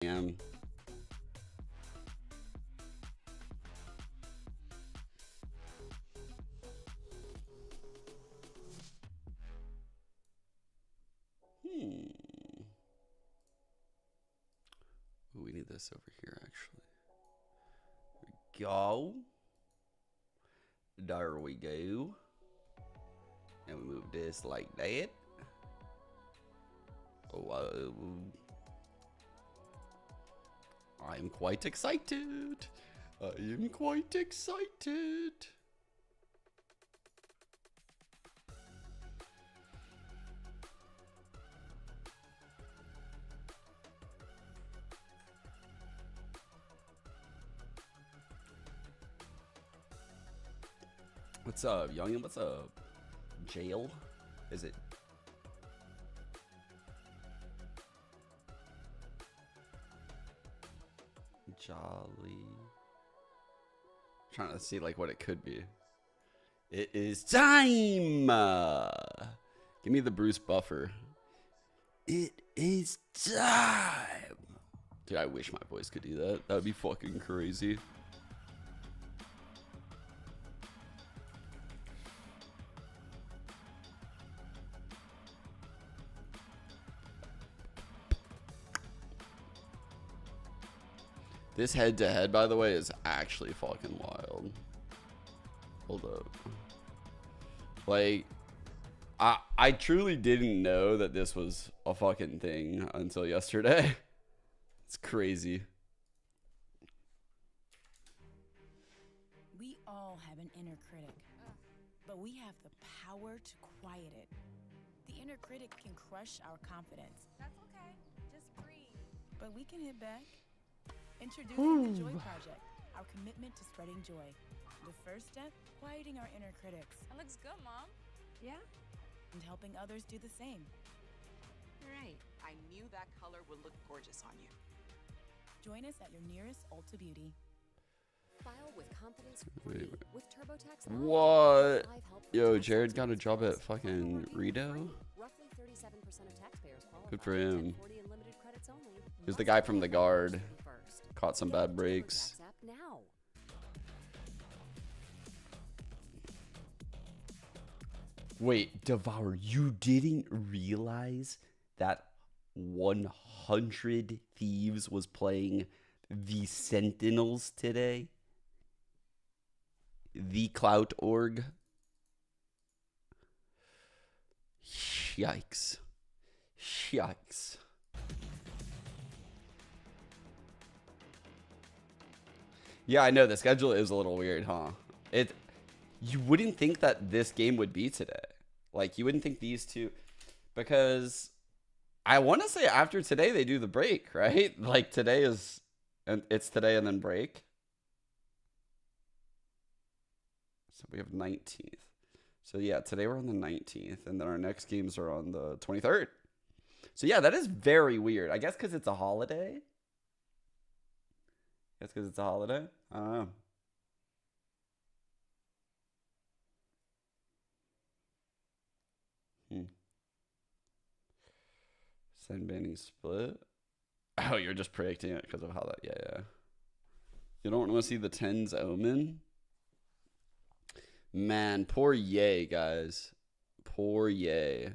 am. Ooh, we need this over here, actually. Go. There we go. And we move this like that. Oh, I am quite excited. I am quite excited. What's up, youngin? What's up? Jail? Is it? Jolly. Trying to see like what it could be. It is time. Give me the Bruce Buffer. It is time. Dude, I wish my voice could do that. That would be fucking crazy. This head-to-head, by the way, is actually fucking wild. Hold up. Like, I truly didn't know that this was a fucking thing until yesterday. It's crazy. We all have an inner critic, but we have the power to quiet it. The inner critic can crush our confidence. That's okay. Just breathe. But we can hit back. Introducing the Joy Project, our commitment to spreading joy. The first step, quieting our inner critics. That looks good, Mom. Yeah? And helping others do the same. Right. I knew that color would look gorgeous on you. Join us at your nearest Ulta Beauty. File with confidence Wait. with TurboTax. What? Yo, Jared got a job at fucking Rito? Roughly 37% of taxpayers qualify. Good for him. 1040 unlimited credits only. Who's the guy from The Guard? Caught some bad breaks. Now. Wait, Devour, you didn't realize that 100 Thieves was playing the Sentinels today? The Clout Org? Yikes. Yikes. Yeah, I know the schedule is a little weird, huh? You wouldn't think that this game would be today. Like, you wouldn't think these two, because I want to say after today they do the break, right? Like today is, and it's today and then break. So we have 19th. So yeah, today we're on the 19th, and then our next games are on the 23rd. So yeah, that is very weird. I guess because it's a holiday. That's because it's a holiday? I don't know. Send banning split. Oh, you're just predicting it because of how that... Yeah. You don't want to see the 10's Omen? Man, poor Ye, guys. Poor Ye.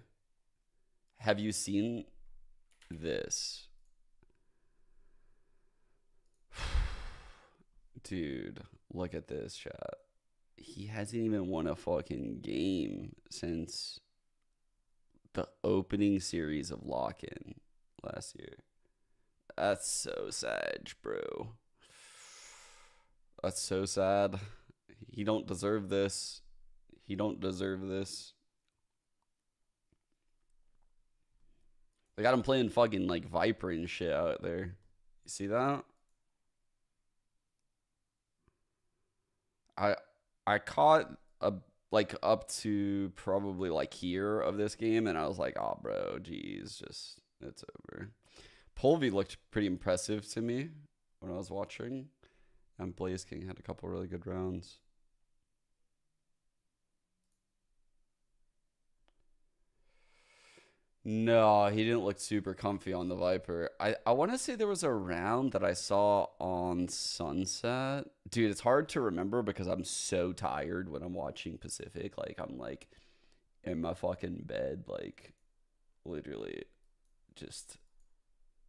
Have you seen this? Dude, look at this, chat. He hasn't even won a fucking game since the opening series of Lock-In last year. That's so sad, bro. That's so sad. He don't deserve this. He don't deserve this. They got him playing fucking like Viper and shit out there. You see that? I caught like up to probably like here of this game, and I was like, oh bro, geez, just it's over. Polvi looked pretty impressive to me when I was watching, and Blaze King had a couple really good rounds. No, he didn't look super comfy on the Viper. I want to say there was a round that I saw on Sunset. Dude, it's hard to remember because I'm so tired when I'm watching Pacific. Like, I'm like in my fucking bed, like literally just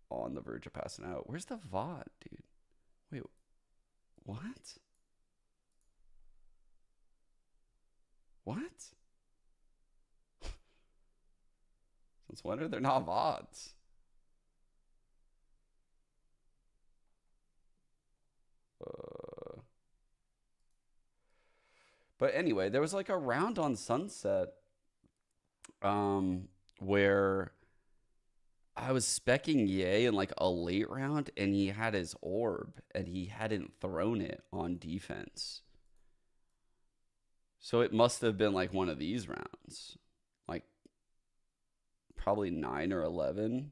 on the verge of passing out. Where's the VOD, dude? Wait, what? What? Since when are there not VODs? But anyway, there was like a round on Sunset where I was specking Ye in like a late round and he had his orb and he hadn't thrown it on defense. So it must have been like one of these rounds. Like probably 9 or 11.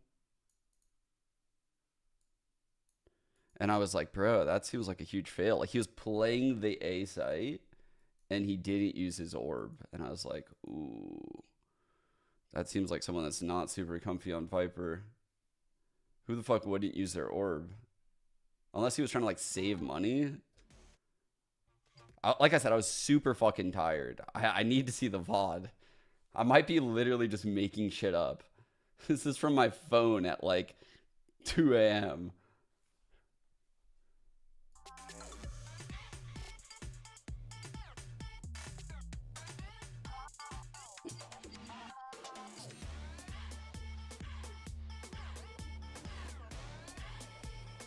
And I was like, bro, that seems like a huge fail. Like he was playing the A site and he didn't use his orb. And I was like, ooh, that seems like someone that's not super comfy on Viper. Who the fuck wouldn't use their orb? Unless he was trying to like save money. Like I said, I was super fucking tired. I need to see the VOD. I might be literally just making shit up. This is from my phone at like 2 a.m.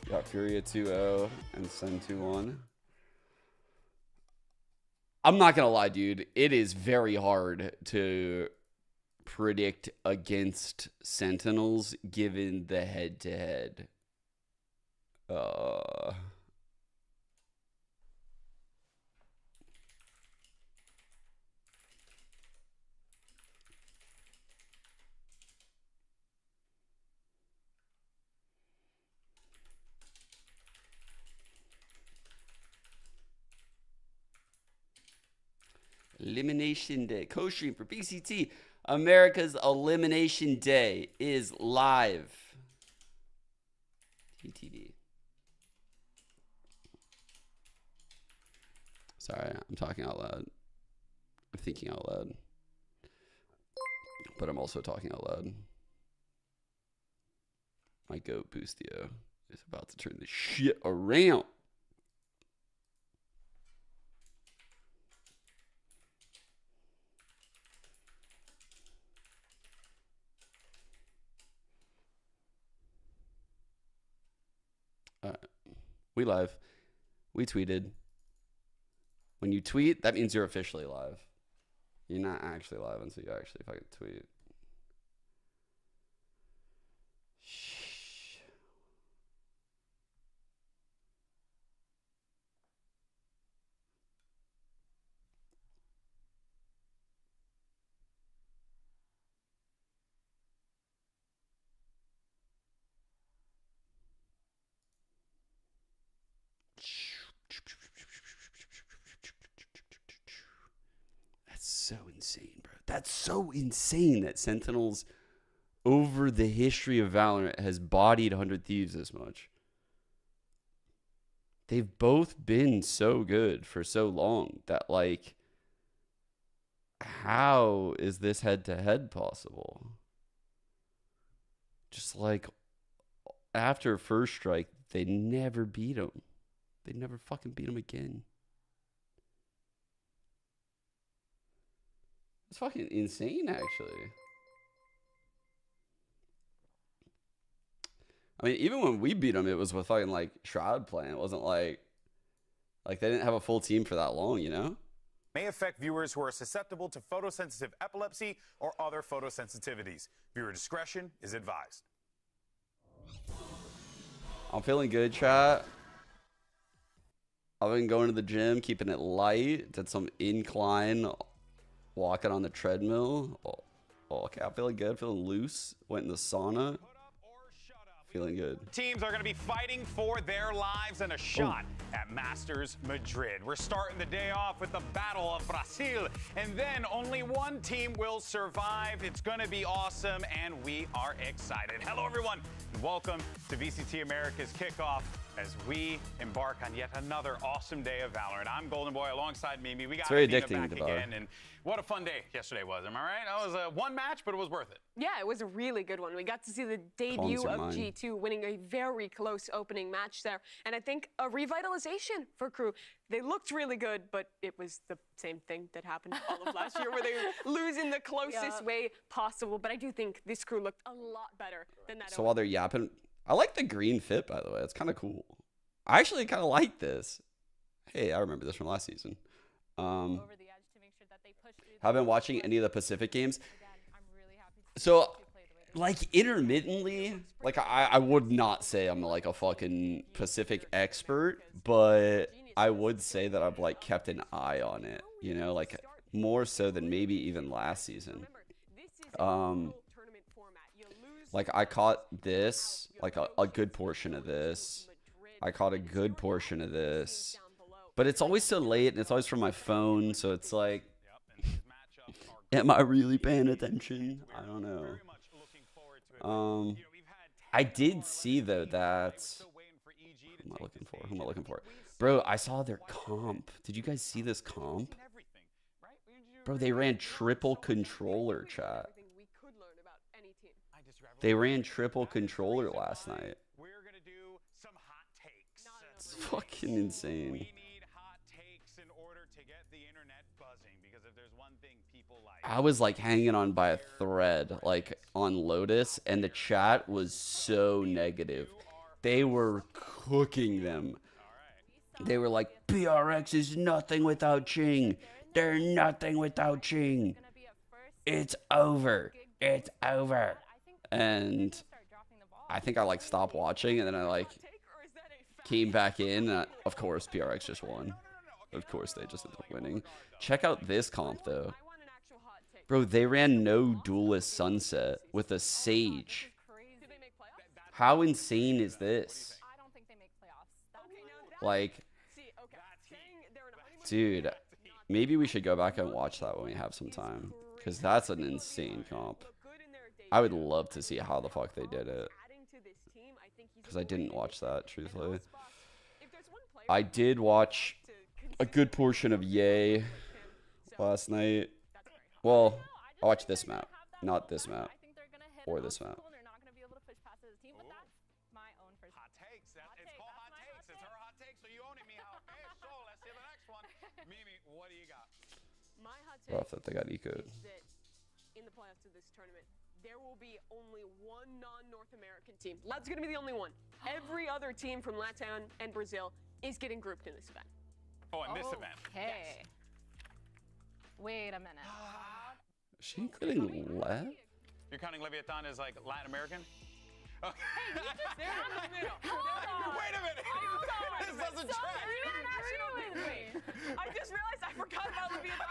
Got Furia 2-0 and Sen 2-1. I'm not going to lie, dude. It is very hard to predict against Sentinels given the head-to-head. Elimination Day. Costream for BCT. America's Elimination Day is live. TTD. Sorry, I'm talking out loud. I'm thinking out loud. But I'm also talking out loud. My goat Boostio is about to turn this shit around. We live. We tweeted. When you tweet, that means you're officially live. You're not actually live until you actually fucking tweet. Shh. That's so insane, bro. That's so insane that Sentinels over the history of Valorant has bodied 100 Thieves this much. They've both been so good for so long that, like, how is this head-to-head possible? Just like after First Strike, they never beat him. They never fucking beat him again. It's fucking insane, actually. I mean, even when we beat them, it was with fucking like Shroud playing. It wasn't like they didn't have a full team for that long, you know? May affect viewers who are susceptible to photosensitive epilepsy or other photosensitivities. Viewer discretion is advised. I'm feeling good, chat. I've been going to the gym, keeping it light. Did some incline walking on the treadmill. Oh, okay, I'm feeling good, feeling loose. Went in the sauna. feeling good. Teams are going to be fighting for their lives and a shot at Masters Madrid. We're starting the day off with the Battle of Brazil, and then only one team will survive. It's going to be awesome, and we are excited. Hello, everyone, and welcome to VCT America's Kickoff as we embark on yet another awesome day of Valorant. I'm Golden Boy alongside Mimi. We got very Nina addicting, back Devar. again, and what a fun day yesterday was. Am I right? That was a one match, but it was worth it. Yeah, it was a really good one. We got to see the debut your of mind. G2 winning a very close opening match there. And I think a revitalization for Crew. They looked really good, but it was the same thing that happened all of last year where they lose in the closest way possible. But I do think this Crew looked a lot better than that. So while they're yapping, I like the green fit, by the way. It's kind of cool. I actually kind of like this. Hey, I remember this from last season. Over the edge to make sure that they push through. Have been watching any of the Pacific games. Again, I'm really happy to So, see you play the way they like, intermittently, like, I would not say I'm, like, a fucking Pacific expert, but I would say that I've, like, kept an eye on it, you know, like, more so than maybe even last season. Like, I caught this, like, a good portion of this. I caught a good portion of this. But it's always so late, and it's always from my phone, so it's like, am I really paying attention? I don't know. I did see, though, that... Who am I looking for? Who am I looking for? Bro, I saw their comp. Did you guys see this comp? Bro, they ran triple controller, chat. They ran triple controller last night. We're going to do some hot takes. It's fucking insane. We need hot takes in order to get the internet buzzing, because if there's one thing people like... I was like hanging on by a thread, like on Lotus, and the chat was so negative. They were cooking them. They were like, PRX is nothing without Ching. They're nothing without Ching. It's over. It's over. And I think I like stopped watching, and then I like came back in. Of course, PRX just won. Of course, they just ended up winning. Check out this comp, though. Bro, they ran no Duelist Sunset with a Sage. How insane is this? I don't think they make playoffs. Like, dude, maybe we should go back and watch that when we have some time, because that's an insane comp. I would love to see how the fuck they did it, because I didn't watch that, truthfully. I did watch a good portion of Yay last night. Well, I watched this map, not this map, or this map. They're not going to be able to push past as a team, but that's my own personal. Hot takes. It's called hot takes. It's her hot take, so you own it, Mihal. Okay, so let's see the next one. Mimi, what do you got? My hot Rough take that they got ecoed. is that in the playoffs of this tournament, there will be only one non-North American team. That's going to be the only one. Every other team from Latin and Brazil is getting grouped in this event. Oh, in this event. Okay. Wait a minute. Is she including Lev? You're counting Leviathan as like Latin American? Okay. Wait a minute. Wait a minute. This doesn't track. I just realized I forgot about Leviathan.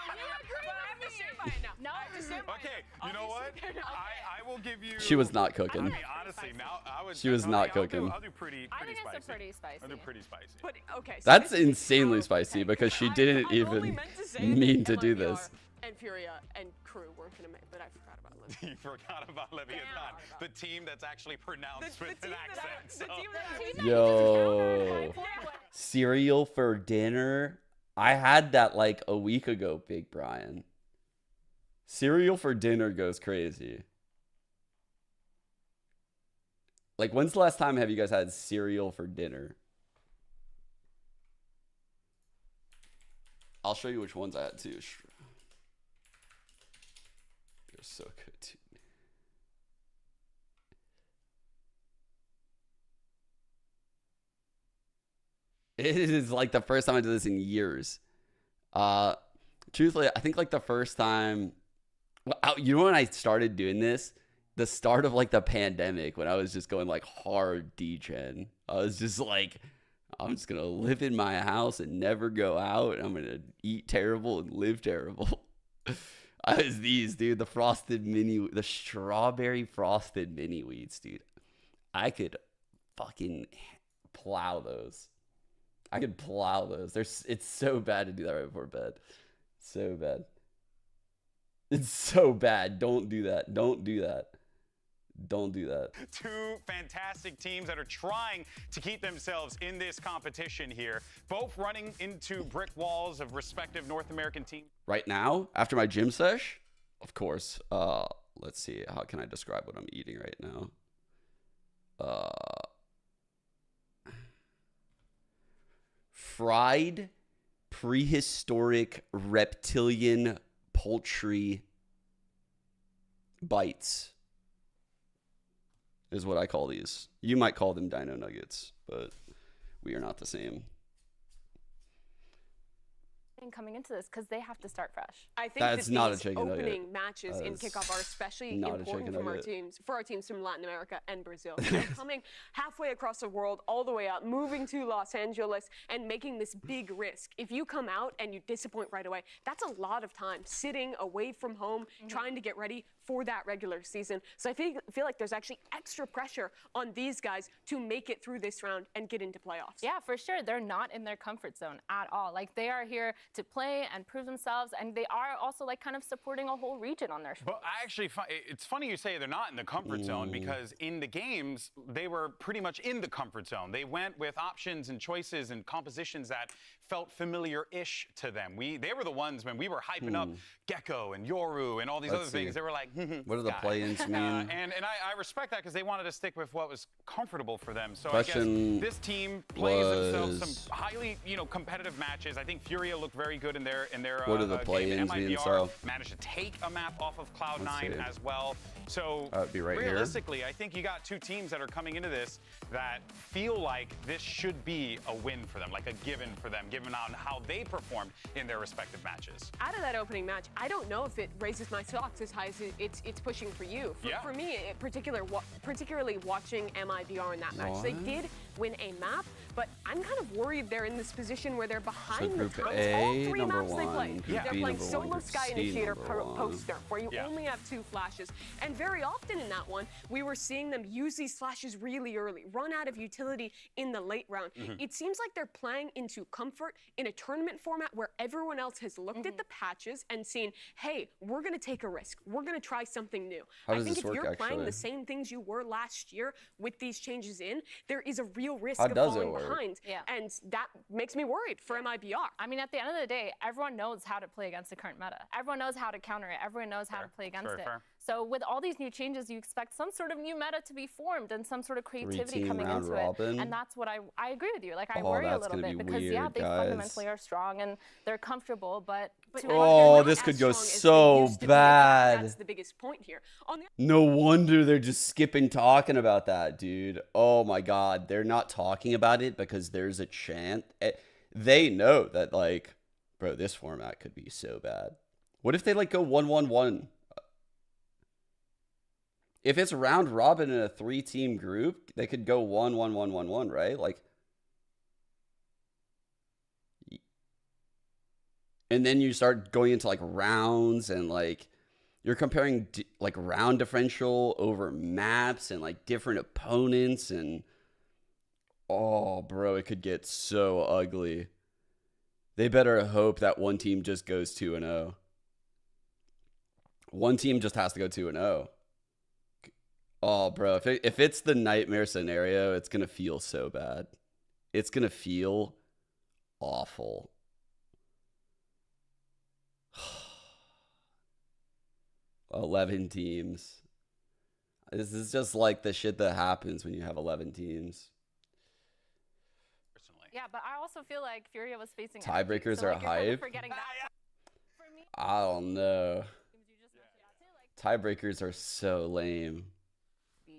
But I have to stand by it now. No. I have to stand by Okay, it. you know what? I will give you... She was not cooking. I mean, honestly, now I would... She was not I'll cooking. do pretty I think spicy. it's a pretty spicy. I'll do pretty spicy. But, okay, so That's this is insanely how- spicy, because she I didn't only even meant to say mean that to do LFBR this. And Furia and Crew weren't going to make, but I forgot about Leviathan. You forgot about Leviathan, the team that's actually pronounced with an accent. The team that Yo. Cereal for dinner? I had that like a week ago, Big Brian. Cereal for dinner goes crazy. Like, when's the last time have you guys had cereal for dinner? I'll show you which ones I had too. They're so good, dude. It is like the first time I did this in years. Truthfully, I think like the first time, you know, when I started doing this, the start of like the pandemic, when I was just going like hard degen. I was just like, I'm just gonna live in my house and never go out. I'm gonna eat terrible and live terrible. I was these, dude, the strawberry frosted mini wheats, dude. I could fucking plow those. I could plow those. It's so bad to do that right before bed. So bad. It's so bad. Don't do that. Don't do that. Don't do that. Two fantastic teams that are trying to keep themselves in this competition here, both running into brick walls of respective North American teams. Right now, after my gym sesh, of course, let's see, how can I describe what I'm eating right now? Fried prehistoric reptilian poultry bites is what I call these. You might call them dino nuggets, but we are not the same. Coming into this because they have to start fresh. I think That's that not a these chicken nugget. opening matches in Kickoff are especially not a important chicken from our nugget. teams, for our teams from Latin America and Brazil. They're coming halfway across the world, all the way out, moving to Los Angeles and making this big risk. If you come out and you disappoint right away, that's a lot of time sitting away from home, trying to get ready for that regular season. So I feel like there's actually extra pressure on these guys to make it through this round and get into playoffs. Yeah, for sure. They're not in their comfort zone at all. Like, they are here to play and prove themselves, and they are also like kind of supporting a whole region on their shoulders. But I actually, it's funny you say they're not in the comfort zone, because in the games, they were pretty much in the comfort zone. They went with options and choices and compositions that felt familiar-ish to them. They were the ones when we were hyping up Gecko and Yoru and all these other things. They were like, what do the play-ins mean? And I respect that, because they wanted to stick with what was comfortable for them. So Question I guess this team plays themselves some highly, competitive matches. I think Furia looked very good in their What do the game. play-ins mean, MIBR so? managed to take a map off of Let's Cloud9 see. as well. So Be right here. realistically, I think you got two teams that are coming into this that feel like this should be a win for them, like a given for them, given on how they performed in their respective matches. Out of that opening match, I don't know if it raises my stocks as high as it's pushing for you. For me, particularly watching MIBR in that match, they did win a map, but I'm kind of worried they're in this position where they're behind the Group times. A, All three number maps they one, played. Group They're B, playing number one, solo Group Sky C, Initiator number one. poster, where you only have 2 flashes. And very often in that one, we were seeing them use these flashes really early, run out of utility in the late round. It seems like they're playing into comfort in a tournament format where everyone else has looked at the patches and seen, hey, we're going to take a risk. We're going to try something new. How I does think this if work, you're playing actually? the same things you were last year with these changes in, there is a real risk How of does it falling work? behind. Yeah. And that makes me worried for MIBR. I mean, at the end of the day, everyone knows how to play against the current meta. Everyone knows how to counter it. Everyone knows how to play against Very it. fair. So with all these new changes, you expect some sort of new meta to be formed and some sort of creativity Three-team coming round into robin. it. And that's what I agree with you. Like, I Oh, worry a that's little gonna bit be because, yeah, weird, they guys. fundamentally are strong and they're comfortable, but to Oh, They're this not could as go strong as they so used to be. bad. That's the biggest point here. On the No wonder they're just skipping talking about that, dude. Oh my god, they're not talking about it because there's a chance. They know that, like, bro, this format could be so bad. What if they like go 1-1-1? If it's round robin in a 3-team group, they could go 1-1-1-1-1, right? Like, and then you start going into like rounds and like you're comparing like round differential over maps and like different opponents, and oh bro, it could get so ugly. They better hope that one team just goes 2-0. One team just has to go 2-0. Oh bro, if it's the nightmare scenario, it's gonna feel so bad. It's gonna feel awful. 11 teams. This is just like the shit that happens when you have 11 teams. Personally. Yeah, but I also feel like Furia was facing Tiebreakers so, are like, you're kind of hype. forgetting that. For me, I don't know. you just mentioned that too, like, Tiebreakers are so lame.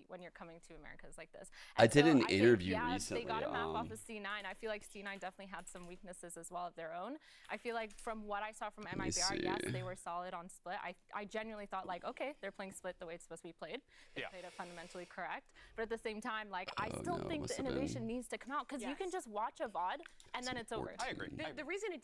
when you're coming to Americas like this. I did an think, interview They recently, got a map off of C9. I feel like C9 definitely had some weaknesses as well of their own. I feel like from what I saw from me MIBR, yes, see. they were solid on split. I genuinely thought, like, okay, they're playing split the way it's supposed to be played. They played it fundamentally correct. But at the same time, like, I still no, think must the have been. innovation needs to come out because you can just watch a VOD and then it's over. I agree. The reason it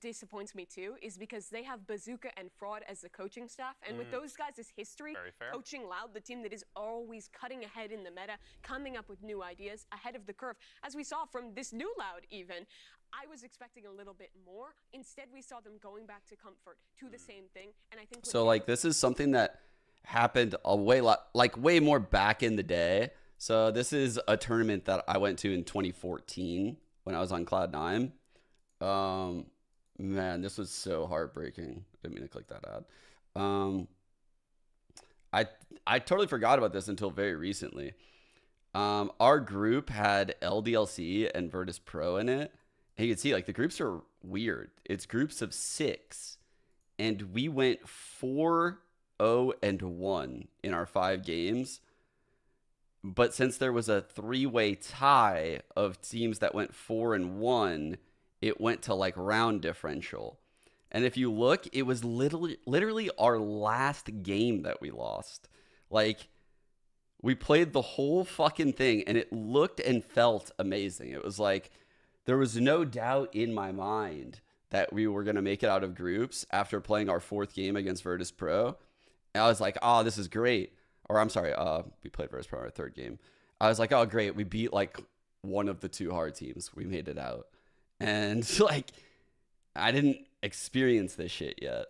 disappoints me too is because they have Bazooka and Fraud as the coaching staff, and with those guys' history, Very fair. coaching Loud, the team that is always he's cutting ahead in the meta, coming up with new ideas ahead of the curve, as we saw from this new Loud even. I was expecting a little bit more. Instead, we saw them going back to comfort, to the same thing. And I think So like this is something that happened a way more back in the day. So this is a tournament that I went to in 2014 when I was on Cloud9. Man, this was so heartbreaking. Didn't mean to click that ad. I totally forgot about this until very recently. Our group had LDLC and Virtus Pro in it. And you can see like the groups are weird. It's groups of 6, and we went 4-0-1 in our 5 games. But since there was a 3-way tie of teams that went 4-1, it went to like round differential. And if you look, it was literally our last game that we lost. Like, we played the whole fucking thing, and it looked and felt amazing. It was like, there was no doubt in my mind that we were going to make it out of groups after playing our 4th game against Virtus Pro. And I was like, oh, this is great. Or I'm sorry, we played Virtus Pro our 3rd game. I was like, oh, great. We beat like one of the 2 hard teams. We made it out. And like, I didn't experience this shit yet.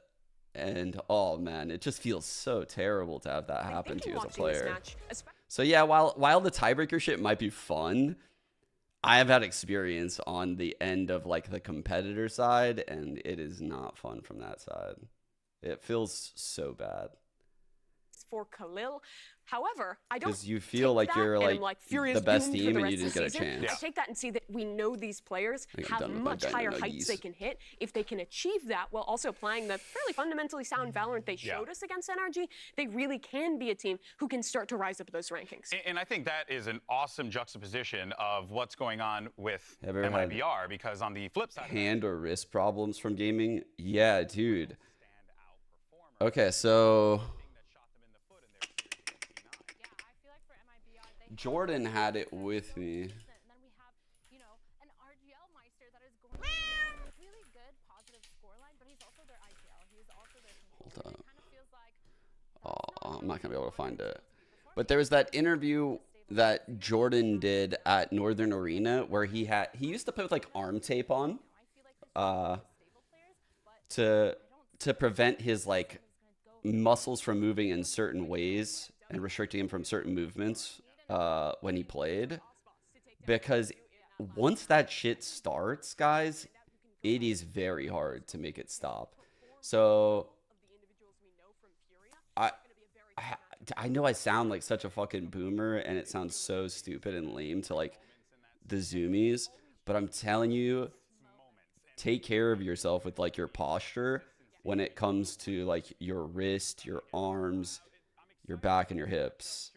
And oh man, it just feels so terrible to have that happen to you as a player. So yeah, while the tiebreaker shit might be fun, I have had experience on the end of like the competitor side, and it is not fun from that side. It feels so bad. For Khalil. However, I don't, because you feel like you're like the best team and you didn't get a chance. I take that and see that we know these players have much higher heights they can hit. If they can achieve that while also applying the fairly fundamentally sound Valorant they showed us against NRG, they really can be a team who can start to rise up those rankings. And I think that is an awesome juxtaposition of what's going on with Mibr, because on the flip side, hand or wrist problems from gaming. Yeah, dude. Okay, so Jordan had it with me. And then we have, you know, an RGL Meister that is going to really good, positive scoreline, but he's also their IPL. He's also their controller. Hold up. It kind of feels like I'm not gonna be able to find it. But there was that interview that Jordan did at Northern Arena where he used to play with like arm tape on, to prevent his like muscles from moving in certain ways and restricting him from certain movements when he played. Because once that shit starts, guys, it is very hard to make it stop. So I know I sound like such a fucking boomer, and it sounds so stupid and lame to like the zoomies, but I'm telling you, take care of yourself with like your posture when it comes to like your wrist, your arms, your back, and your hips.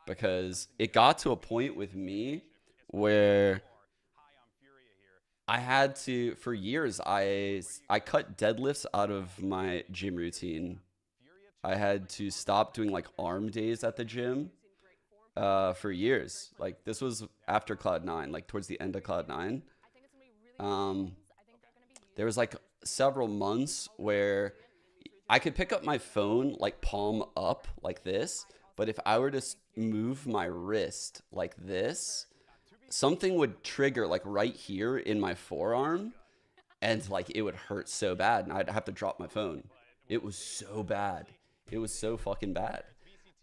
Because it got to a point with me where I had to, for years, I cut deadlifts out of my gym routine. I had to stop doing like arm days at the gym for years. Like this was after Cloud9, like towards the end of Cloud9. There was like several months where I could pick up my phone like palm up like this, but if I were to move my wrist like this, something would trigger like right here in my forearm, and like it would hurt so bad, and I'd have to drop my phone. It was so bad. It was so fucking bad.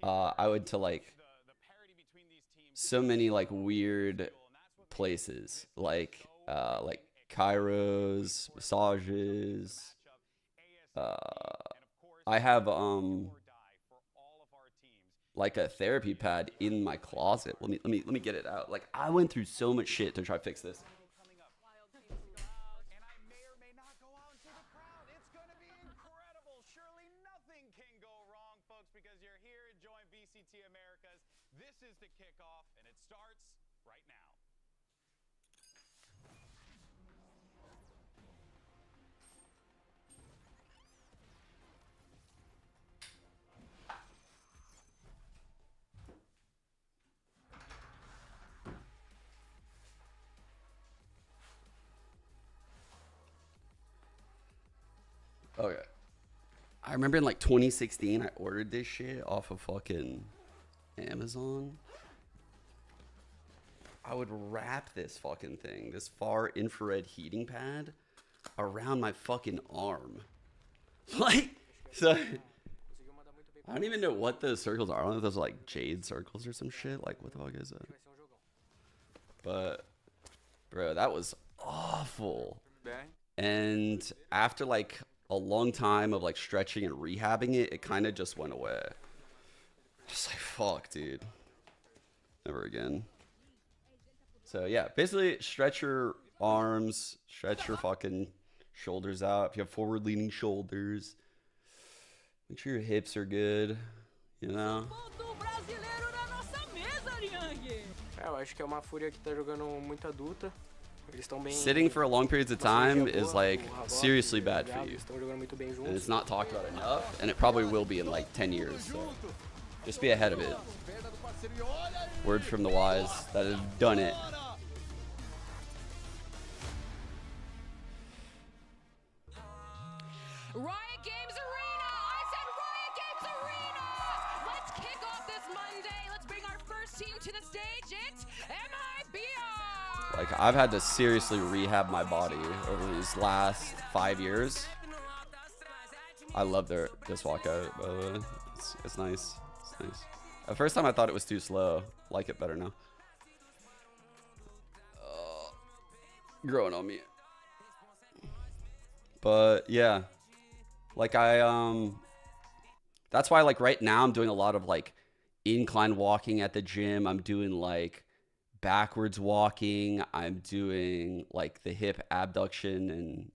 I went to like so many like weird places, like chiros, massages. I have like a therapy pad in my closet. Let me get it out. Like I went through so much shit to try to fix this. This is the kickoff, and it starts right now. Okay. I remember in like 2016, I ordered this shit off of fucking Amazon, I would wrap this fucking thing, this far infrared heating pad, around my fucking arm. Like, so I don't even know what those circles are. I don't know if those are like jade circles or some shit. Like, what the fuck is that? But, bro, that was awful. And after like a long time of like stretching and rehabbing it, it kind of just went away. Just like, fuck, dude. Never again. So yeah, basically stretch your arms, stretch your fucking shoulders out. If you have forward leaning shoulders, make sure your hips are good, you know? Eu acho que é uma Furia que tá jogando muito adulta. Eles estão bem. Sitting for long periods of time is like seriously bad for you. Estão jogando muito bem And juntos. it's not talked about enough, and it probably will be in like 10 years. So just be ahead of it. Word from the wise that have done it. Riot Games Arena! I said Riot Games Arena! Let's kick off this Monday. Let's bring our first team to the stage. It's Mibr! Like, I've had to seriously rehab my body over these last 5 years. I love this walkout, by the way. It's nice. It's nice. The first time I thought it was too slow. Like it better now. Growing on me. But yeah, like that's why like right now I'm doing a lot of like incline walking at the gym. I'm doing like backwards walking. I'm doing like the hip abduction and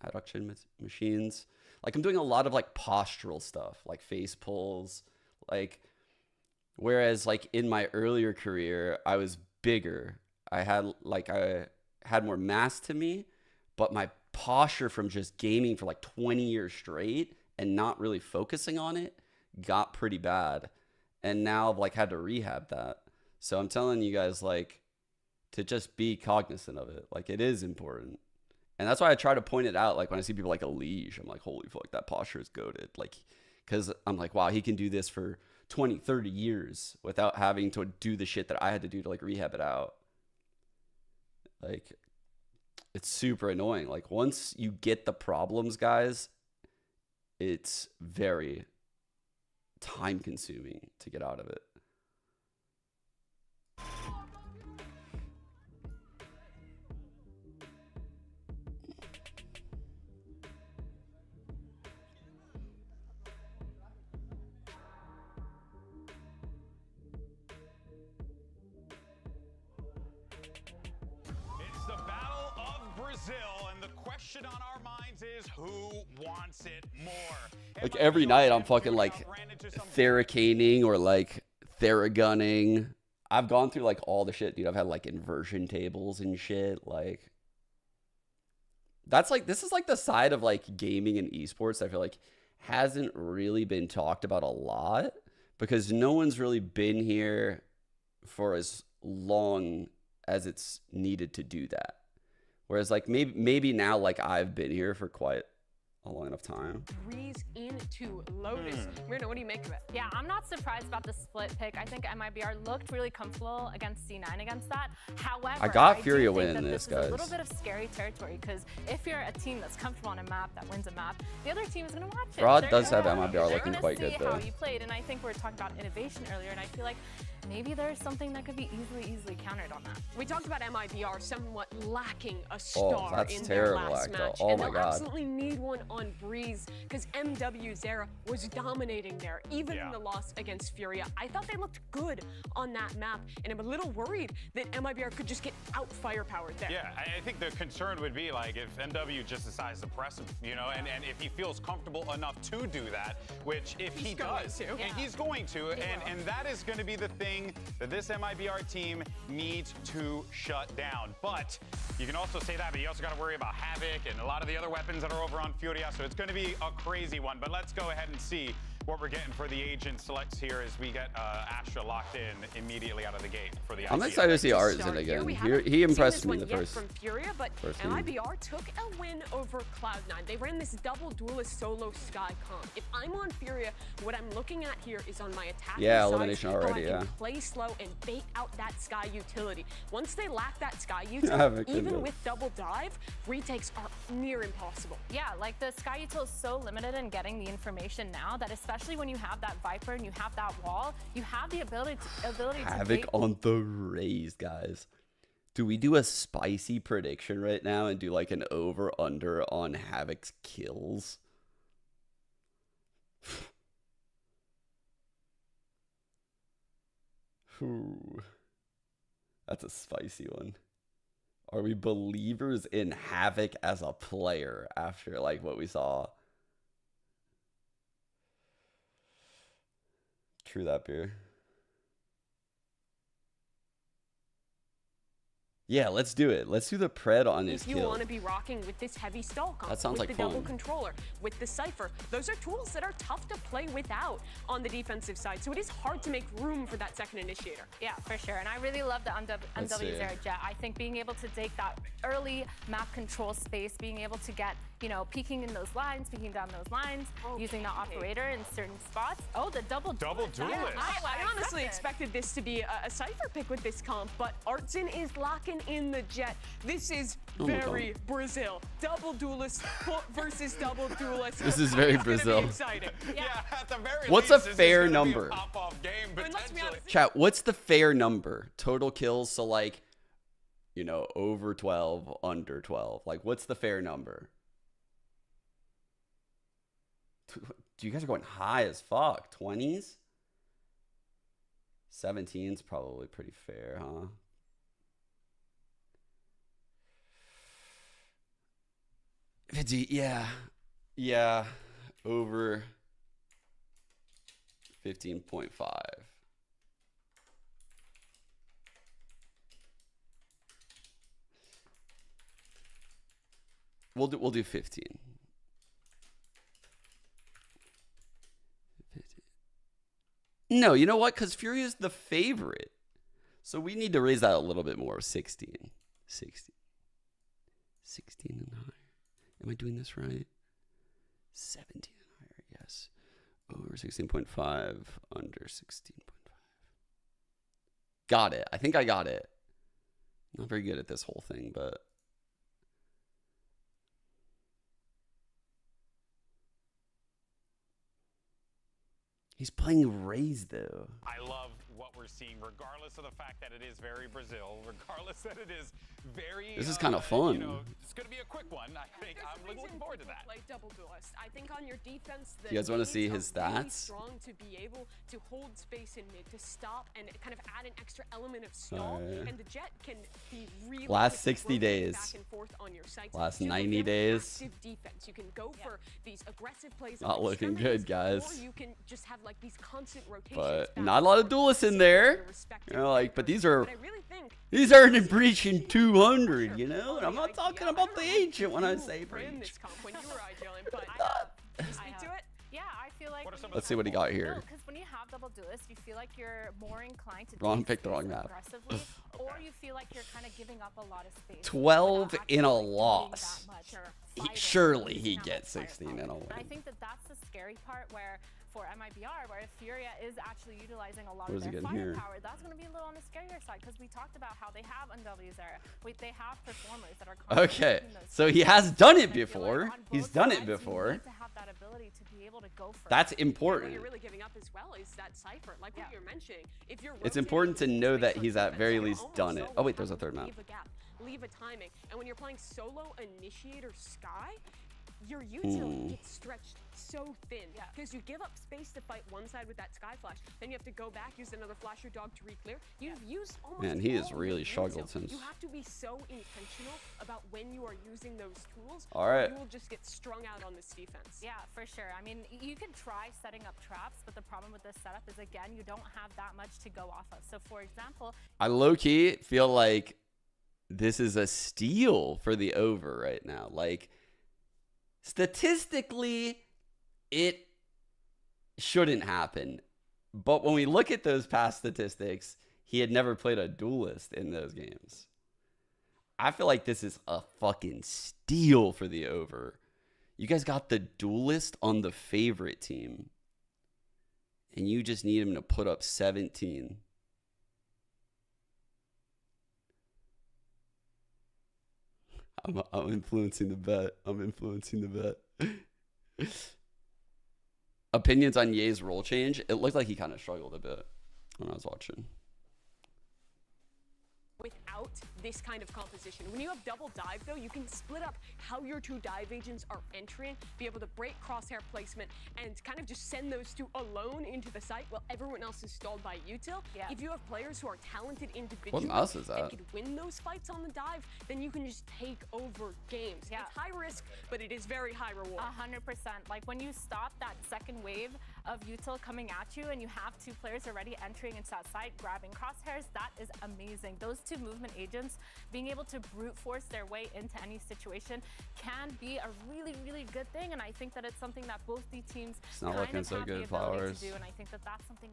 adduction machines. Like I'm doing a lot of like postural stuff, like face pulls, like, whereas like in my earlier career, I was bigger. I had more mass to me, but my posture from just gaming for like 20 years straight and not really focusing on it got pretty bad. And now I've like had to rehab that. So I'm telling you guys, like, to just be cognizant of it. Like, it is important. And that's why I try to point it out. Like when I see people like Elimination, I'm like, holy fuck, that posture is goated. Like, because I'm like, wow, he can do this for 20, 30 years without having to do the shit that I had to do to like rehab it out. Like, it's super annoying. Like, once you get the problems, guys, it's very time consuming to get out of it. It's the Battle of Brazil, and the question on our minds is who wants it more? Like every night I'm fucking like theracaning or like theragunning. I've gone through like all the shit, dude. I've had like inversion tables and shit. Like, that's like, this is like the side of like gaming and esports that I feel like hasn't really been talked about a lot, because no one's really been here for as long as it's needed to do that. Whereas like maybe now, like, I've been here for quite a long enough time. Breeze into Lotus. Myrna, what do you make of it? Yeah, I'm not surprised about the split pick. I think MIBR looked really comfortable against C9 against that. However, I got do Furia think winning that this, is guys. a little bit of scary territory, because if you're a team that's comfortable on a map that wins a map, the other team is going to watch it. Fraud They're does have gonna- MIBR they're looking gonna quite see good, how though. you played, and I think we were talking about innovation earlier, and I feel like maybe there's something that could be easily countered on that. We talked about MIBR somewhat lacking a star that's in terrible, their last Acto. match. Oh and my they'll God. absolutely need one on Breeze, because MW Zera was dominating there, even in the loss against Furia. I thought they looked good on that map, and I'm a little worried that MIBR could just get out firepowered there. Yeah, I think the concern would be like if MW just decides to press him, you know, and if he feels comfortable enough to do that, which if he does, and he's going to, and that is going to be the thing that this MIBR team needs to shut down. But you can also say that, but you also got to worry about Havoc and a lot of the other weapons that are over on Furia, so it's going to be a crazy one. But let's go ahead and see what we're getting for the agent selects here is we get Astra locked in immediately out of the gate for the I'm ICO. excited to see Artisan again. He impressed me the Yet first. from Furia, but game. MIBR took a win over Cloud9. They ran this double duelist solo Sky comp. If I'm on Furia, what I'm looking at here is on my attacking Yeah, side, elimination how already, I can yeah. play slow and bait out that Sky utility. Once they lack that Sky utility, even with double dive, retakes are near impossible. Yeah, like the Sky Util is so limited in getting the information now that especially when you have that Viper and you have that wall, you have the ability to Havoc on the Raze, guys. Do we do a spicy prediction right now and do like an over-under on Havoc's kills? Ooh. That's a spicy one. Are we believers in Havoc as a player after like what we saw? True that, beer. Yeah, let's do it. Let's do the pred on his If you kill. want to be rocking with this heavy stall comp, That sounds with like the double fun. controller, with the Cypher, those are tools that are tough to play without on the defensive side. So it is hard to make room for that second initiator. Yeah, for sure. And I really love the MW0 Jet. I think being able to take that early map control space, being able to get, you know, peeking in those lines, peeking down those lines, using the operator in certain spots. Oh, the double duelist. I honestly expected this to be a Cypher pick with this comp, but Artson is locking in the Jet. This is very Brazil. Double duelist versus double duelist. This is very It's gonna be Brazil. exciting. Yeah, at the very What's least, a this fair is gonna be number? pop-off game, potentially. Chat, what's the fair number? Total kills, so like, you know, over 12, under 12. Like, what's the fair number? You guys are going high as fuck. 20s? 17's probably pretty fair, huh? Yeah, over 15.5. We'll do 15. 15. No, you know what? Because Furia is the favorite. So we need to raise that a little bit more. 16. 16. 16 and higher. Am I doing this right? 17 and higher, yes. Over 16.5, under 16.5. Got it. I think I got it. Not very good at this whole thing, but... He's playing Raze, though. I love what we're seeing, regardless of the fact that it is very Brazil, regardless that it is very... This is kind of fun. You know, it's going to be a quick one, I think. I'm looking forward to that. Play double duelist. I think on your defense, You guys wanna see his really stats? strong to be able to hold space in mid, to stop and kind of add an extra element of stall. And the Jet can be really Last quick 60 rotating days. back and forth on your sights. Last You have a 90 very days. active defense. You can go for these aggressive plays. Not on looking extremities, good, guys. Or you can just have like these constant rotations. But back not a and lot of forth, duelists in seeing there. your respective You know, like, but these are... But I really think These aren't in breaching 200, you know? And I'm not talking about the agent when I say ran breach. this comp when you were IGLing, but can you speak to it? Yeah, I feel like. Let's see what he got here. Because when you have double duelist, you feel like you're more inclined to Wrong take pick, the space wrong map. aggressively, or you feel like you're kind of giving up a lot of space. 12 without in a actually doing loss. that much or He, fighting, surely using he that gets much 16 firepower. in a And I win. think that that's the scary part where for MIBR, where if Furia is actually utilizing a lot What of is he their getting here? firepower, that's going to be a little on the scarier side because we talked about how they have UNWs there. They have performers that are constantly Okay, taking those so he spaces. has done it And I feel like before. on He's both done it sides, you before. need to have that ability to be able to go for That's it. What important. you're really giving up as well is that cipher, like what you're mentioning. If you're It's rotating important to know that space on he's at defense, very you're least almost done it. always Oh wait, there's a having third to map. leave a gap, leave a timing, and when you're playing solo initiator Sky, your utility gets stretched so thin because you give up space to fight one side with that Sky Flash, then you have to go back, use another Flasher Dog to re-clear. You've used almost Man, he has all really your struggled util. since- You have to be so intentional about when you are using those tools. All or right. you will just get strung out on this defense. Yeah, for sure. I mean, you can try setting up traps, but the problem with this setup is, again, you don't have that much to go off of. So, for example, I low-key feel like this is a steal for the over right now. Like, statistically, it shouldn't happen. But when we look at those past statistics, he had never played a duelist in those games. I feel like this is a fucking steal for the over. You guys got the duelist on the favorite team, and you just need him to put up 17. I'm influencing the bet. I'm influencing the bet. Opinions on Ye's role change? It looked like he kind of struggled a bit when I was watching. Without this kind of composition. When you have double dive, though, you can split up how your two dive agents are entering, be able to break crosshair placement, and kind of just send those two alone into the site while everyone else is stalled by util. Yeah. If you have players who are talented individuals What mouse is that? and can win those fights on the dive, then you can just take over games. Yeah. It's high risk, but it is very high reward. 100%. Like when you stop that second wave of util coming at you and you have two players already entering into that site, grabbing crosshairs, that is amazing. Those two movement agents being able to brute force their way into any situation can be a really, really good thing. And I think that it's something that both the teams It's not kind looking of so have good, the ability Flowers. to do. And I think that that's something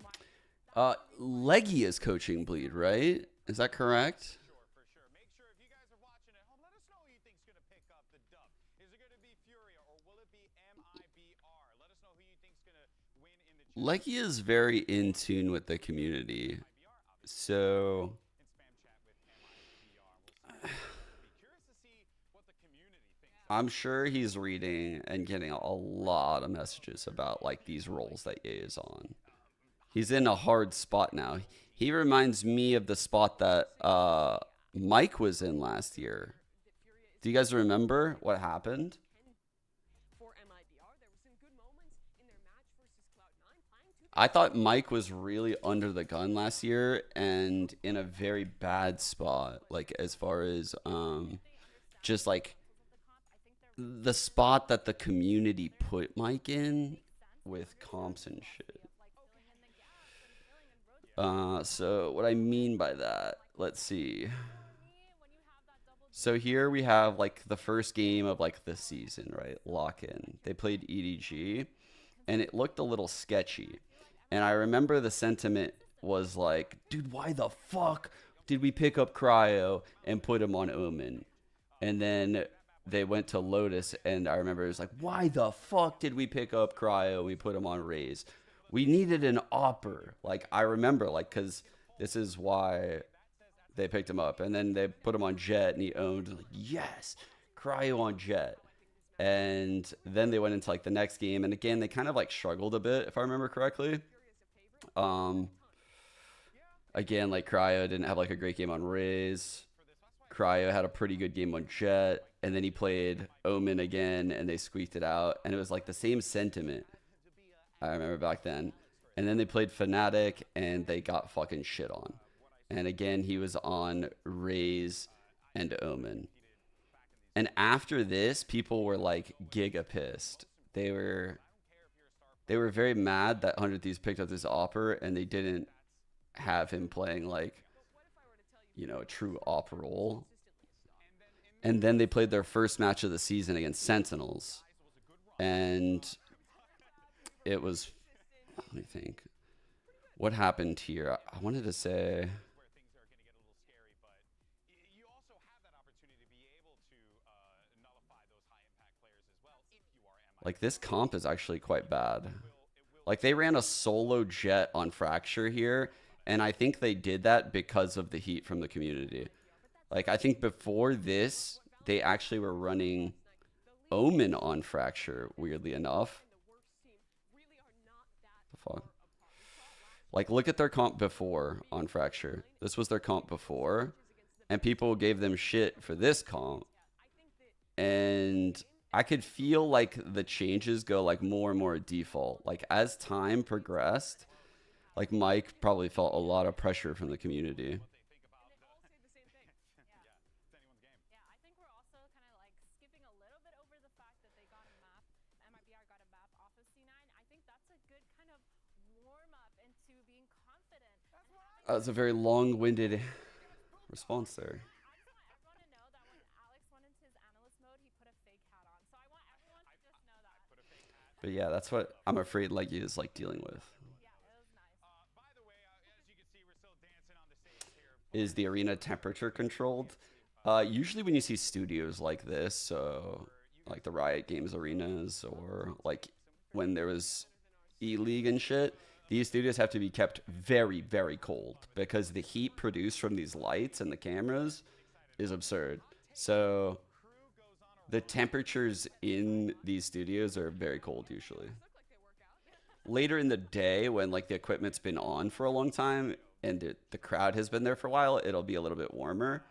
why. Leggy is coaching Bleed, right? Is that correct? For sure. Make sure if you guys are watching at home, let us know who you think's going to pick up the dub. Is it going to be Furia or will it be Mibr? Let us know who you think's going to win in the chat. Leggy is very in tune with the community. So I'm sure he's reading and getting a lot of messages about like these roles that Ye is on. He's in a hard spot now. He reminds me of the spot that Mike was in last year. Do you guys remember what happened? For Mibr, there were some good moments in their match versus Cloud9. I thought Mike was really under the gun last year and in a very bad spot, like as far as just like the spot that the community put Mike in with comps and shit. So what I mean by that, let's see. So here we have like the first game of like the season, right? Lock in. They played EDG and it looked a little sketchy. And I remember the sentiment was like, dude, why the fuck did we pick up Cryo and put him on Omen? And then they went to Lotus and I remember it was like, why the fuck did we pick up Cryo and we put him on Raze? We needed an opper. Like I remember, like, cause this is why they picked him up. And then they put him on Jet and he owned, like, yes, Cryo on Jet. And then they went into like the next game. And again, they kind of like struggled a bit, if I remember correctly. Again, like Cryo didn't have like a great game on Raze. Cryo had a pretty good game on Jet. And then he played Omen again and they squeaked it out. And it was like the same sentiment. I remember back then. And then they played Fnatic and they got fucking shit on. And again, he was on Raze and Omen. And after this, people were like giga pissed. They were very mad that 100 Thieves picked up this opper and they didn't have him playing like, you know, a true op role. And then they played their first match of the season against Sentinels. And it was, let me think. What happened here? I wanted to say, like, this comp is actually quite bad. Like, they ran a solo Jet on Fracture here, and I think they did that because of the heat from the community. Like, I think before this, they actually were running Omen on Fracture, weirdly enough. The fuck? Like, look at their comp before on Fracture. This was their comp before, and people gave them shit for this comp. And I could feel like the changes go like more and more default. Like as time progressed, like Mike probably felt a lot of pressure from the community. That was a very long-winded response there. But yeah, that's what I'm afraid Leggy is like dealing with. Is the arena temperature controlled? Usually when you see studios like this, so like the Riot Games arenas, or like when there was E-League and shit, these studios have to be kept very, very cold because the heat produced from these lights and the cameras is absurd. So the temperatures in these studios are very cold usually. Later in the day, when like the equipment's been on for a long time and the crowd has been there for a while, it'll be a little bit warmer.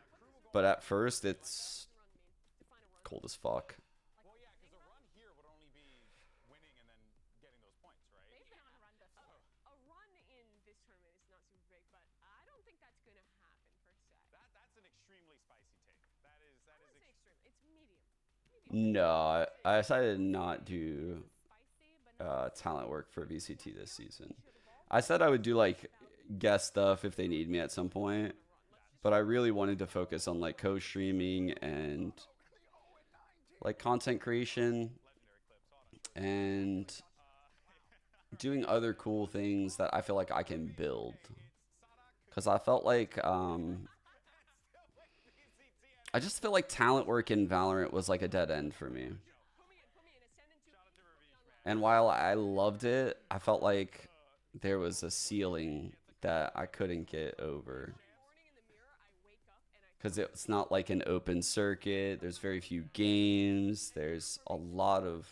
But at first, it's cold as fuck. No, I decided to not do talent work for VCT this season. I said I would do like guest stuff if they need me at some point, but I really wanted to focus on like co-streaming and like content creation and doing other cool things that I feel like I can build. Because I felt like I just feel like talent work in Valorant was like a dead end for me. And while I loved it, I felt like there was a ceiling that I couldn't get over. Because it's not like an open circuit. There's very few games. There's a lot of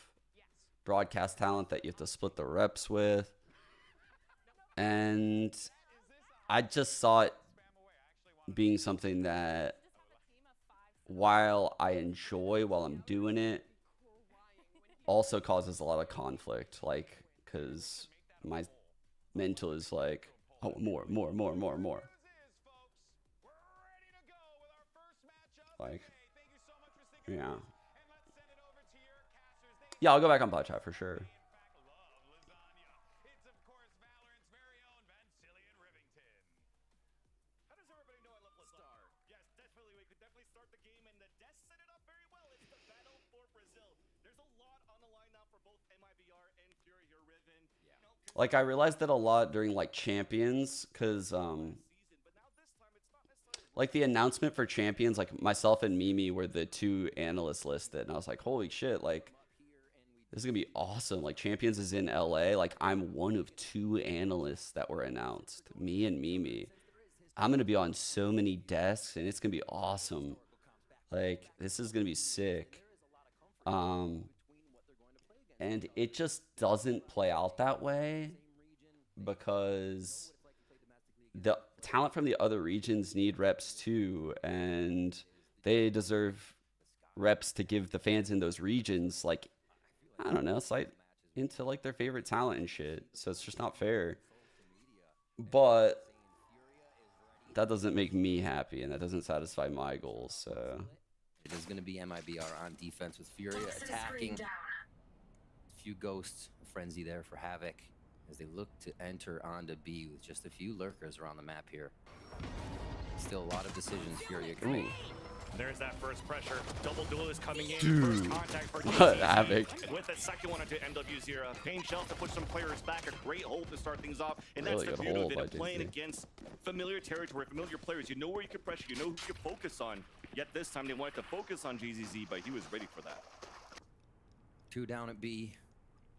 broadcast talent that you have to split the reps with. And I just saw it being something that, while I enjoy while I'm doing it, also causes a lot of conflict. Like, because my mental is like, oh, more. Like, yeah. Yeah, I'll go back on bot chat for sure. Like, I realized that a lot during, like, Champions, because, like, the announcement for Champions, like, myself and Mimi were the two analysts listed, and I was like, holy shit, like, this is gonna be awesome. Like, Champions is in LA, like, I'm one of two analysts that were announced, me and Mimi. I'm gonna be on so many desks, and it's gonna be awesome. Like, this is gonna be sick. And it just doesn't play out that way because the talent from the other regions need reps too, and they deserve reps to give the fans in those regions, like, I don't know, sight into like their favorite talent and shit. So it's just not fair. But that doesn't make me happy, and that doesn't satisfy my goals. So it is going to be Mibr on defense with Furia attacking. Few ghosts, frenzy there for Havoc as they look to enter onto B with just a few lurkers around the map here. Still a lot of decisions Furia can make. There's that first pressure. Double duelist coming in. Dude, first contact for what Havoc? With the second one into MW0. Pain Shell to push some players back. A great hold to start things off. And that's Really the good beauty hold of it, by playing JC. against familiar territory, familiar players. You know where you can pressure. You know who you can focus on. Yet this time they wanted to focus on GZZ, but he was ready for that. 2 down at B.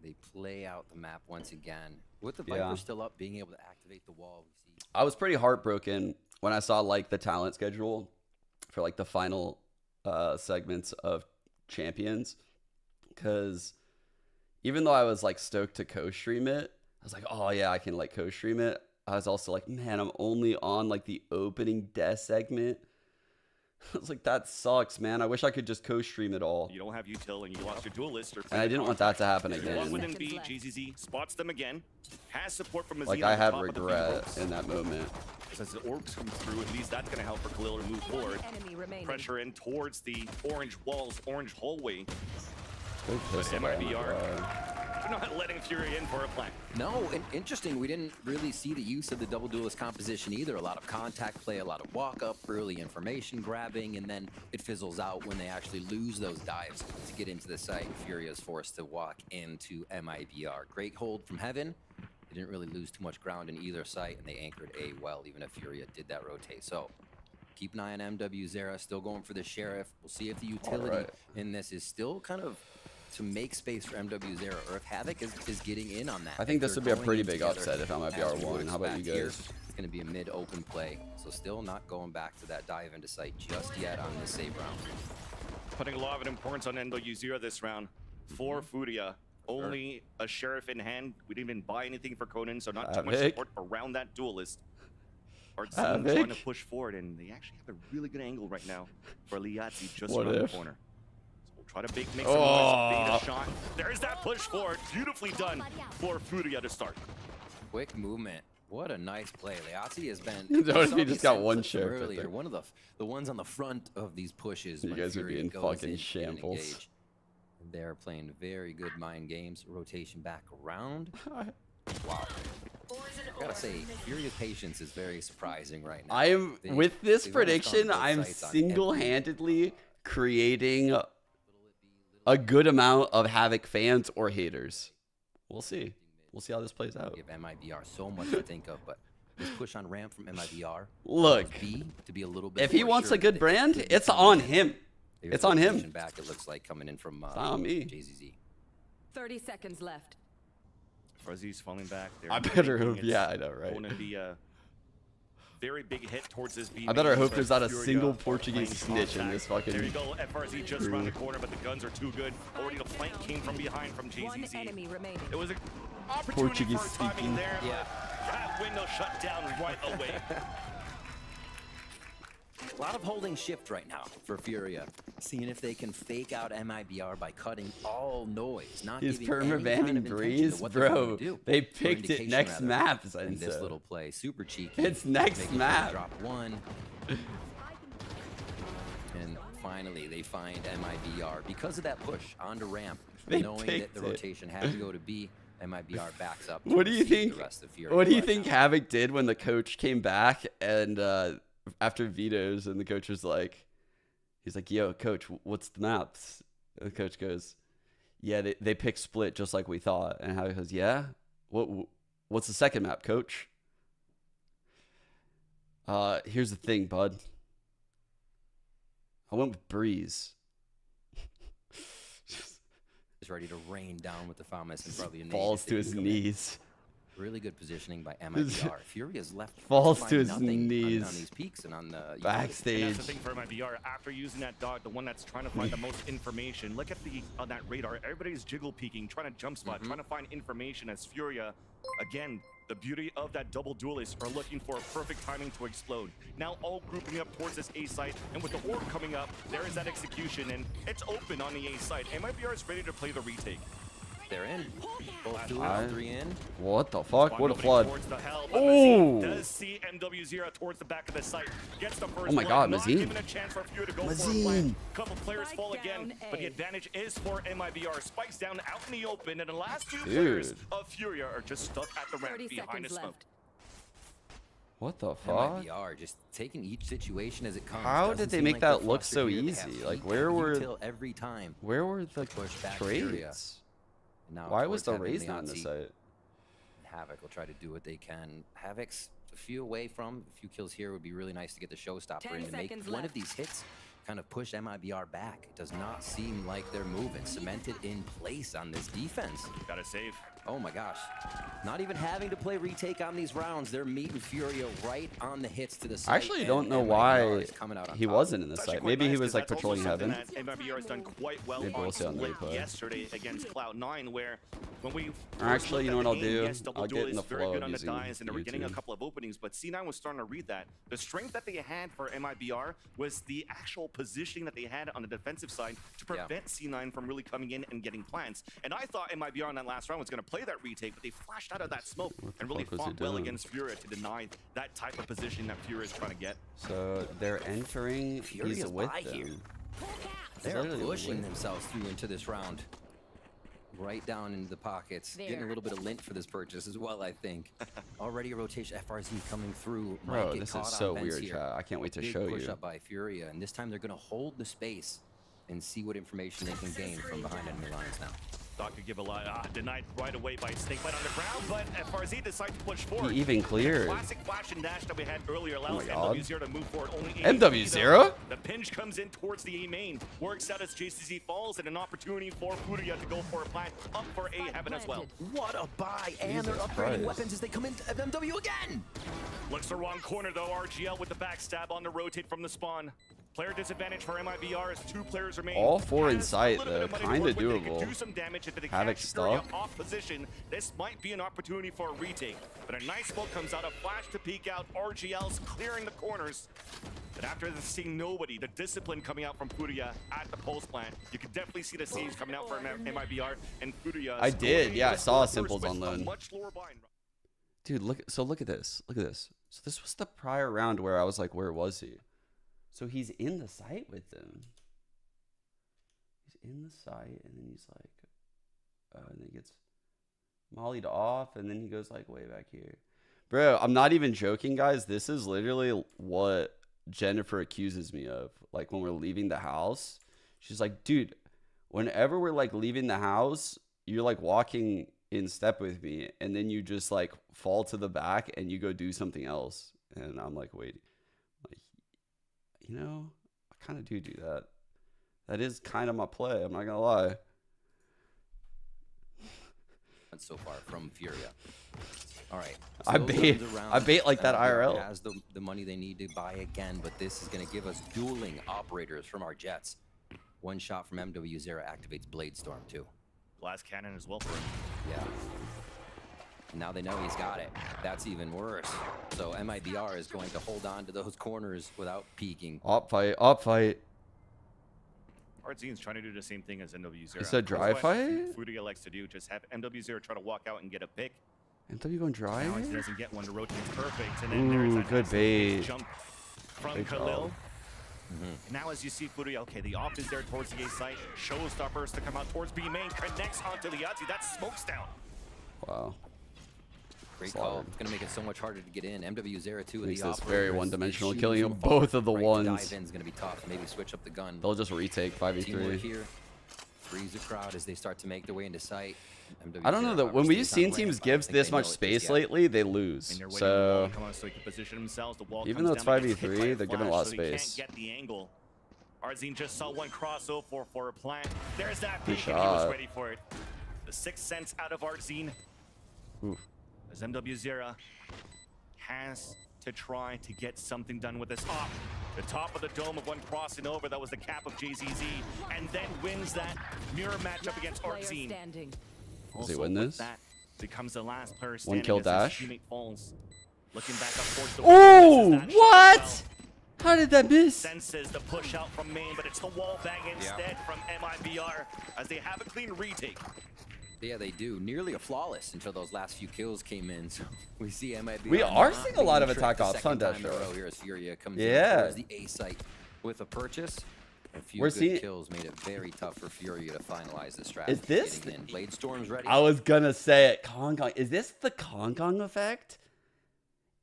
They play out the map once again. With the Viper still up, being able to activate the wall. We see. I was pretty heartbroken when I saw like the talent schedule for like the final segments of Champions, because even though I was like stoked to co-stream it, I was like, oh yeah, I can like co-stream it. I was also like, man, I'm only on like the opening death segment. I was like, that sucks, man. I wish I could just co-stream it all. You don't have util and you lost your duelist. And I didn't want that to happen One again. within B, GZZ spots them again. Has support from Azina Like, on I had top of the regret Phoenix. in that moment. As the orbs come through, at least that's going to help for Khalil to move forward. Pressure in towards the orange walls, orange hallway. Good But pistol by MIBR, Mibr. They're not letting Furia in for a plant. No, and interesting, we didn't really see the use of the double duelist composition either. A lot of contact play, a lot of walk up, early information grabbing, and then it fizzles out when they actually lose those dives to get into the site. Furia is forced to walk into Mibr. Great hold from Heaven. They didn't really lose too much ground in either site, and they anchored A well, even if Furia did that rotate. So keep an eye on MW Zera, still going for the Sheriff. We'll see if the utility in this is still kind of to make space for MW Zera, or if Havoc is getting in on that. I think this would be a pretty big upset if MIBR won. How about you guys? It's going to be a mid-open play, so still not going back to that dive into sight just yet on this save round. Putting a lot of importance on MW0 this round. For Furia, only a Sheriff in hand. We didn't even buy anything for Conan, so not too much support around that duelist. Our team trying to push forward, and they actually have a really good angle right now for Liazzi just around the corner. So we'll try to make some noise, bait a shot. There's that push forward. Beautifully done for Furia to start. Quick movement. What a nice play. Liazzi has been... He just got one Sheriff earlier. One of the ones on the front of these pushes. You guys are being fucking shambles. They're playing very good mind games. Rotation back around. Wow. I gotta say, Furia's patience is very surprising right now. I am with this prediction. I'm single-handedly creating a good amount of Havoc fans or haters. We'll see. We'll see how this plays out. Give MIBR so much to think of, but this push on ramp from MIBR. Look, to be a little bit if he wants a good brand, it's on him. It's on him. Back, it looks like coming in from on me. JZZ. 30 seconds left. Fuzzy's falling back. I better hope. Yeah, I know, right? Going to be a very big hit towards this B. I better hope there's not a single Portuguese snitch in this fucking. There you go. FRZ just around the corner, but the guns are too good. Already the flank came from behind from JZZ. One enemy remaining. It was an opportunity for timing there. Yeah. That window shut down right away. A lot of holding shift right now for Furia, seeing if they can fake out MIBR by cutting all noise, not He's giving any kind of Breeze, bro. They picked it next map. And this little play, super cheeky. It's next map. Drop one. And finally, they find MIBR because of that push onto ramp, knowing that the rotation had to go to B. MIBR backs up. What do you think? What do you think Havoc did when the coach came back and after vetoes and the coach was like, he's like, yo, coach, what's the maps? And the coach goes, yeah, they picked split just like we thought. And Havoc goes, yeah? What's the second map, coach? Here's the thing, bud. I went with Breeze. Is ready to rain down with the Famas and probably falls to his knees. Really good positioning by MIBR. Furia's left falls to his knees on these peaks and on the backstage. And that's the thing for MIBR. After using that dog, the one that's trying to find the most information. Look at on that radar. Everybody's jiggle peeking, trying to jump spot, trying to find information. As Furia, again, the beauty of that double duelist are looking for a perfect timing to explode. Now all grouping up towards this A site, and with the orb coming up, there is that execution, and it's open on the A site. MIBR is ready to play the retake. They're in. Both duels, 3 in. What the fuck? What a flood. Oh! Does see MW0 towards the back of the site. Gets the first. Oh my god, Mazine. Mazine. Couple players fall again, but the advantage is for MIBR. Spikes down out in the open, and the last two players of Furia are just stuck at the ramp behind the smoke. What the fuck? MIBR just taking each situation as it comes. How did they make that look so easy? Like where were every time? Where were the trades? Now, why was the raise not in the site? Havoc will try to do what they can. Havoc's a few away from. A few kills here would be really nice to get the showstopper in to make one of these hits kind of push MIBR back. It does not seem like they're moving. Cemented in place on this defense. Gotta save. Oh my gosh. Not even having to play retake on these rounds. They're meeting Furia right on the hits to the site. I actually don't know why he wasn't in the site. Maybe he was like patrolling Heaven. MIBR has done quite well on split yesterday against Cloud9, where when we actually, you know what I'll do? I'll get in the flow on the dives, and they were getting a couple of openings, but C9 was starting to read that. The strength that they had for MIBR was the actual positioning that they had on the defensive side to prevent C9 from really coming in and getting plants. And I thought MIBR on that last round was going to play that retake, but they flashed out of that smoke and really fought well against Furia to deny that type of position that Furia is trying to get. So they're entering. He's with them. They're pushing themselves through into this round. right down into the pockets. Getting a little bit of lint for this purchase as well, I think. Already a rotation. FRZ coming through. Bro, this is so weird, chat. I can't wait to show push you. up by Furia, and this time they're going to hold the space and see what information they can gain from behind enemy lines now. Thought could give a lot, denied right away by Snakebite on the ground, but FRZ decides to push forward. He even cleared. Classic flash and dash that we had earlier allows God. MW0 to move forward. Only MW0? The pinch comes in towards the A main. Works out as JCZ falls, and an opportunity for Furia to go for a plant up for A heaven as well. What a buy, and they're upgrading Christ. weapons as they come into MW again. Looks the wrong corner though. RGL with the backstab on the rotate from the spawn. Player disadvantage for MIBR as 2 players remain. All 4 in Has a sight little bit though, of money kind of to work with. They could doable. do some damage if they Havoc catch Furia stuck. off position. This might be an opportunity for a retake. But a nice smoke comes out, a flash to peek out. RGL's clearing the corners. But after seeing nobody, the discipline coming out from Furia at the pulse plant, you can definitely see the saves coming out for MIBR and Furia. I did, yeah, I saw Simples on loan. Much lower bind. Dude, look at this. Look at this. So this was the prior round where I was like, where was he? So he's in the site with them. He's in the site, and then he's like, and then he gets mollied off, and then he goes like way back here. Bro, I'm not even joking, guys. This is literally what Jennifer accuses me of. Like when we're leaving the house, she's like, dude, whenever we're like leaving the house, you're like walking in step with me, and then you just like fall to the back and you go do something else. And I'm like, wait, like, you know, I kind of do that. That is kind of my play. I'm not gonna lie. So far from Furia. All right. I bait like that IRL. Has the money they need to buy again, but this is going to give us dueling operators from our jets. One shot from MW0 activates Blade Storm too. Glass cannon as well for him. Yeah. Now they know he's got it. That's even worse. So MIBR is going to hold on to those corners without peeking. Op fight. Artzine's trying to do the same thing as MW0. It's a dry fight? Furia likes to do, just have MW0 try to walk out and get a pick. MW going dry? Now he doesn't get one, the rotate's perfect. And then there's that good bait. Jump from Good Khalil. job. And now as you see Furia, okay, the op is there towards the A site. Showstoppers to come out towards B main, connects onto the Yahtzee. That smokes down. Wow. Great call. It's going to make it so much harder to get in. MW02 and Makes the this operator very is one-dimensional, shooting killing from them far. both of the Right, ones. Dive in is going to be tough. Maybe switch up the gun. They'll just retake Teamwork 5v3. here. Freeze the crowd as they start to make their way into sight. I don't know that when we've seen teams give this much space lately, they lose. So even though it's 5v3, they're giving a lot of space. Can't get the angle. Arzine just saw one crossover for a plant. There's that Good peek, and he was shot. ready for it. The 6th sense out of Arzine. As MW0 has to try to get something done with this op. The top of the dome of one crossing over, that was the cap of JZZ, and then wins that mirror matchup against Arzine. Does he win this? That becomes the last player One standing kill as his dash. teammate falls. Looking back up towards the Oh, misses that shot what? as well. How did that miss? Senses the push out from main, but it's the wall bang instead from MIBR as they have a clean retake. Yeah, they do. Nearly a flawless until those last few kills came in. So we see MIB. We are seeing a lot of attack ops on Dash. Here as Furia comes Yeah. in towards the A site with a purchase. A few We're good seeing- kills made it very tough for Furia to finalize the strat. Is this- Getting in. Blade Storm's ready. I was gonna say it. Kong Kong. Is this the Kong Kong effect?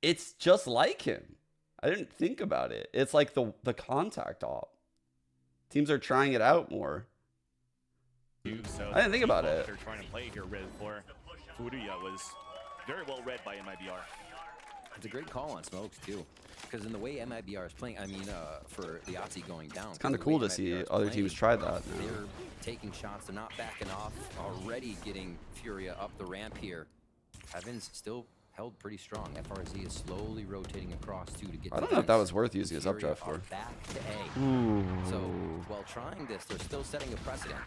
It's just like him. I didn't think about it. It's like the contact op. Teams are trying it out more. So I didn't think about it. They're trying to play here for Furia was very well read by MIBR. It's a great call on smokes too, because in the way MIBR is playing, I mean, for the Yahtzee going down. It's kind of cool to see other teams try that now. They're taking shots. They're not backing off. Already getting Furia up the ramp here. Heaven's still held pretty strong. FRZ is slowly rotating across too to get. I don't know if that was worth using his updraft for. Back to A. Ooh. So while trying this, they're still setting a precedent.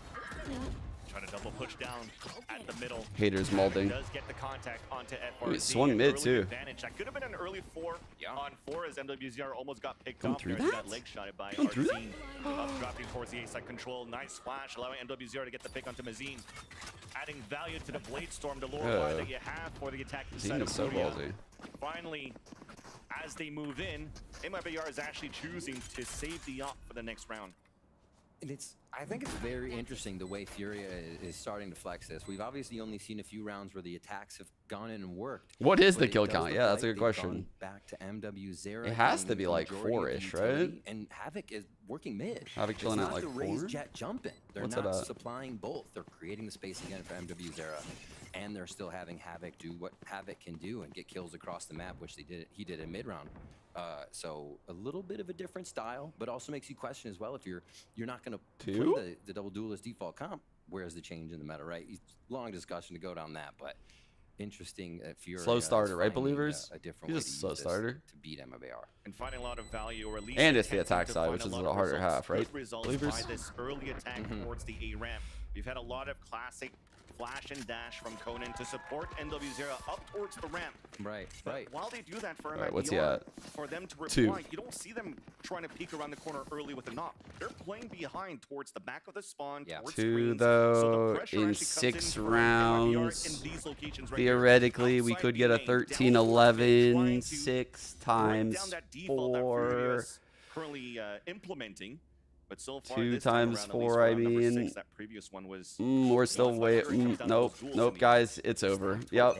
Trying to double push down at the middle. Haters molding. Does get the contact onto Ooh, FRZ. it swung mid, Early too. Advantage. That could have been an early 4 on 4 as MWZR almost got picked Going off through there. that? Leg shotted by Going through that? Arzine. Dropping towards the A-side control. Nice flash, allowing MWZR to get the pick onto Mazine. Adding value to the Blade Storm, the lore line that you have for the attacking side Mazine of is so Furia. ballsy. Finally, as they move in, MIBR is actually choosing to save the op for the next round. And I think it's very interesting the way Furia is starting to flex this. We've obviously only seen a few rounds where the attacks have gone in and worked. What is the kill count? Yeah, that's a good question. Back to MW0. It has to be like 4-ish, right? And Havoc is working mid. Havoc chilling at like 4. Jet jumping. They're not supplying both. They're creating the space again for MW0, and they're still having Havoc do what Havoc can do and get kills across the map, which he did in mid round. So a little bit of a different style, but also makes you question as well if you're not going to play the double duelist default comp. Where's the change in the meta, right? Long discussion to go down that, but interesting. Furia slow starter, right, believers? A different He's a slow starter to beat MIBR and finding a lot of value, or at least and it's the attack side, which is a harder half, right? Believers, by this early attack towards the A ramp, we've had a lot of classic flash and dash from Conan to support NW0 up towards the ramp. Right. While they do that for MIBR, what's he at? For them to reply, 2. you don't see them trying to peek around the corner early with a knock. They're playing behind towards the back of the spawn. Towards 2 screens, though, so in 6 rounds. Theoretically, we could get a 13-11, 6 times 4. Currently implementing. But so far, 2 times 4, I mean, 6, that previous one was we're still way, nope, guys, it's over. Yep,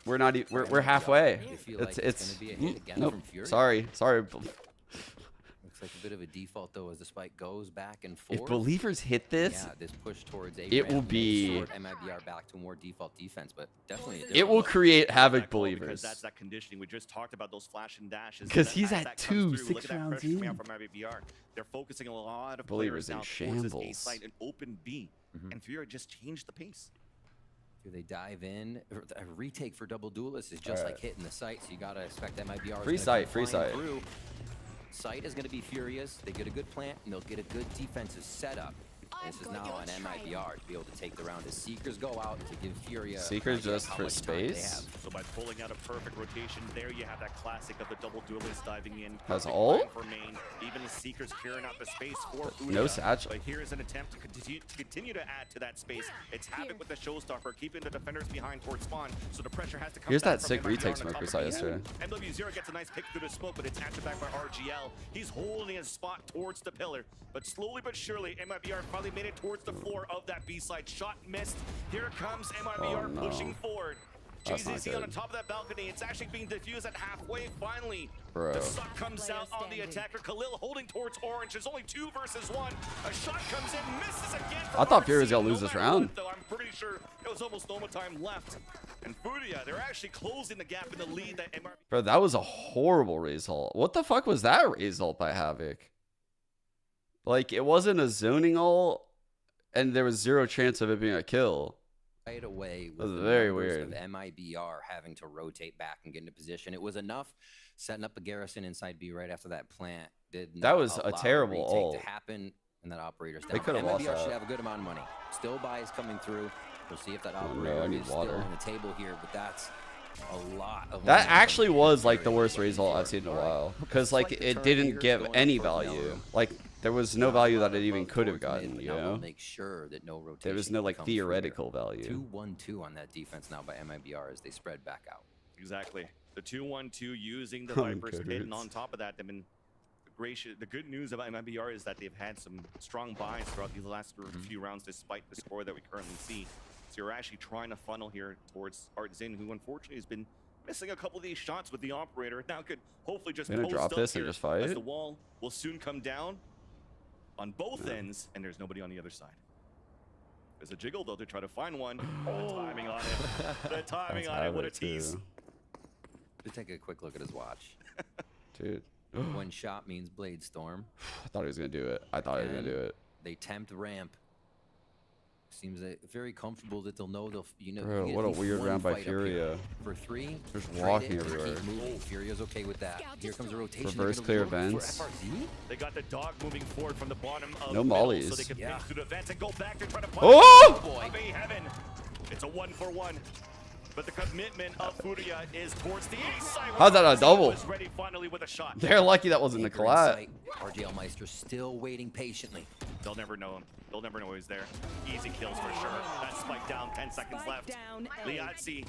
we're not, we're halfway. It's nope. Sorry. Looks like a bit of a default though as the spike goes back and forth. If believers hit this, this push towards it will be MIBR back to more default defense, but definitely it will create havoc, believers. Because that's that conditioning. We just talked about those flash and dashes. Because he's at 6 rounds in. From MIBR. They're focusing a lot of believers now in shambles. Towards this A site and open B, and Furia just changed the pace. Do they dive in? A retake for double duelist is just like hitting the site, so you gotta expect MIBR. Free site. Through. Site is going to be Furious. They get a good plant, and they'll get a good defensive setup. This is now on MIBR to be able to take the round as Seekers go out to give Furia Seekers just for space. So by pulling out a perfect rotation, there you have that classic of the double duelist diving in. Has ult? For main. Even the Seekers clearing out the space for Furia. No satchel. But here is an attempt to continue to add to that space. It's Havoc with the showstopper, keeping the defenders behind towards spawn. So the pressure has to come. Here's that sick retake smoke we saw yesterday. MW0 gets a nice pick through the smoke, but it's answered back by RGL. He's holding his spot towards the pillar, but slowly but surely, MIBR finally made it towards the floor of that B side. Shot missed. Here comes MIBR pushing forward. GZZ on the top of that balcony. It's actually being diffused at halfway. Finally, the suck comes out on the attacker. Khalil holding towards orange. There's only 2 versus 1. A shot comes in, misses again. I thought Furia was gonna lose this round. Though I'm pretty sure it was almost no more time left. And Furia, they're actually closing the gap in the lead that MIBR. Bro, that was a horrible raise ult. What the fuck was that raise ult by Havoc? Like, it wasn't a zoning ult, and there was 0 chance of it being a kill. Right away with that was the very numbers weird. Of MIBR having to rotate back and get into position. It was enough setting up a garrison inside B right after that plant. That was a terrible ult to happen, and that operator's down. They could have lost MIBR that. should have a good amount of money. Still buys coming through. We'll see if that operator is still on the table here, but that's a lot of that actually was like the worst raise ult I've seen in a while, because like it didn't give any value. Like there was no value that it even could have gotten, you know? Make sure that no rotation. There was no like theoretical value. 2-1-2 on that defense now by MIBR as they spread back out. Exactly. The 2-1-2 using the Viper's pit, and on top of that, they've been gracious. The good news about MIBR is that they've had some strong buys throughout these last few rounds, despite the score that we currently see. So you're actually trying to funnel here towards Artzin, who unfortunately has been missing a couple of these shots with the operator. Now could hopefully just post drop up this here and just fight as it? the wall will soon come down on both ends, and there's nobody on the other side. There's a jiggle though to try to find one. The timing on it. The timing on it. What a tease. Just take a quick look at his watch. Dude. 1 shot means Blade Storm. I thought he was gonna do it. I thought he was gonna do it. They tempt ramp. Seems very comfortable that they'll know they'll, Bro, what a weird round by Furia. For 3, just walking everywhere. Furia's okay with that. Here comes a rotation. Reverse clear vents. They got the dog moving forward from the bottom of no the mollies. middle, so they can ping through the vents and go back and try to punch. Oh! Boy. Heaven. It's a 1-for-1. But the commitment of Furia is towards the east side. How's that a double? Was ready finally with a shot. They're lucky that wasn't the collat. RGL Meister still waiting patiently. They'll never know him. They'll never know he's there. Easy kills for sure. That spike down, 10 seconds left. Liatzi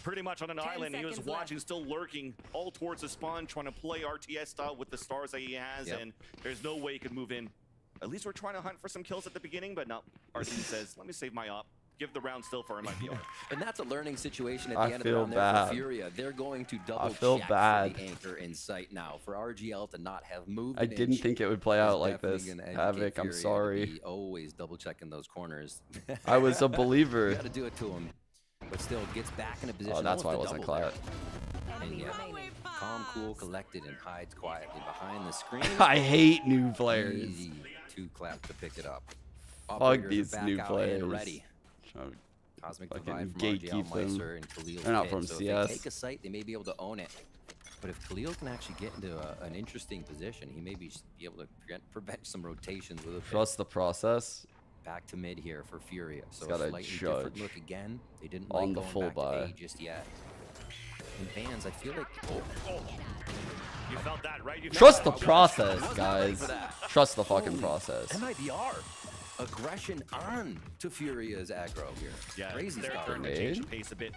pretty much on an island. He was watching, still lurking all towards the spawn, trying to play RTS style with the stars that he has, and there's no way he could move in. At least we're trying to hunt for some kills at the beginning, but no. RZ says, let me save my op. Give the round still for MIBR. And that's a learning situation at the end of the feel round there bad. for Furia. They're going to double check feel bad. for the anchor in sight now. For RGL to not have moved I didn't think it would play out like this. Havoc, I'm sorry. Always double checking those corners. I was a believer. You got to do it to him. But still gets back in a position. Oh, that's why I almost wasn't to double clapped. there. And yeah, calm, cool, collected, and hides quietly behind the screen. I hate new players. Easy to clap to pick it up. Fuck Operators these are back new out players. and ready. Trying to Cosmic fucking Divide from gatekeep RGL, them. Meister, and Khalil. They're not Pitt. from So CS. if they take a site, they may be able to own it. But if Khalil can actually get into an interesting position, he may be able to prevent some rotations with a Trust the process. back to mid here for Furia. So Gotta a slightly different judge look again. They didn't on like the going full back to buy. A just yet. And fans, I feel like You felt that, right? You Trust the felt that. process, guys. Trust the fucking process. MIBR aggression on to Furia's aggro here. Yeah, Crazy they're stuff. starting to change the pace a bit.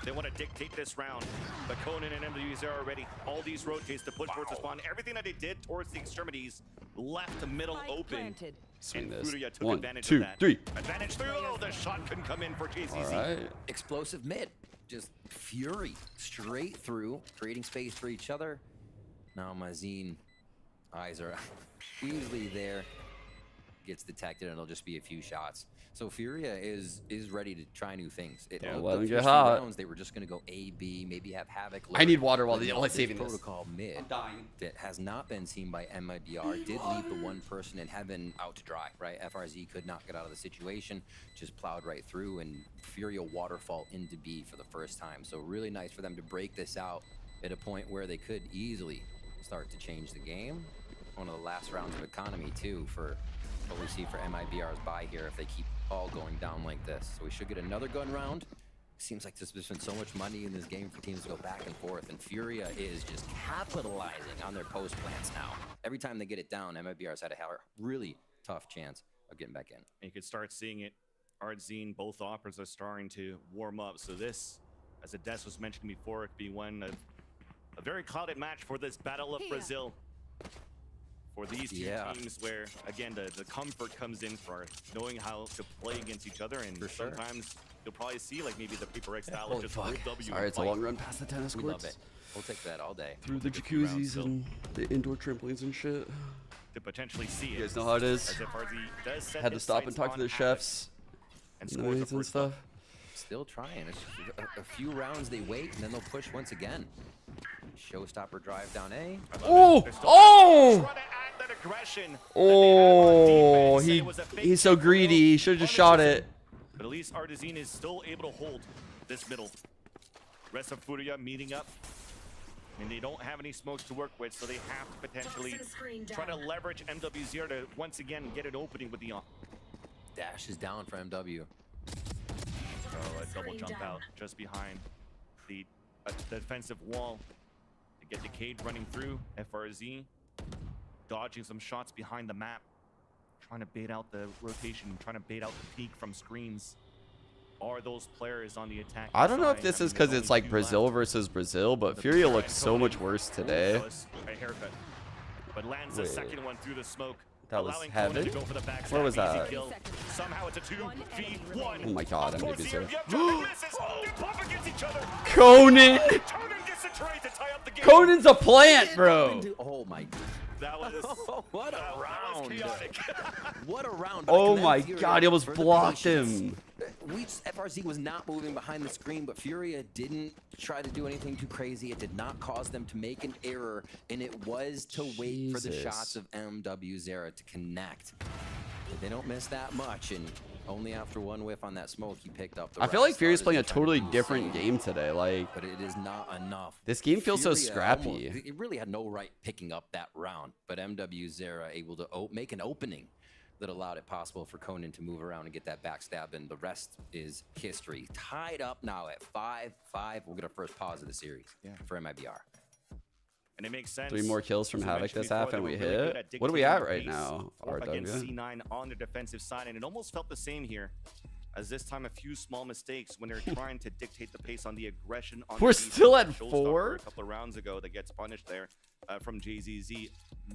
They want to dictate this round, but Conan and MWZ are already. All these rotates to push towards the spawn. Everything that they did towards the extremities left the middle open. Swing And this. Furia took 1, advantage 2, of that. 3. Advantage through. Oh, the shot couldn't come in for JCZ. All right. Explosive mid. Just Fury straight through, creating space for each other. Now Mazine eyes are easily there. Gets detected and it'll just be a few shots. So Furia is ready to try new things. let them get first few hot. rounds, they were just going to go A, B, maybe have Havoc. I need lurk. water while But the no, only this saving this. protocol mid I'm dying. that has not been seen by MIBR did leave the one person in heaven out to dry, right? FRZ could not get out of the situation, just plowed right through, and Furia waterfall into B for the first time. So really nice for them to break this out at a point where they could easily start to change the game. One of the last rounds of economy too for what we see for MIBR's buy here if they keep all going down like this. So we should get another gun round. Seems like there's been so much money in this game for teams to go back and forth, and Furia is just capitalizing on their post plants now. Every time they get it down, MIBR's had a really tough chance of getting back in. And you could start seeing it. Ardzine, both offers are starting to warm up. So this, as Ades was mentioning before, it could be one of a very clouded match for this Battle of Brazil. For these two teams where, again, the comfort comes in for knowing how to play against each other. And sometimes you'll probably see like maybe the Paper X style of just group W. Sorry, it's a long run past the tennis We courts. love it. We'll take that all day. Through the jacuzzis and the indoor trampolines and shit. To potentially see it. You guys know how it is. As if RZ does set Had to his stop and sights talk to on the Havoc chefs. and And score the and first stuff. Still trying. It's just a few rounds they wait, and then they'll push once again. Showstopper drive down A. Oh! Oh! aggression. Oh, he's so greedy. He should have just shot it. But at least Ardzine is still able to hold this middle. Rest of Furia meeting up. And they don't have any smokes to work with, so they have to potentially try to leverage MWZ to once again get an opening with the Dash is down for MW. Oh, a double jump out just behind the defensive wall. To get Decade running through. FRZ dodging some shots behind the map. Trying to bait out the rotation, trying to bait out the peak from screens. Are those players on the attack? I don't know if this is because it's like Brazil versus Brazil, but Furia looks so much worse today. A haircut. But lands the second one through the smoke. That was allowing heaven? Conan to go for the backstab. Where was Easy that? kill. Somehow it's a 2v1. Oh my god, I'm gonna be so. Conan! Conan! Conan's a plant, bro! Oh my god. That was what a round. What a round. Oh my god, he almost blocked him. FRZ was not moving behind the screen, but Furia didn't try to do anything too crazy. It did not cause them to make an error, and it was to wait for the shots of MWZ to connect. But they don't miss that much, and only after one whiff on that smoke, he picked up the I feel like rest. Furia's playing a totally different game today. Like, but it is not enough. This game feels so Furia scrappy. it really had no right picking up that round, but MWZ able to make an opening that allowed it possible for Conan to move around and get that backstab, and the rest is history. Tied up now at 5-5. We'll get our first pause of the series for MIBR. And it makes sense. 3 more kills from As I Havoc mentioned this before, half they and were we really good hit. at What are we at dictating right the now? pace against RW. C9 on the defensive side, and it almost felt the same here as this time a few small mistakes when they're trying to dictate the pace on the aggression. On We're the still at Showstopper 4? A couple of rounds ago that gets punished there from JZZ,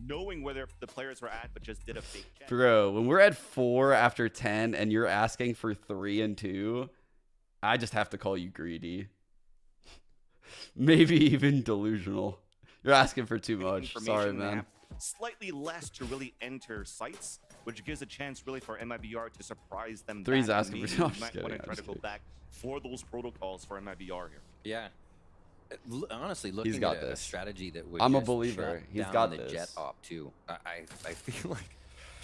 knowing where the players were at, but just did a fake check. Bro, when we're at 4 after 10 and you're asking for 3 and 2, I just have to call you greedy. Maybe even delusional. You're asking for too much. Sorry, man. Slightly less to really enter sites, which gives a chance really for MIBR to surprise them. 3's back. asking for Maybe I'm you just might kidding, want to I'm try just to go kidding. back for those protocols for MIBR here. Yeah. Honestly, looking got at a this. strategy that would I'm a just believer. shut He's down got the this. jet op too. I feel like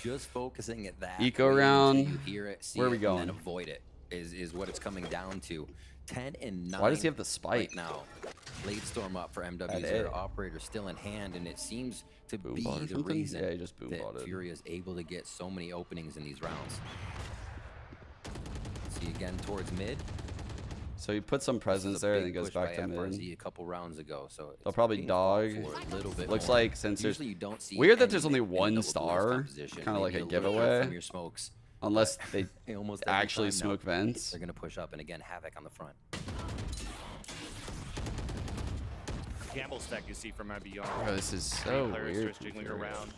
just focusing at that Eco waiting round. until you hear it, see Where are it, we and going? then avoid it is what it's coming down to. 10 and 9. Why does he have the spike? right now? Late storm up for At MW0. A. Operator still in hand, and it seems to Boom be bot or the something? reason Yeah, he just boom that botted. Furia is able to get so many openings in these rounds. See again towards mid. So he put some presence there and then goes back to mid. FRZ a couple rounds ago, so They'll probably being fought dog. for a little bit Looks more. like since there's Usually you don't see weird that any there's only in the one double duelist star, composition. kind of like Maybe a little bit giveaway, from your smokes, unless they almost every actually time, no. smoke vents. They're gonna push up, and again, Havoc on the front. Gamble stack you see from MIBR. Bro, this is so Players weird. just jiggling around.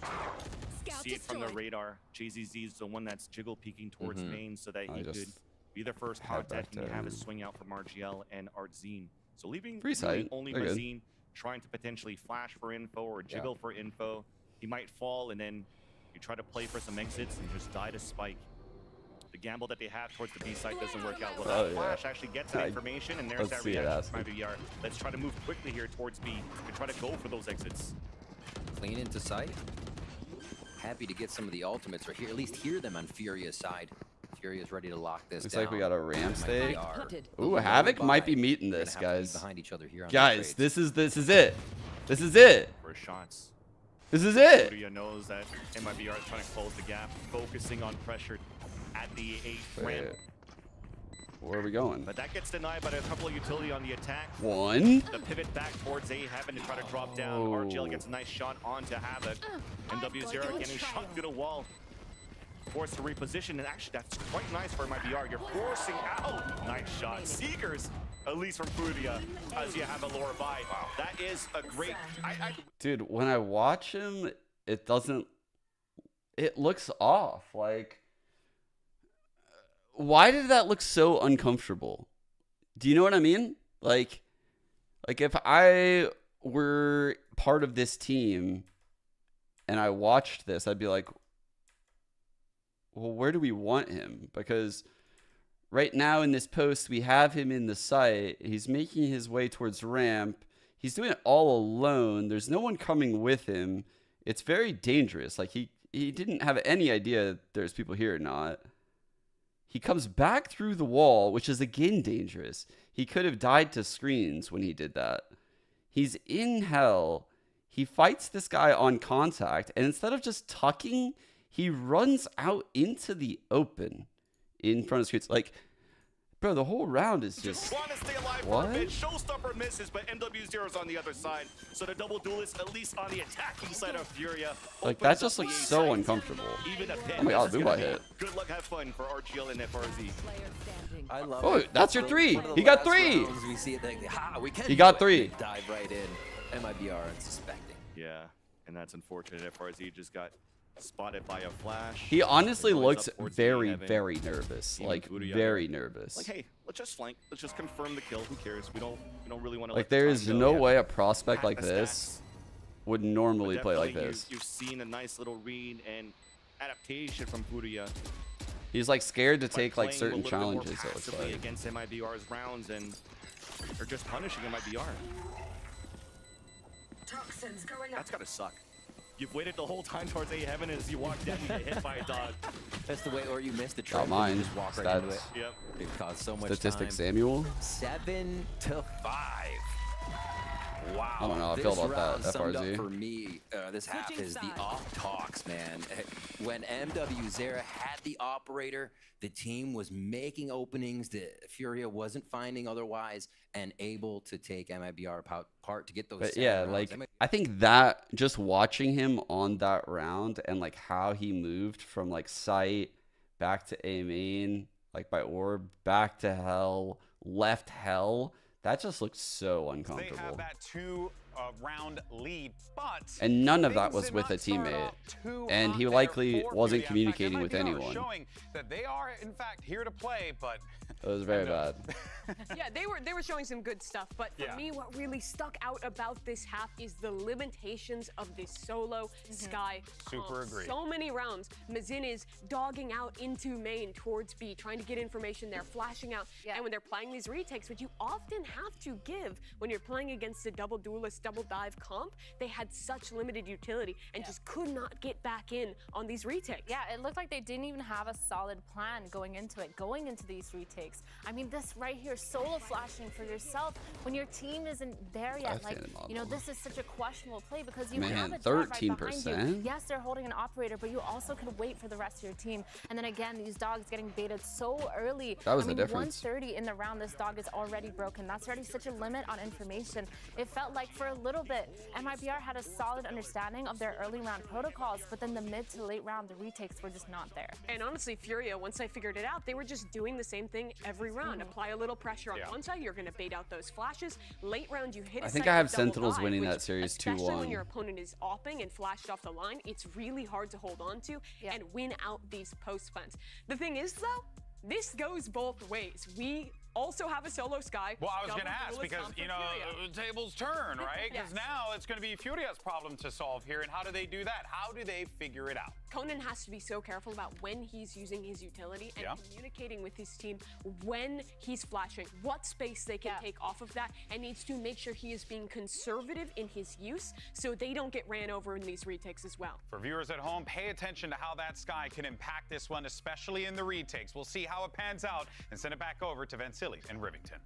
See it from the radar. JZZ is the one that's jiggle peeking towards main so that he could be the first head back contact and to have a him. swing out from RGL and Artzine. So leaving Free really sight. only They're good. Mazine trying to potentially flash for info or jiggle for info. He might fall and then you try to play for some exits and just die to spike. The gamble that they have towards the B side doesn't work out. Well, Oh, that yeah. flash actually gets that information, and there's Let's that see it, reaction from Aspen. MIBR. Let's try to move quickly here towards B and try to go for those exits. Clean into sight. Happy to get some of the ultimates, or at least hear them on Furia's side. Furia's ready to lock this Looks down. like we got a ramp stake. MIBR. Ooh, Havoc might be meeting Gonna this, have to be guys. behind each other here on the Guys, trades. this is it. This is it. For shots. This is it. Furia knows that MIBR is trying to close the gap, focusing on pressure at the 8th ramp. Where are we going? But that gets denied by a couple of utility on the attack. One. The pivot back towards A, having to try to drop down. Oh. RGL gets a nice shot onto Havoc. And W0 getting shot through the wall. Forced to reposition, and actually that's quite nice for MIBR. You're forcing out. Nice shot. Seekers, at least from Furia, as you have a lower buy. That is a great... Dude, when I watch him, it doesn't... It looks off. Like, why did that look so uncomfortable? Do you know what I mean? Like if I were part of this team and I watched this, I'd be like, well, where do we want him? Because right now in this post, we have him in the site. He's making his way towards ramp. He's doing it all alone. There's no one coming with him. It's very dangerous. Like, he didn't have any idea there's people here or not. He comes back through the wall, which is again dangerous. He could have died to screens when he did that. He's in hell. He fights this guy on contact, and instead of just tucking, he runs out into the open in front of screens. Like, bro, the whole round is just trying to stay alive what? for a bit. Showstopper misses, but MW0 is on the other side. So the double duelist, at least on the attacking side of Furia. Like, that just looks so uncomfortable. Even a pin. Oh my god, This is Boomba gonna be hit. Good luck, have fun for RGL and FRZ. I love Oh, it. that's your three. One of the He got last three. rounds we see it like, we can He do got it. three. They dive right in. MIBR unsuspecting. Yeah, and that's unfortunate. FRZ just got spotted by a flash. He honestly Noise looks up towards very, the heaven. very nervous. Even Like, Furia. very nervous. Like, hey, let's just flank. Let's just confirm the kill. Who cares? We don't really want to. Like, there is no way a prospect At like the this would normally But play like definitely this. You've seen a nice little read and adaptation from Furia. He's like scared to By take like playing a certain little bit more challenges. It looks passively like. against MIBR's rounds, and they're just punishing MIBR. That's gotta suck. You've waited the whole time towards A heaven, and as you walk down, you get hit by a dog. That's the way, or you missed the Got trap. mine. You just walk right into it. Stats. Yep. It caused so much Statistics time. Samuel. 7-5. Wow. I don't know how I This feel about round that, summed up FRZ. for me, this half is the off talks, man. When MW0 had the operator, the team was making openings that Furia wasn't finding otherwise, and able to take MIBR apart to get those. But seven yeah, rounds. like, I think that just watching him on that round and like how he moved from like sight back to A main, like by orb, back to hell, left hell. That just looks so uncomfortable. They have that 2-round lead, but and none of that was with a teammate. And he likely wasn't communicating with anyone. Showing that they are, in fact, here to play, but it was very bad. Yeah, they were showing some good stuff, but for me, what really stuck out about this half is the limitations of this solo Sky comp. Super agree. So many rounds, Mazin is dogging out into main towards B, trying to get information there, flashing out. And when they're playing these retakes, which you often have to give when you're playing against a double duelist, double dive comp, they had such limited utility and just could not get back in on these retakes. Yeah, it looked like they didn't even have a solid plan going into these retakes. I mean, this right here, solo flashing for yourself when your team isn't there yet. Like, you know, this is such a questionable play because you have a 13%. Yes, they're holding an operator, but you also could wait for the rest of your team. And then again, these dogs getting baited so early. That was the difference. 130 in the round, this dog is already broken. That's already such a limit on information. It felt like for a little bit, MIBR had a solid understanding of their early round protocols, but then the mid to late round, the retakes were just not there. And honestly, Furia, once I figured it out, they were just doing the same thing every round. Apply a little pressure on one side, you're going to bait out those flashes. Late round, you hit a I think I have Sentinels winning that series 2-1. Especially when your opponent is opping and flashed off the line, it's really hard to hold on to and win out these post plants. The thing is, though, this goes both ways. We also have a solo Sky. Well, I was going to ask because, you know, tables turn, right? Because now it's going to be Furia's problem to solve here. And how do they do that? How do they figure it out? Conan has to be so careful about when he's using his utility and communicating with his team when he's flashing, what space they can take off of that, and needs to make sure he is being conservative in his use so they don't get ran over in these retakes as well. For viewers at home, pay attention to how that Sky can impact this one, especially in the retakes. We'll see how it pans out and send it back over to Vansili in Rivington.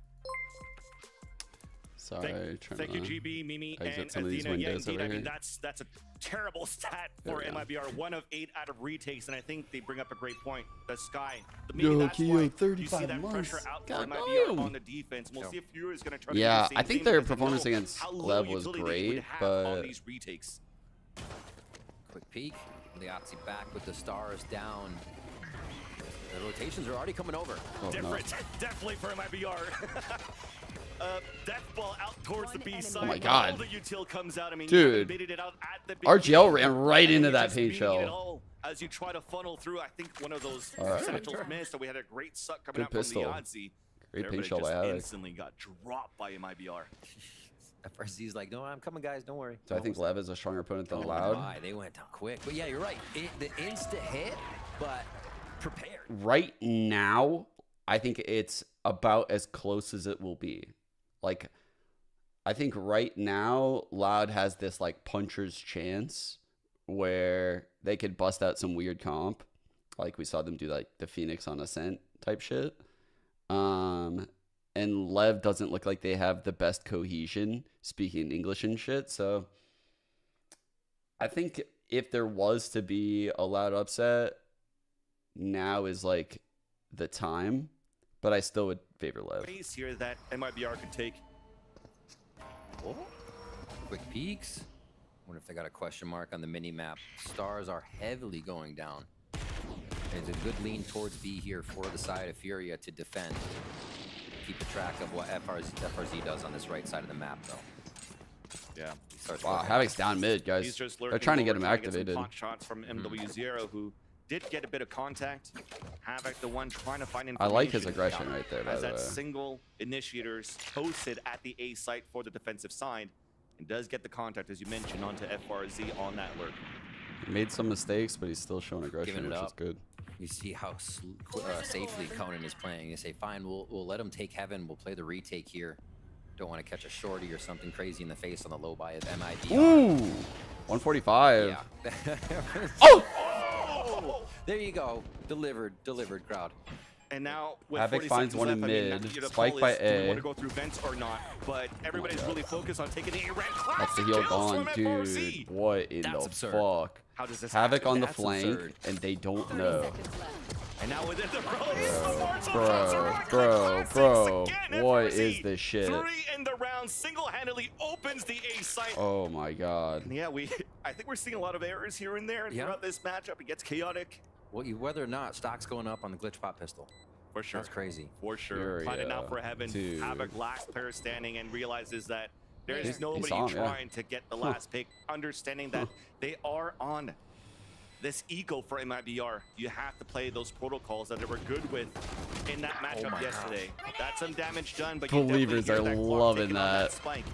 Sorry, thank you, GB, Mimi, and some of these Athena. Yeah, windows indeed. over I mean, here. that's a terrible stat for MIBR. 1 of 8 out of retakes, and I think they bring up a great point. The Sky. Maybe that's why you see that pressure out for MIBR on the defense. We'll see if Furia is going to try to do the same I think thing their because they performance know against how low Lev was utility they great, would have but on these retakes. Quick peek. Leotzi back with the stars down. The rotations are already coming over. Different, definitely for MIBR. Death ball out towards the B side. Oh my God. All the util comes out. I mean, dude, it out at the RGL ran right into that paint shell. As you try to funnel through, I think one of those Sentinels missed, so we had a great suck coming out pistol. from the Yahtzee. Great paint shell by Alex. Instantly got dropped by MIBR. FRZ's like, no, I'm coming, guys. Don't worry. So I think Lev is a stronger opponent than Loud. They went down quick. But yeah, you're right. The instant hit, but prepared. Right now, I think it's about as close as it will be. Like, I think right now, Loud has this like puncher's chance where they could bust out some weird comp. Like we saw them do like the Phoenix on Ascent type shit. And Lev doesn't look like they have the best cohesion speaking English and shit. So I think if there was to be a Loud upset, now is like the time. But I still would favor Lev. Here that MIBR could take. Oh. Quick peeks. Wonder if they got a question mark on the mini map. Stars are heavily going down. There's a good lean towards B here for the side of Furia to defend. Keep a track of what FRZ does on this right side of the map, though. Yeah. Wow, Havoc's down mid, guys. He's just They're trying to get him activated. Some pot shots from MW0, who did get a bit of contact. Havoc, the one trying to find information. I like his aggression right there, by the way. As that single initiators posted at the A site for the defensive side, and does get the contact, as you mentioned, onto FRZ on that lurk. He made some mistakes, but he's still showing aggression, which is good. You see how safely Conan is playing. You say, fine, we'll let him take heaven. We'll play the retake here. Don't want to catch a shorty or something crazy in the face on the low buy of MIBR. Ooh, 145. Yeah. Oh! There you go. Delivered, crowd. And now with Havoc 40 finds seconds one in left, I mean, mid. the Spike poll by is, do we A. want to go through vents or not? But everybody's really focused on taking the A-rank. That's the heal gone, dude. What in the fuck? How does this Havoc happen? on the That's flank, absurd. and they don't know. And now within the Bro, what is this shit? 3 in the round, single-handedly opens the A site. Oh my god. And yeah, I think we're seeing a lot of errors here and there throughout this matchup. It gets chaotic. Well, whether or not stock's going up on the glitch pot pistol. For sure. That's crazy. For sure. Furia, Planning out for Heaven. dude. Havoc last player standing and realizes that there is He's nobody on, yeah. trying to get the last pick, understanding that they are on this ego for MIBR. You have to play those protocols that they were good with in that matchup yesterday. That's some damage done, but Believers you are definitely hear that clock loving ticking on that. spike.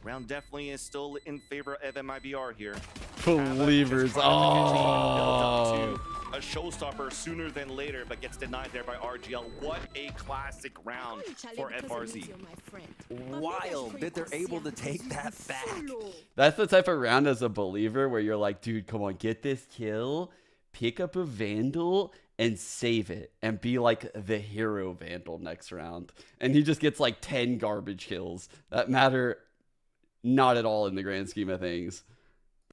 Round definitely is still in favor of MIBR here. Believers. Oh. A showstopper sooner than later, but gets denied there by RGL. What a classic round for FRZ. Wild that they're able to take that back. That's the type of round as a believer where you're like, dude, come on, get this kill, pick up a Vandal, and save it, and be like the hero Vandal next round. And he just gets like 10 garbage kills that matter not at all in the grand scheme of things.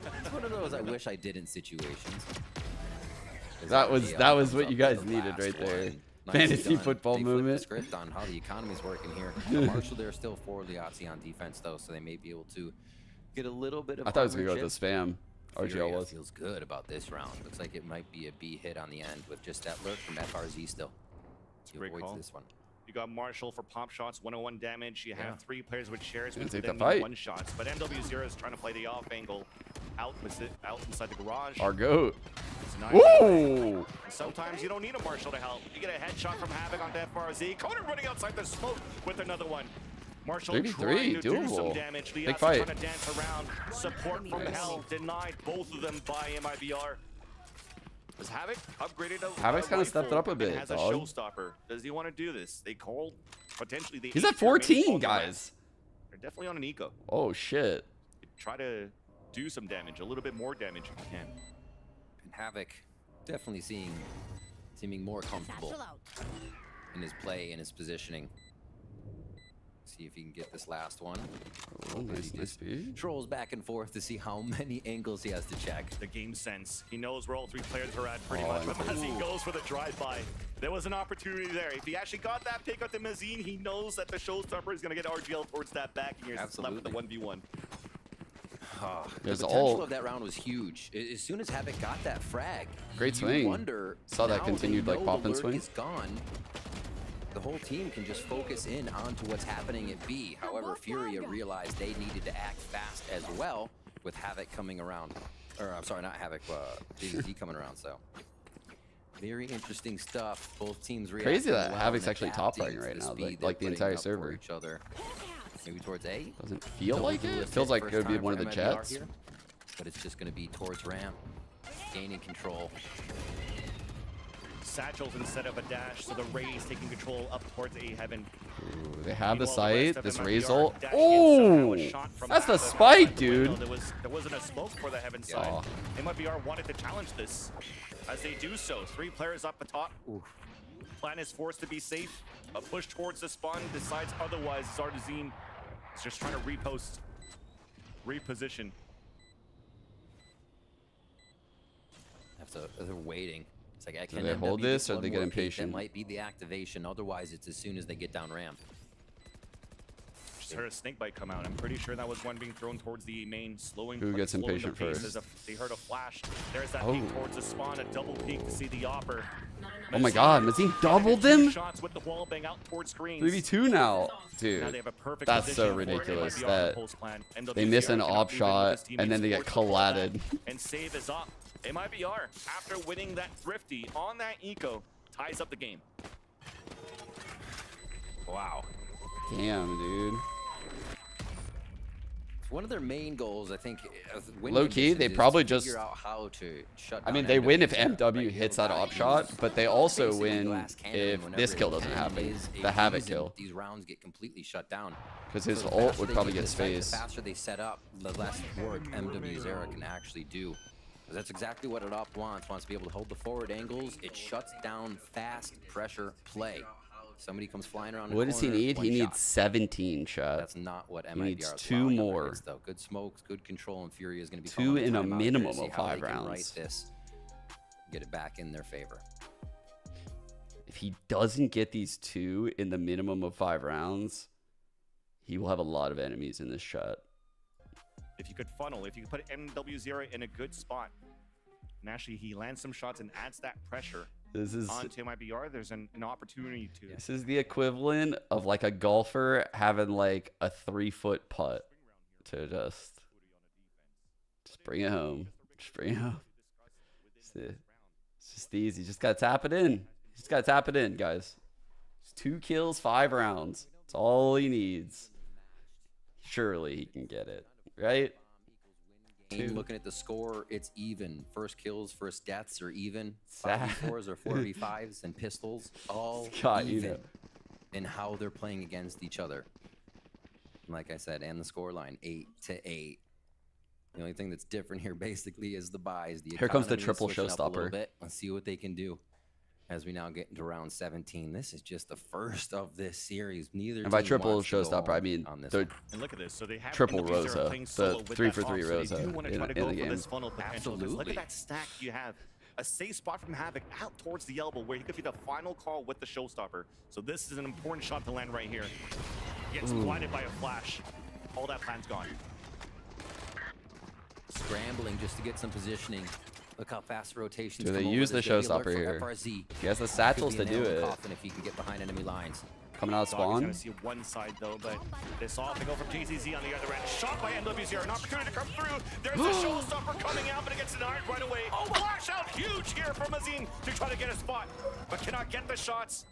It's one of those I wish I didn't situations. That was what you guys needed right there. Fantasy football they movement. The script on how the economy's working here. Marshall, they're still for Liazzi on defense though, so they may be able to get a little bit of. I thought it was gonna go with the spam. RGL was. Feels good about this round. Looks like it might be a B hit on the end with just that lurk from FRZ still. He avoids this one. You got Marshall for pop shots, 101 damage. You have 3 players with shares with take them the fight. 1 shots. But MW0 is trying to play the off angle out inside the garage. Our goat. Ooh! Sometimes you don't need a Marshall to help. You get a headshot from Havoc on FRZ. Conan running outside the smoke with another one. Marshall 3v3, trying to do some doable. damage. Big Lias fight. trying to dance around. Support from hell denied both of them by MIBR. Has Havoc upgraded a Havoc's kind of stepped it up a bit, has a dog. showstopper. Does he want to do this? They called potentially the He's eighth at here, maybe 14, called the guys. rest. They're definitely on an eco. Oh shit. Try to do some damage, a little bit more damage if you can. And Havoc definitely seeming more comfortable in his play and his positioning. See if he can get this last one. Oh, nice speed. Trolls back and forth to see how many angles he has to check. The game sense. He knows where all 3 players are at pretty much, but as he goes for the drive-by, there was an opportunity there. If he actually got that pick up to Mazine, he knows that the showstopper is going to get RGL towards that back, and you're left with the 1v1. The potential of that round was huge. As soon as Havoc got that frag, Great you swing. wonder, Saw that now continued they like know pop the and lurk swing. is gone. The whole team can just focus in onto what's happening at B. However, Furia realized they needed to act fast as well with Havoc coming around. Or, I'm sorry, not Havoc, DZ coming around, so. Very interesting stuff. Both teams reacting Crazy that well Havoc's and actually adapting top-playing to right the now, speed like the they're entire putting up for server. each other. Maybe towards A. Doesn't feel Don't like do it. a It feels fit like it first would be time one of for the MIBR jets. here, but it's just going to be towards ramp, gaining control. Satchels instead of a dash, so the Rays taking control up towards A Heaven. Ooh, they have the Meanwhile, rest sight. of This MIBR Razor. dashing in, somehow Oh, a shot from that's the Havoc spike, outside the window. dude. There wasn't a smoke for the Heaven side. MIBR wanted to challenge this. As they do so, 3 players up the top. Plan is forced to be safe. A push towards the spawn decides otherwise. Zardazine is just trying to reposition. They're waiting. It's like, Do they hold this or they get impatient? That might be the activation. Otherwise, it's as soon as they get down ramp. Just heard a snake bite come out. I'm pretty sure that was one being thrown towards the main, slowing. Who gets slowing impatient the pace first? as they heard a flash. There's that peek towards the spawn, a double peek to see the Opper. Oh my god, Mazine doubled them? Shots with the wall bang out towards screens. 3v2 now. Now Dude, they have a perfect that's so position for ridiculous MIBR that post plan. they miss an MWCR op cannot move into shot his and then they get teammates' force to fall collatted. back, and save is up. MIBR, after winning that thrifty on that eco, ties up the game. Wow. Damn, dude. One of their main goals, I think, Low key, they probably just. figure out how to shut I down mean, they win if MW0, MW right? hits that op shot, but they also Basically win glass cannon if whenever this kill the doesn't cannon happen. is a The Havoc reason kill. These rounds get completely shut down. Because his So the ult faster would they probably get get the site, space. The faster they set up, the less work MW0 can actually do. 'Cause that's exactly what an op wants. Wants to be able to hold the forward angles. It shuts down fast pressure play. Somebody comes flying around. What does he need? He needs 17 shots. That's not what He MIBR needs is 2 allowing up more. against, though. Good smokes, good control, and Furia is going to be 2 calling in a timeout here to minimum see of how 5 they can right rounds. this, get it back in their favor. If he doesn't get these 2 in the minimum of 5 rounds, he will have a lot of enemies in this shot. If you could funnel, if you could put MW0 in a good spot, and actually he lands some shots and adds that pressure, This is onto MIBR. There's an opportunity to. This is the equivalent of like a golfer having like a 3-foot putt to just bring it home. Just bring it home. It's just easy. Just gotta tap it in. Just gotta tap it in, guys. It's 2 kills, 5 rounds. That's all he needs. Surely he can get it, right? Looking at the score, it's even. First kills, first deaths are even. 5v4s or 4v5s and pistols, all even in how they're playing against each other. And like I said, and the score line 8-8. The only thing that's different here basically is the buys. Here comes the triple showstopper. Let's see what they can do as we now get into round 17. This is just the first of this series. Neither and by team triple wants to go showstopper, I mean on this the And look at this. So they have triple Rosa, the 3-for-3 Rosa So they do want to try to in go the for game. this funnel potential. Absolutely. Look at that stack you have. A safe spot from Havoc out towards the elbow where he could be the final call with the showstopper. So this is an important shot to land right here. Gets blinded by a flash. All that plan's gone. Scrambling just to get some positioning. Look how fast the rotations. Do they come over. use the There's gonna be showstopper alert here? for FRZ. He has the satchels to Could be a do nail in the it. coffin if he can get behind enemy lines. Coming out of Dog is spawn. going to see one side though, but they saw if they go from TCZ on the other end. Shot by MWZ, an opportunity to come through. There's a showstopper coming out, but it gets denied right away. Oh, flash out huge here from Azine to try to get a spot, but cannot get the shots.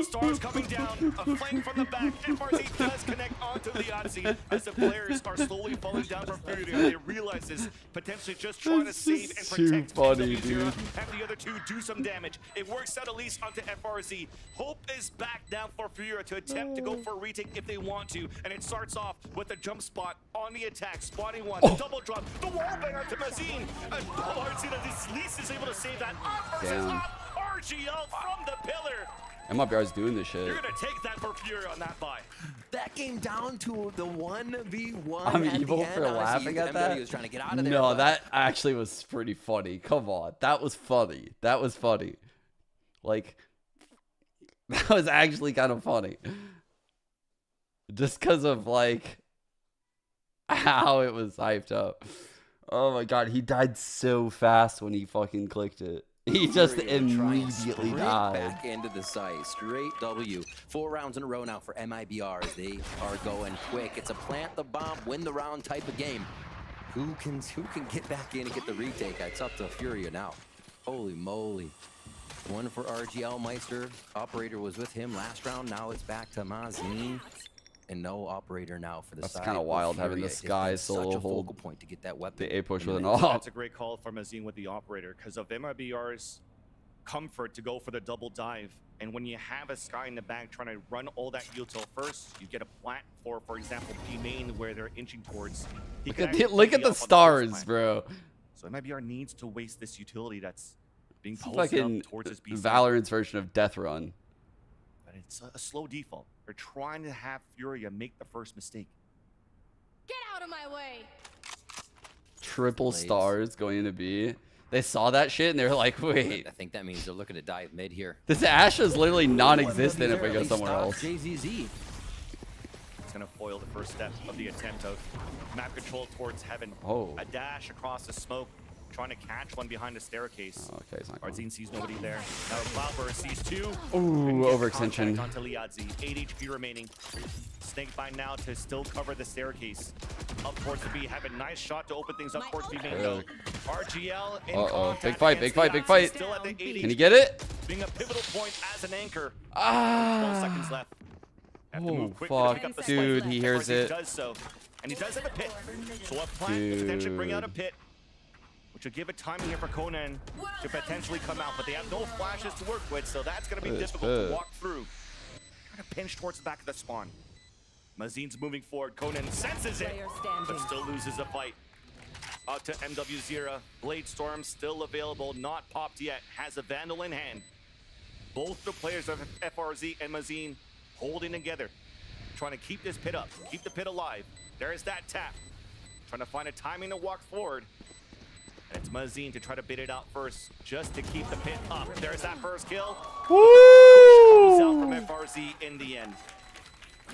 Stars coming down, a flank from the back. FRZ does connect onto the Yahtzee as the players are slowly falling down from Furia. They realize this, potentially just trying to save and protect MW0, have the other two do some damage. It works out at least onto FRZ. Hope is back down for Furia to attempt to go for a retake if they want to, and it starts off with a jump spot on the attack, spotting one, double drop, the wall banger to Mazine, and RGL at least is able to save that. Up versus up, RGL from the pillar. MIBR is doing this shit. You're gonna take that for Furia on that buy. That came down to the 1v1. I'm evil for laughing at that. Was trying to get out of there, no, that actually was pretty funny. Come on, that was funny. That was funny. Like, that was actually kind of funny. Just because of like how it was hyped up. Oh my god, he died so fast when he fucking clicked it. He just immediately died. Back into the site, straight W. 4 rounds in a row now for MIBR as they are going quick. It's a plant the bomb, win the round type of game. Who can get back in and get the retake? It's up to Furia now. Holy moly. One for RGL Meister. Operator was with him last round. Now it's back to Mazine. And no operator now for the side. That's kind of wild having the Sky solo hold point to get that weapon. The A push with an off. That's a great call from Azine with the operator because of MIBR's comfort to go for the double dive. And when you have a Sky in the back trying to run all that util first, you get a plant for example, B main where they're inching towards. Look at the stars, bro. So MIBR needs to waste this utility that's being It's posted fucking up towards his B. Valorant's version of Death Run. But it's a slow default. They're trying to have Furia make the first mistake. Get out of my way. Triple stars going into B. They saw that shit and they're like, wait. I think that means they're looking to dive mid here. This Ashe is literally non-existent if we go somewhere else. JZZ. It's going to foil the first step of the attempt of map control towards heaven. Oh. A dash across the smoke, trying to catch one behind the staircase. Oh, okay, Arzine sees nobody there. Now Cloudburst sees 2. Ooh, overextension. Onto Liadzi. 8 HP remaining. Snake by now to still cover the staircase. Up towards the B. Have a nice shot to open things up towards B main though. RGL in contact. Big fight, big fight, big fight. Still at the 80. Can he get it? Being a pivotal point as an anchor. 12 Ah. seconds left. Have to Oh, move quickly to pick fuck. up the Dude, spike. he hears it. Does so. And he does have a pit. So a plant to potentially bring out a pit, which will give it timing here for Conan to potentially come out. But they have no flashes to work with, so that's going to be difficult to walk through. Trying to pinch towards the back of the spawn. Mazine's moving forward. Conan senses it, but still loses the fight. Out to MW0. Blade Storm still available, not popped yet. Has a Vandal in hand. Both the players of FRZ and Mazine holding together. Trying to keep this pit up, keep the pit alive. There's that tap. Trying to find a timing to walk forward. And it's Mazine to try to bait it out first, just to keep the pit up. There's that first kill. Woo! Comes out from FRZ in the end.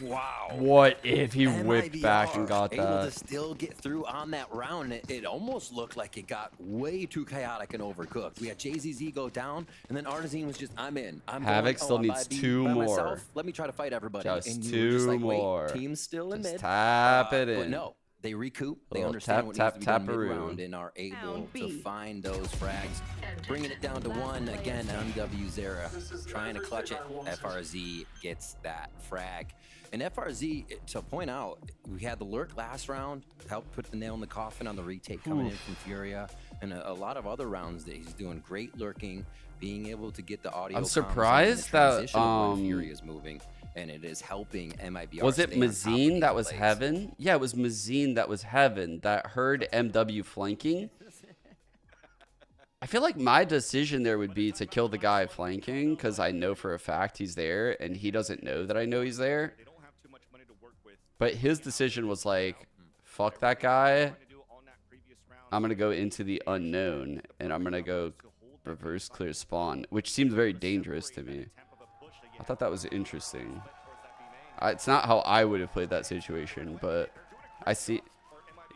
Wow. What if he whipped back and got able to that? still get through on that round. It almost looked like it got way too chaotic and overcooked. We had JZZ go down, and then Artazine was just, I'm in. Havoc still needs 2 more. Myself. Let me try to fight everybody. Just and you 2 were just like, more. Wait, team's still in Just mid. tap it in. But no, they recoup. They Little understand what needs to be done tap-tap-tap-aroo. mid-round and are able to find those frags. Bringing it down to 1 again. MW Zera trying to clutch it. FRZ gets that frag. And FRZ, to point out, we had the lurk last round, helped put the nail in the coffin on the retake coming in from Furia, and a lot of other rounds that he's doing great lurking, being able to get the audio. I'm surprised that Furia is moving, and it is helping MIBR. Was it stay on top of Mazine these that was plays. Heaven? Yeah, it was Mazine that was Heaven that heard MW flanking. I feel like my decision there would be to kill the guy flanking because I know for a fact he's there and he doesn't know that I know he's there. But his decision was like, fuck that guy. I'm going to go into the unknown and I'm going to go reverse clear spawn, which seems very dangerous to me. I thought that was interesting. It's not how I would have played that situation, but I see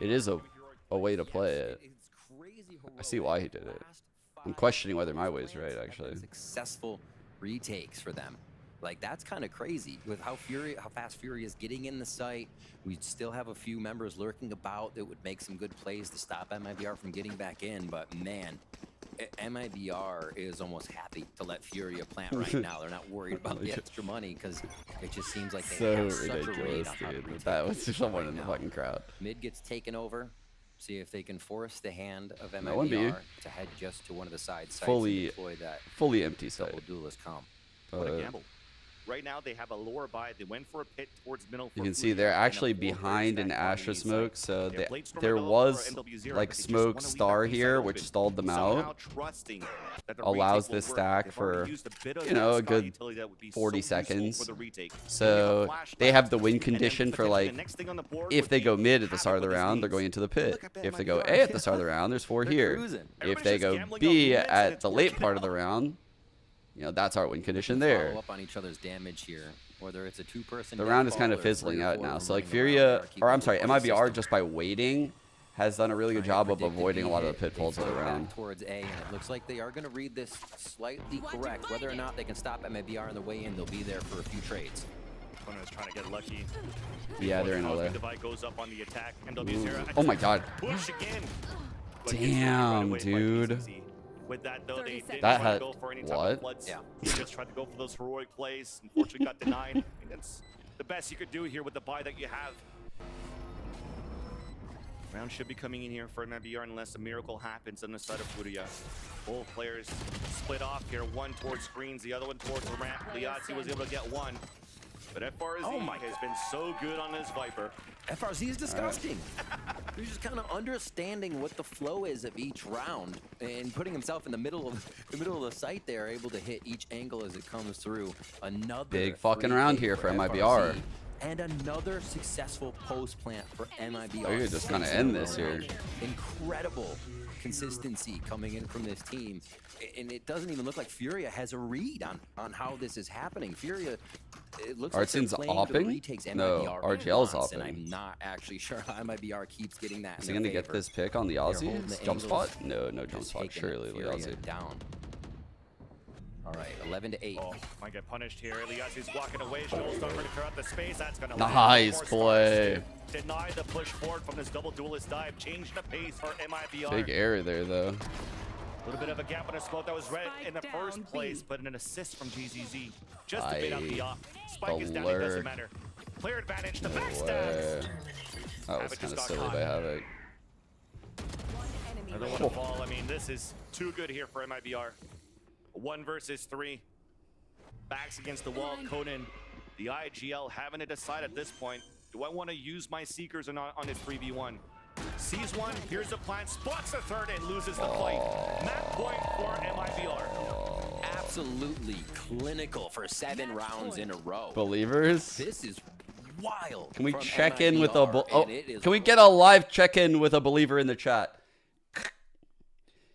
it is a way to play it. I see why he did it. I'm questioning whether my way is right, actually. Successful retakes for them. Like, that's kind of crazy with how fast Furia is getting in the site. We still have a few members lurking about that would make some good plays to stop MIBR from getting back in. But man, MIBR is almost happy to let Furia plant right now. They're not worried about the extra money because it just seems like they have such a read on how to retake. That was someone in the fucking crowd. Mid gets taken over. See if they can force the hand of That wouldn't be. MIBR to head just to one of the side sites and deploy that fully empty site. double duelist comp. What a gamble. Right now, they have a lower buy. They went for a pit towards middle. You can see they're actually behind an Astra smoke, so there was like smoke star here, which stalled them out. Allows this stack for, you know, a good 40 seconds. So they have the win condition for like, if they go mid at the start of the round, they're going into the pit. If they go A at the start of the round, there's 4 here. If they go B at the late part of the round, you know, that's our win condition there. Follow up on each other's damage here, whether it's a 2-person. The round is kind of fizzling out now. So like Furia, or I'm sorry, MIBR just by waiting has done a really good job of avoiding a lot of the pitfalls of the round. Towards A, and it looks like they are going to read this slightly correct. Whether or not they can stop MIBR on the way in, they'll be there for a few trades. Opponent is trying to get lucky. Yeah, they're in a way. Goes up on the attack. Oh my god. Push again. Damn, dude. With that though, they didn't that try had to go for any type what? of floods. Yeah. They just tried to go for those heroic plays. Unfortunately, got denied. I mean, that's the best you could do here with the buy that you have. Round should be coming in here for MIBR unless a miracle happens on the side of Furia. Both players split off here. One towards screens, the other one towards the ramp. Liazzi was able to get one. But FRZ has been so good on this Viper. FRZ is disgusting. He's just kind of understanding what the flow is of each round and putting himself in the middle of the site there, able to hit each angle as it comes through. Another big fucking round here for MIBR. And another successful post plant for MIBR. Oh, you're just gonna end this here. Incredible consistency coming in from this team. And it doesn't even look like Furia has a read on how this is happening. Furia, it looks Artsin's like they're playing the opping? retakes MIBR No, RGL's wants, and opping. I'm not actually sure how MIBR keeps getting that. Is he gonna get this pick on the Aussie? Jump spot? No jump spot. Surely the Aussie. Down. All right, 11-8. Oh, might get punished here. Liazzi's walking away. Shoals don't to clear out the space. That's gonna nice play. Deny the push forward from this double duelist dive. Change the pace for MIBR. Big error there though. A little bit of a gap on a smoke that was red in the first place, but an assist from GZZ. Just a bit out the off. Spike is down, it doesn't matter. Player advantage, the backstab. That was kind of silly by Havoc. Another one to fall. I mean, this is too good here for MIBR. 1 versus 3. Backs against the wall. Conan, the IGL having to decide at this point. Do I want to use my Seekers or not on his 3v1? Sees one, here's the plan, spots the third and loses the fight. Map point for MIBR. Absolutely clinical for 7 rounds in a row. Believers? This is wild. Can we check in with a can we get a live check-in with a believer in the chat?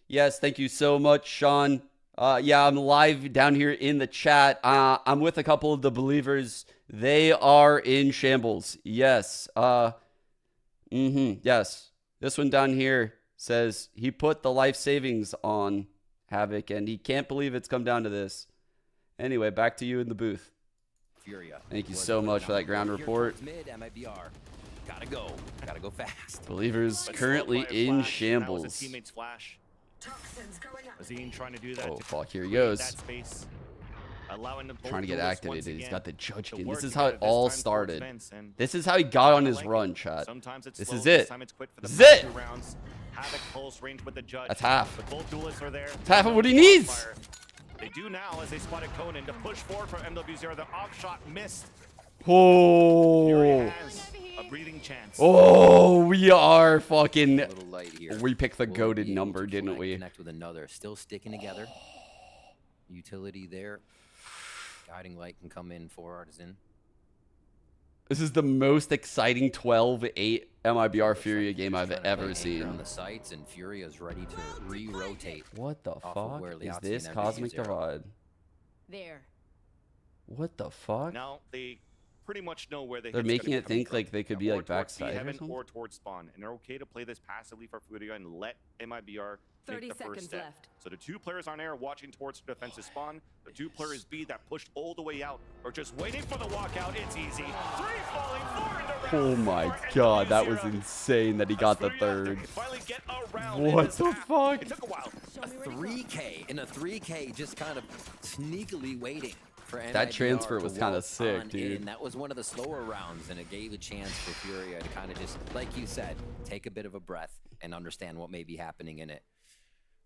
Yes, thank you so much, Sean. Yeah, I'm live down here in the chat. I'm with a couple of the believers. They are in shambles. Yes. Yes. This one down here says he put the life savings on Havoc, and he can't believe it's come down to this. Anyway, back to you in the booth. Furia. Thank you so much for that ground report. Mid, Mibr. Gotta go fast. Believers currently in shambles. Teammate's flash. Azine trying to do that. Oh, fuck, here he goes. That space, allowing the Trying to get activated. He's got the judge to skin. work This is how it together, this all time towards started. Vince, and This is how he got on I his like run, it. chat. Sometimes it's This slow, is it. this time it's quick for the This is first it. 2 rounds. Havoc close range with the judge. That's half. But both duelists are there. That's half of what he needs. They do now as they spotted Conan to push forward for MW0. The off shot missed. Oh. Has a breathing chance. Oh, we are fucking. A little light here. We picked the Will goated be able number, to didn't try and we? Connect with another. Still sticking together. Utility there. Guiding light can come in for Artisan. This is the most exciting 12-8 MIBR Furia game I've ever On seen. the sights, and Furia is ready to re-rotate. What the off of fuck where is Liazzi this and Cosmic MW0. Divide? There. What the fuck? Now they pretty much know where They're hit's making gonna it be coming think from. like they could Now, be or like towards B backside or heaven something. or towards spawn, and they're okay to play this passively for Furia and let MIBR 30 make the first seconds step. left. So the 2 players on air watching towards the defensive spawn, the 2 players B that pushed all the way out are just waiting for the walkout. It's easy. 3 falling, 4 into Oh round my for god, that MW0. was insane that he got the Furia third. finally get a round in What this the half. fuck? It took a while. A 3K in a 3K, just kind of sneakily waiting for That MIBR transfer to was kinda walk sick, on dude. in. That was one of the slower rounds, and it gave a chance for Furia to kind of just, like you said, take a bit of a breath and understand what may be happening in it.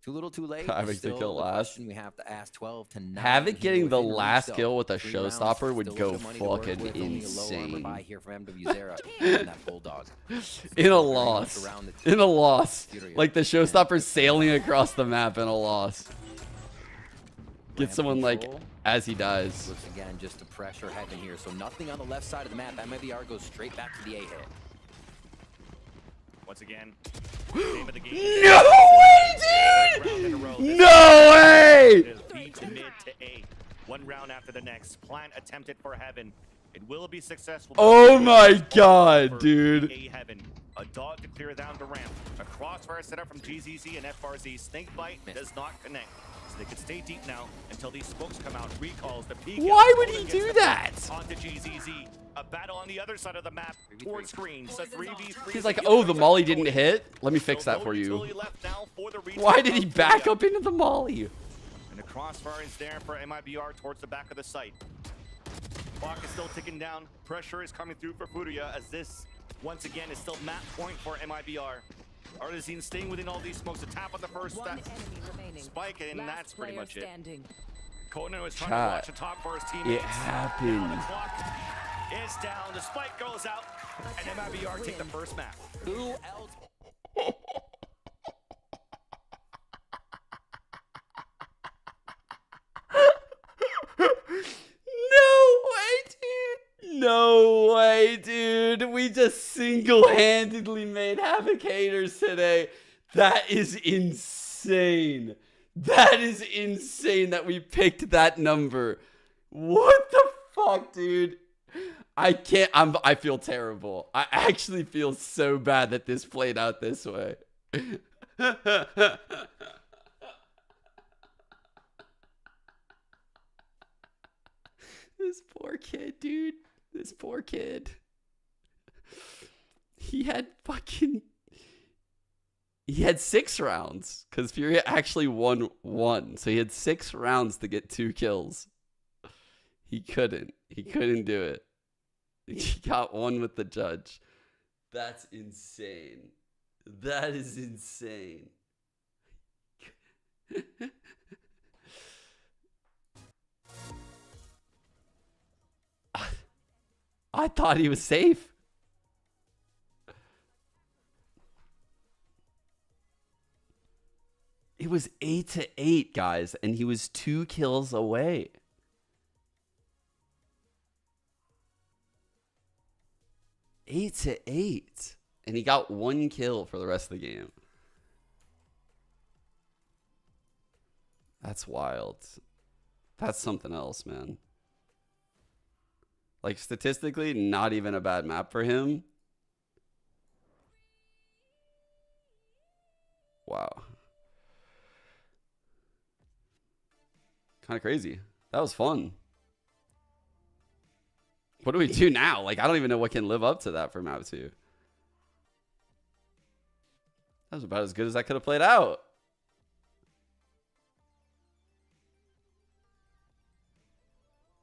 Too little, too late. Havoc to Still kill the last. question we have to ask 12 to 9. Havoc Here getting the within reach, last though. kill with a 3 rounds, showstopper would still a go bit of money to work fucking with, only a low armor insane. buy here from MW0 and that Bulldog. In a loss. In a loss. Like the showstopper sailing across the map in a loss. Get someone like as he dies. Looks again just to pressure heaven here. So nothing on the left side of the map. MIBR goes straight back to the A hit. Once again, name of the game. No way, dude! No way! It is B to mid to A. 1 round after the next. Plant attempted for heaven. It will be successful. Oh my god, dude. A heaven. A dog to clear down the ramp. A crossfire set up from GZZ and FRZ. Snakebite does not connect. So they can stay deep now until these smokes come out. Recalls the peak. Why would he do that? Onto GZZ. A battle on the other side of the map towards screens. A 3v3. He's like, oh, the molly didn't hit? Let me fix that for you. Why did he back up into the molly? And the crossfire is there for MIBR towards the back of the site. Clock is still ticking down. Pressure is coming through for Furia as this, once again, is still map point for MIBR. Artisan staying within all these smokes. A tap on the first One enemy remaining. spike, and Last that's pretty player much it. standing. Conan was trying Chat. to watch the top for his teammates. It happened. Now the clock is down. The spike goes out, and MIBR take the first map. Who else? No way, dude. No way, dude. We just single-handedly made Havoc haters today. That is insane. That is insane that we picked that number. What the fuck, dude? I can't. I feel terrible. I actually feel so bad that this played out this way. This poor kid, dude. This poor kid. He had 6 rounds because Furia actually won 1. So he had 6 rounds to get 2 kills. He couldn't do it. He got 1 with the judge. That's insane. That is insane. I thought he was safe. It was 8-8, guys, and he was 2 kills away. Eight to 8, and he got 1 kill for the rest of the game. That's wild. That's something else, man. Like, statistically, not even a bad map for him. Wow. Kind of crazy. That was fun. What do we do now? Like, I don't even know what can live up to that for map 2. That was about as good as I could have played out.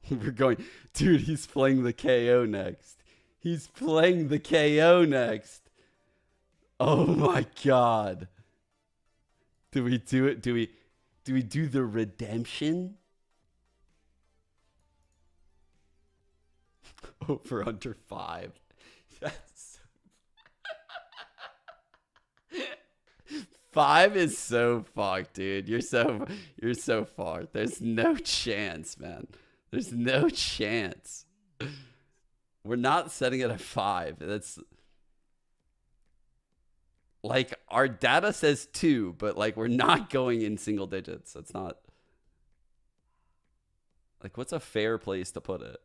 We're going, dude, he's playing the KO next. He's playing the KO next. Oh my God. Do we do it? Do we do the redemption? Over under 5. That's 5 is so fucked, dude. You're so far. There's no chance, man. There's no chance. We're not setting it at 5. That's like, our data says 2, but like, we're not going in single digits. That's not like, what's a fair place to put it?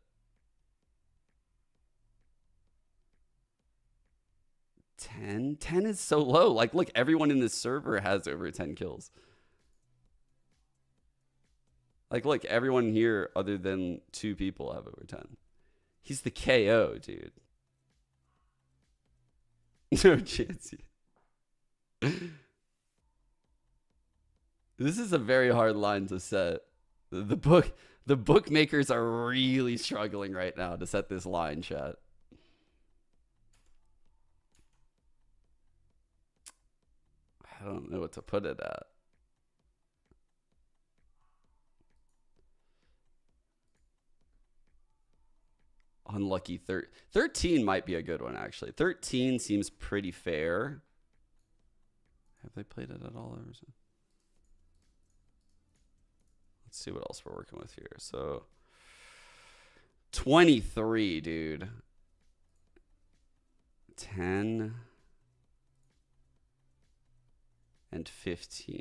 10? 10 is so low. Like, look, everyone in this server has over 10 kills. Like, look, everyone here other than 2 people have over 10. He's the KO, dude. No chance. This is a very hard line to set. The bookmakers are really struggling right now to set this line, chat. I don't know what to put it at. Unlucky 13 might be a good one, actually. 13 seems pretty fair. Have they played it at all? Let's see what else we're working with here. So 23, dude. 10 and 15.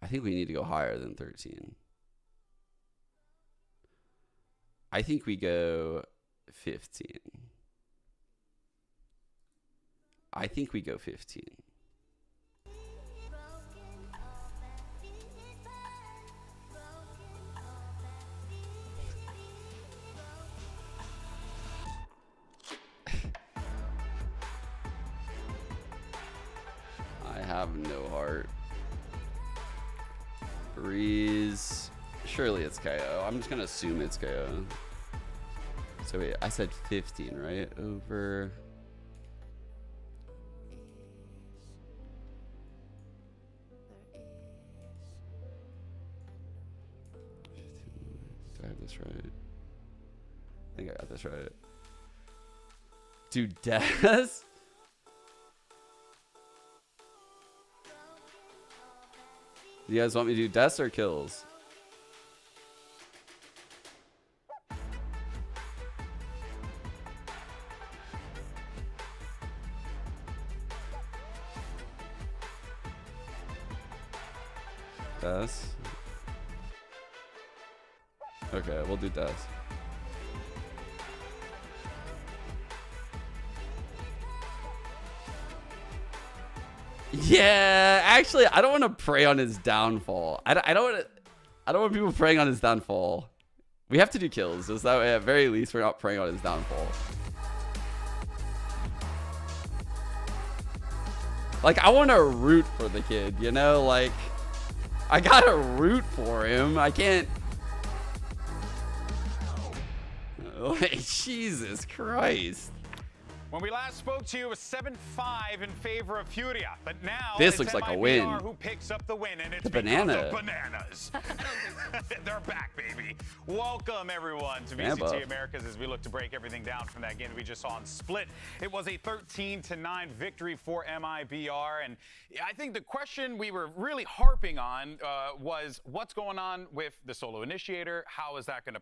I think we need to go higher than 13. I think we go 15. I think we go 15. I have no heart. Breeze. Surely it's KO. I'm just gonna assume it's KO. So wait, I said 15, right? Over. Do I have this right? I think I got this right. Dude, Des? Do you guys want me to do deaths or kills? Deaths? Okay, we'll do deaths. Yeah, actually, I don't want to prey on his downfall. I don't want people preying on his downfall. We have to do kills, so that way, at very least, we're not preying on his downfall. Like, I want to root for the kid, you know? Like, I gotta root for him. I can't. Like, Jesus Christ. When we last spoke to you, it was 7-5 in favor of Furia, but now this looks like a win. Who picks up the win, and it's the banana. Bananas. They're back, baby. Welcome everyone to VCT Americas as we look to break everything down from that game that we just saw on Split. It was a 13-9 victory for Mibr, and I think the question we were really harping on was what's going on with the solo initiator? How is that going to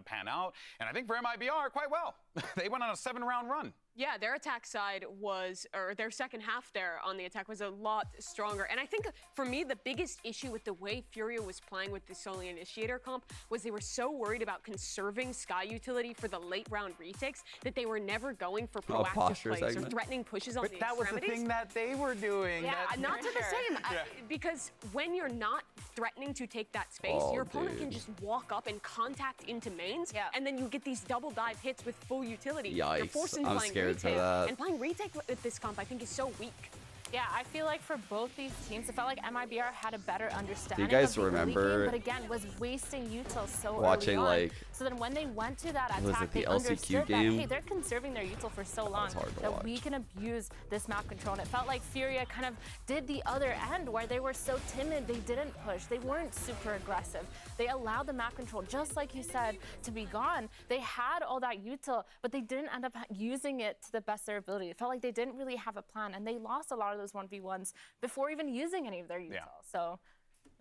pan out? And I think for Mibr, quite well. They went on a 7-round run. Yeah, their attack side was, or their second half there on the attack was a lot stronger. And I think for me, the biggest issue with the way Furia was playing with the solo initiator comp was they were so worried about conserving Sky utility for the late round retakes that they were never going for proactive plays or threatening pushes on the that was the thing that they were doing. Yeah, not to the same. Because when you're not threatening to take that space, your opponent can just walk up and contact into mains, and then you get these double dive hits with full utility. Yikes, You're forced into I'm playing scared for retake. that. And playing retake with this comp, I think, is so weak. Yeah, I feel like for both these teams, it felt like Mibr had a better understanding. Do you guys of the early remember game, but again, was wasting util so watching early on. like? So then when they went to that Was attack, it the they LCQ understood game? that, hey, they're conserving their util for so long that we can abuse this map control. And it felt like Furia kind of did the other end where they were so timid, they didn't push, they weren't super aggressive. They allowed the map control, just like you said, to be gone. They had all that util, but they didn't end up using it to the best of their ability. It felt like they didn't really have a plan, and they lost a lot of those 1v1s before even using any of their util. So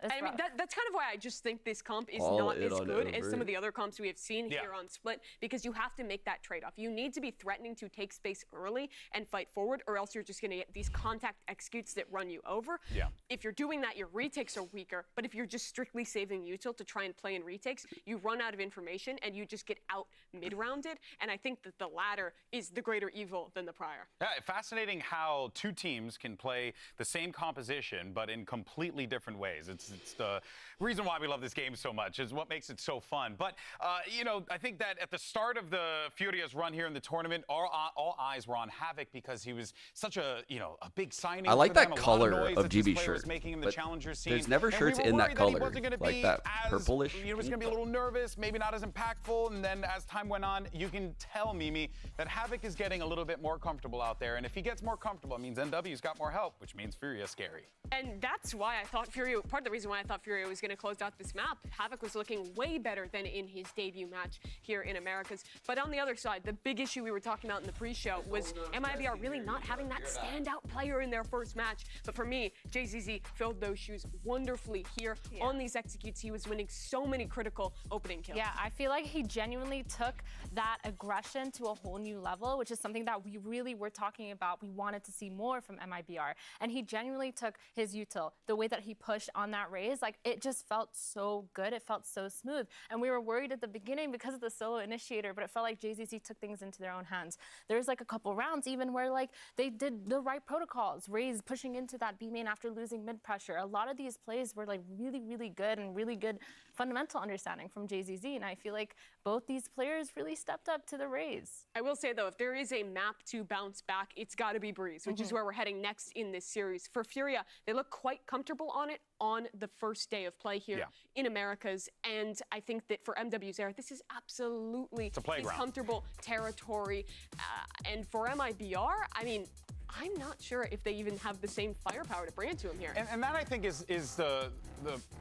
I mean, that's kind of why I just think this comp is not as good as some of the other comps we have seen here on Split, because you have to make that trade-off. You need to be threatening to take space early and fight forward, or else you're just going to get these contact executes that run you over. If you're doing that, your retakes are weaker, but if you're just strictly saving util to try and play in retakes, you run out of information and you just get out mid-rounded, and I think that the latter is the greater evil than the prior. Yeah, fascinating how two teams can play the same composition, but in completely different ways. It's the reason why we love this game so much, is what makes it so fun. But, you know, I think that at the start of the Furia's run here in the tournament, all eyes were on Havoc because he was such a, you know, a big signing. I like for them, that a color lot of of noise GB that shirt, making in the but challenger scene. there's never And shirts we were in that worried color, he wasn't gonna like be that as, purplish. You know, he was going to be a little nervous, maybe not as impactful. And then as time went on, you can tell, Mimi, that Havoc is getting a little bit more comfortable out there. And if he gets more comfortable, it means NW's got more help, which means Furia's scary. And that's why I thought Furia, part of the reason why I thought Furia was going to close out this map. Havoc was looking way better than in his debut match here in Americas. But on the other side, the big issue we were talking about in the pre-show was Mibr really not having that standout player in their first match. But for me, JZZ filled those shoes wonderfully here. On these executes, he was winning so many critical opening kills. Yeah, I feel like he genuinely took that aggression to a whole new level, which is something that we really were talking about. We wanted to see more from Mibr. And he genuinely took his util, the way that he pushed on that raise, like it just felt so good. It felt so smooth. And we were worried at the beginning because of the solo initiator, but it felt like JZC took things into their own hands. There's like a couple rounds even where like they did the right protocols, raise pushing into that B main after losing mid pressure. A lot of these plays were like really, really good and really good fundamental understanding from JZZ. And I feel like both these players really stepped up to the raise. I will say though, if there is a map to bounce back, it's got to be Breeze, which is where we're heading next in this series. For Furia, they look quite comfortable on it on the first day of play here in Americas. And I think that for MW's era, this is absolutely his comfortable territory. And for Mibr, I mean, I'm not sure if they even have the same firepower to bring it to him here. And that, I think, is the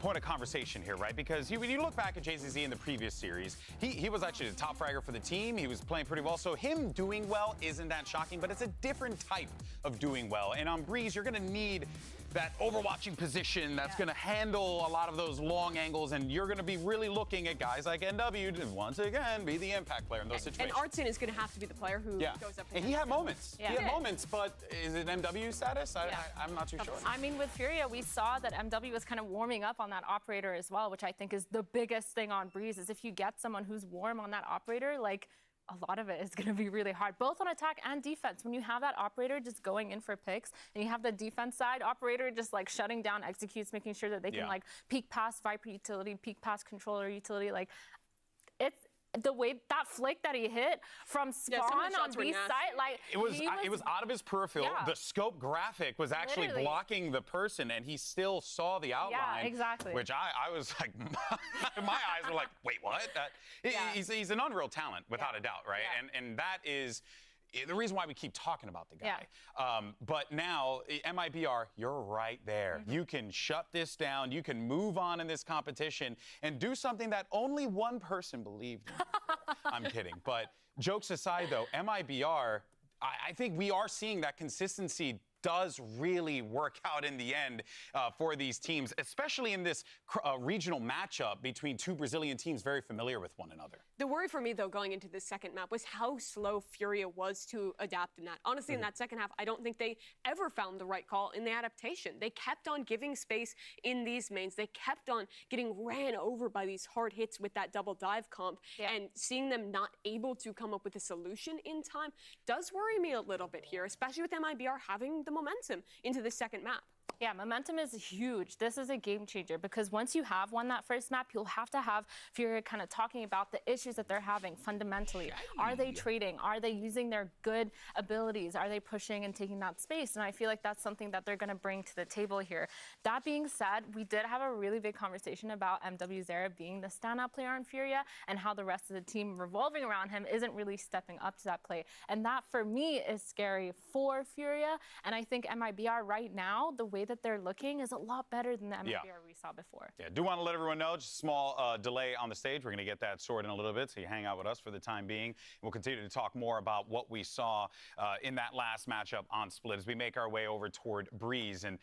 point of conversation here, right? Because when you look back at JZZ in the previous series, he was actually the top fragger for the team. He was playing pretty well. So him doing well isn't that shocking, but it's a different type of doing well. And on Breeze, you're going to need that overwatching position that's going to handle a lot of those long angles, and you're going to be really looking at guys like NW to once again be the impact player in those situations. And Artson is going to have to be the player who goes up. And he had moments. He had moments, but is it MW status? I'm not too sure. I mean, with Furia, we saw that MW was kind of warming up on that operator as well, which I think is the biggest thing on Breeze, is if you get someone who's warm on that operator, like, a lot of it is going to be really hard, both on attack and defense. When you have that operator just going in for picks, and you have the defense side operator just like shutting down executes, making sure that they can like peek past Viper utility, peek past controller utility, like it's the way that flick that he hit from spawn on B site, like it was out of his peripheral. The scope graphic was actually blocking the person, and he still saw the outline. Yeah, exactly. Which I was like, my eyes were like, wait, what? He's an unreal talent, without a doubt, right? And that is the reason why we keep talking about the guy. But now, Mibr, you're right there. You can shut this down. You can move on in this competition and do something that only one person believed in. I'm kidding. But jokes aside, though, Mibr, I think we are seeing that consistency does really work out in the end for these teams, especially in this regional matchup between two Brazilian teams very familiar with one another. The worry for me, though, going into this second map was how slow Furia was to adapt in that. Honestly, in that second half, I don't think they ever found the right call in the adaptation. They kept on giving space in these mains. They kept on getting ran over by these hard hits with that double dive comp, and seeing them not able to come up with a solution in time does worry me a little bit here, especially with Mibr having the momentum into the second map. Yeah, momentum is huge. This is a game changer because once you have won that first map, you'll have to have Furia kind of talking about the issues that they're having fundamentally. Are they trading? Are they using their good abilities? Are they pushing and taking that space? And I feel like that's something that they're going to bring to the table here. That being said, we did have a really big conversation about MW Zera being the standout player on Furia and how the rest of the team revolving around him isn't really stepping up to that play. And that, for me, is scary for Furia. And I think Mibr right now, the way that they're looking is a lot better than the Mibr we saw before. Yeah, do want to let everyone know, just a small delay on the stage. We're going to get that sorted in a little bit, so you hang out with us for the time being. And we'll continue to talk more about what we saw in that last matchup on Split as we make our way over toward Breeze. And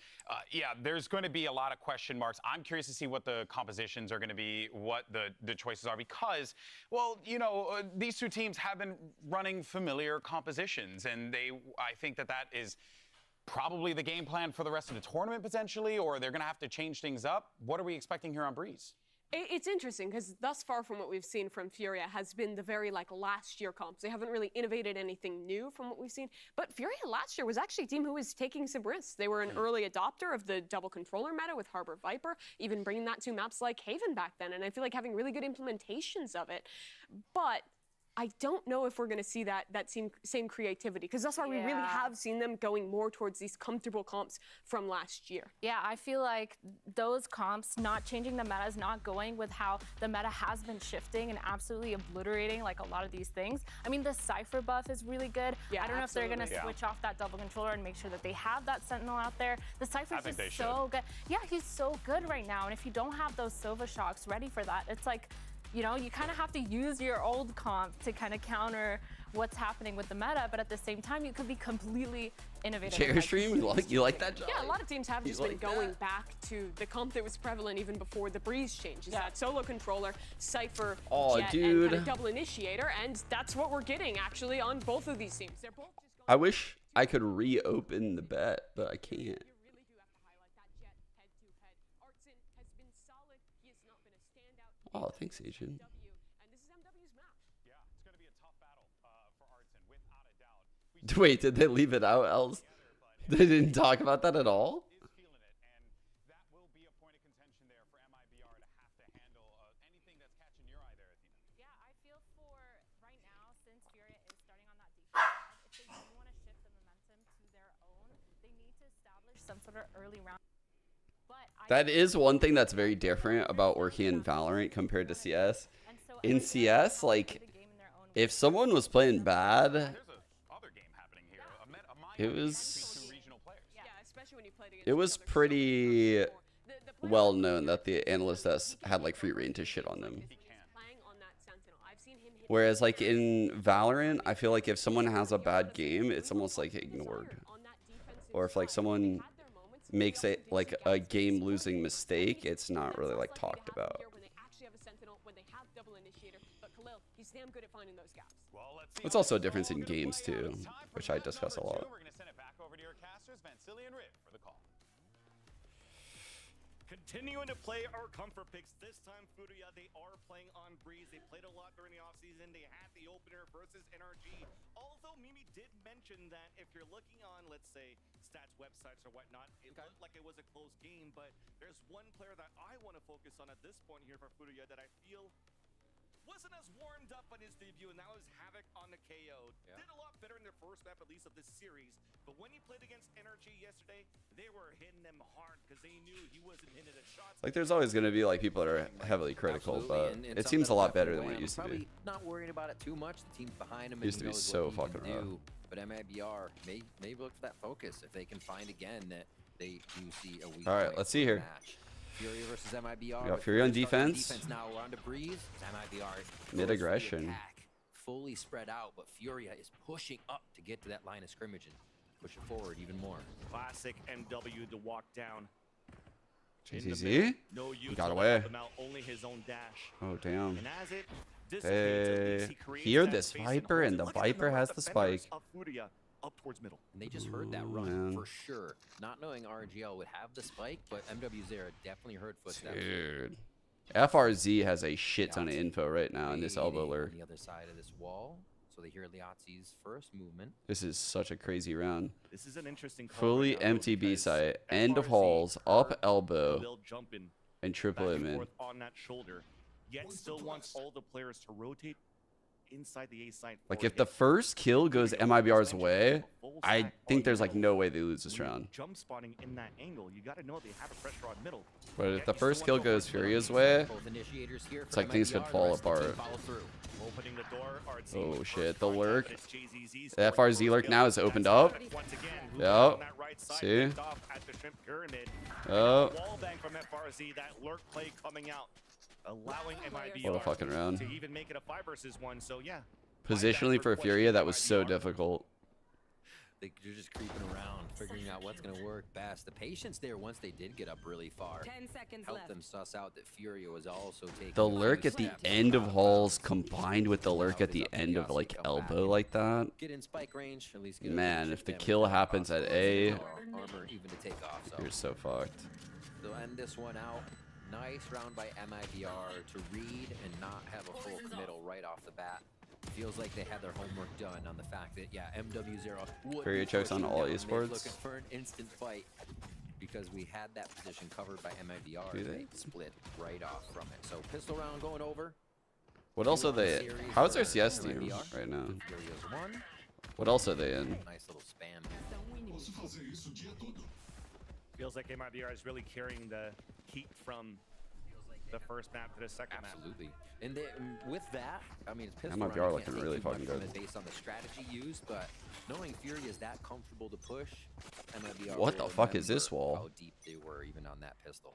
yeah, there's going to be a lot of question marks. I'm curious to see what the compositions are going to be, what the choices are, because, well, you know, these two teams have been running familiar compositions, and I think that is probably the game plan for the rest of the tournament potentially, or they're going to have to change things up. What are we expecting here on Breeze? It's interesting because thus far from what we've seen from Furia has been the very last year comps. They haven't really innovated anything new from what we've seen. But Furia last year was actually a team who was taking some risks. They were an early adopter of the double controller meta with Harbor Viper, even bringing that to maps like Haven back then. And I feel like having really good implementations of it. But I don't know if we're going to see that same creativity, because thus far we really have seen them going more towards these comfortable comps from last year. Yeah, I feel like those comps, not changing the meta, is not going with how the meta has been shifting and absolutely obliterating like a lot of these things. I mean, the Cypher buff is really good. I don't know if they're going to switch off that double controller and make sure that they have that Sentinel out there. The Cypher's just so good. Yeah, he's so good right now. And if you don't have those Sova shocks ready for that, it's like, you know, you kind of have to use your old comp to kind of counter what's happening with the meta, but at the same time, you could be completely innovative. Costream, you like that job? Yeah, a lot of teams have just been going back to the comp that was prevalent even before the Breeze change. Is that solo controller, Cypher, Jet, and kind of double initiator, and that's what we're getting actually on both of these teams. They're both just going. I wish I could reopen the bet, but I can't. Oh, thanks, Agent. Wait, did they leave it out, Els? They didn't talk about that at all? Yeah, I feel for right now, since Furia is starting on that defense, if they do want to shift the momentum to their own, they need to establish some sort of early round. That is one thing that's very different about working in Valorant compared to CS. In CS, like, if someone was playing bad, it was pretty well known that the analyst had like free reign to shit on them. Whereas like in Valorant, I feel like if someone has a bad game, it's almost like ignored. Or if like someone makes it like a game losing mistake, it's not really like talked about. It's also a difference in games too, which I discuss a lot. Continuing to play our comfort picks. This time, Furia, they are playing on Breeze. They played a lot during the offseason. They had the opener versus NRG. Although Mimi did mention that if you're looking on, let's say, stats websites or whatnot, it looked like it was a close game. But there's one player that I want to focus on at this point here for Furia that I feel wasn't as warmed up on his debut, and that was Havoc on the KO. Did a lot better in their first map, at least of this series. But when he played against NRG yesterday, they were hitting him hard because they knew he wasn't hitting the shots. Like, there's always going to be like people that are heavily critical, but it seems a lot better than what it used to be. Not worrying about it too much. The team's behind him. Used to be so fucking rough. But Mibr may look for that focus if they can find again that they do see a weak. All right, let's see here. Furia versus Mibr. We got Furia on defense. Now we're on to Breeze. Mibr mid aggression. Fully spread out, but Furia is pushing up to get to that line of scrimmage. And push it forward even more. Classic MW to walk down. JZZ? No He got away. Only his own dash. Oh, damn. And as it They hear this Viper, and the Viper has the spike. Furia up towards middle. And they just heard that run for sure. Not knowing RGL would have the spike, but MW0 definitely heard footsteps. Dude. FRZ has a shit ton of info right now in this elbow lurk. On the other side of this wall, so they hear Liazzi's first movement. This is such a crazy round. This is an interesting call Fully right now, empty B because site, end of halls, up elbow, will jump in and triple back him and in. forth on that shoulder, yet still wants all the players to rotate inside the A site. Like, if the first kill goes MIBR's way, I think there's like no way they lose this round. Jump spotting in that angle, you got to know they have a pressure on middle. But if the first kill goes Furia's way, it's like things could fall apart. Opening the door, Oh shit, the lurk. The FRZ lurk now is opened up. Yep. See? Oh. From FRZ, that lurk play coming out, allowing MIBR What a fucking round. to even make it a 5-versus-1. So yeah, Positionally for Furia, that was so difficult. They're just creeping around, figuring out what's going to work best. The patience there, once they did get up really far, 10 seconds helped left. them suss out that Furia was also taking The lurk at the end of halls combined with the lurk at the end of like elbow like that. Get in spike range, at least get Man, if the kill happens at A, armor even to take off. So you're so fucked. they'll end this one out. Nice round by MIBR to read and not have a full committal right off the bat. Feels like they had their homework done on the fact that, yeah, MW0 Furia chokes on all esports. Looking for an instant fight because we had that position covered by MIBR. Do they? Split right off from it. So pistol round going over. What else are they? How is their CS team right now? Furia's one. What else are they in? Nice little spam. feels like MIBR is really carrying the heat from the first map to the second map. Absolutely. And with that, I mean, it's pistol MIBR round, you looking can't really take too fucking much from good. it based on the strategy used, but knowing Furia is that comfortable to push, MIBR What the will fuck is this remember wall? How deep they were even on that pistol.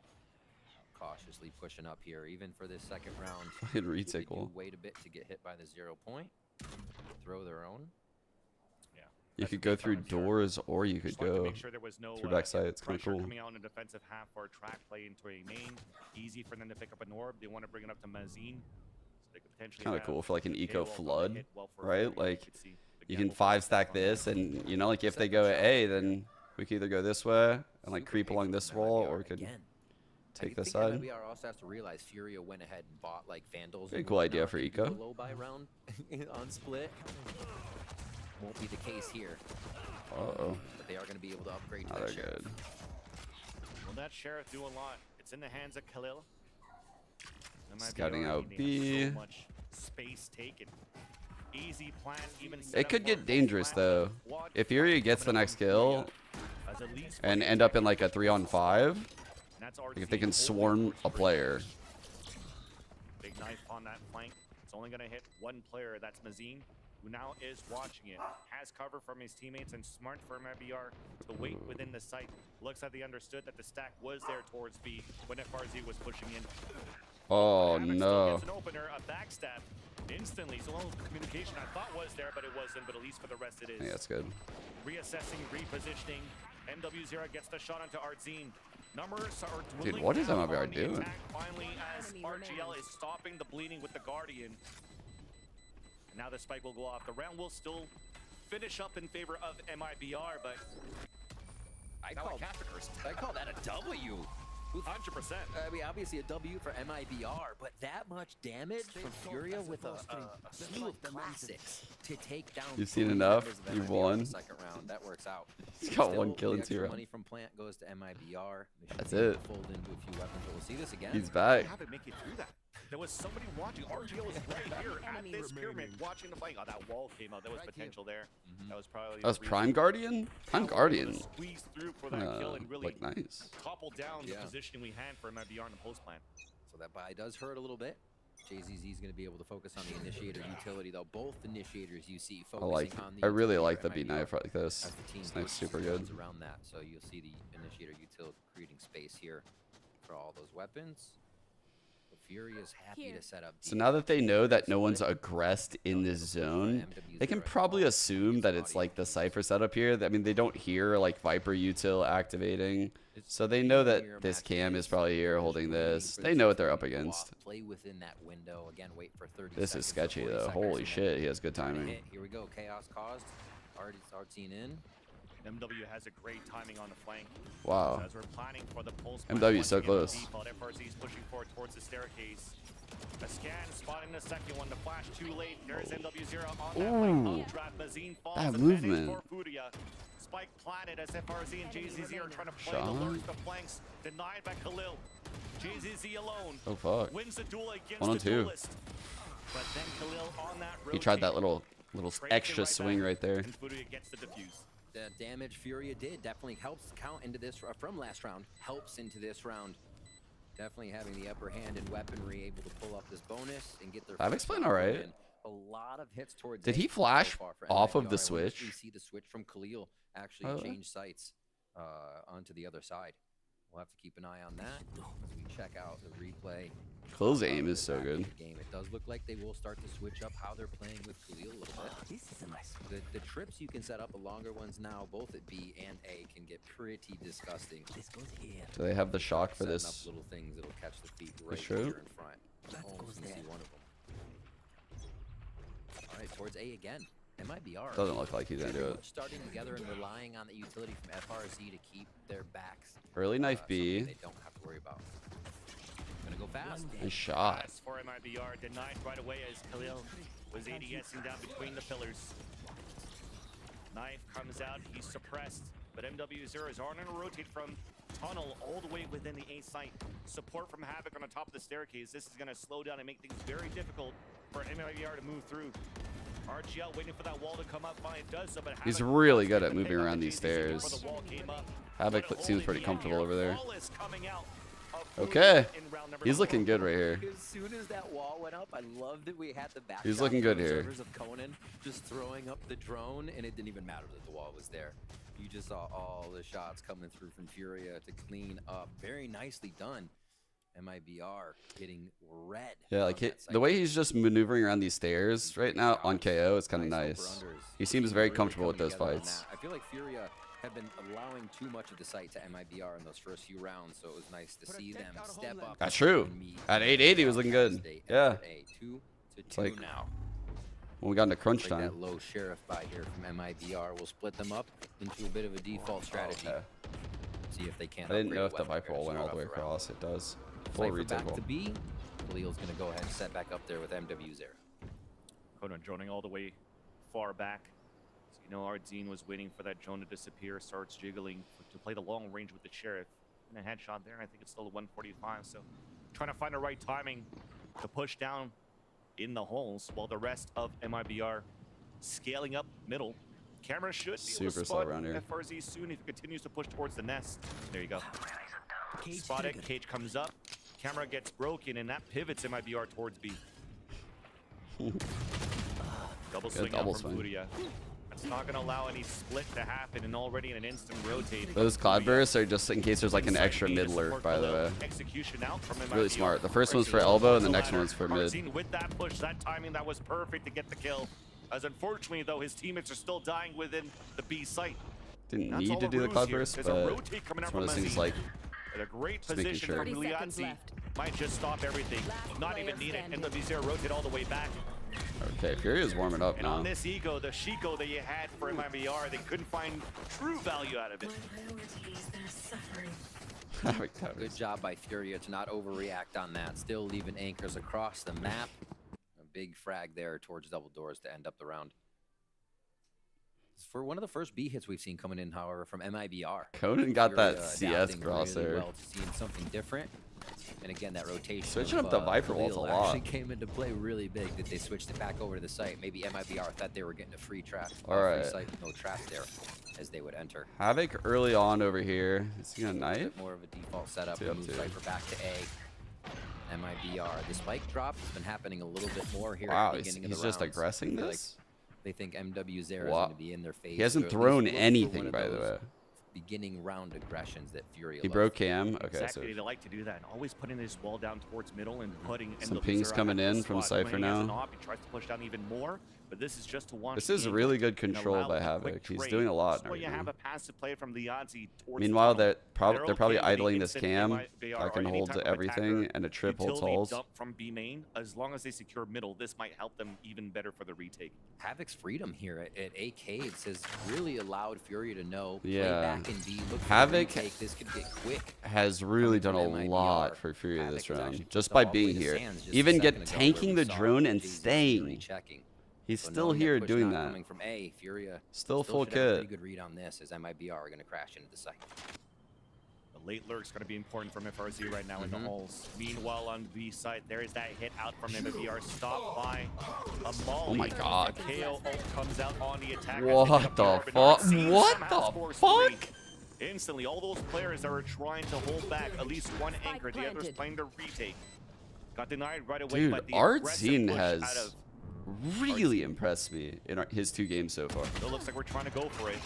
Cautiously pushing up here, even for this second round. Fucking retake they do wall. wait a bit to get hit by the 0 point. Throw their own. You could go through doors, or you could go through backside. It's kind of pressure cool. coming out in the defensive half or track play into a main. Easy for them to pick up an orb. They want to bring it up to Mazine. So they could potentially Kind of have cool for like an KO eco up on the flood, hit well for right? Furia. Like could see the you can gamble 5-stack this, and you know, like if they go A, then we could either go this way and like creep along this wall, or we could take this side. MIBR also has to realize Furia went ahead and bought like Vandals. Pretty and cool idea whatnot for to do eco. a low buy round on split. Won't be the case here. Uh-oh. But they are going to be able to upgrade to Oh, that they're Sheriff. good. Will that Sheriff do a lot? It's in the hands of Khalil. MIBR Scouting out needing B. So much space taken. Easy plan, even set It up could for get dangerous though. If Furia gets the next kill as at least and end up in like a 3-on-5, that's like if they can swarm a player. Big knife on that flank. It's only going to hit one player. That's Mazine, who now is watching it. Has cover from his teammates, and smart for MIBR to wait within the site. Looks like they understood that the stack was there towards B when FRZ was pushing in. Oh Havoc still no. gets an opener, a backstab instantly. So all communication I thought was there, but it wasn't. But at least for the rest it is. Yeah, that's good. Reassessing, repositioning. MW0 gets the shot onto Artzine. Numbers are dwindling. Dude, what is down MIBR on the doing? attack finally, as RGL is stopping the bleeding with the Guardian. Now the spike will go off. The round will still finish up in favor of MIBR, but I call that a W. 100%. I mean, obviously a W for MIBR, but that much damage from Furia with a slew of classics to take down. You've seen 3 enough. members of You've MIBR in won. the second round. That works out. He's got Still, 1 kill the in extra 2 rounds. money from Plant goes to MIBR. They should That's be able it. to fold into a few weapons, but we'll see this again. He's back. How did make it through that? There was somebody watching. RGL was right here at this pyramid watching the fight. Oh, that wall came out. There was potential there. That was probably. That was Prime Guardian? Prime Guardian. Squeezed through for that kill and really Look nice. toppled down the positioning we had for MIBR in the post plan. So that buy does hurt a little bit. JZZ is going to be able to focus on the initiator utility, though. Both initiators you see focusing on the I really utility like for the B MIBR knife like this. as the team This knife's pushes super good. rounds around that. So you'll see the initiator utility creating space here for all those weapons. Furia is happy to set up. So now that they know that no one's aggressed in this zone, they can probably assume that it's like the Cypher setup here. I mean, they don't hear like Viper util activating. So they know that this cam is probably here holding this. They know what they're up against. Play within that window. Again, wait for 30 This is sketchy though. Holy shit, he has good timing. Here we go. Chaos caused. Already seen in. MW has a great timing on the flank. Wow. As we're planning for the pulse MW is so close. FRZ is pushing forward towards the staircase. A scan, spotting the second one. The flash too late. There's MW0 on that flank. Updraft, Mazine falls. That movement. For Furia. Spike planted as FRZ and JZZ are trying to play the lurch, the flanks. Denied by Khalil. JZZ alone. Oh fuck. Wins the duel against 1 on the 2. duelist. But then Khalil on that He tried that little extra swing right there. And Furia gets the defuse. The damage Furia did definitely helps count into this from last round. Helps into this round. Definitely having the upper hand in weaponry, able to pull up this bonus and get their. I've explained all right. A lot of hits towards. Did he flash off of the switch? We see the switch from Khalil actually change sights onto the other side. We'll have to keep an eye on that as we check out the replay. Khalil's aim is so good. Game. It does look like they will start to switch up how they're playing with Khalil a little bit. This is a nice one. The trips you can set up, the longer ones now, both at B and A, can get pretty disgusting. This goes here. Do they have the shock for Setting this? up little things that'll catch the feet right true. here in front. That goes See there. one of them. All right, towards A again. MIBR. Doesn't look like he's gonna do it. Starting together and relying on the utility from FRZ to keep their backs. Early knife B. They don't have to worry about. Gonna go fast. Nice shot. Pass for MIBR denied right away as Khalil was ADSing down between the pillars. Knife comes out, he's suppressed, but MW0 is on and rotate from tunnel all the way within the A site. Support from Havoc on the top of the staircase. This is gonna slow down and make things very difficult for MIBR to move through. RGL waiting for that wall to come up. Fine, it does so, but He's really good at moving around these stairs. Havoc seems pretty comfortable over there. Okay. He's looking good right here. As soon as that wall went up, I love that we had the back. He's looking good here. Servers of Conan just throwing up the drone, and it didn't even matter that the wall was there. You just saw all the shots coming through from Furia to clean up. Very nicely done. MIBR getting red. Yeah, like the way he's just maneuvering around these stairs right now on KO is kind of nice. He seems very comfortable with those fights. I feel like Furia have been allowing too much of the site to MIBR in those first few rounds, so it was nice to see them step up. That's true. At 880 was looking good. Yeah. It's like now. When we got into crunch Like time. that low sheriff by here from MIBR will split them up into a bit of a default strategy. Okay. See if they can. I didn't know if the Viper wall went all the way across. It does. Full back to retable. B. Khalil's gonna go ahead and set back up there with MW0. Conan droning all the way far back. So, you know, Ardzine was waiting for that drone to disappear, starts jiggling to play the long range with the sheriff. And a headshot there, I think it's still a 145. So trying to find the right timing to push down in the holes while the rest of MIBR scaling up middle. Camera should be able to spot FRZ soon if it continues to push towards the nest. There you go. Spot it, cage comes up, camera gets broken, and that pivots MIBR towards B. Double swing out from Furia. That's not going to allow any split to happen, and already in an instant rotate. Those cloud bursts are just in case there's like an extra mid lurk, by the way. Execution out from MIBR. Really smart. The first one's for elbow, and the next one's for mid. With that push, that timing, that was perfect to get the kill. As unfortunately, though, his teammates are still dying within the B site. Didn't need to do the cloud burst, but it's one of those things like at a great just making position sure. from Liazzi. Might just stop everything. Not even need it. MW0 rotate all the way back. Okay, Furia's warming up And now. on this ego, the Shiko that you had for MIBR, they couldn't find true value out of it. Good job by Furia to not overreact on that. Still leaving anchors across the map. A big frag there towards double doors to end up the round. For one of the first B hits we've seen coming in, however, from MIBR. Conan got Furia that CS cross really there. well to seeing something different. And again, that rotation. Switching up the Viper walls a lot. Actually came into play really big that they switched it back over to the site. Maybe MIBR thought they were getting a free trap. All right. Free site with no trap there as they would enter. Havoc early on over here. Is he gonna knife? More of a default setup. Two up Move two. Cypher back to A. MIBR. The spike drop has been happening a little bit more here Wow, at the he's beginning of the just rounds. aggressing I feel this? Like they think MW0 is Wow. going to be in their face. He hasn't or at least thrown look for anything, one of by the those way. beginning round aggressions that Furia He loves. broke cam. Okay, Exactly, so they like to do that, and always putting this wall down towards middle and putting some NW0 pings coming at the in from spot. Cypher When he has an now. op, he tries to push down even more, but this is just to launch. This is in really good and control allow by a quick Havoc. He's trade. doing a lot. So you have a passive play from the Yahtzee towards Meanwhile, the tunnel. they're probably okay with the idling this instant cam MIBR that can or any hold type of everything, attacker and a trip holds utility holes. dump from B main. As long as they secure middle, this might help them even better for the retake. Havoc's freedom here at A Caves has really allowed Furia to know, Yeah. play back and B, look for Havoc the retake. This could get quick. Has really done a MIBR. lot for Furia Havoc this was round, actually just pushed by all the way being to here. Sands just a Even second ago tanking where the we saw drone and JZ staying. rechecking. He's So still knowing that here push doing not that. Coming from A, Furia Still full should have a kit. pretty good read on this as MIBR are going to crash into the site. The late lurk's going to be important from FRZ right now in the halls. Meanwhile, on B side, there is that hit out from MIBR, stopped by a Molly. Oh my god. A KO ult comes out on the attack. What the fuck? What the fuck? Instantly, all those players that are trying to hold back at least one anchor, the others planted. playing the retake. Got denied right away, Dude, but the Artzine aggressive push has out of really impressed me in his 2 games so far. Still looks like we're trying to go for it.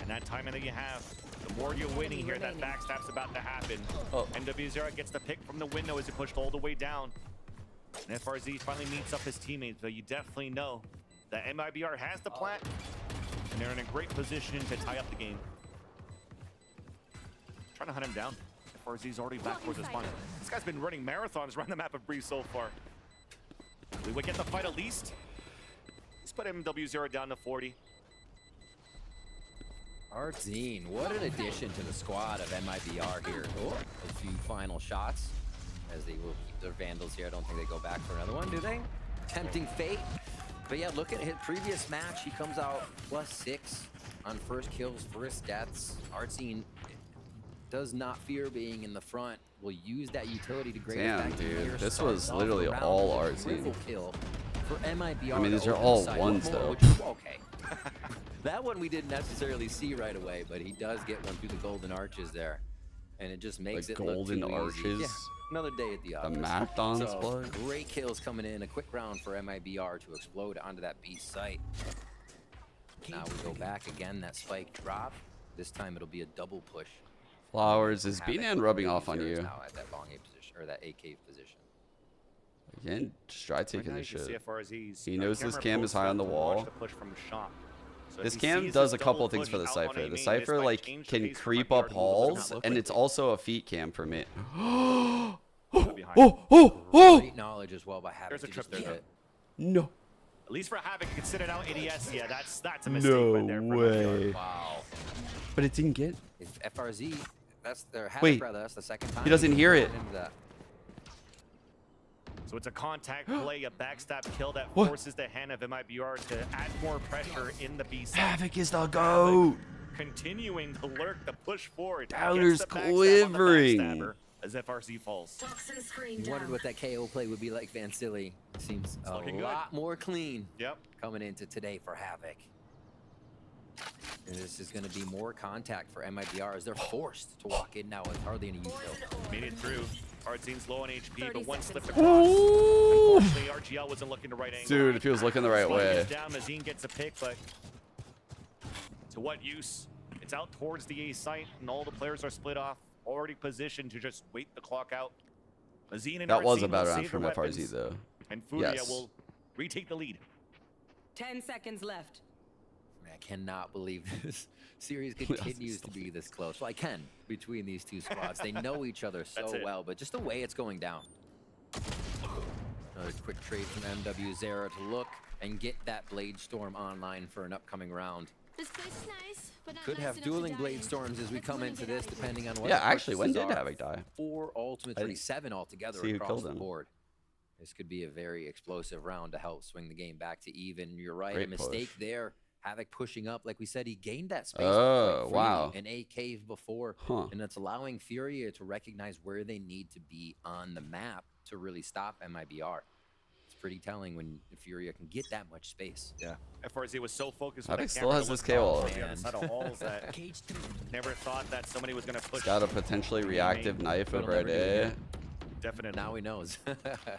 And that timing that you have, the more you're winning here, that backstab's about to happen. Oh. NW0 gets the pick from the window as he pushed all the way down. And FRZ finally meets up his teammates, but you definitely know that MIBR has the plant, and they're in a great position to tie up the game. Trying to hunt him down. FRZ's already back towards his spawn. This guy's been running marathons around the map of Breeze so far. We would get the fight at least. Let's put MW0 down to 40. Artzine, what an addition to the squad of MIBR here. Oh, a few final shots as they will keep their Vandals here. I don't think they go back for another one, do they? Tempting fate. But yeah, look at his previous match. He comes out +6 on first kills, first deaths. Artzine does not fear being in the front. Will use that utility to great effect. Dude, this was literally all Artzine. Kill for MIBR. I mean, these are open all side. ones, What more though. would you- okay. That one we didn't necessarily see right away, but he does get one through the golden arches there. And it just makes Like it look golden too easy. arches? Yeah, another day at the office. marathon So, split? great kills coming in. A quick round for MIBR to explode onto that B site. Now we go back again. That spike drop. This time it'll be a double push. Flowers, is Havoc B-Nan rubbing off on is you? now at that long A position, or that A cave position. Again, just try taking Now this you can see shit. FRZ's He knows this camera cam is posts high up on the to watch wall. the push from the shop. So This if he cam sees does this a couple double of things for the push out on Cypher. A The main, Cypher this might like change the can pace for creep MIBR up to what it's halls, gonna look and like. it's also a feet cam for me. Great knowledge as well by Havoc. There's a to trip just there, get though. No. At least for Havoc, you can sit it out ADS. Yeah, that's a mistake No right there. For way. Wow. But it didn't get. If FRZ, that's their Havoc, Wait. brother. That's the second time. He doesn't hear it. Into that. So it's a contact play, a backstab kill that What? forces the hand of MIBR to add more pressure in the B side. Havoc is the GOAT. Continuing to lurk, the push forward. Doubter's Gets the backstab on the quivering. backstabber As FRZ falls. You wondered what that KO play would be like, Van Silly. Seems a looking good. lot more clean. Yep. Coming into today for Havoc. And this is going to be more contact for MIBR as they're forced to walk in now with hardly any use. Made it through. Artzine's low on HP, but one slipped seconds across. Ooh. Unfortunately, RGL wasn't looking the right angle. Dude, if he was looking the right Slug way. is down, Mazine gets a pick, but to what use? It's out towards the A site, and all the players are split off, already positioned to just wait the clock out. Mazine and That was Artzine a bad will round save from their FRZ weapons, though. and Furia Yes. will retake the lead. 10 seconds left. I cannot believe this series continues to be this close. Well, I can between these two squads. They know each other so That's it. well, but just the way it's going down. Another quick trade from MW0 to look and get that Blade Storm online for an upcoming round. This place is nice, but not Could nice have enough to dueling die Blade in. Storms as we Let's come move into and get this, out of here. depending on what Yeah, the actually, when purchases did are. Havoc die? 4 ultimates, I didn't 7 altogether see who across killed the him. board. This could be a very explosive round to help swing the game back to even. You're right, Great a mistake push. there. Havoc pushing up, like we said, he gained that space. Oh, quite freely wow. in A cave before, Huh. and that's allowing Furia to recognize where they need to be on the map to really stop MIBR. It's pretty telling when Furia can get that much space. Yeah. FRZ was so focused Havoc with that still camera has to this look KO on ult. the other side of halls that never thought that somebody was going to push. He's got a potentially reactive knife But he'll over at never do it A. again. Definitely. Now he knows.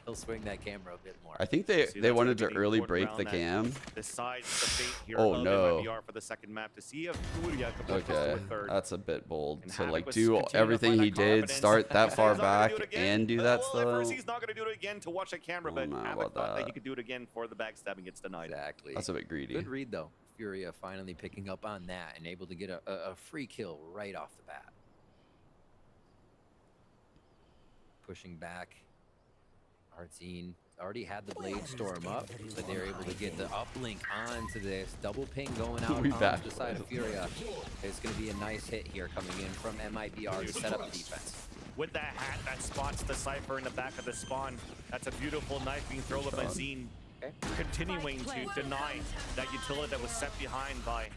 He'll swing that camera a bit more. I think they wanted to early break the cam. Decides the fate here Oh of no. MIBR for the second map to see if Furia can put this Okay, to a third. that's a bit bold. And So Havoc like was do continuing to everything find he that did, confidence. start that He's far not gonna back, do it again. and do that Well, stuff. at first he's not going to do it again to watch the camera, I but don't know Havoc about thought that that. he could do it again for the backstabbing gets denied. Exactly. That's a bit greedy. Good read though. Furia finally picking up on that and able to get a free kill right off the bat. Pushing back. Artzine already had the blade storm up, but they're able to get the uplink onto this double ping going out We on back. the side of Furia. It's going to be a nice hit here coming in from MIBR to set up the defense. With that hat that spots the Cypher in the back of the spawn, that's a beautiful knife being thrown by Zine. Continuing to deny that utility that was set behind by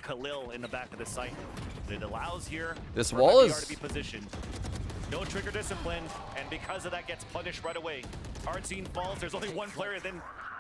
Khalil in the back of the site. It allows here This for wall MIBR is- to be positioned. No trigger discipline, and because of that gets punished right away. Artzine falls, there's only one player in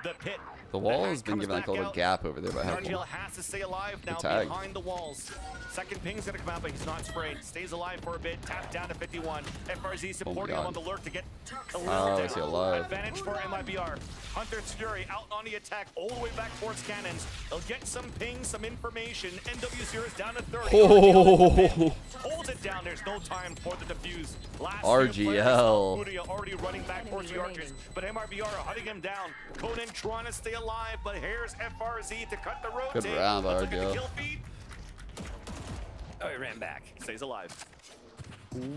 the pit. The wall hat has been comes given like a back little out. gap over there by having RGL has to stay alive now tag. behind the walls. Second ping's gonna come out, but he's not sprayed. Stays alive for a bit, tapped down to 51. FRZ supporting him God. on the lurk to get Khalil Oh, down. is he alive? Advantage for MIBR. Hunter's Fury out on the attack, all the way back towards cannons. They'll get some pings, some information. NW0 is down to 30. Oh. Holds it down, there's no time for the defuse. Last RGL. Furia already running back towards the archers, but MIBR are hunting him down. Conan trying to stay alive, but here's FRZ to cut the rotate. Good round by Let's look at the RGL. kill feed. Oh, he ran back. Stays alive.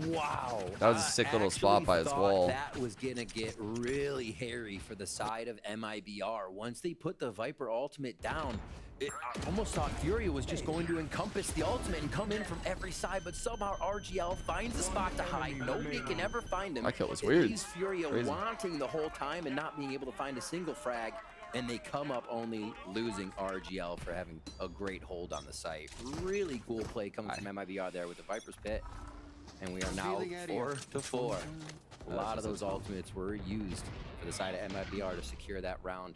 Wow. That was a sick little spot by his thought wall. That was going to get really hairy for the side of MIBR. Once they put the Viper ultimate down, I almost thought Furia was just going to encompass the ultimate and come in from every side, but somehow RGL finds a spot to hide. Nobody can ever find him. That kill was It weird. leaves Furia Crazy. wanting the whole time and not being able to find a single frag, and they come up only losing RGL for having a great hold on the site. Really cool play coming from MIBR there with the Viper's Pit. And we are now 4-4. A lot of those ultimates were used for the side of MIBR to secure that round.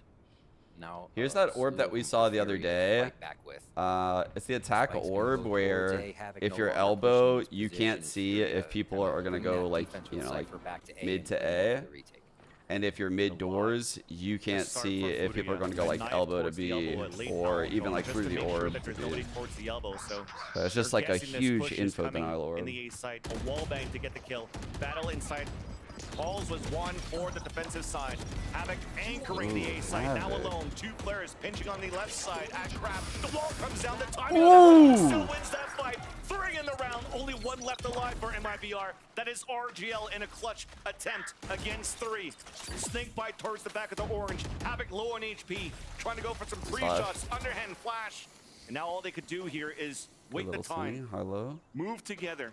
Now, Here's that orb that we saw the other day. It's the attack orb where if your elbow, you can't see if people are gonna go like, you know, like mid to A. And if you're mid doors, you can't see if people are going to go like elbow to B or even like through the orb to B. So it's just like a huge info denial orb. In the A side, a wall bang to get the kill. Battle inside. Balls was one for the defensive side. Havoc anchoring the A side, now alone. Two players pinching on the left side at Crab. The wall comes down, the time still wins that fight. 3 in the round, only 1 left alive for MIBR. That is RGL in a clutch attempt against 3. Snake bite towards the back of the orange. Havoc low on HP, trying to go for some pre-shots, underhand flash. And now all they could do here is wait the time, high-low. move together,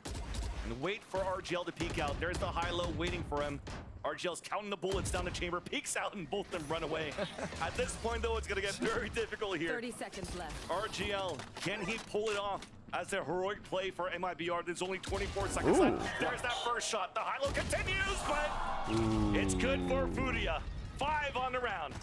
and wait for RGL to peek out. There's the high-low waiting for him. RGL's counting the bullets down the chamber, peeks out, and both of them run away. At this point, though, it's going to get very difficult here. 30 seconds left. RGL, can he pull it off as a heroic play for MIBR? There's only 24 seconds left. There's that first shot. The high-low continues, but it's good for Furia. 5 on the round.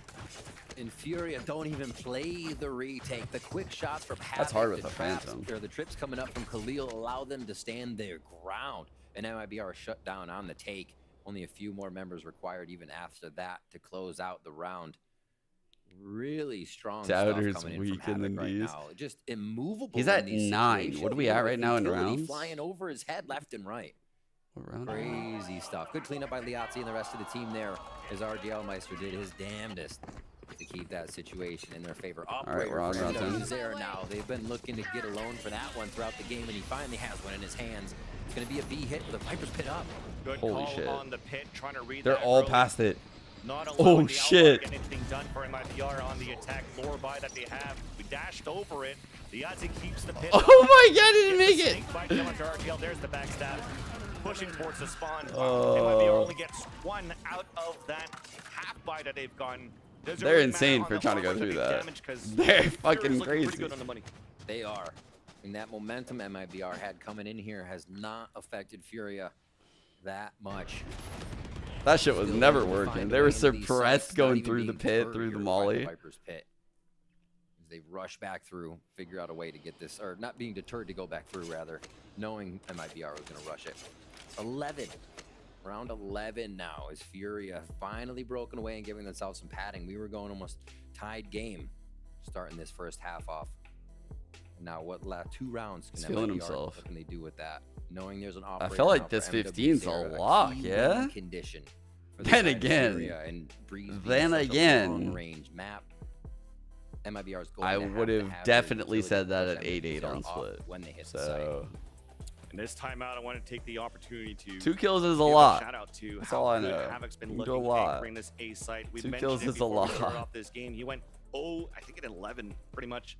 And Furia don't even play the retake. The quick shots from Havoc, That's hard with the a traps, Phantom. or the trips coming up from Khalil allow them to stand their ground. And MIBR shut down on the take. Only a few more members required even after that to close out the round. Really strong Doubter's stuff coming in weak from in Havoc the right knees. now. Just immovable. He's in at these 9. situations. What are we at right now in Utility rounds? Flying over his head left and right. What round? Crazy stuff. Good cleanup by Liazzi and the rest of the team there, as RGL Meister did his damnedest to keep that situation in their favor. Right, we're on round 10. There now. They've been looking to get alone for that one throughout the game, and he finally has one in his hands. It's going to be a B hit with a Viper's Pit up. Good Holy call shit. on the pit, trying to read They're that all early. past it. Not Oh, allowing the shit. outlaw to get anything done for MIBR on the attack lore by that they have. We dashed over it. Liazzi keeps the pit. Oh my god, I didn't make it! Snake bite coming to RGL. There's the backstab. Pushing towards the spawn. MIBR only gets 1 out of that half bite that they've gotten. They're insane for trying to go through that. They're fucking crazy. Pretty good on the money. They are. And that momentum MIBR had coming in here has not affected Furia that much. That shit was Still never able to working. find They a were way into these suppressed sites, going not even through the being pit, deterred through the here by molly. Viper's Pit. As they rush back through, figure out a way to get this, or not being deterred to go back through, rather, knowing MIBR was going to rush it. 11 Round 11 now is Furia finally broken away and giving themselves some padding. We were going almost tied game starting this first half off. And now what 2 rounds He's feeling himself. What can they do with that? Knowing there's an operator. I feel like this 15's a lot, yeah? Condition then again, range map. MIBR is going I would have definitely said that at 8-8 on split. When they hit so. And this timeout, I want to take the opportunity to 2 kills is a lot. Shout out to That's all I know. Havoc's been You looking do a lot. bring this A site. We 2 mentioned kills it is a before we lot. started off this game. He went I think at 11 pretty much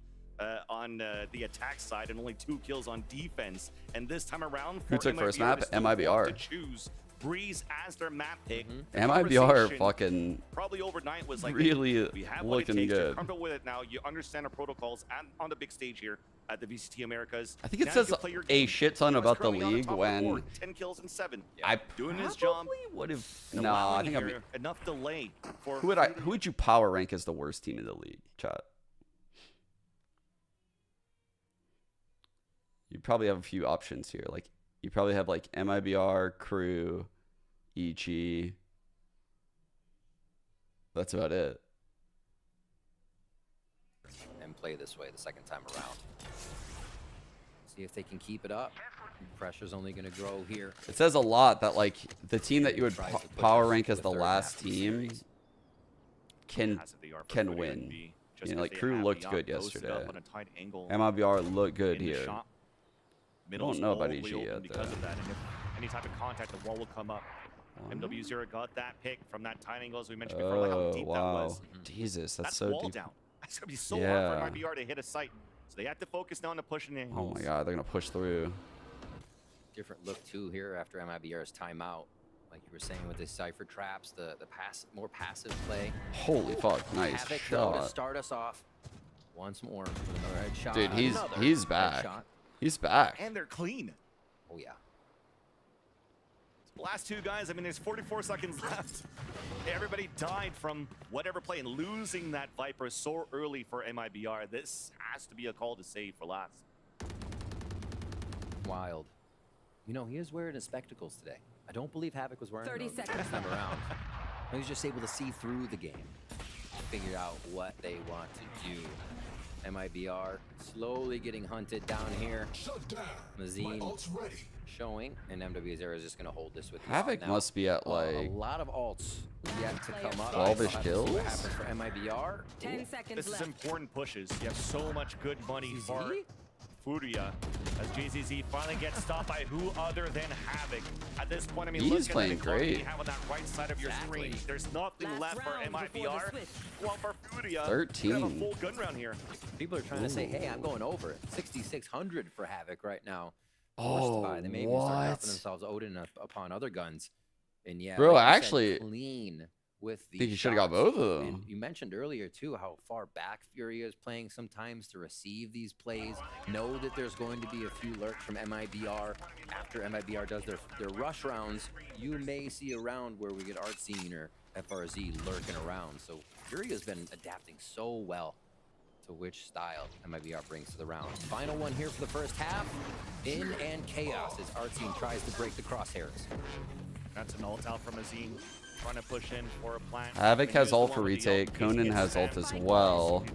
on the attack side, and only 2 kills on defense. And this time around, who took first map? MIBR. To choose Breeze as their map pick. MIBR fucking probably overnight was like really we have what it looking takes. good. You're comfortable with it now. You understand the protocols on the big stage here at the VCT Americas. I think it says a shit ton about the league when 10 kills and 7. I doing his job. Would have no. I think I'm enough delay for who would you power rank as the worst team in the league? Chat. You probably have a few options here. Like you probably have like MIBR, Crew, EG. That's about it. And play this way the second time around. See if they can keep it up. Pressure's only going to grow here. It says a lot that like the team that you would power rank as the last team can win. You know, like Crew looked good yesterday. MIBR looked good here. I don't know about EG yet, because of that. And if any type of contact, the wall will come up. MW0 got that pick from that tight angle, as we mentioned before, like how deep that was. Jesus, that's so wall deep. Down. That's going to be so hard for MIBR to hit a site. So they have to focus now on the pushing angles. Oh my god, they're going to push through. Different look, too, here after MIBR's timeout. Like you were saying with the Cypher traps, the more passive play. Holy fuck, nice Havoc, shot. Though, to start us off once more with another headshot. Dude, he's back. He's back. And they're clean. Oh, yeah. Last 2 guys, I mean, there's 44 seconds left. Everybody died from whatever play, and losing that Viper so early for MIBR. This has to be a call to save for last. Wild. You know, he is wearing his spectacles today. I don't believe Havoc was wearing 30 those seconds this time around. He was just able to see through the game, figure out what they want to do. MIBR slowly getting hunted down here. Mazine showing, and MW0 is just going to hold this with Havoc now. must be at like a lot of alts yet to come up. 12-ish kills. What happened for MIBR? 10 seconds This left. is important pushes. You have so much good money for Furia as JZZ finally gets stopped by who other than Havoc. At this point, I mean, he's look playing at the clock great. you have on that right side of your screen. There's nothing left for MIBR. Well, for Furia, 13. we have a full gun round here. People are trying to say, hey, I'm going over it. 6,600 for Havoc right now. Oh, they maybe start dropping themselves Odin upon other guns. And yeah, bro, like you said, actually clean with the I think you should have got both of them. And you mentioned earlier too how far back Furia is playing sometimes to receive these plays. Know that there's going to be a few lurks from MIBR. After MIBR does their rush rounds, you may see a round where we get Artscene or FRZ lurking around. So Furia's been adapting so well to which style MIBR brings to the round. Final one here for the first half. In and chaos as Artscene tries to break the crosshairs. That's an ult out from Azine. Trying to push in for a plant. Havoc has ult for retake. Conan has ult as well.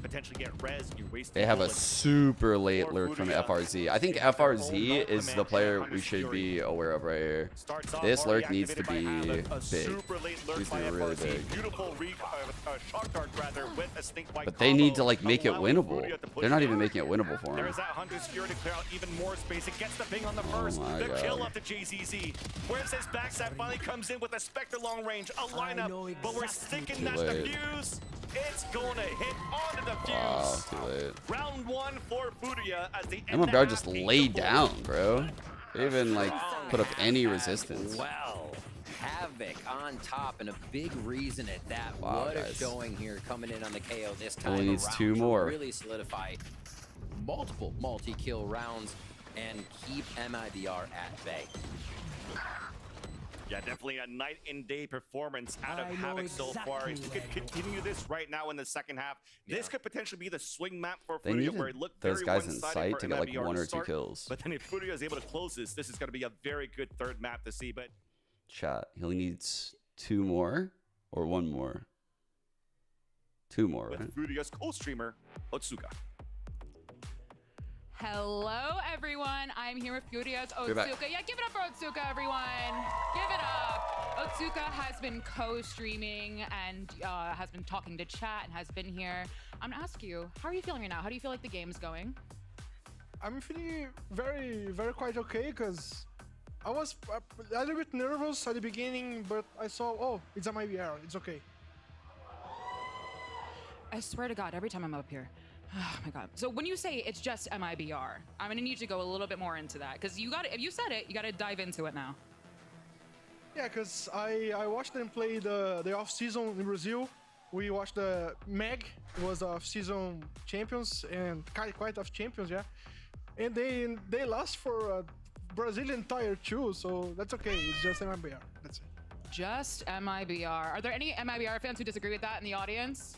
Potentially get res. You waste They have a super late lurk from FRZ. I think FRZ is the player we should be aware of right here. This lurk needs to be big. Needs to be really big. But they need to like make it winnable. They're not even making it winnable for him. There's that Hunter Secure to clear out even more space. It gets the ping on the first. my The kill God. up to JZZ. Whereas this backside finally comes in with a Spectre long range, a lineup, but we're sticking that defuse. It's going to hit onto the fuse. Wow, too late. Round 1 for Furia as the MIBR just laid down, bro. They even like put up any resistance. Well, Havoc on top, and a big reason at that. Wow, what a guys. showing here, coming in on the KO this time Only needs around 2 to more. really solidify multiple multi-kill rounds and keep MIBR at bay. Yeah, definitely a night and day performance out of Havoc so far. If you could continue this right now in the second half, this could potentially be the swing map for They Furia, needed where it looked those very guys in one-sided sight for to get like MIBR 1 or 2 start. kills. But then if Furia is able to close this, this is going to be a very good third map to see. But Chat. He only needs 2 more or 1 more. 2 more, right? With Furia's co-streamer, Otsuka. Hello, everyone. I'm here with Furia's You're back. Otsuka. Yeah, give it up for Otsuka, everyone. Give it up. Otsuka has been co-streaming and has been talking to chat and has been here. I'm gonna ask you, how are you feeling right now? How do you feel like the game's going? I'm feeling very quite okay because I was a little bit nervous at the beginning, but I saw, oh, it's a Mibr. It's okay. I swear to God, every time I'm up here. Oh my God. So when you say it's just Mibr, I'm gonna need you to go a little bit more into that because if you said it, you gotta dive into it now. Yeah, because I watched them play the off-season in Brazil. We watched the Meg, it was off-season champions and quite of champions, yeah. And they lost for Brazilian Tier 2, so that's okay. It's just Mibr. That's it. Just Mibr. Are there any Mibr fans who disagree with that in the audience?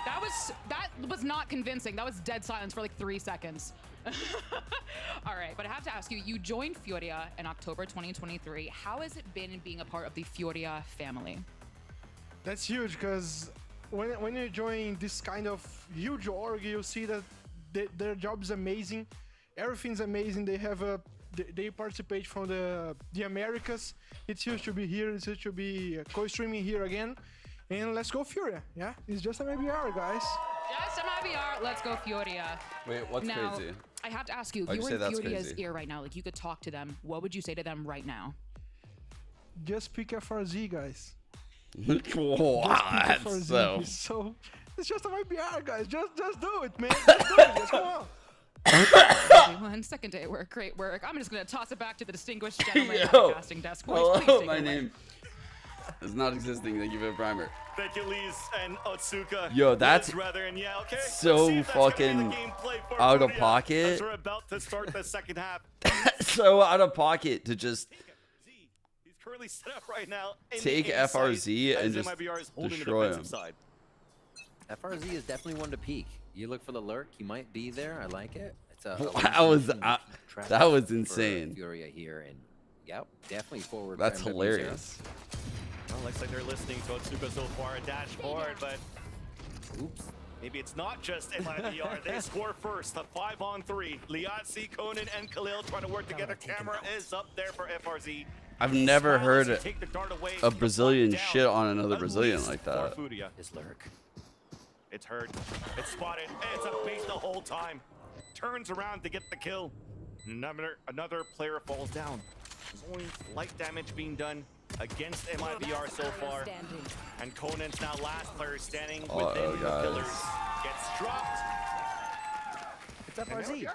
That was not convincing. That was dead silence for like 3 seconds. All right, but I have to ask you, you joined Furia in October 2023. How has it been being a part of the Furia family? That's huge because when you join this kind of huge org, you see that their job is amazing. Everything's amazing. They participate from the Americas. It's huge to be here. It's huge to be co-streaming here again. And let's go Furia. Yeah, it's just a Mibr, guys. Just Mibr. Let's go Furia. Wait, what's now, crazy? I have to ask you, if you were in Furia's ear right now, like you could talk to them, what would you say to them right now? Just pick FRZ, guys. Wow, So it's just a Mibr, guys. Just do it, man. Just do it. Just come on. Everyone, second day at work, great work. I'm just gonna toss it back to the distinguished gentleman at the casting desk. Hello, Please take my it away. name is not existing. Thank you for the primer. Thank you, Lise and Otsuka. Yo, that's so fucking out of pocket. We're about to start the second half. So out of pocket to just He's currently set up right now. take FRZ and just destroy him. FRZ is definitely one to peek. You look for the lurk, he might be there. I like it. It's that was insane. Furia here, and yep, definitely forward. That's hilarious. Well, looks like they're listening to Otsuka so far and dash forward, but oops. Maybe it's not just Mibr. They score first. A 5-on-3. Liatzi, Conan, and Khalil trying to work together. Camera is up there for FRZ. I've never heard a Brazilian shit on another Brazilian like that. His lurk. It's heard. It's spotted. It's a bait the whole time. Turns around to get the kill. Another player falls down. There's only light damage being done against Mibr so far. And Conan's now last player standing within the pillars. Gets dropped. It's FRZ.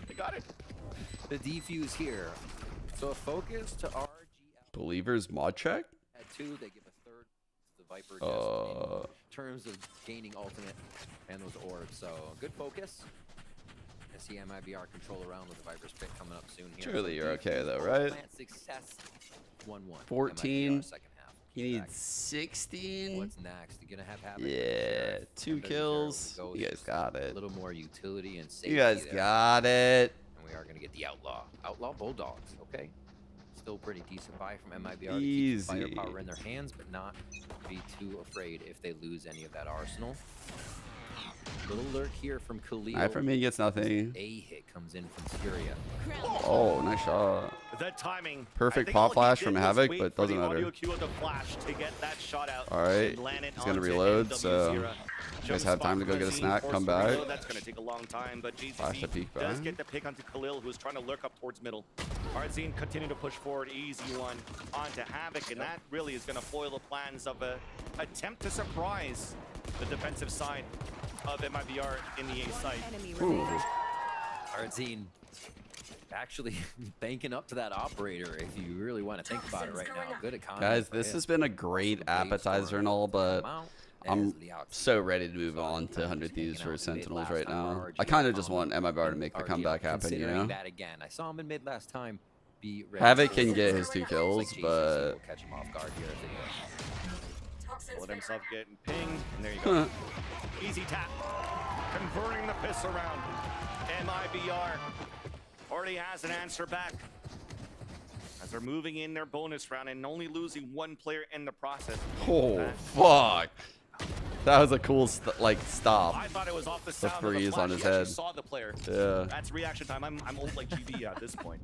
They got it. The defuse here. So a focus to RG. Believers mod check? At 2, they give a third to the Viper just in terms of gaining ultimate and those orbs. So good focus. I see Mibr control around with the Viper's pick coming up soon here. Surely you're okay though, right? Success. 1-1. 14. Second half. He needs 16. What's next? You gonna have Havoc? Yeah, 2 kills. You guys got it. A little more utility and safety. You guys there. got it. And we are gonna get the Outlaw. Outlaw Bulldogs. Okay. Still pretty decent buy from Mibr. Easy. To keep firepower in their hands, but not be too afraid if they lose any of that arsenal. Little lurk here from Khalil. Eye for me gets nothing. A hit comes in from Furia. Oh, nice shot. The timing. Perfect pop flash from Havoc, but doesn't matter. All right, he's gonna reload, so you guys have time to go get a snack, come back. That's gonna take a long time, but Flash the peek does behind. get the pick onto Khalil, who's trying to lurk up towards middle. Arzine continue to push forward, easy one onto Havoc, and that really is gonna foil the plans of a attempt to surprise the defensive side of Mibr in the A site. Arzine actually banking up to that operator if you really want to think about it right now. Good economy. Guys, this has been a great appetizer and all, but I'm so ready to move on to 100 Thieves for Sentinels right now. I kind of just want Mibr to make the comeback happen, you know? That again. I saw him in mid last time. Havoc can get his 2 kills, but catch him off guard here. Let himself getting pinged, and there you go. Easy tap. Converting the piss around. Mibr already has an answer back. As they're moving in their bonus round and only losing one player in the process. Oh, fuck. That was a cool stop. I thought it was off the sound of the freeze flash. on his He actually head. saw the player. Yeah. That's reaction time. I'm old like GB at this point.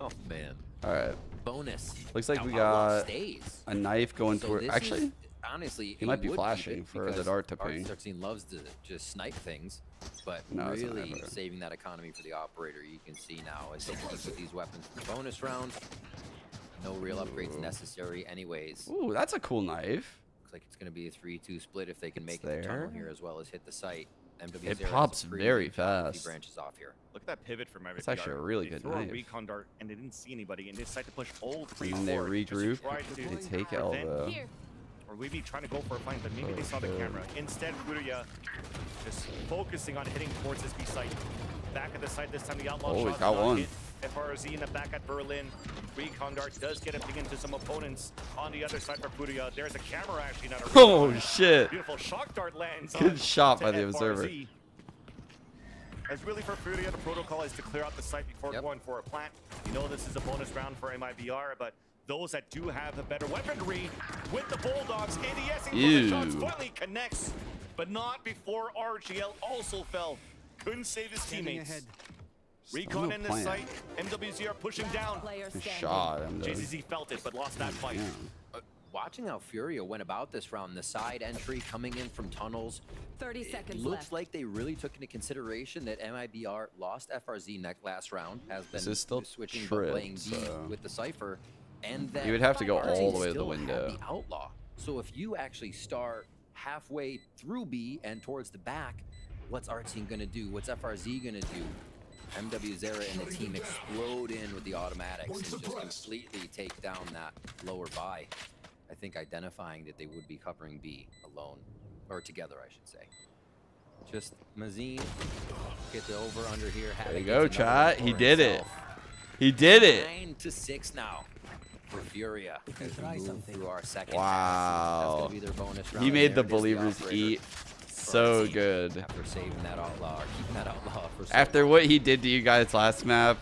Oh man. All right. Bonus. Looks like Now, we how long got stays? a knife going So toward. this Actually, is, honestly, he might be would keep flashing it for the because dart to ping. RC13 loves to just snipe things, but No, it's not really ever. saving that economy for the operator. You can see now as they keep with these weapons for the bonus round. No real upgrades necessary, anyways. Ooh, that's a cool knife. Looks like it's going to be a 3-2 split if they can make It's it to tunnel there. here as well as hit the site. MW It Zero pops has a pretty very good shot if fast. He branches off here. Look at that pivot from every. It's actually a really good throw knife. a recon dart and they didn't see anybody and they decided to push all three And then they forward just to regroup. try to They take prevent- elbow. Or maybe trying to go for a fight, but maybe they saw the camera. Instead, Furia just focusing on hitting towards this B site. Back at the site this time, the outlaw Oh, he shot got not one. hit. FRZ in the back at Berlin. Recon dart does get a ping into some opponents on the other side for Furia. There's a camera actually, not a Oh, recon. shit. Beautiful shock dart lands. Good on shot to by the FRZ. observer. As really for Furia, the protocol is to clear out the site before going for a plant. You know this is a bonus round for MIBR, but those that do have the better weaponry with the Bulldogs, ADSing for the shots finally connects, but not before RGL also fell. Couldn't save his teammates. Recon in the plan. site, MWZ are pushing down. Good shot. JZZ felt it, but lost that fight. Watching how Furia went about this round, the side entry coming in from tunnels. 30 seconds Looks left. like they really took into consideration that MIBR lost FRZ last round, has been This is still switching but tripped, playing D so- with the Cypher, and that You would have to go RZ all the way to the still had window. The outlaw. So if you actually start halfway through B and towards the back, what's our team gonna do? What's FRZ gonna do? MW Zera and the team explode in with the automatics and just completely take down that lower buy. I think identifying that they would be covering B alone, or together, I should say. Just Mazine, get the over under here. There you go, chat. He did it. He did it. 9-6 now for Furia as we move through our second Wow. half. That's gonna be their bonus round. He made There the it is, believers operator eat for so RZ good. After saving that outlaw, or keeping that outlaw for so After what he did to you guys last map,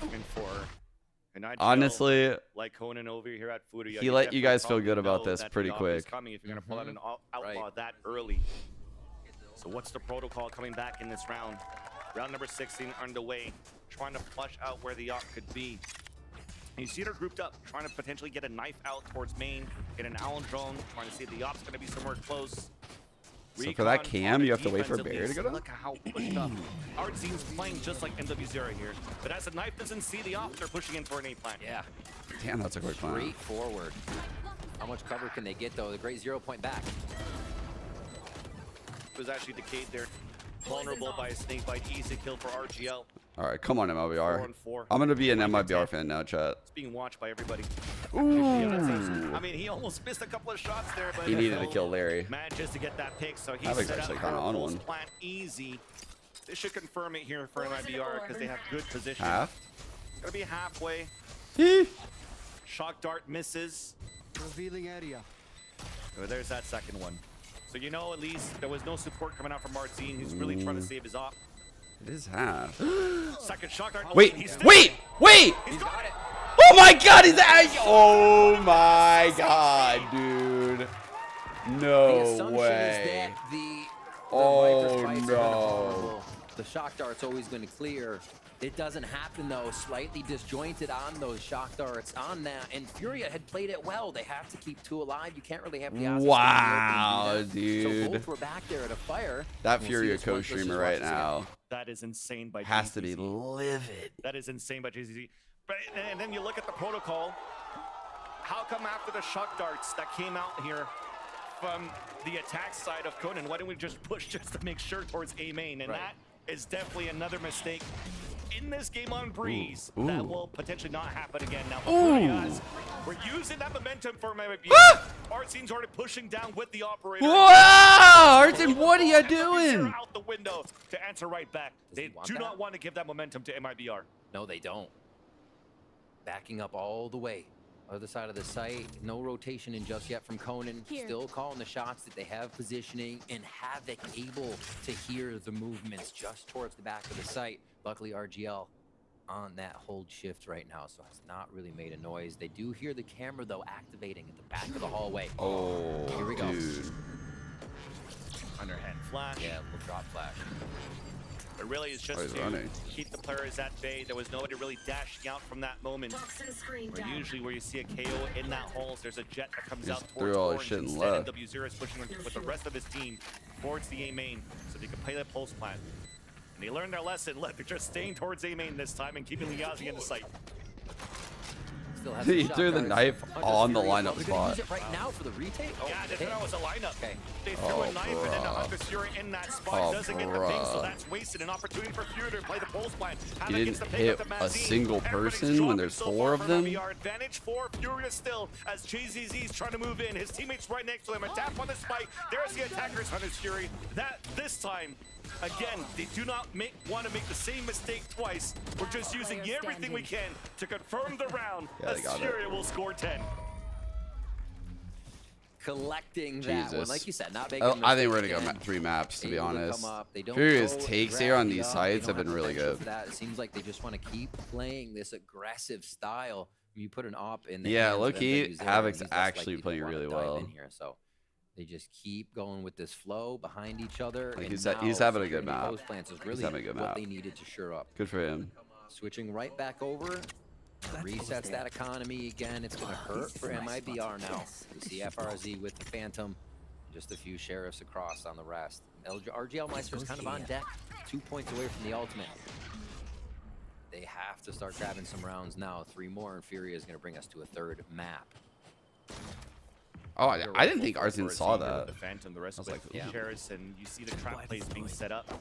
And I honestly, like Conan over here at Furia, he let you definitely guys feel probably good about know this that pretty the op is quick. coming if you're gonna pull out an outlaw that early. So what's the protocol coming back in this round? Round number 16 underway, trying to flush out where the op could be. And you see they're grouped up, trying to potentially get a knife out towards main, get an Allen drone, trying to see if the op's gonna be somewhere close. So for that cam, you have to wait for Defensively, Barrier to go down? Look at how pushed up. Our team's playing just like MW0 here. But as the knife doesn't see the op, they're pushing in for an A plant. Yeah. Damn, that's a quick plan. Straightforward. How much cover can they get though? The great 0 point back. It was actually decayed there. Vulnerable by a snake bite. Easy kill for RGL. All right, come on, 4 MIBR. and 4. I'm gonna be an MIBR fan now, chat. It's being watched by everybody. Ooh. I mean, he almost missed a couple of shots there, but He needed to kill Larry. manages to get that pick. So he's Havoc's set actually up kinda for a on post one. plant easy. They should confirm it here for MIBR because they have good position. Half? Gonna be halfway. Shock dart misses. Revealing area. Oh, there's that second one. So you know at least there was no support coming out from Martin. He's really trying to save his op. It is half. Second shock dart. Wait, He's still- wait! He's got it. Oh my god, he's oh my god, dude. The No assumption way. is that the Oh, Viper's fights are no. gonna vulnerable. The shock dart's always going to clear. It doesn't happen though. Slightly disjointed on those shock darts on that. And Furia had played it well. They have to keep 2 alive. You can't really have the Oscar Wow, So dude. both were back there at a fire. That We'll Furia see this one. Let's just co-streamer watch right this again. now That is insane by has to be JZZ. livid. That is insane by JZZ. But and then you look at the protocol. How come after the shock darts that came out here from the attack side of Conan, why didn't we just push just to make sure towards A main? And that is definitely another mistake in this game on Breeze. Ooh. That will potentially not happen again. Now, Ooh. we're using that momentum for maybe. Our team's already pushing down with the operator. Wow, Artin, what are you doing? Out the window to answer right back. They do not want to give that momentum to MIBR. No, they don't. Backing up all the way. Other side of the site, no rotation in just yet from Conan. Here. Still calling the shots that they have positioning, and Havoc able to hear the movements just towards the back of the site. Luckily, RGL on that hold shift right now, so has not really made a noise. They do hear the camera, though, activating at the back of the hallway. Oh, here we go. Dude. Underhand flash. Yeah, we'll drop flash. But really, it's just to keep the players at bay. There was nobody really dashing out from that moment. Where usually where you see a KO in that halls, there's a jet that comes out towards orange. Instead, NW0 is pushing with the rest of his team towards the A main so they can play that pulse plant. And they learned their lesson. They're just staying towards A main this time and keeping Liazi in the sight. He threw the knife on the lineup spot. Use it right now for the retake? Oh, yeah, that was a lineup. Okay. They threw a knife and then the Furia in that spot doesn't get the ping, so that's wasted. An opportunity for Furia to play the pulse plan. He didn't hit a single person when there's 4 of them. Advantage for Furia still as JZZ's trying to move in. His teammates right next to him. A tap on the spike. There's the attackers on his Fury. This time, again, they do not want to make the same mistake twice. We're just using everything we can to confirm the round as Furia will score 10. Collecting that one, like you said, not making I think we're gonna go 3 maps, to be honest. Furia's takes here on these sites have been really good. It seems like they just want to keep playing this aggressive style. You put an op in. Yeah, low-key, Havoc's actually playing really well. In here, so they just keep going with this flow behind each other. Like he's having a good map. He's having a good map. What they needed to shore up. Good for him. Switching right back over. Resets that economy again. It's going to hurt for MIBR now. You see FRZ with the Phantom. Just a few sheriffs across on the rest. RGL Meister is kind of on deck. 2 points away from the ultimate. They have to start grabbing some rounds now. 3 more, and Furia is going to bring us to a 3rd map. Oh, I didn't think Arzin saw that. The Phantom, the rest of the Charis, and you see the trap plays being set up.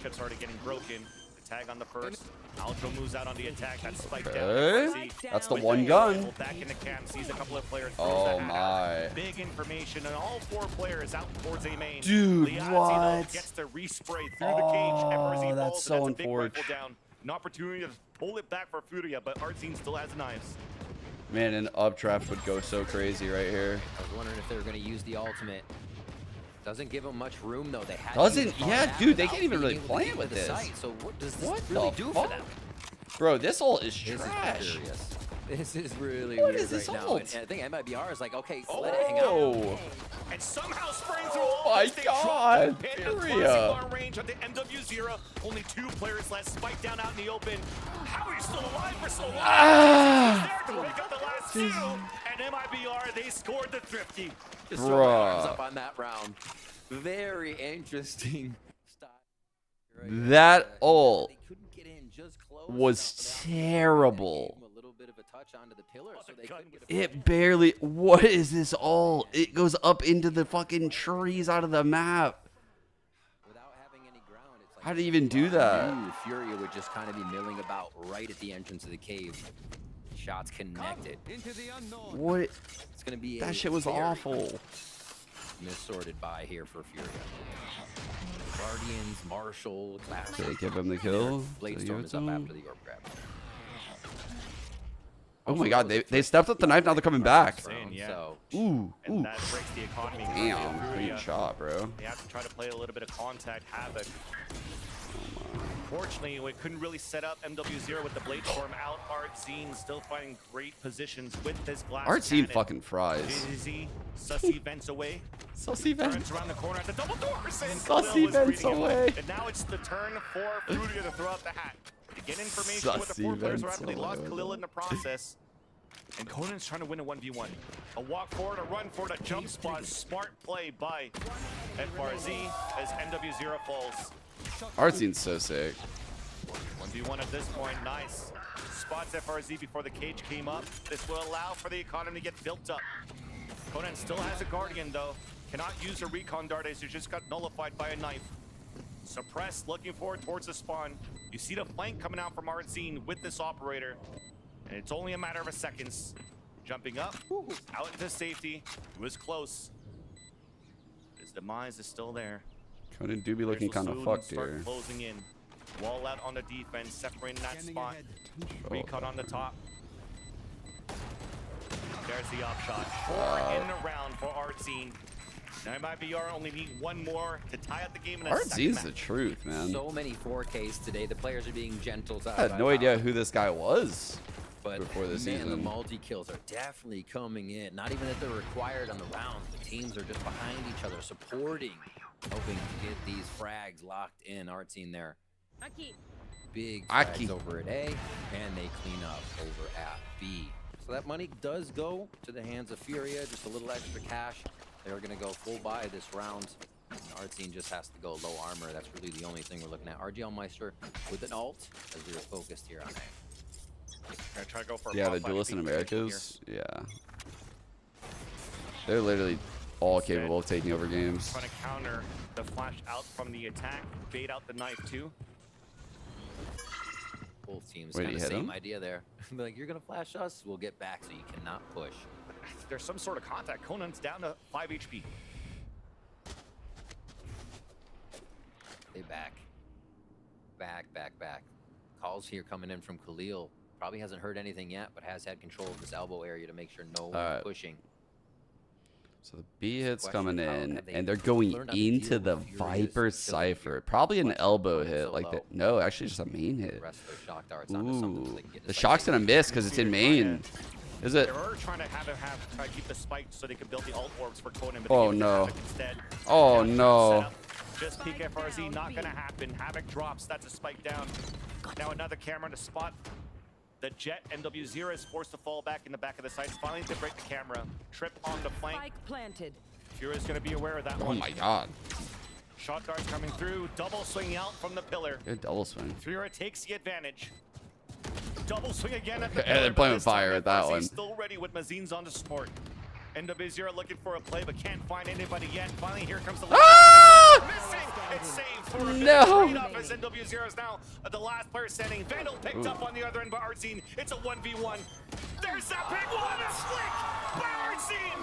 Chips already getting broken. The tag on the first. Aljo moves out on the attack. That's spiked down. That's the one gun. Back in the camp, sees a couple of players. Oh my! Big information, and all 4 players out towards A main. Dude, Liazi, what? Gets the respray through the cage. FRZ that's falls, so and that's a big rifle unfortunate. down. An opportunity to pull it back for Furia, but Arzin still has knives. Man, an up trap would go so crazy right here. I was wondering if they were going to use the ultimate. Doesn't give them much room though. They had yeah, dude, they can't even really play with this. So what does this really do for them? Bro, this ult is trash. This is really What weird is this right now. ult? And I think MIBR is like, okay, let it hang out. And somehow spraying through all my this, they God, drop the pin. Furia. Long range on the MW0. Only 2 players left. Spike down out in the open. How are you still alive for so long? There to pick up the last 2. And MIBR, they scored the thrifty. Just throw their arms up on that round. Very interesting. That ult was terrible. It barely. What is this ult? It goes up into the fucking trees out of the map. How did he even do that? Furia would just kind of be milling about right at the entrance of the cave. Shots connected. What? It's gonna be that shit was awful. Missorted by here for Furia. Guardians, Marshall, Did they give him the kill? Bladestorm is up after the orb grab. Oh my God, they stepped up the knife, now they're coming back. Ooh. And that breaks the economy. Damn, great shot, bro. They have to try to play a little bit of contact havoc. Fortunately, we couldn't really set up MW0 with the Bladestorm out. Artzine still finding great positions with this glass Artzine cannon. fucking fries. JZZ, Sussy vents away. Sussy vents. Turns around the corner at the double doors. Sussy vents away. And now it's the turn for Furia to throw out the hat. To get information with the 4 players who rapidly lost Khalil in the process. And Conan's trying to win a 1v1. A walk forward, a run forward, a jump spot. Smart play by FRZ as MW0 falls. Artzine's so sick. 1v1 at this point, nice. Spots FRZ before the cage came up. This will allow for the economy to get built up. Conan still has a Guardian though. Cannot use a recon dart as he just got nullified by a knife. Suppressed, looking forward towards the spawn. You see the flank coming out from Artzine with this operator. And it's only a matter of seconds. Jumping up, out into safety. It was close. His demise is still there. Conan do be looking kind of fucked here. Closing in. Wall out on the defense, separating that spot. Recon on the top. There's the up shot. 4 in a round for Artzine. MIBR only need one more to tie up the game in a RZ's second the truth, man. So many 4Ks today. The players are being gentle. I had no idea who this guy was before this man, season. the multi-kills are definitely coming in. Not even that they're required on the round. The teams are just behind each other, supporting, hoping to get these frags locked in. Artsine there. Big frags over at A, and they clean up over at B. So that money does go to the hands of Furia, just a little extra cash. They're going to go full buy this round. And Artsine just has to go low armor. That's really the only thing we're looking at. RGL Meister with an ult, as we were focused here on A. Gonna try to go for Yeah, the duelists in Americas. Yeah. They're literally all capable of taking over games. Trying to counter the flash out from the attack, bait out the knife too. Both teams Wait, kind of hit same him? idea there. Like, you're going to flash us, we'll get back, so you cannot push. There's some sort of contact. Conan's down to 5 HP. They back. Back. Calls here coming in from Khalil. Probably hasn't heard anything yet, but has had control of this elbow area to make sure no one's pushing. So the B hit's coming in, and they're going into the Viper Cypher. Probably an elbow hit, like that. No, actually just a main hit. Ooh, the shock's gonna miss because it's in main. Is it? They were trying to try to keep the spike so they could build the ult orbs for Conan, but Oh they no! Havoc instead. Oh no! Just peek FRZ, not gonna happen. Havoc drops. That's a spike down. Now another camera to spot. The Jet MW0 is forced to fall back in the back of the sights. Finally, to break the camera. Trip on the flank. Spike planted. Furia's going to be aware of that one. Oh my god. Shot guards coming through. Double swing out from the pillar. Good double swing. Furia takes the advantage. Double swing again at the And pillar. they're playing with fire at that one. Still ready with Mazines on the support. MW0 looking for a play, but can't find anybody yet. Finally, here comes the missing. It's saved for a No. off as MW0 is now the last player standing. Vandal picked up on the other end by Artsine. It's a 1v1. There's that big one. A flick by Artsine.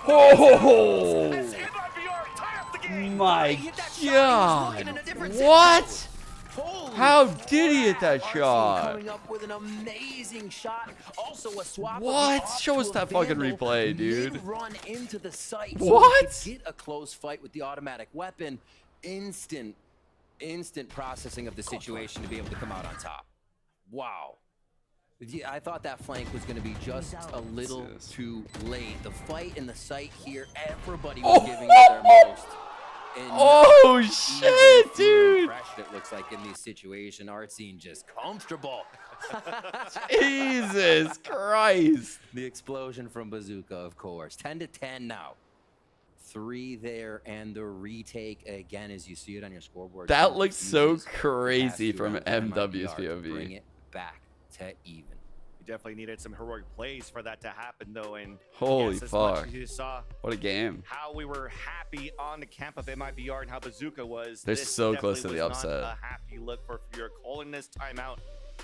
Oh As MIBR tie up the game. my god! What? How did he hit that shot? Coming up with an amazing shot. Also a swap. What? Show us that fucking replay, dude. Run into the site. What? So get a close fight with the automatic weapon. Instant processing of the situation to be able to come out on top. Wow. Yeah, I thought that flank was going to be just a little too late. The fight in the site here, everybody was giving it their most. Oh shit, dude! It looks like in this situation, Artsine just comfortable. Jesus Christ! The explosion from Bazooka, of course. 10-10 now. 3 there, and the retake again, as you see it on your scoreboard. That looks so crazy from MW's Bring POV. it back to even. You definitely needed some heroic plays for that to happen, though. And Holy yes, as much fuck! as you saw What a game! how we were happy on the camp of MIBR and how Bazooka was. They're this so close to definitely the was upset. not a happy look for Furia. Calling this timeout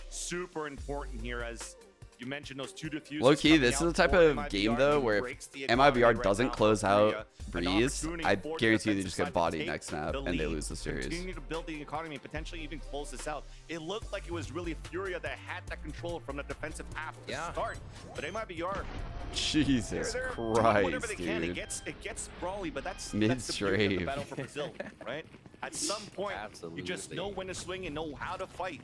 super important here, as you mentioned those 2 defuses. Low key, coming this is out the type for of MIBR game though and where breaks the if economy MIBR right doesn't now close for out Furia. An Breeze, opportunity I for the guarantee you they defensive just side get to bodied take next snap the and they lead, lose the series. Continue to build the economy and potentially even close this out. It looked like it was really Furia that had that control from the defensive half to start, but MIBR. Jesus They're doing whatever they Christ, can. dude! It gets brawly, but that's the Mid-strave. beauty of the battle for Brazil, right? At some point, you just know when to swing and know how to fight.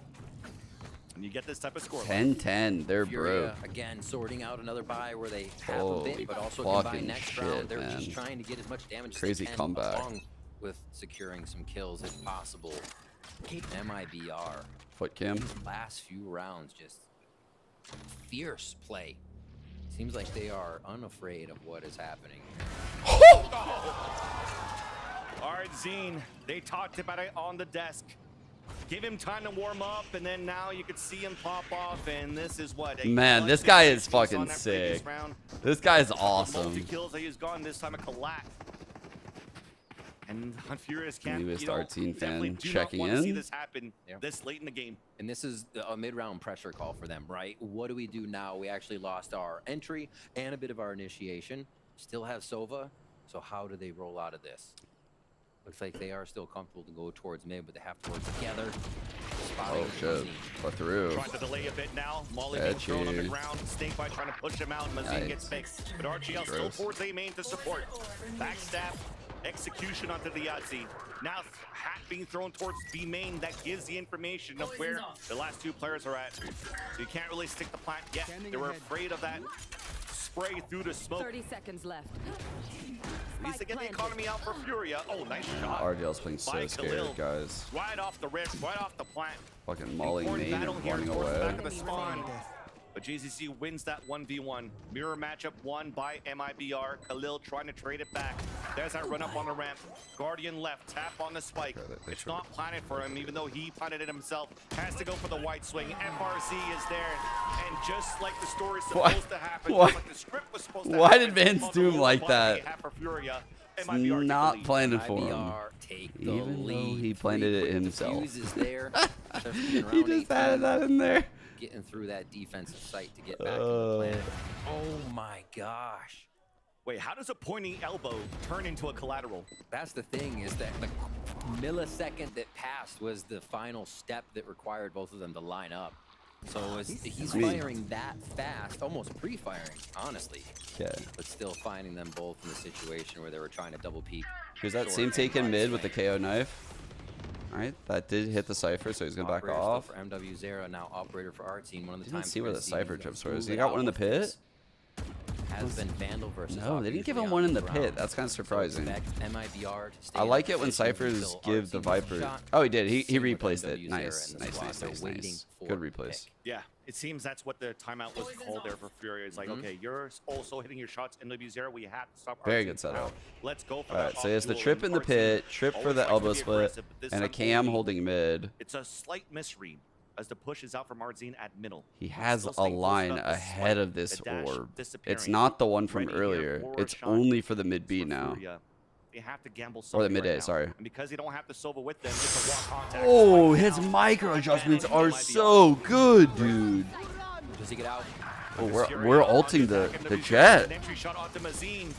And you get this type of score. 10-10, they're Furia, broke. again, sorting out another buy where they have a Holy bit, but also can buy fucking next shit, round. They're man. just trying to get as much damage Crazy as they can, comeback. along with securing some kills if possible. MIBR. Foot cam. Last few rounds, just fierce play. Seems like they are unafraid of what is happening. Artsine, they talked about it on the desk. Give him time to warm up, and then now you could see him pop off, and this is what? Man, this guy is fucking sick. This guy is awesome. Multi-kills that he's gone this time, a collapse. And on Furious camp, Newest you know, Artsine definitely fan do checking not want to see in. this happen this late in the game. And this is a mid-round pressure call for them, right? What do we do now? We actually lost our entry and a bit of our initiation. Still have Sova, so how do they roll out of this? Looks like they are still comfortable to go towards mid, but they have to work together. Oh shit, we're through. Trying to delay a bit now. Molly being thrown on the ground. Snakebite trying to push him out. Mazine gets fixed. But RGL still towards A main to support. Backstab. Execution onto the Yahtzee. Now hat being thrown towards B main. That gives the information of where the last two players are at. So you can't really stick the plant yet. They were afraid of that spray through the smoke. 30 seconds left. Needs to get the economy out for Furia. Oh, nice shot. RGL's playing so scared, guys. Right off the wrist, right off the plant. Fucking mauling main and running away. Back of the spawn. But JZC wins that 1v1. Mirror matchup won by Mibr. Khalil trying to trade it back. There's that run up on the ramp. Guardian left, tap on the spike. It's not planted for him, even though he planted it himself. Has to go for the white swing. FRZ is there. And just like the story's supposed to happen, just like the script was supposed to Why happen, did Vance do him like that? It's not planted for him. Even though he planted it himself. He just had that in there. Getting through that defensive site to get back to the plan. Oh my gosh. Wait, how does a pointing elbow turn into a collateral? That's the thing, is that the millisecond that passed was the final step that required both of them to line up. So he's firing that fast, almost pre-firing, honestly. Yeah. But still finding them both in the situation where they were trying to double peek. Here's that same taken mid with the KO knife. All right, that did hit the Cypher, so he's gonna back off. For MW0, now operator for our team. One of the Didn't see where the Cypher trips were. He he got one in the pit. Has been Vandal versus. No, they didn't give him one in the pit. That's kind of surprising. I like it when Cyphers give the Viper. Oh, he did. He replaced it. Nice. Good replace. Yeah, it seems that's what the timeout was called there for Furia. It's like, okay, you're also hitting your shots in MW0. We have to stop. Very good setup. Let's go for that. All right, so it's the trip in the pit, trip for the elbow split, and a cam holding mid. It's a slight misread as the push is out from Arzine at middle. He has a line ahead of this orb. It's not the one from earlier. It's only for the mid B now. They have to gamble or the mid A, sorry. And because they don't have the Sova with them, it's a walk contact. Oh, his micro adjustments are so good, dude. Does he get out? Oh, we're ulting the jet. Entry shot onto Mazine.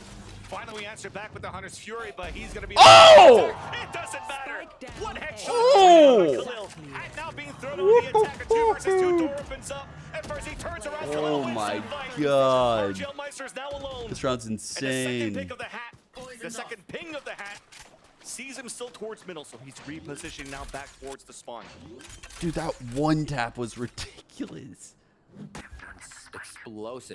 Finally, we answer back with the Hunter's Fury, but he's going to be... Oh! It doesn't matter. One headshot. Oh! Khalil. And now being thrown over the attacker. 2 versus 2. Door opens up. And first he turns around. Oh my god. RGL now alone. This round's insane. And the second pick of the hat. The second ping of the hat. Sees him still towards middle, so he's repositioning now back towards the spawn. Dude, that one tap was ridiculous.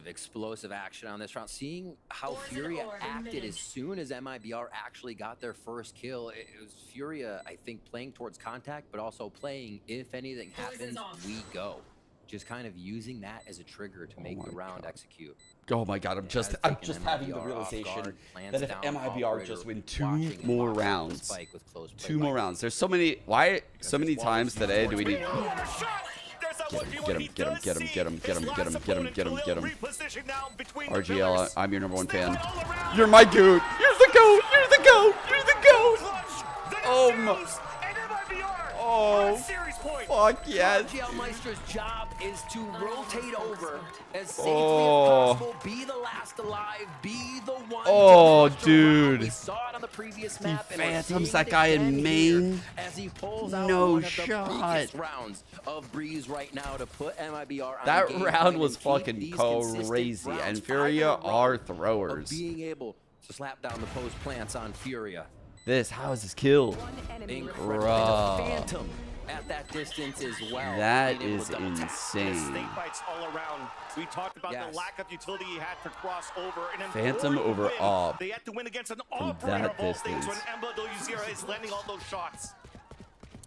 Explosive action on this round. Seeing how Furia acted as soon as Mibr actually got their first kill, it was Furia, I think, playing towards contact, but also playing if anything happens, we go. Just kind of using that as a trigger to make the round execute. Oh my god, I'm just having the realization that if Mibr just win 2 more rounds. 2 more rounds. There's so many. Why so many times today do we need... Get him. RGL, I'm your #1 fan. You're my goat. You're the goat. You're the goat. You're the goat. Oh my. Oh, fuck yes. RGL Meister's job is to rotate over as safely as possible, be the last alive, be the one. Oh, dude. We saw it on the previous map. He phantoms that guy in main. As he pulls out no one of shot. The biggest rounds of Breeze right now to put Mibr on that game round point was and fucking crazy, and Furia are throwers. Being able to slap down the post plants on Furia. How is this kill? Incredible. Phantom at that distance as well. That is insane. Snake bites all around. We talked about the lack of utility he had to cross over. And Phantom over Ob. They had to win against an operator of all things when MW0 is landing all those shots.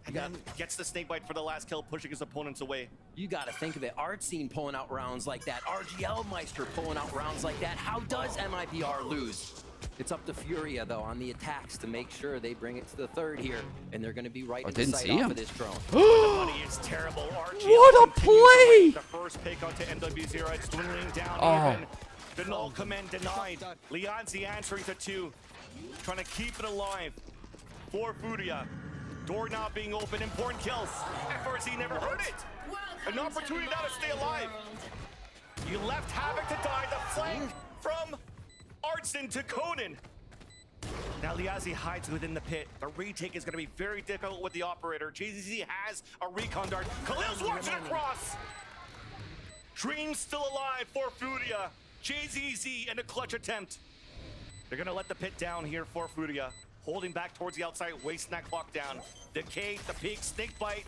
And then gets the snake bite for the last kill, pushing his opponents away. You got to think of it. Art Scene pulling out rounds like that. RGL Meister pulling out rounds like that. How does Mibr lose? It's up to Furia, though, on the attacks to make sure they bring it to the third here. And they're going to be right in the sight off of this drone. The money is terrible. RGL what a play! The first pick onto MW0. It's dwindling down even. The null command denied. Leonzi answering to 2. Trying to keep it alive for Furia. Door now being open. Important kills. FRZ never heard it. An opportunity now to stay alive. You left Havoc to die. The flank from Artson to Conan. Now Liazi hides within the pit. The retake is going to be very difficult with the operator. JZZ has a recon dart. Khalil's watching across. Dream still alive for Furia. JZZ in a clutch attempt. They're going to let the pit down here for Furia. holding back towards the outside, wasting that clock down. Decay, the peak, snake bite.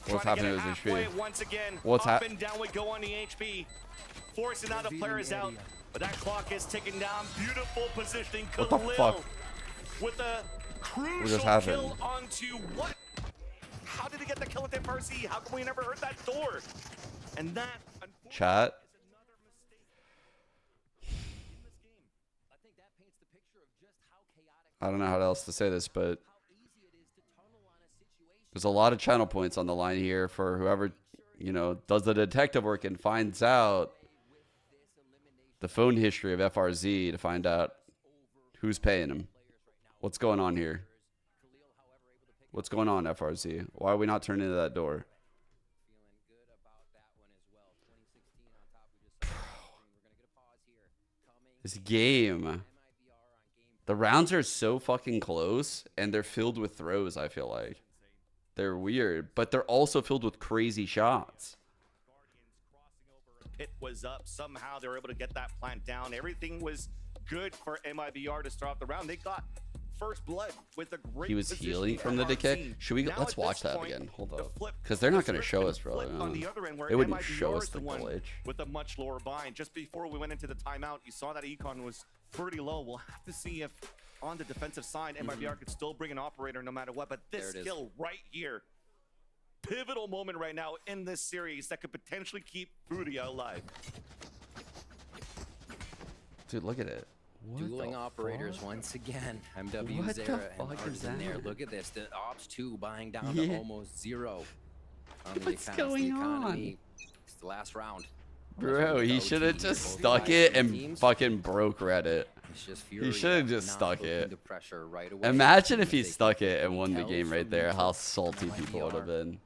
What's happening to his HP? Once again, What's up and down we go on the HP. Forcing out the players out, but that clock is ticking down. Beautiful positioning. What the fuck? With a crucial kill onto what? How did he get the kill with FRZ? How come we never heard that door? And that, chat. I don't know how else to say this, but there's a lot of channel points on the line here for whoever, you know, does the detective work and finds out the phone history of FRZ to find out who's paying him. What's going on here? What's going on, FRZ? Why are we not turning into that door? This game. The rounds are so fucking close, and they're filled with throws, I feel like. They're weird, but they're also filled with crazy shots. Pit was up. Somehow they were able to get that plant down. Everything was good for MIBR to start off the round. They got first blood with a great He was healing from the decay. Should we? Let's watch that again. Hold up, because they're not going to show us, bro. They wouldn't show us the glitch. With a much lower bind. Just before we went into the timeout, you saw that econ was pretty low. We'll have to see if on the defensive side, MIBR could still bring an operator no matter what. But this skill right here, pivotal moment right now in this series that could potentially keep Furia alive. Dude, look at it. Dueling operators once again. MW Zera and Arts in there. Look at this. The Ops 2 buying down to almost 0. What's going on? It's the last round. Bro, he should have just stuck it and fucking broke Reddit. He should have just stuck it. Imagine if he stuck it and won the game right there. How salty people would have been.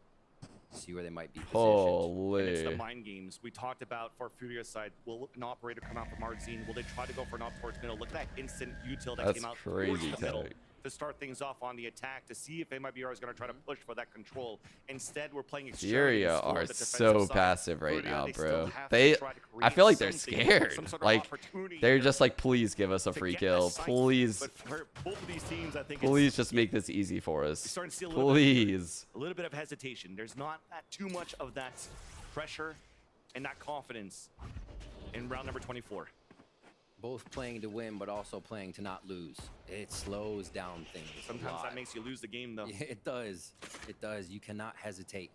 See where they might be positioned. Holy. And it's the mind games we talked about for Furia's side. Will an operator come out from Artzine? Will they try to go for an op towards middle? Look at that instant util that came out towards the middle to start things off on the attack, to see if MIBR is going to try to push for that control. Instead, we're playing Furia are so passive right now, bro. I feel like they're scared. Like, they're just like, please give us a free kill. Please. Please just make this easy for us. Please. A little bit of hesitation. There's not too much of that pressure and that confidence in round number 24. Both playing to win, but also playing to not lose. It slows down things. Sometimes that makes you lose the game, though. Yeah, it does. It does. You cannot hesitate.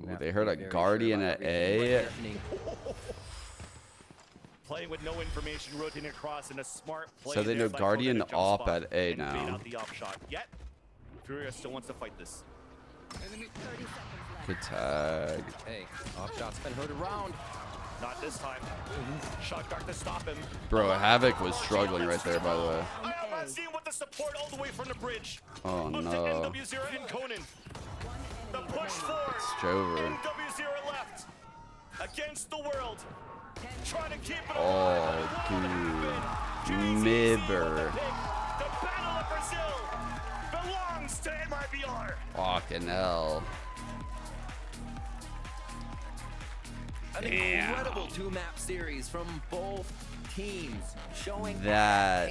Ooh, they heard a Guardian at A. Playing with no information, rotating across in a smart play. So they know Guardian op at A now. The op shot. Yet, Furia still wants to fight this. Good tag. Hey, op shot's been heard around. Not this time. Shot dart to stop him. Bro, Havoc was struggling right there, by the way. I'm seeing with the support all the way from the bridge. Oh no. NW0 and Conan. The push forward. It's Jover. NW0 left. Against the world. Trying to keep it alive. Dude. Mibr. The Battle of Brazil belongs to MIBR. Fucking hell. An incredible 2-map series from both teams, showing that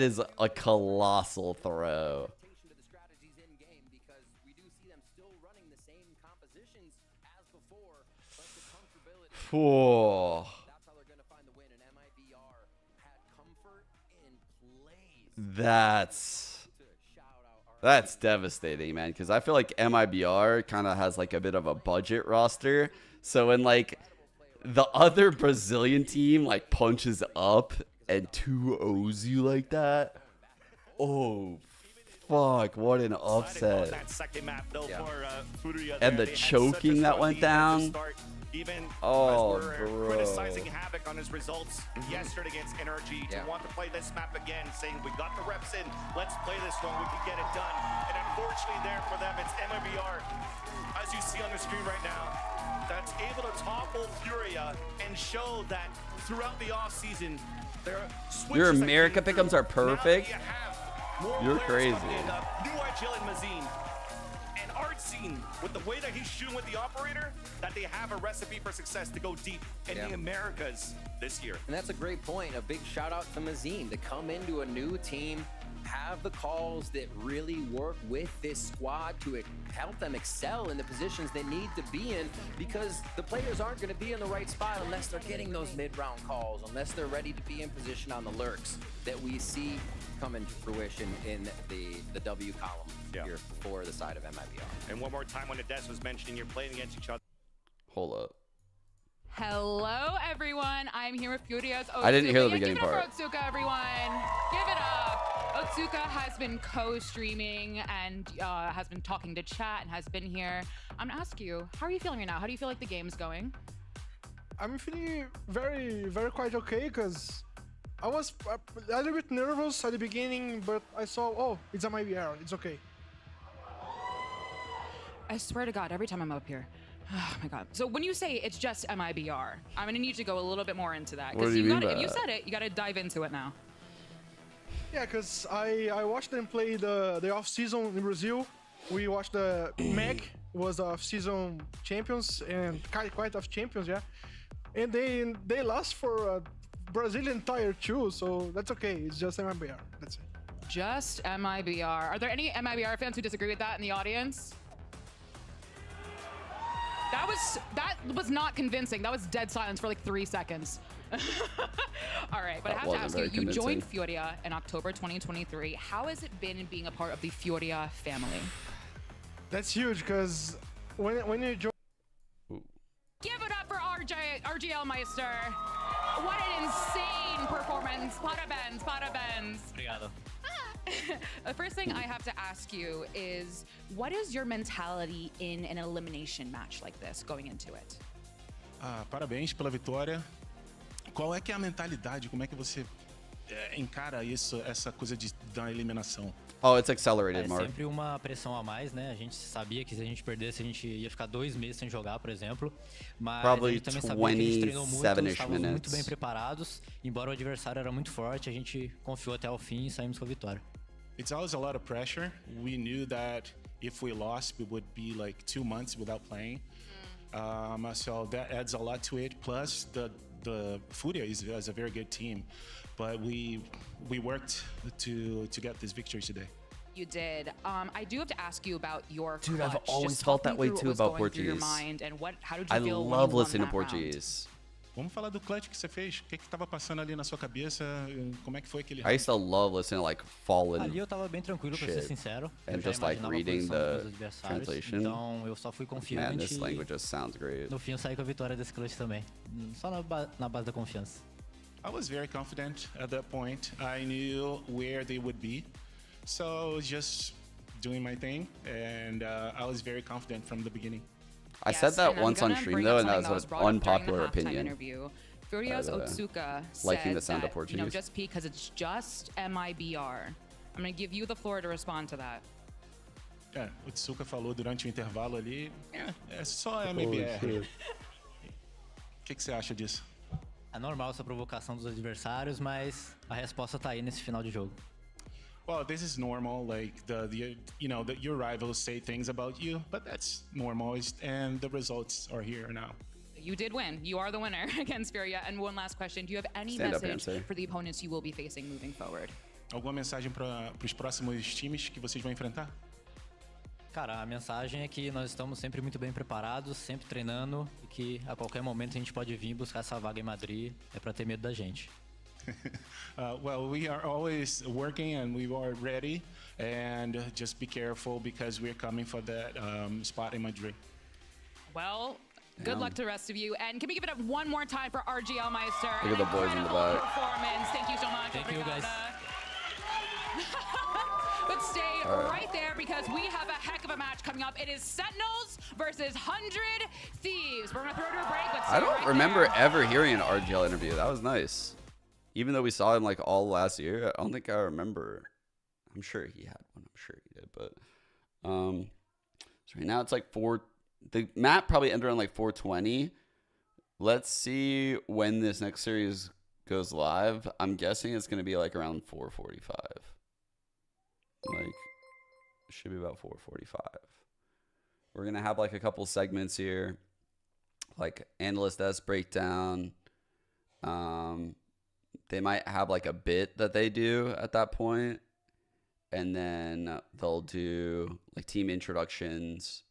is a colossal throw. Whoa. That's devastating, man, because I feel like MIBR kind of has like a bit of a budget roster. So when like the other Brazilian team like punches up and 2-0s you like that, oh fuck, what an upset. And the choking that went down. Even oh, as we're bro. criticizing Havoc on his results yesterday against NRG to want to play this map again, saying we got the reps in, let's play this one, we can get it done. And unfortunately there for them, it's MIBR, as you see on the screen right now, that's able to topple Furia and show that throughout the offseason, your America pick'ems are perfect. You're crazy. New IGL and Mazine. And Artzine, with the way that he's shooting with the operator, that they have a recipe for success to go deep in the Americas this year. And that's a great point. A big shout out to Mazine to come into a new team, have the calls that really work with this squad to help them excel in the positions they need to be in, because the players aren't going to be in the right spot unless they're getting those mid-round calls, unless they're ready to be in position on the lurks that we see come into fruition in the W column here for the side of MIBR. And one more time, when Ades was mentioning you're playing against each other. Hold up. Hello, everyone. I'm here with Furia's Otsuka. I didn't hear the Yeah, beginning give it part. up for Otsuka, everyone. Give it up. Otsuka has been co-streaming and has been talking to chat and has been here. I'm gonna ask you, how are you feeling right now? How do you feel like the game's going? I'm feeling very, very quite okay, because I was a little bit nervous at the beginning, but I saw, oh, it's a MIBR, it's okay. I swear to God, every time I'm up here. Oh my God. So when you say it's just MIBR, I'm gonna need to go a little bit more into that. What do Because you mean by if you that? said it, you gotta dive into it now. Yeah, because I watched them play the off-season in Brazil. We watched the MEC was off-season champions and quite of champions, yeah. And they lost for Brazilian Tier 2, so that's okay. It's just MIBR. That's it. Just MIBR. Are there any MIBR fans who disagree with that in the audience? That was not convincing. That was dead silence for like 3 seconds. All right, but I have to ask you, you joined Furia in October 2023. How has it been being a part of the Furia family? That's huge, because when you join... Give it up for RGL Meister. What an insane performance. Parabéns, parabéns. Obrigado. The first thing I have to ask you is, what is your mentality in an elimination match like this going into it? Parabéns pela vitória. Qual é que é a mentalidade? Como é que você encara isso, essa coisa da eliminação? Oh, it's accelerated, Mark. É sempre uma pressão a mais, né? A gente sabia que se a gente perdesse, a gente ia ficar 2 meses sem jogar, por exemplo. Mas Probably a gente também sabia que a gente treinou muito, 27-ish estávamos muito minutes. bem preparados. Embora o adversário era muito forte, a gente confiou até o fim e saímos com a vitória. It's always a lot of pressure. We knew that if we lost, we would be like 2 months without playing. So that adds a lot to it. Plus, the Furia is a very good team, but we worked to get this victory today. You did. I do have to ask you about your Dude, I've clutch. always Just felt talk that me way through too what was about going through your Portuguese. mind and how did you I feel when love you won listening to that round? Portuguese. Vamos falar do clutch que você fez. O que estava passando ali na sua cabeça? Como é que foi aquele I used to love listening to like Fallen Ali eu tava bem tranquilo, pra ser shit. sincero. Eu And já just like imaginava a reading posição dos the adversários. translation. Então eu só fui Man, confiante this language e just sounds great. no fim eu saí com a vitória desse clutch também. Só na base da confiança. I was very confident at that point. I knew where they would be. So I was just doing my thing, and I was very confident from the beginning. I said that once on stream though, and that was an unpopular opinion. Interview. Furia's Otsuka liking said the sound of that, Portuguese. just because it's just MIBR. I'm going to give you the floor to respond to that. O Tsuka falou durante o intervalo ali, é só MBR. O que você acha disso? É normal essa provocação dos adversários, mas a resposta tá aí nesse final de jogo. Well, this is normal. Like your rivals say things about you, but that's normal, and the results are here now. You did win. You are the winner against Furia. And one last question. Do you have any message for the opponents you will be facing moving forward? Alguma mensagem para os próximos times que vocês vão enfrentar? Cara, a mensagem é que nós estamos sempre muito bem preparados, sempre treinando e que a qualquer momento a gente pode vir buscar essa vaga em Madrid. É para ter medo da gente. Well, we are always working and we are ready, and just be careful because we're coming for that spot in Madrid. Well, good luck to the rest of you. And can we give it up one more time for RGL Meister? Look at the boys in the back. Performance. Thank you so much. Thank you, guys. But stay right there because we have a heck of a match coming up. It is Sentinels versus 100 Thieves. We're going to throw to a break. But I don't remember ever hearing an RGL interview. That was nice. Even though we saw him like all last year, I don't think I remember. I'm sure he had one. I'm sure he did. But so right now it's like the map probably ended on like 420. Let's see when this next series goes live. I'm guessing it's going to be like around 445. Like, it should be about 445. We're going to have like a couple segments here, like Analyst S breakdown. They might have like a bit that they do at that point. and then they'll do like team introductions,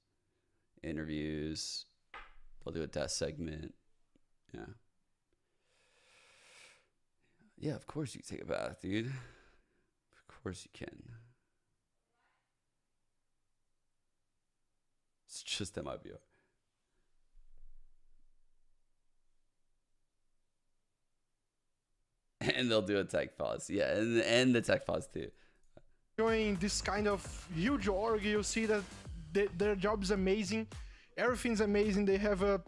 interviews. They'll do a desk segment. Yeah. Yeah, of course you can take a bath, dude. Of course you can. It's just MIBR. And they'll do a tech pause. Yeah, and the tech pause too. Join this kind of huge org, you see that their job is amazing. Everything's amazing. They have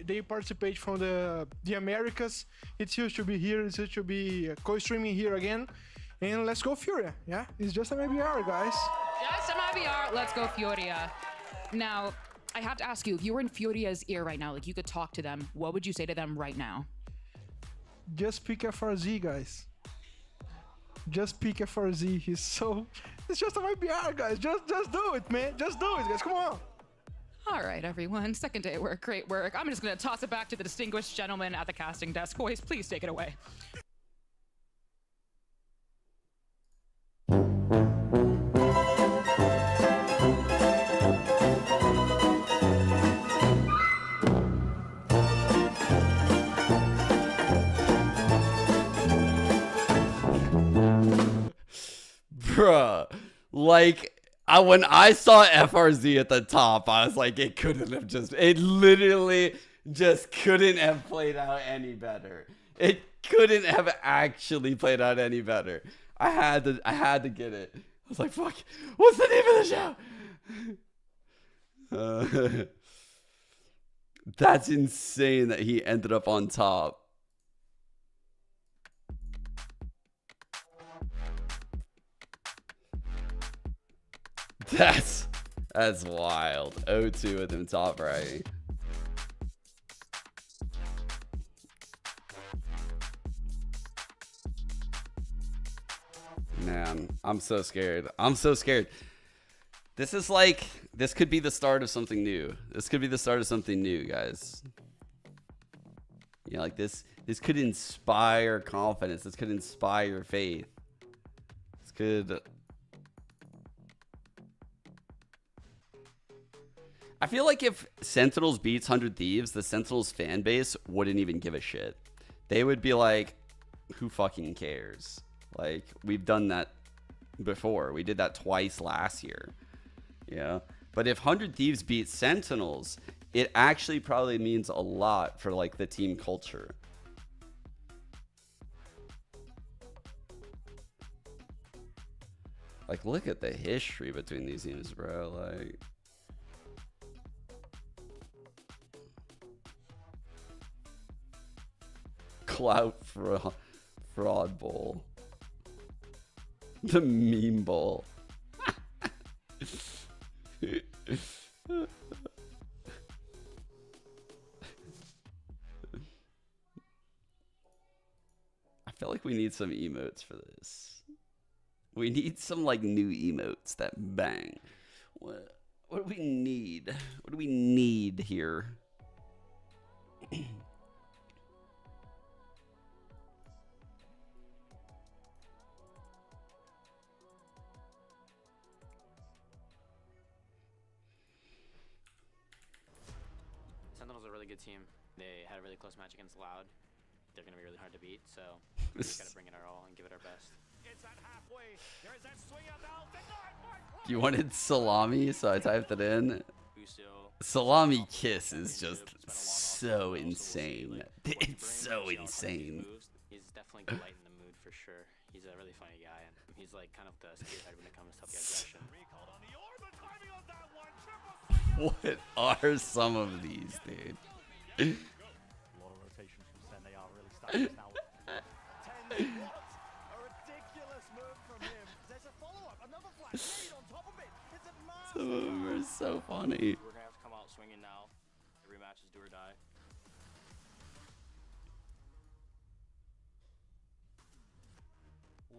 they participate from the Americas. It used to be here. It used to be co-streaming here again. And let's go Furia. Yeah, it's just a MIBR, guys. Just a MIBR. Let's go Furia. Now, I have to ask you, if you were in Furia's ear right now, like you could talk to them, what would you say to them right now? Just pick FRZ, guys. Just pick FRZ. It's just a MIBR, guys. Just do it, man. Just do it, guys. Come on. All right, everyone. Second day at work. Great work. I'm just going to toss it back to the distinguished gentleman at the casting desk. Boys, please take it away. Bruh, like when I saw FRZ at the top, I was like, it literally just couldn't have played out any better. It couldn't have actually played out any better. I had to get it. I was like, fuck, what's the name of the show? That's insane that he ended up on top. That's wild. 0-2 with him top right. Man, I'm so scared. I'm so scared. This could be the start of something new. This could be the start of something new, guys. Yeah, like this could inspire confidence. This could inspire faith. This could... I feel like if Sentinels beats 100 Thieves, the Sentinels fan base wouldn't even give a shit. They would be like, who fucking cares? Like, we've done that before. We did that twice last year. Yeah. But if 100 Thieves beats Sentinels, it actually probably means a lot for like the team culture. Like, look at the history between these teams, bro. Like... Clout fraud bowl. The meme bowl. I feel like we need some emotes for this. We need some like new emotes that bang. What do we need? What do we need here? Sentinel's a really good team. They had a really close match against Loud. They're going to be really hard to beat, so we just got to bring it our all and give it our best. You wanted salami, so I typed it in. Salami kiss is just so insane. It's so insane. He's definitely going to lighten the mood for sure. He's a really funny guy, and he's like kind of the spearhead when it comes to the aggression. What are some of these, dude? A lot of rotations from Sen. They are really starting now. A ridiculous move from him. There's a follow-up, another flash on top of it. It's a massive... Some of them are so funny. We're gonna have to come out swinging now. Every match is do or die.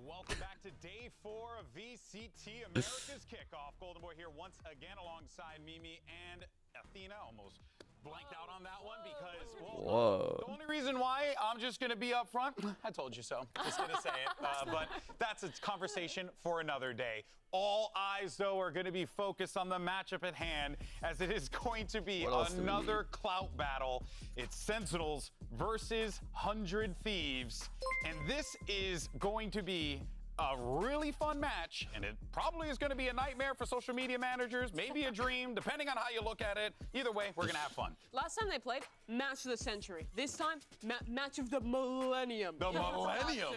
Welcome back to day 4 of VCT America's Kickoff. Golden Boy here once again alongside Mimi and Athena. Almost blanked out on that one because, well, the only reason why I'm I'm just going to be up front. I told you so. Just going to say it. But that's a conversation for another day. All eyes, though, are going to be focused on the matchup at hand, as it is going to be another clout battle. It's Sentinels versus 100 Thieves. And this is going to be a really fun match, and it probably is going to be a nightmare for social media managers, maybe a dream, depending on how you look at it. Either way, we're going to have fun. Last time they played, match of the century. This time, match of the millennium. The millennium.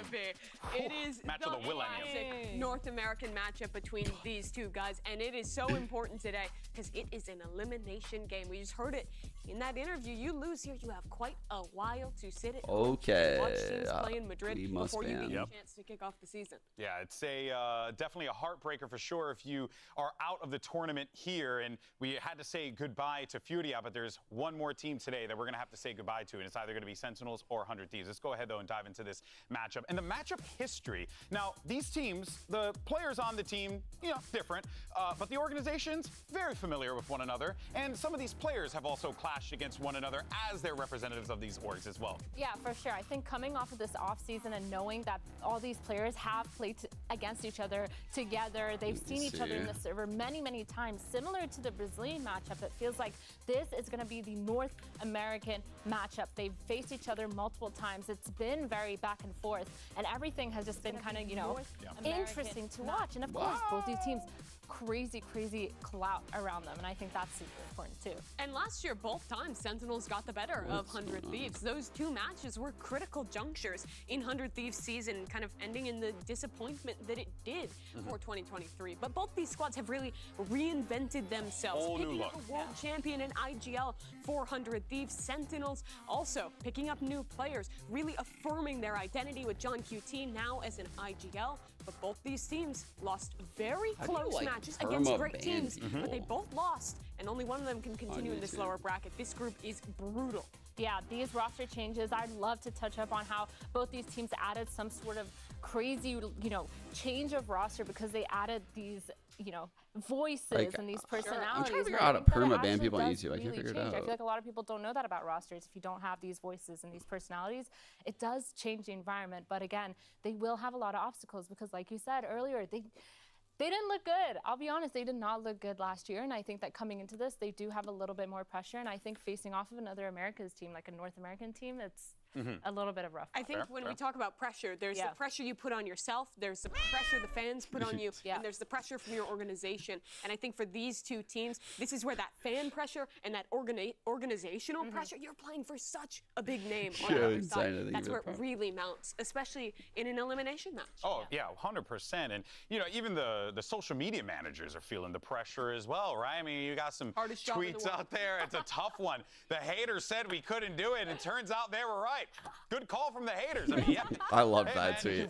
It is match of the classic North American matchup between these two guys, and it is so important today because it is an elimination game. We just heard it in that interview. You lose here, you have quite a while to sit at home and watch teams play in Madrid before you get a chance to kick off the season. Yeah, it's definitely a heartbreaker for sure if you are out of the tournament here. And we had to say goodbye to Furia, but there's one more team today that we're going to have to say goodbye to, and it's either going to be Sentinels or 100 Thieves. Let's go ahead, though, and dive into this matchup. And the matchup history. Now, these teams, the players on the team, different, but the organizations, very familiar with one another. And some of these players have also clashed against one another as their representatives of these orgs as well. Yeah, for sure. I think coming off of this offseason and knowing that all these players have played against each other together, they've seen each other in the server many, many times. Similar to the Brazilian matchup, it feels like this is going to be the North American matchup. They've faced each other multiple times. It's been very back and forth, and everything has just been kind of, interesting to watch. And of course, both these teams, crazy clout around them, and I think that's super important too. And last year, both times, Sentinels got the better of 100 Thieves. Those two matches were critical junctures in 100 Thieves season, kind of ending in the disappointment that it did for 2023. But both these squads have really reinvented themselves, picking up a world champion in IGL for 100 Thieves. Sentinels also picking up new players, really affirming their identity with John QT now as an IGL. But both these teams lost very close matches against great teams, but they both lost, and only one of them can continue in this lower bracket. This group is brutal. Yeah, these roster changes, I'd love to touch up on how both these teams added some sort of crazy, change of roster because they added these, voices and these personalities. I'm trying to figure out how to perma-ban people on YouTube. I can't figure it out. I feel like a lot of people don't know that about rosters. If you don't have these voices and these personalities, it does change the environment. But again, they will have a lot of obstacles because, like you said earlier, they didn't look good. I'll be honest, they did not look good last year. And I think that coming into this, they do have a little bit more pressure. And I think facing off of another America's team, like a North American team, it's a little bit of rough. I think when we talk about pressure, there's the pressure you put on yourself, there's the pressure the fans put on you, and there's the pressure from your organization. And I think for these two teams, this is where that fan pressure and that organizational pressure, you're playing for such a big name on the other side. That's where it really mounts, especially in an elimination match. Oh, yeah, 100%. And, even the social media managers are feeling the pressure as well, right? I mean, you got some tweets out there. It's a tough one. The haters said we couldn't do it, and it turns out they were right. Good call from the haters. I mean, I love that tweet.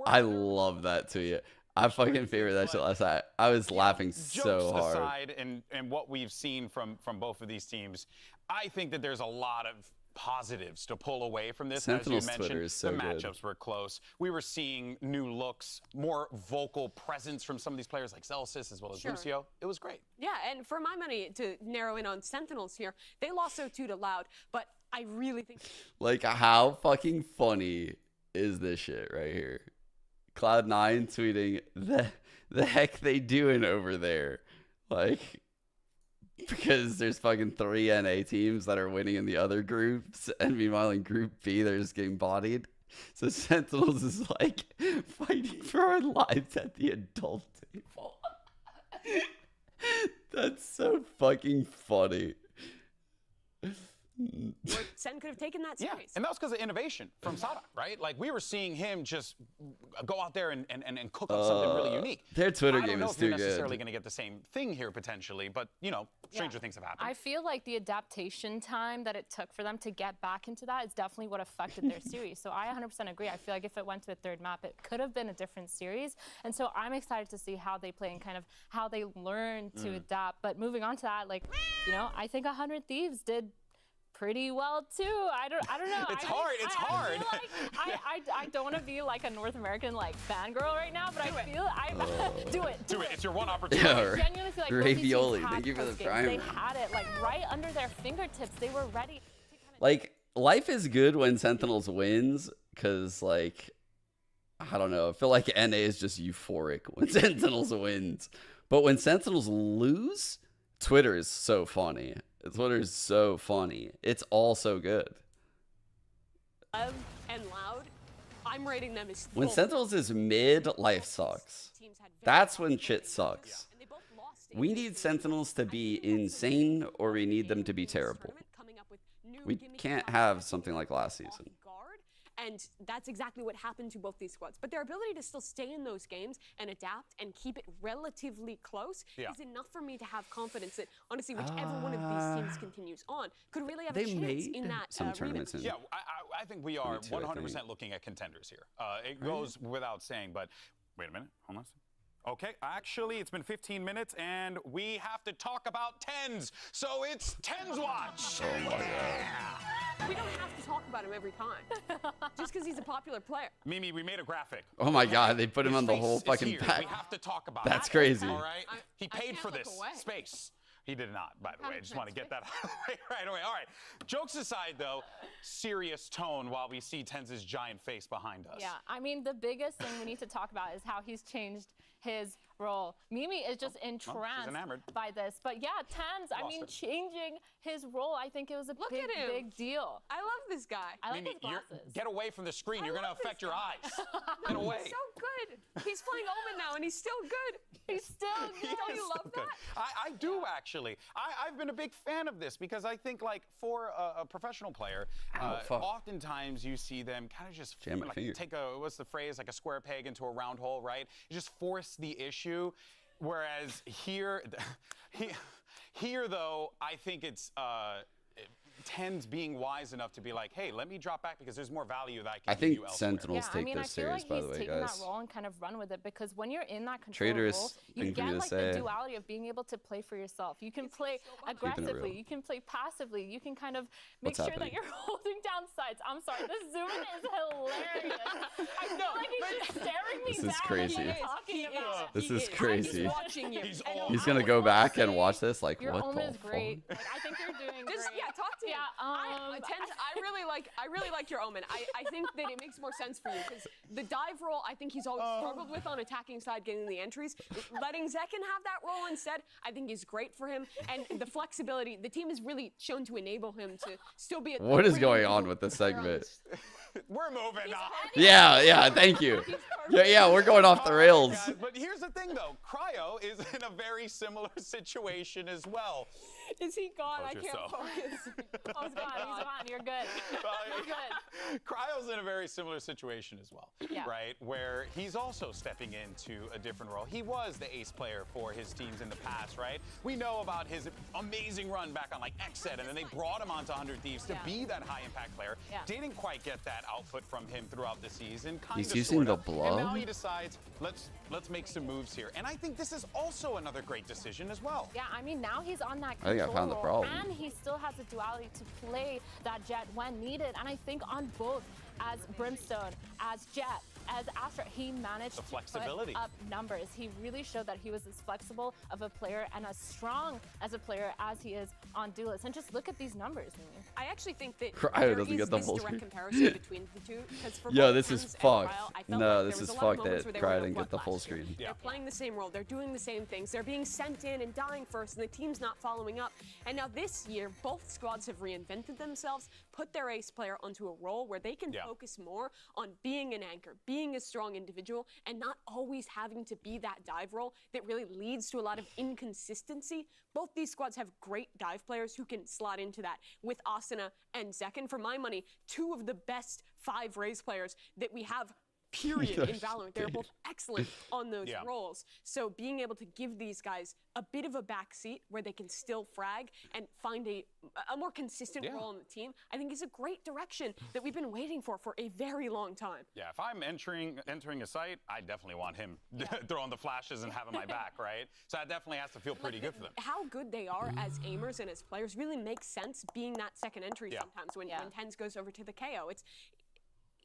I love that tweet. I fucking favored that shit last night. I was laughing so hard. Jokes aside, and what we've seen from both of these teams, I think that there's a lot of positives to pull away from this. Sentinel's as you mentioned, Twitter is so the good. matchups were close. We were seeing new looks, more vocal presence from some of these players like Celsius as well as Lucio. It was great. Yeah, and for my money, to narrow in on Sentinels here, they lost 0-2 to Loud, but I really think... Like, how fucking funny is this shit right here? Cloud9 tweeting, the heck they doing over there? Like... Because there's fucking 3 NA teams that are winning in the other groups, and meanwhile in Group B, they're just getting bodied. So Sentinels is like fighting for our lives at the adult table. That's so fucking funny. Sen could have taken that series. Yeah, and that was because of innovation from Sada, right? Like, we were seeing him just go out there and cook up something really unique. Their Twitter I game is too good. don't know if you're necessarily going to get the same thing here potentially, but, stranger things have happened. I feel like the adaptation time that it took for them to get back into that is definitely what affected their series. So I 100% agree. I feel like if it went to a third map, it could have been a different series. And so I'm excited to see how they play and kind of how they learn to adapt. But moving on to that, I think 100 Thieves did pretty well too. I don't know. It's hard. It's hard. I don't want to be like a North American fangirl right now, but I feel do it. Do it. It's your one opportunity. I genuinely feel like Ravioli. Thank you for the they primer. had it right under their fingertips. They were ready. life is good when Sentinels wins, because, like, I don't know. I feel like NA is just euphoric when Sentinels wins. But when Sentinels lose, Twitter is so funny. Twitter is so funny. It's all so good. And loud, I'm rating them as When Sentinels is mid, life sucks. That's when shit sucks. We need Sentinels to be insane, or we need them to be terrible. We can't have something like last season. And that's exactly what happened to both these squads. But their ability to still stay in those games and adapt and keep it relatively close is enough for me to have confidence that, honestly, whichever one of these teams continues on could really have a chance in that some tournaments. Yeah, I think we are 100% looking at contenders here. It goes without saying, but wait a minute. Hold on. Okay, actually, it's been 15 minutes, and we have to talk about tens. So it's tens watch. Oh my god. We don't have to talk about him every time, just because he's a popular player. Mimi, we made a graphic. Oh my god, they put him on the whole fucking pack. We have to talk about That's crazy. All right, he paid for this space. He did not, by the way. I just want to get that right away. All right. Jokes aside, though, serious tone while we see Tens' giant face behind us. Yeah, I mean, the biggest thing we need to talk about is how he's changed his role. Mimi is just entranced by this. But yeah, Tens, I mean, changing his role, I think it was a big deal. I love this guy. I like his glasses. Get away from the screen. You're going to affect your eyes. Get away. He's so good. He's playing Omen now, and he's still good. He's still good. Don't you love that? I do, actually. I've been a big fan of this because I think, like, for a professional player, oftentimes you see them kind of just take what's the phrase, like a square peg into a round hole, right? You just force the issue. Whereas here, though, I think it's Tens being wise enough to be like, hey, let me drop back because there's more value that I can give you elsewhere. Sentinels take this serious, by the way, guys. I feel like he's taken that role and kind of run with it, because when you're in that control role, you get like the duality of being able to play for yourself. You can play aggressively, you can play passively, you can kind of make sure that you're holding down sights. I'm sorry, this zoom in is hilarious. I feel like he's just staring me down. This is crazy. Talking about This is crazy. He's watching you. He's gonna go back and watch this. Like, your what own the is great. Like, I think you're doing great. Yeah, talk to me. Tens, I really like your Omen. I think that it makes more sense for you because the dive role, I think he's always struggled with on attacking side, getting the entries. Letting Zekken have that role instead, I think is great for him. And the flexibility, the team has really shown to enable him to still be. What is going on with this segment? We're moving on. Yeah, thank you. Yeah, we're going off the rails. Guys, but here's the thing, though. Cryo is in a very similar situation as well. Is he gone? I can't focus. Oh, he's gone. He's gone. You're good. You're good. Cryo's in a very similar situation as well, right? Where he's also stepping into a different role. He was the ace player for his teams in the past, right? We know about his amazing run back on like XSET, and then they brought him onto 100 Thieves to be that high-impact player. Didn't quite get that output from him throughout the season. He's using the blow. And now he decides, let's make some moves here. And I think this is also another great decision as well. Yeah, I mean, now he's on that I think I found the problem. And he still has the duality to play that Jet when needed. And I think on both, as Brimstone, as Jet, as Astra, he managed to put up numbers. He really showed that he was as flexible of a player and as strong as a player as he is on Duelist. And just look at these numbers. I actually think that Cryo doesn't get the full direct comparison between the two. Yo, this is fucked. No, this is fucked that Cryo didn't get the full screen. They're playing the same role. They're doing the same things. They're being sent in and dying first, and the team's not following up. And now this year, both squads have reinvented themselves, put their ace player onto a role where they can focus more on being an anchor, being a strong individual, and not always having to be that dive role that really leads to a lot of inconsistency. Both these squads have great dive players who can slot into that with Asuna and Zekken. For my money, two of the best 5 Raze players that we have period in Valorant. They're both excellent on those roles. So being able to give these guys a bit of a backseat where they can still frag and find a more consistent role on the team, I think is a great direction that we've been waiting for a very long time. Yeah, if I'm entering a site, I definitely want him throwing the flashes and having my back, right? So that definitely has to feel pretty good for them. How good they are as aimers and as players really makes sense being that second entry sometimes when Tens goes over to the KO.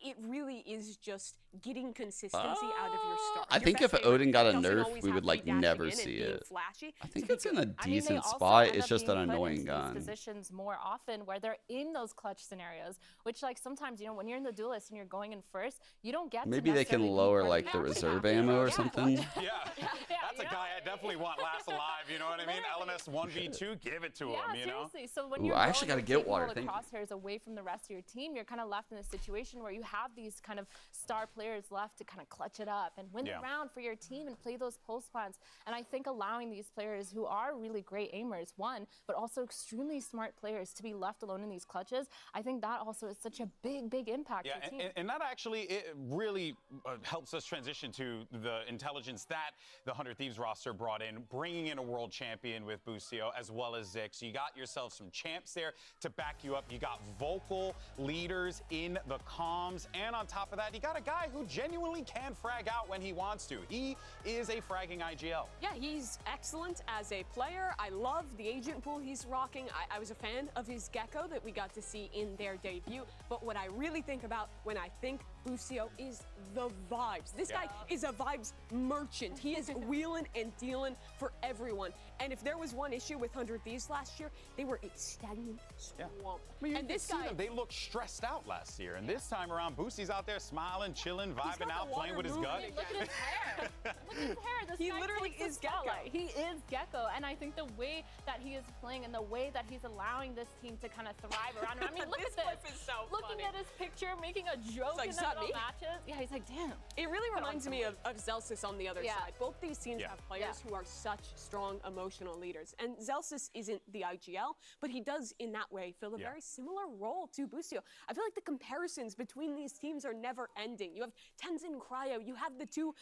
it really is just getting consistency out of your stars. I think if Odin got a nerf, we would like never see it. I think it's in a decent spot. It's just an annoying gun. Positions more often where they're in those clutch scenarios, which like sometimes, you know, when you're in the duelist and you're going in first, you don't get. Maybe they can lower like the reserve ammo or something. That's a guy I definitely want last alive. You know what I mean? LMS 1v2, give it to him. You know. Seriously. So when you're I actually got to get water. the crosshairs away from the rest of your team, you're kind of left in a situation where you have these kind of star players left to kind of clutch it up and win the round for your team and play those pulse plans. And I think allowing these players who are really great aimers, but also extremely smart players to be left alone in these clutches, I think that also is such a big impact for the team. And that actually it really helps us transition to the intelligence that the 100 Thieves roster brought in, bringing in a world champion with Busio as well as Zik. So you got yourself some champs there to back you up. You got vocal leaders in the comms, and on top of that, you got a guy who genuinely can frag out when he wants to. He is a fragging IGL. Yeah, he's excellent as a player. I love the agent pool he's rocking. I was a fan of his Gecko that we got to see in their debut. But what I really think about when I think Busio is the vibes. This guy is a vibes merchant. He is wheeling and dealing for everyone. And if there was one issue with 100 Thieves last year, they were a stagnant swamp. I mean, and this guy, they looked stressed out last year, and this time around, Boosie's out there smiling, chilling, vibing out, playing with his gut. Look at his hair. Look at his hair. He literally is Gecko. He is Gecko, and I think the way that he is playing and the way that he's allowing this team to kind of thrive around him. I mean, look at this. Clip is so Looking at his picture, making a joke like, in the middle matches. Yeah, he's like, damn. It really reminds me of Zelsis on the other side. Both these teams have players who are such strong emotional leaders. And Zelsis isn't the IGL, but he does in that way fill a very similar role to Busio. I feel like the comparisons between these teams are never ending. You have Tenzin Cryo, you have the two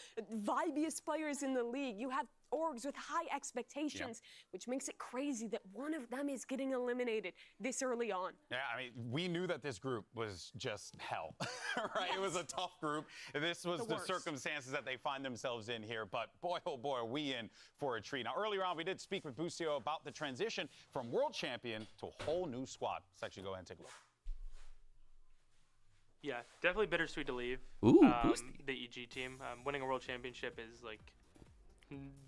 vibiest players in the league, you have orgs with high expectations, which makes it crazy that one of them is getting eliminated this early on. Yeah, I mean, we knew that this group was just hell, right? It was a tough group. This was the circumstances that they find themselves in here, but boy, oh boy, are we in for a treat. Now, earlier on, we did speak with Busio about the transition from world champion to a whole new squad. Let's actually go ahead and take a look. Yeah, definitely bittersweet to leave the EG team. Winning a world championship is like,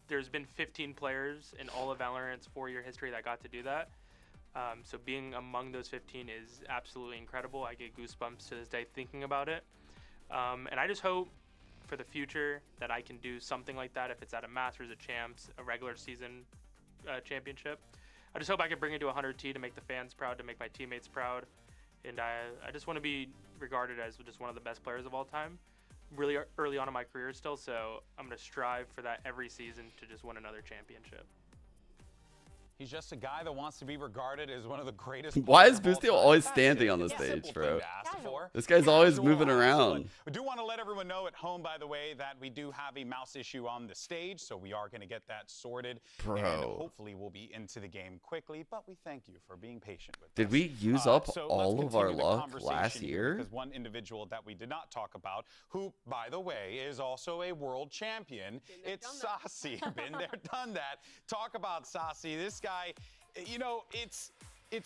there's been 15 players in all of Valorant's 4-year history that got to do that. So being among those 15 is absolutely incredible. I get goosebumps to this day thinking about it. And I just hope for the future that I can do something like that, if it's at a Masters, a Champs, a regular season championship. I just hope I can bring it to 100T to make the fans proud, to make my teammates proud. And I just want to be regarded as just one of the best players of all time, really early on in my career still, so I'm going to strive for that every season to just win another championship. He's just a guy that wants to be regarded as one of the greatest. Why is Busio always standing on the stage, bro? This guy's always moving around. We do want to let everyone know at home, by the way, that we do have a mouse issue on the stage, so we are going to get that sorted. Bro. And hopefully we'll be into the game quickly, but we thank you for being patient with us. Did we use up all of our luck last year? Because one individual that we did not talk about, who, by the way, is also a world champion, it's Saucy. Been there, done that. Talk about Saucy. This guy, you know, it's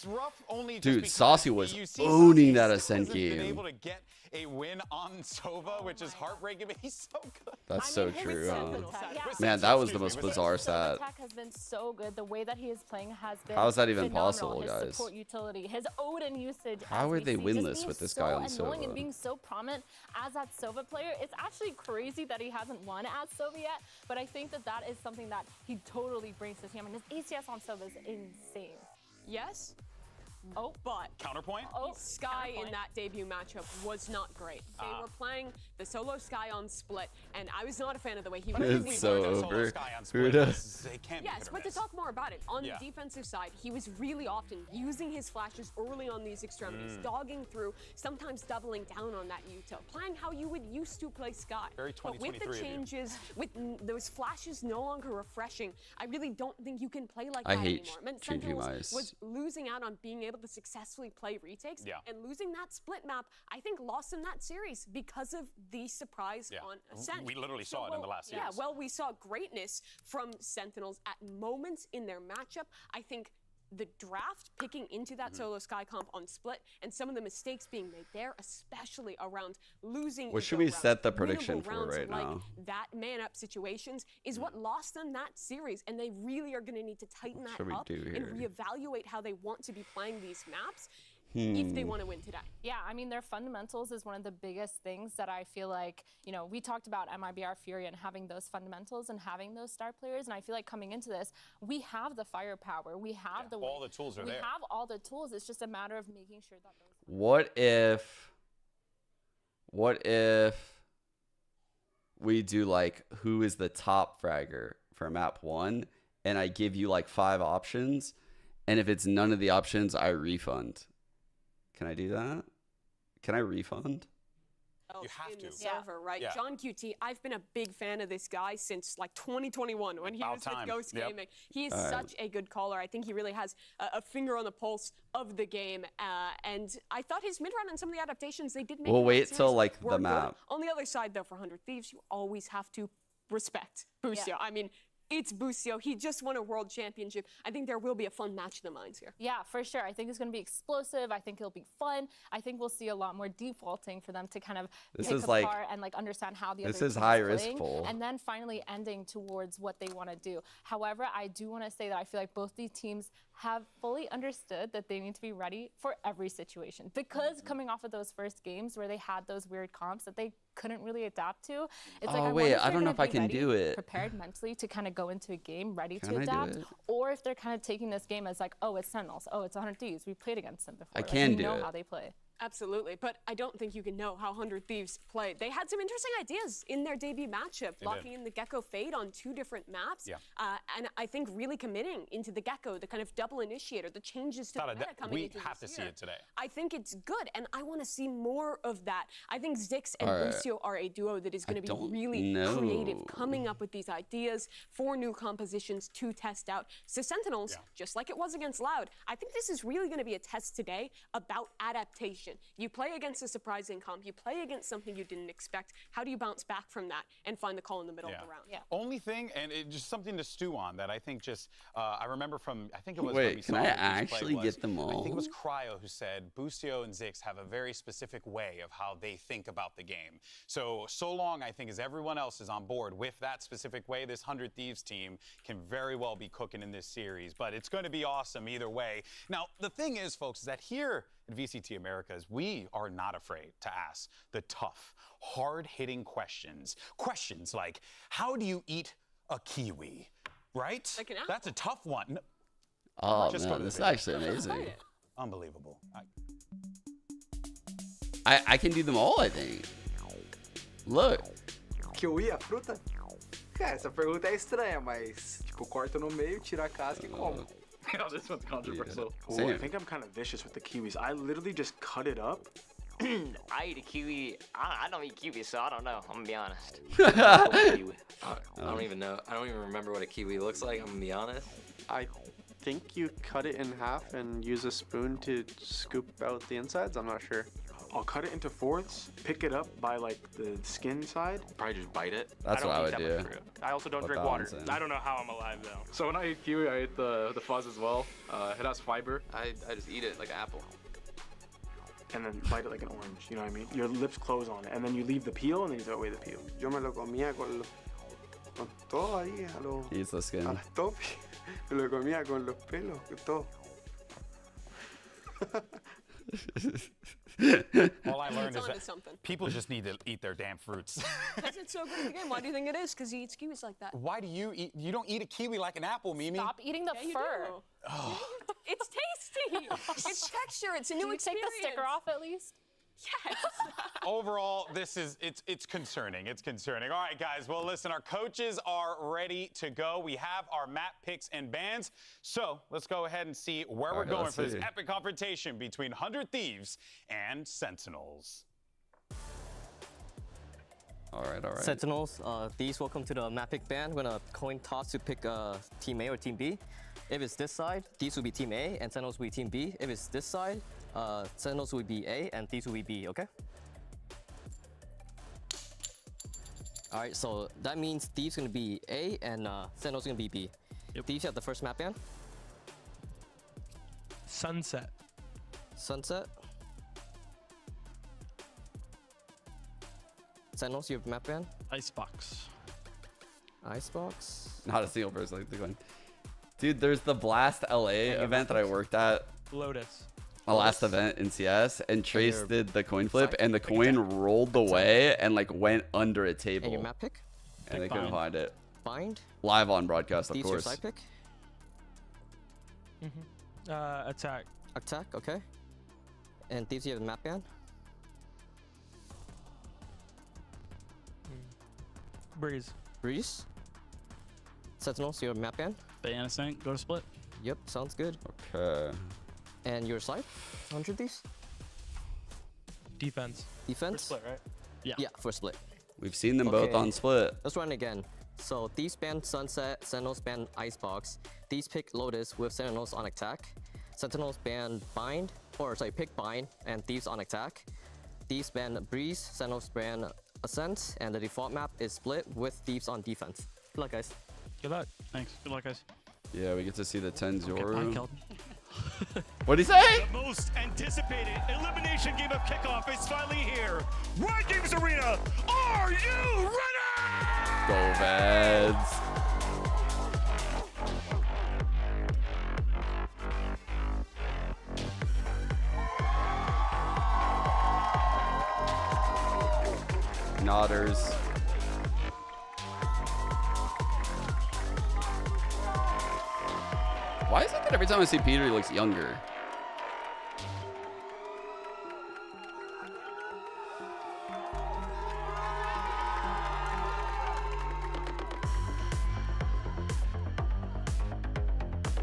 rough only just dude, Saucy was owning that Ascent game. Been able to get a win on Sova, which is heartbreaking, but he's so good. That's so true. Man, that was the most bizarre stat. Attack has been so good. The way that he is playing has been How is that even phenomenal. possible, his guys? Support utility, his Odin usage. How are they winless with this guy on Sova? And Sova? being so prominent as that Sova player, it's actually crazy that he hasn't won as Sova yet. But I think that that is something that he totally brings to his team. And his ACS on Sova is insane. Yes. But counterpoint. Sky in that debut matchup was not great. They were playing the solo Sky on split, and I was not a fan of the way he was. It's so over. Yes, but to talk more about it, on the defensive side, he was really often using his flashes early on these extremities, dogging through, sometimes doubling down on that util, playing how you would used to play Sky. But with the changes, with those flashes no longer refreshing, I really don't think you can play like that anymore. It meant Sentinels was losing out on being able to successfully play retakes, and losing that split map, I think lost him that series because of the surprise on Ascent. We literally saw it in the last series. Yeah, well, we saw greatness from Sentinels at moments in their matchup. I think the draft picking into that solo Sky comp on split and some of the mistakes being made there, especially around losing. What should we set the prediction for right now? That man up situations is what lost them that series, and they really are going to need to tighten that up and reevaluate how they want to be playing these maps. If they want to win today. Yeah, I mean, their fundamentals is one of the biggest things that I feel like, you know, we talked about Mibr, Furia, and having those fundamentals and having those star players. And I feel like coming into this, we have the firepower. We have all the tools are there. We have all the tools. It's just a matter of making sure that those. What if we do like who is the top fragger for map 1, and I give you like 5 options, and if it's none of the options, I refund. Can I do that? Can I refund? You have to. Server, right? Yeah. John QT, I've been a big fan of this guy since like 2021 when he was with Ghost Gaming. He is such a good caller. I think he really has a finger on the pulse of the game. And I thought his mid-run and some of the adaptations they did make. We'll wait till like the map. Good. On the other side, though, for 100 Thieves, you always have to respect Busio. Yeah. I mean, it's Busio. He just won a world championship. I think there will be a fun match of the minds here. Yeah, for sure. I think it's going to be explosive. I think it'll be fun. I think we'll see a lot more defaulting for them to kind of pick apart and like understand how the other team is high playing, risk full. and then finally ending towards what they want to do. However, I do want to say that I feel like both these teams have fully understood that they need to be ready for every situation, because coming off of those first games where they had those weird comps that they couldn't really adapt to, it's like, I don't know if I can do it. Prepared mentally to kind of go into a game ready to adapt, or if they're kind of taking this game as like, oh, it's Sentinels, oh, it's 100 Thieves, we played against them before. I can do it. We know how they play. Absolutely, but I don't think you can know how 100 Thieves played. They had some interesting ideas in their debut matchup, locking in the Gecko Fade on 2 different maps, and I think really committing into the Gecko, the kind of double initiator, the changes to the meta coming into this year. We have to see it today. I think it's good, and I want to see more of that. I think Zix and Busio are a duo that is going to be really creative, coming up with these ideas for new compositions to test out. So Sentinels, just like it was against Loud, I think this is really going to be a test today about adaptation. You play against a surprising comp, you play against something you didn't expect. How do you bounce back from that and find the call in the middle of the round? Only thing, and just something to stew on that I think just, I remember from, I think it was Wait, can I actually get them all? I think it was Cryo who said, Busio and Zix have a very specific way of how they think about the game. So long, I think, as everyone else is on board with that specific way, this 100 Thieves team can very well be cooking in this series, but it's going to be awesome either way. Now, the thing is, folks, is that here at VCT Americas, we are not afraid to ask the tough, hard-hitting questions. Questions like, how do you eat a kiwi? Right? Like an apple. That's a tough one. Oh, man, this is actually amazing. Unbelievable. I can do them all, I think. Look. Kiwi, a fruta? Cara, essa pergunta é estranha, mas, tipo, corta no meio, tira a casca e como. This one's controversial. Ooh, I think I'm kind of vicious with the kiwis. I literally just cut it up. I eat a kiwi. I don't eat kiwi, so I don't know. I'm gonna be honest. I don't even know. I don't even remember what a kiwi looks like. I'm gonna be honest. I think you cut it in half and use a spoon to scoop out the insides. I'm not sure. I'll cut it into fourths, pick it up by like the skin side. Probably just bite it. That's what I would do. I also don't drink water. I don't know how I'm alive though. So when I eat kiwi, I eat the fuzz as well. It has fiber. I just eat it like an apple. And then bite it like an orange, you know what I mean? Your lips close on it, and then you leave the peel, and then you throw away the peel. Yo me lo comía con todo ahí, a lo... He eats the skin. A las topi. Me lo comía con los pelos, todo. All I learned is that people just need to eat their damn fruits. Because it's so good at the game. Why do you think it is? Because he eats kiwis like that. Why do you eat? You don't eat a kiwi like an apple, Mimi. Stop eating the fur. Oh. It's tasty. It's texture. It's a new experience. Take the sticker off at least. Yes. Overall, it's concerning. It's concerning. All right, guys. Well, listen, our coaches are ready to go. We have our map picks and bans. So let's go ahead and see where we're going for this epic confrontation between 100 Thieves and Sentinels. All right. Sentinels, Thieves, welcome to the map pick ban. We're gonna coin toss to pick Team A or Team B. If it's this side, Thieves will be Team A and Sentinels will be Team B. If it's this side, Sentinels will be A and Thieves will be B, okay? Alright, so that means Thieves gonna be A and Sentinels gonna be B. Thieves have the first map ban. Sunset. Sunset. Sentinels, you have map ban? Icebox. Icebox. Not a single person like the one. Dude, there's the Blast LA event that I worked at. Lotus. My last event in CS, and Trace did the coin flip, and the coin rolled away and like went under a table. And your map pick? And they couldn't find it. Bind? Live on broadcast, of Thieves, your course. side pick? Attack. Attack, okay. And Thieves, you have map ban? Breeze. Breeze. Sentinels, you have map ban? Banana Sync, go to split. Yep, sounds good. Okay. And your side? 100 Thieves? Defense. Defense? For split, right? Yeah, for split. We've seen them both on split. Let's run again. So Thieves ban Sunset, Sentinels ban Icebox. Thieves pick Lotus with Sentinels on attack. Sentinels ban Bind, pick Bind and Thieves on attack. Thieves ban Breeze, Sentinels ban Ascent, and the default map is split with Thieves on defense. Good luck, guys. Good luck. Thanks. Good luck, guys. Yeah, we get to see the 10 Okay, Zoru. bye, Kelton. What'd he say? The most anticipated elimination game of Kickoff is finally here. Riot Games Arena, are you ready? Go Veds. Nodders. Why is it that every time I see Peter, he looks younger?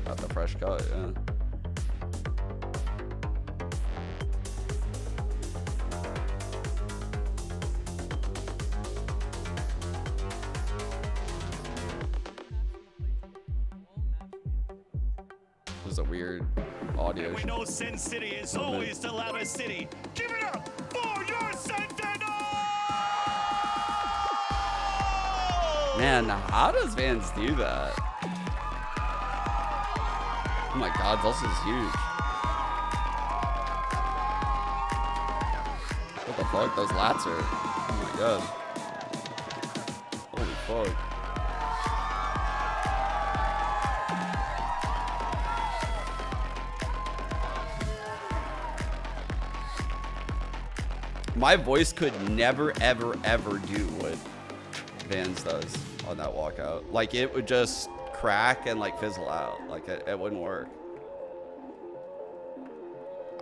Got the fresh cut, yeah. This is a weird audio. And we know Sin City is always the loudest city. Give it up for your Sentinels! Man, how does Vans do that? Oh my god, this is huge. What the fuck? Those lats are. Oh my god. Holy fuck. My voice could never, ever, ever do what Vans does on that walkout. Like, it would just crack and, like, fizzle out. Like, it wouldn't work.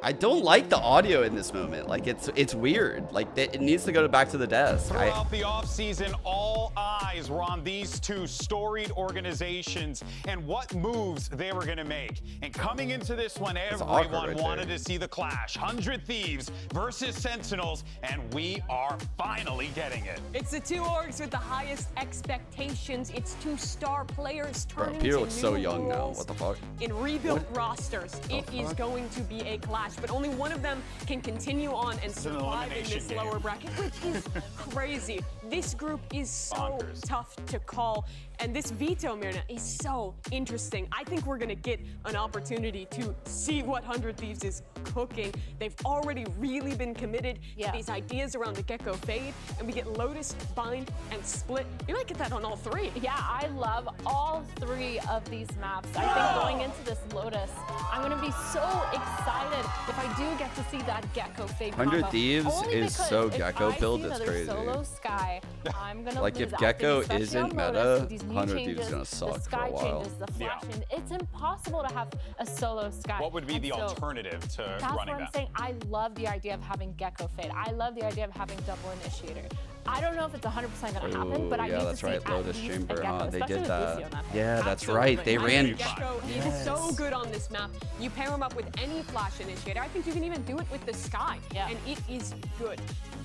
I don't like the audio in this moment. Like, it's weird. Like, it needs to go back to the desk. Throughout the offseason, all eyes were on these two storied organizations and what moves they were going to make. And coming into this one, everyone wanted to see the clash. 100 Thieves versus Sentinels, and we are finally getting it. It's the two orgs with the highest expectations. It's two star players turning Peter to looks so new young now. roles What the fuck? in rebuilt rosters. It is going to be a clash, but only one of them can continue on and survive in this lower bracket, which is crazy. This group is so tough to call, and this veto, Mirna, is so interesting. I think we're gonna get an opportunity to see what 100 Thieves is cooking. They've already really been committed to these ideas around the Gecko Fade, and we get Lotus, Bind, and Split. You might get that on all three. Yeah, I love all three of these maps. I think going into this Lotus, I'm gonna be so excited if I do get to see that Gecko Fade 100 combo. Thieves Only is because so if Gecko I build, see it's another crazy. Solo Sky, I'm gonna Like, lose if out, Gecko especially isn't on Lotus meta, with these new 100 Thieves is changes, gonna suck the for a Sky while. changes, the flash changes. It's impossible to have a Solo Sky. What would be And the so alternative to that's running what I'm that? saying. I love the idea of having Gecko Fade. I love the idea of having double initiator. I don't know if it's 100% going to happen, but I yeah, need that's to see right. at Lotus least a Chamber, Gecko, huh? They especially did with that. Lucio on that Yeah, map. that's right. They ran. Gecko is so good on this map. You pair him up with any flash initiator. I think you can even do it with the Sky, and it is good.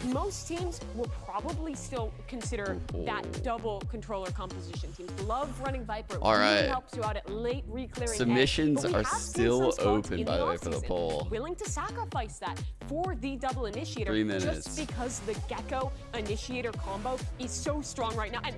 Most teams will probably still consider that double double controller composition teams love running Viper. All It really right. helps you out at late reclearing. Submissions but we are have seen still some squads open, in by the way, for the offseason poll. willing to sacrifice that for the double initiator 3 minutes. just because the Gecko initiator combo is so strong right now. And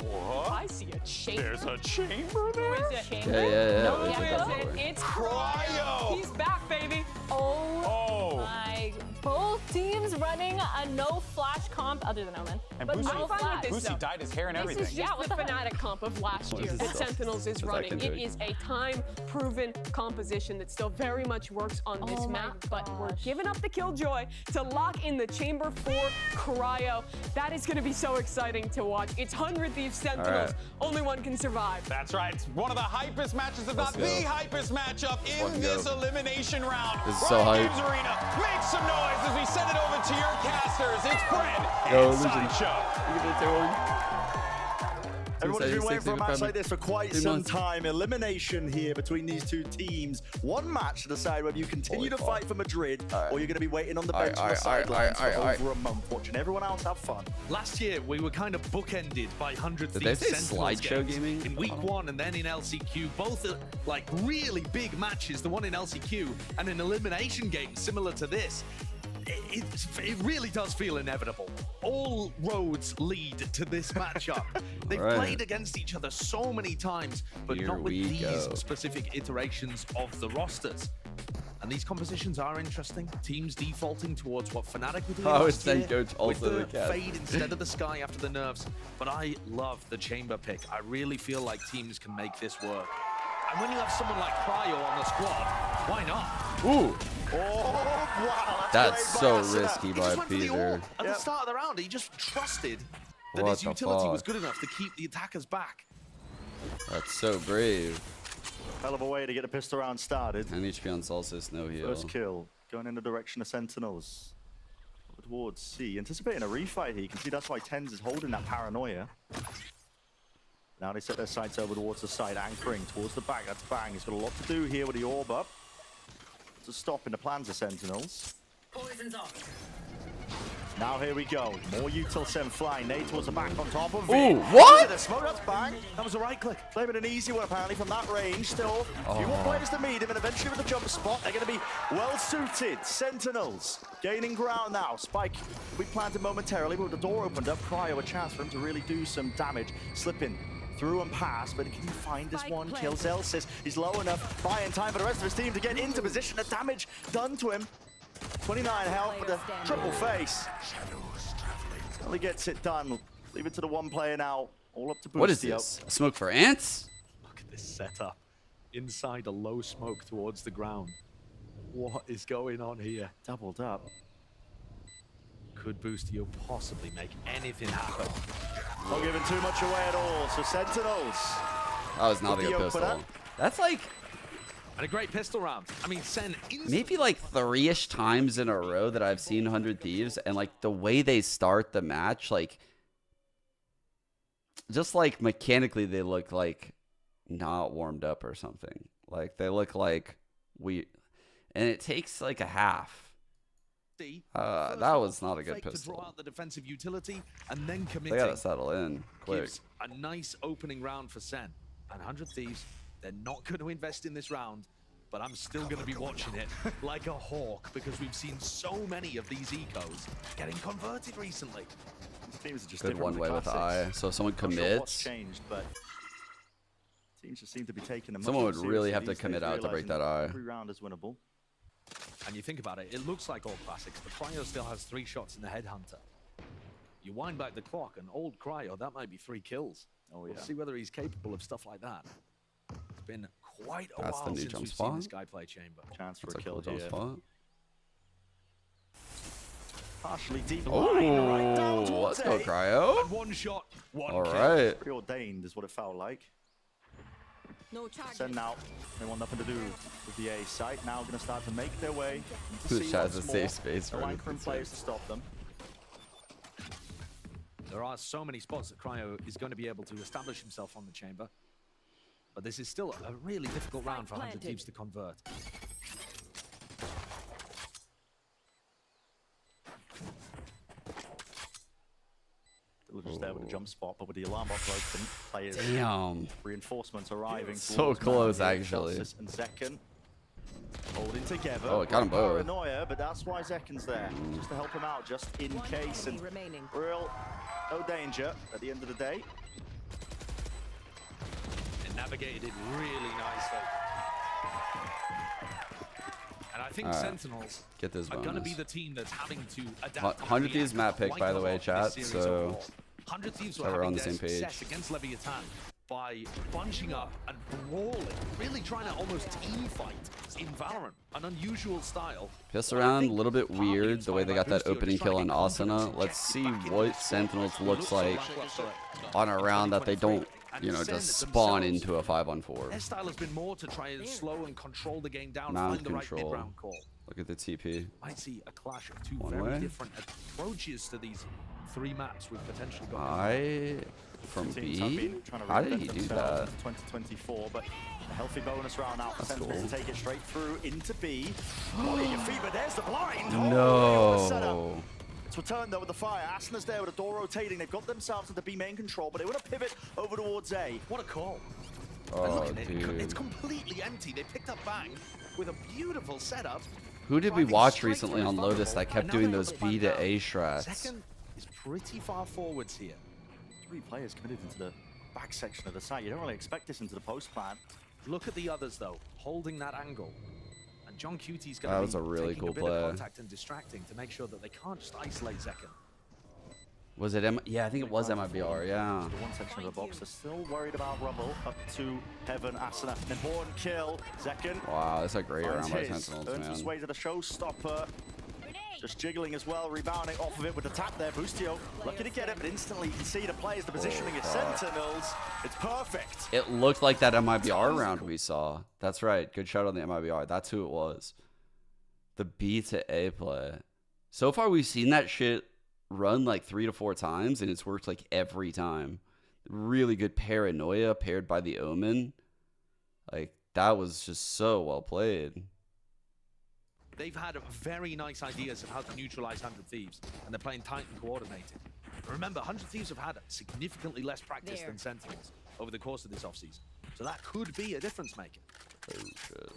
I see a chamber. There's a chamber Who there? is it? Yeah, yeah, yeah. No, Where's who the is Gecko? it? It's Cryo. He's back, baby. Oh my! Both teams running a no flash comp other than Omen, And but Boosie- no flash. Boosie dyed his hair and everything. This is just the Fnatic comp of last What year is that this? Sentinels is What's that running. can It do? is a time-proven composition that still very much works on this Oh my map, but we're gosh. giving up the Killjoy to lock in the chamber for Cryo. That is going to be so exciting to watch. It's 100 Thieves Sentinels. right. Only one can survive. That's right. It's one of the hypest matches, if not Let's the go. hypest matchup in Fucking this go. elimination round. This is so Riot hype. Games Arena, make some noise as we send it over to your casters. It's Brent Yo, and Legion. Sideshow. You can take one. Everyone's been waiting for a match 276 like this for quite 3 some months. time. Elimination here between these two teams. One match to decide whether you continue to fight for Madrid or you're going to be waiting on the bench on the sidelines for over a month, watching everyone else have fun. Last year, we were kind of bookended by 100 Did they Thieves say Sentinels slideshow games. gaming? In week 1 and then in LCQ, both are like really big matches, the one in LCQ and an elimination game similar to this. It really does feel inevitable. All roads lead to this matchup. They've Right. played against each other so many times, but Here not with we these go. specific iterations of the rosters. And these compositions are interesting. Teams defaulting towards what Fnatic were doing Oh, last it's then year Coach with also the the cat. fade instead of the sky after the nerfs. But I love the chamber pick. I really feel like teams can make this work. And when you have someone like Cryo on the squad, why not? Ooh. Oh, wow. That's so great by risky He by just went for the Peter. orb at the start of the round. He just trusted that What his the utility was fuck? good enough to keep the attackers back. That's so brave. Hell of a way to get a pistol round started. 10 HP on Solstice, no heal. First kill, going in the direction of Sentinels. Over towards C. Anticipating a refight here. You can see that's why Tens is holding that paranoia. Now they set their sights over towards the side, anchoring towards the back. That's Bang. He's got a lot to do here with the orb up. To stop in the plans of Sentinels. Poison's off. Now here we go. More util send flying. Nade towards the back on top of Ooh, it. what? Into the smoke, that's Bang. That was a right click. Claiming an easy one apparently from that range. Still, a few more players to meet him, and eventually with the jump spot, they're going to be well suited. Sentinels gaining ground now. Spike we planted momentarily, but with the door opened up, Cryo a chance for him to really do some damage. Slipping through and past, but can he find this one? Kills Elsis. He's low enough, buying time for the rest of his team to get into position. The damage done to him. 29 health with a triple face. Only gets it done. Leave it to the one player now. All up to Boostio. What is this? A smoke for ants? Look at this setup. Inside a low smoke towards the ground. What is going on here? Doubled up. Could Boostio possibly make anything happen? Not giving too much away at all. So Sentinels. That was not a with good the pistol. opener. That's like And a great pistol round. I mean, Sen maybe like 3-ish times in a row that I've seen 100 Thieves, and like the way they start the match, like just like mechanically they look like not warmed up or something. Like they look like and it takes like a half. That was not a good fake to draw pistol. out the defensive utility and then They committing. gotta settle in quick. Gives a nice opening round for Sen. And 100 Thieves, they're not going to invest in this round, but I'm still going to be watching it like a hawk because we've seen so many of these ecos getting converted recently. These teams are just Good different one way with the classics. eye. So if someone Not sure what's commits, changed, but teams just seem to be taking them. someone would really have to commit out to break that eye. Every round is winnable. And you think about it, it looks like old classics, but Cryo still has 3 shots in the Headhunter. You wind back the clock, and old Cryo, that might be 3 kills. Oh yeah. We'll see whether he's capable of stuff like that. It's been quite a That's the while new since jump we've spot. seen this guy play Chamber. Chance for That's a a kill cool jump here. spot. Partially deep line, right down Ooh, towards let's go, A. Cryo. And 1 shot, 1 All kill. right. Preordained is what it felt like. No charge. Send out. They want nothing to do with the A site. Now going to start to make their way into This C has once a safe more. space for No him to anchoring say. players to stop them. There are so many spots that Cryo is going to be able to establish himself on the Chamber. But this is still a really difficult round for 100 Thieves to convert. there with a jump spot, but with the alarm box open, players. Damn. Reinforcements arriving. So close, actually. And Zekken holding together. Oh, it got 'em both. Paranoia, but that's why Zekken's there, just to help him out, just in case. And real, no danger at the end of the day. And navigated it really nicely. And I think Sentinels Get this are going to bonus. be the team that's having to adapt. 100 Thieves map pick, by the way, chat. So 100 Thieves we're on the same page. success against Leviathan by bunching up and brawling, really trying to almost team fight in Valorant, an unusual style. Piss around, a little bit weird the way they got that opening kill on Asuna. Let's see what Sentinels looks like on a round that they don't, you know, just spawn into a 5-on-4. Their style has been more to try and slow and control the game down, Mount find the right control. mid-round call. Look at the TP. Might see a clash of two One very way. different approaches to these 3 maps we've potentially got. From Teams have B? been trying to How did reinvent he do themselves that? in 2024, but a healthy bonus round now for That's Sentinels cool. to take it straight through into B. Molly your fever, there's the blind. No. It's returned though with the fire. Asuna's there with the door rotating. They've got themselves into B main control, but they want to pivot over towards A. What a call. And Oh, look at it, dude. it's completely empty. They picked up Bang with a beautiful setup. Who did we watch recently on Lotus that kept doing those B to A strats? Second is pretty far forwards here. 3 players committed into the back section of the site. You don't really expect this into the post plan. Look at the others though, holding that angle. And John Cutie's going That to was be a really taking cool a bit play. of contact and distracting to make sure that they can't just isolate Zekken. Was it Yeah, I think it was MIBR, yeah. The one section of the box, they're still worried about Rumble. Up to Heaven, Asuna. An important kill. Zekken. Wow, that's a great round by Earns Sentinels, his man. way to the showstopper. Just jiggling as well, rebounding off of it with the tap there. Boostio lucky to get it, but instantly you can see the players, the positioning of Sentinels. It's perfect. It looked like that MIBR round we saw. That's right. Good shot on the MIBR. That's who it was. The B to A play. So far, we've seen that shit run like 3 to 4 times, and it's worked like every time. Really good paranoia paired by the Omen. Like, that was just so well played. They've had very nice ideas of how to neutralize 100 Thieves, and they're playing tight and coordinated. Remember, 100 Thieves have had significantly less practice than Sentinels over the course of this offseason. So that could be a difference maker. Oh, shit.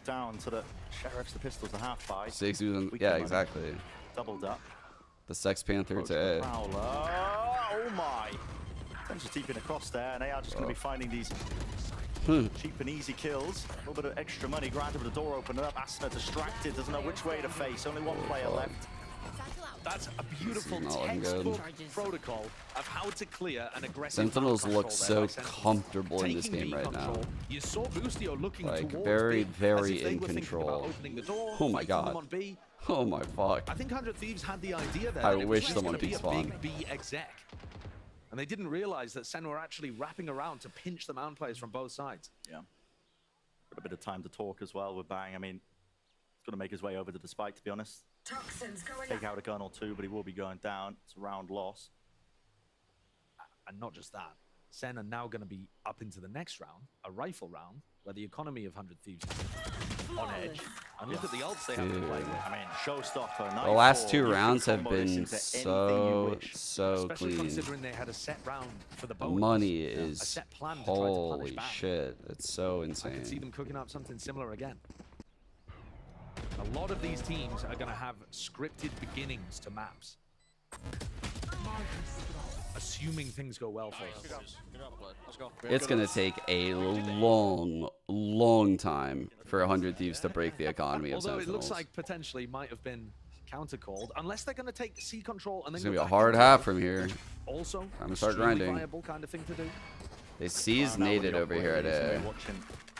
Down to the Sheriffs, the Pistols, the half by. 6 using, yeah, exactly. Doubled up. The Sex Panther Approach to the A. Prowler. Oh my. Tends to deep in across there, and they are just going to be finding these cheap and easy kills. A little bit of extra money granted with the door opened up. Asuna distracted, doesn't know which way to face. Only one player left. That's a beautiful This is not looking good. textbook protocol of how to clear an aggressive Sentinels control look there so by Sentinels. comfortable in this Taking game B right now. control. You saw Boostio looking Like, towards very, B, as very if they in were thinking about control. opening the door, Oh my fighting them god. on B. Oh my fuck. I think 100 Thieves had the idea there. I that it wish was someone gonna be peek a big spawn. B exec. And they didn't realize that Sen were actually wrapping around to pinch the mound players from both sides. Yeah. Got a bit of time to talk as well with Bang. I mean, he's going to make his way over to the spike, to be honest. Take out a gun or two, but he will be going down. It's a round loss. And not just that, Sen are now going to be up into the next round, a rifle round, where the economy of 100 Thieves is on edge. And look at the ults they have to play with. I mean, showstopper. The last 2 You can rounds have combo this been into anything you so wish. Especially clean. considering they had a set round for the bonus. Money A is set plan to try to punish holy back. shit. It's so I can see insane. them cooking up something similar again. A lot of these teams are going to have scripted beginnings to maps. Assuming things go well for them. It's gonna take a long time for 100 Thieves to break the economy of Although it Sentinels. looks like potentially might have been counter-called, unless they're going to take C control and then It's gonna go be a back hard into half it. from here. Also, Time to start extremely grinding. viable kind of thing to do. They seized naded over here at A.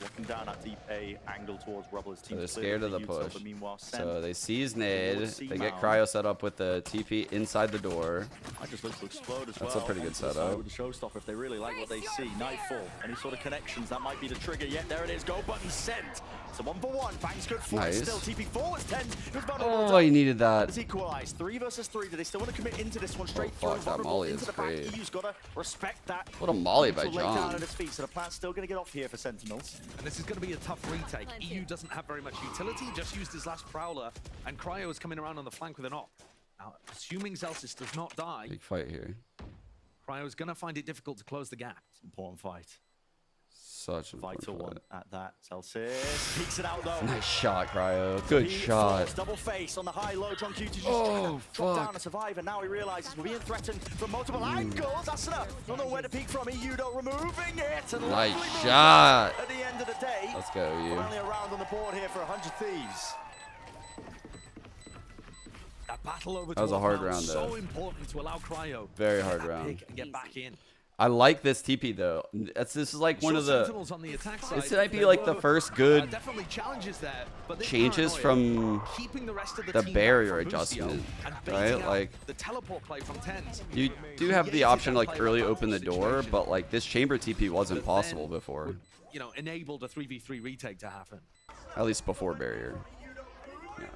Walking down that deep A angle towards Rebel's So team. they're scared of the push. But meanwhile, So they seize nade. towards C They get mound. cryo set up with the TP inside the door. I just look to explode as That's well. a pretty good Onto the side setup. With the showstopper, if they really like what they see. Nightfall. Any sort of connections, that might be the trigger. Yet there it is. Go button sent. It's a 1-for-1. Bang's good for it. Nice. Still TP forwards 10. It was about Oh, you needed that. It's equalized. 3 versus 3. Do they still want to commit into this one straight Oh, through? fuck, that Vulnerable molly into is the back. great. EU's got to respect that. What a molly by So lay down John. at his feet. So the plan's still going to get off here for Sentinels. And this is going to be a tough retake. EU doesn't have very much utility, just used his last Prowler, and Cryo is coming around on the flank with an op. Now, assuming Celsius does not die, Big fight here. Cryo's going to find it difficult to close the gap. Important fight. Such a Vital one at that. Celsius peeks it out though. Nice shot, Cryo. Good shot. Double face on the high low. John Q just Oh, drop fuck. down and survive, and now he realizes we're being threatened from multiple angles. Asuna don't know where to peek from. Yudo removing it. And Nice lovely movement shot. at the end of the day. Let's go, you. Finally a round on the board here for 100 Thieves. That battle over That was a 12 hard rounds, round, though. So important to allow Cryo Very to hard get that round. pick and get back in. I like this TP though. This is like one of the. Sentinels on the attack side, This might be there like the were, first good definitely challenges there, but this changes paranoia, from keeping the rest of the the team barrier back from Bustio adjustment, and right? baiting out Like the teleport play from Tens. you do have the option to like early open the door, but like this chamber TP wasn't possible before. You know, enabled a 3v3 retake to happen. At least before barrier. Yeah.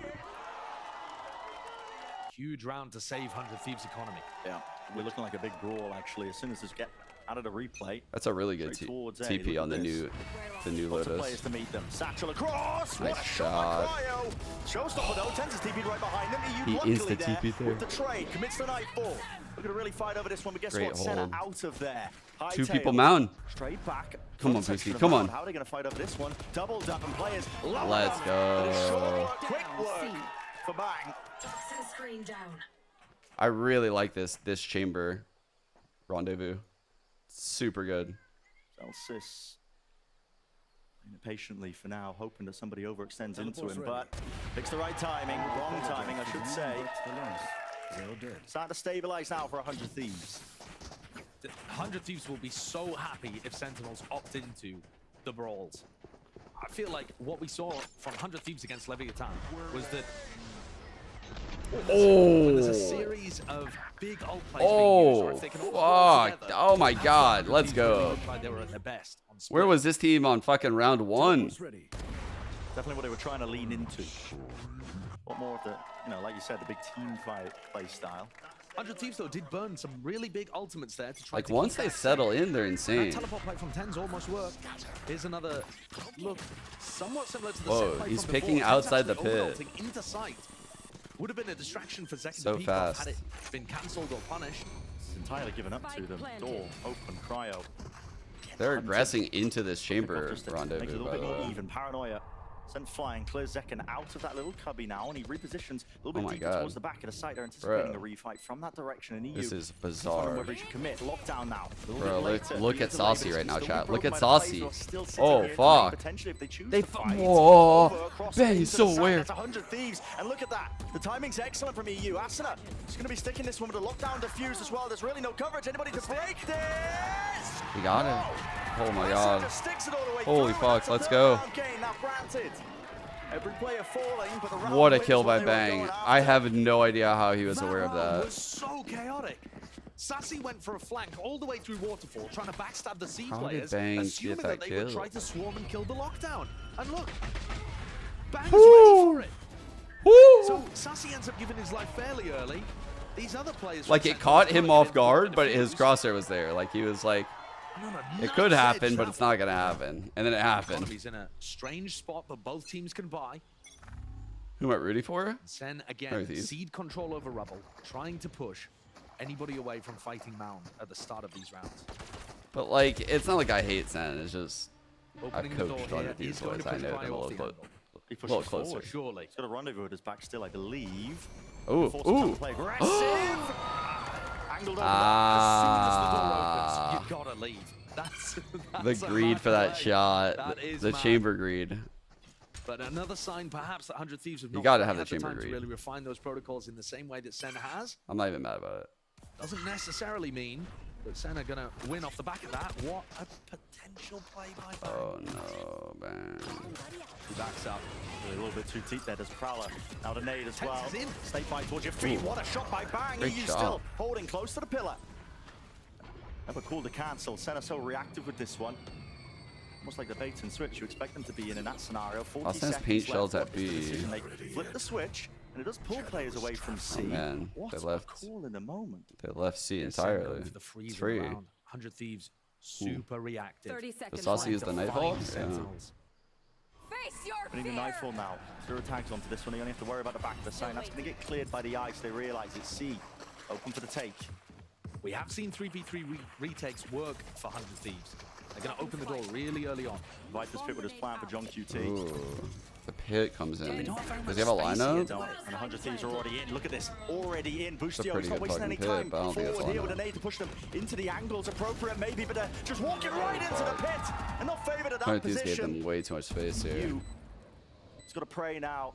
Huge round to save 100 Thieves economy. Yeah, we're looking like a big brawl actually. As soon as this get out of the replay. That's a really good TP on the new Lots of Lotus. players to meet them. Satchel across. What Nice a shot. shot. Cryo. Showstopper though. Tens is TP'd right behind him. He luckily is the there TP there. with the trade. Commits the nightfall. We're gonna really fight over this one. But guess Great what? Senna hold. out of there. High Two tail. people mound. Straight back. Come on, Front section Pussy, of come mound. on. How are they gonna fight over this one? Double down players. Love Let's them. go. But it's short work, quick work for Bang. Toxin screen down. I really like this chamber rendezvous. Super good. Celsius patiently for now, hoping that somebody overextends into him, but picks the right timing, wrong timing, I should say. Starting to stabilize now for 100 Thieves. 100 Thieves will be so happy if Sentinels opt into the brawls. I feel like what we saw from 100 Thieves against Leviathan was that there's a series of big ult plays being used, or if they can all work fuck. together, Oh my god. Let's go. looked like they were at their best on split. Where was this team on fucking round one? Definitely what they were trying to lean into. What more of the, like you said, the big team fight play style. 100 Thieves though did burn some really big ultimates there to try Like to once keep they that settle safe. in, they're That insane. teleport play from Tens almost worked. Here's another look, somewhat similar to the Whoa, set play he's from picking before. Tens outside the actually pit. over-ulting into sight. Would have been a distraction for Zek So to peek off fast. had it been cancelled or punished. It's entirely given up to them. Door open, Cryo. They're aggressing into this chamber Makes it a rendezvous, little by bit the more way. even. Paranoia sent flying, clears Zekken out of that little cubby now, and he repositions a little Oh bit my deeper God. towards the back of the site. They're anticipating Bro. the refight from that direction, and EU. This is he's wondering bizarre. whether he should commit. Lockdown now. A little Bro, bit later. look Three at to delay, Saucy but right it's now, still chat. be Look broken at by the players Saucy. who are still sitting Oh, here, fuck. potentially if they choose They to fight. Whoa. Over across Ben, into he's the so side. aware. That's 100 Thieves, and look at that. The timing's excellent from EU. Asuna is going to be sticking this one with a lockdown defuse as well. There's really no coverage. Anybody to break this? He got it. Oh my Asuna god. just sticks it all the way Holy through, fuck, and it's a let's third go. round gain. Now granted, every player falling, but the round What a wins kill what by they were Bang. going I after. have no idea how he was aware of That round that. was so chaotic. Sassy went for a flank all the way through Waterfall, trying to backstab the C How did players, Bang assuming get that that they would kill? try to swarm and kill the lockdown. And look, Bang's Woo! ready for it. Woo! So Sassy ends up giving his life fairly early. These other players, Like from it Sentinels caught trying him to off get guard, into but the his defuse. crosshair was there. Like he was like, it could happen, but it's not gonna happen. And then it happened. Economy's in a strange spot, but both teams can buy. Who am I rooting for? Sen Very again, Thieves. seed control over Rubble, trying to push anybody away from fighting Mound at the start of these rounds. But like, it's not like I hate Sen. It's just Opening I've the door coached on here, it these he's going boys. to I push know them Cryo a off little, the clo- angle. He a little pushes closer. forward. Surely. He's got a rendezvous at his back still, I believe. Ooh, Forces him ooh. to play aggressive. Angled over Ah. As soon as the door opens, you gotta leave. That's The a greed mad for that play. shot. That is The mad. chamber greed. But another sign, perhaps, that 100 Thieves have You not gotta really have the had the chamber time to greed. really refine those protocols in the same way that Sen has. I'm not even mad about it. Doesn't necessarily mean that Sen are gonna win off the back of that. What a potential play by Bang. Oh no, man. He backs up. A little bit too deep there. Does Prowler. Now the nade as well. Tens is in. Stay fight towards your feet. Ooh. What a shot by Bang. Great EU shot. still holding close to the pillar. Never cool to cancel. Senna so reactive with this one. Almost like the bait and switch. You expect them to be in that scenario. 40 Austin has seconds paint left. shells at What is the B. decision? They flip the switch, and it does pull players away from C. Oh man, What they a left. call in the moment. They left C Yeah, Sen going entirely. for the freeze It's free. around. 100 Thieves, super reactive. 30 The seconds. Saucy is the Trying to Nighthawk? find Yeah. Sentinels. We need a Nightfall now. 0 tags onto this one. You only have to worry about the back of the sign. That's going to get cleared by the ice. They realize it's C. Open for the take. We have seen 3v3 retakes work for 100 Thieves. They're going to open the door really early on. Viper's Pit with his plan for John QT. Ooh, the pit comes in. Does he have a lineup? And 100 Thieves are already in. Look at this. Already in. It's a Boostio pretty is not good wasting any fucking time. pit, but I don't think it's Forward here lineup. with an A to push them into the angles. Appropriate maybe, but they're just walking right into the pit. And not favored at that 100 Thieves position. gave them way too much space here. He's got to pray now.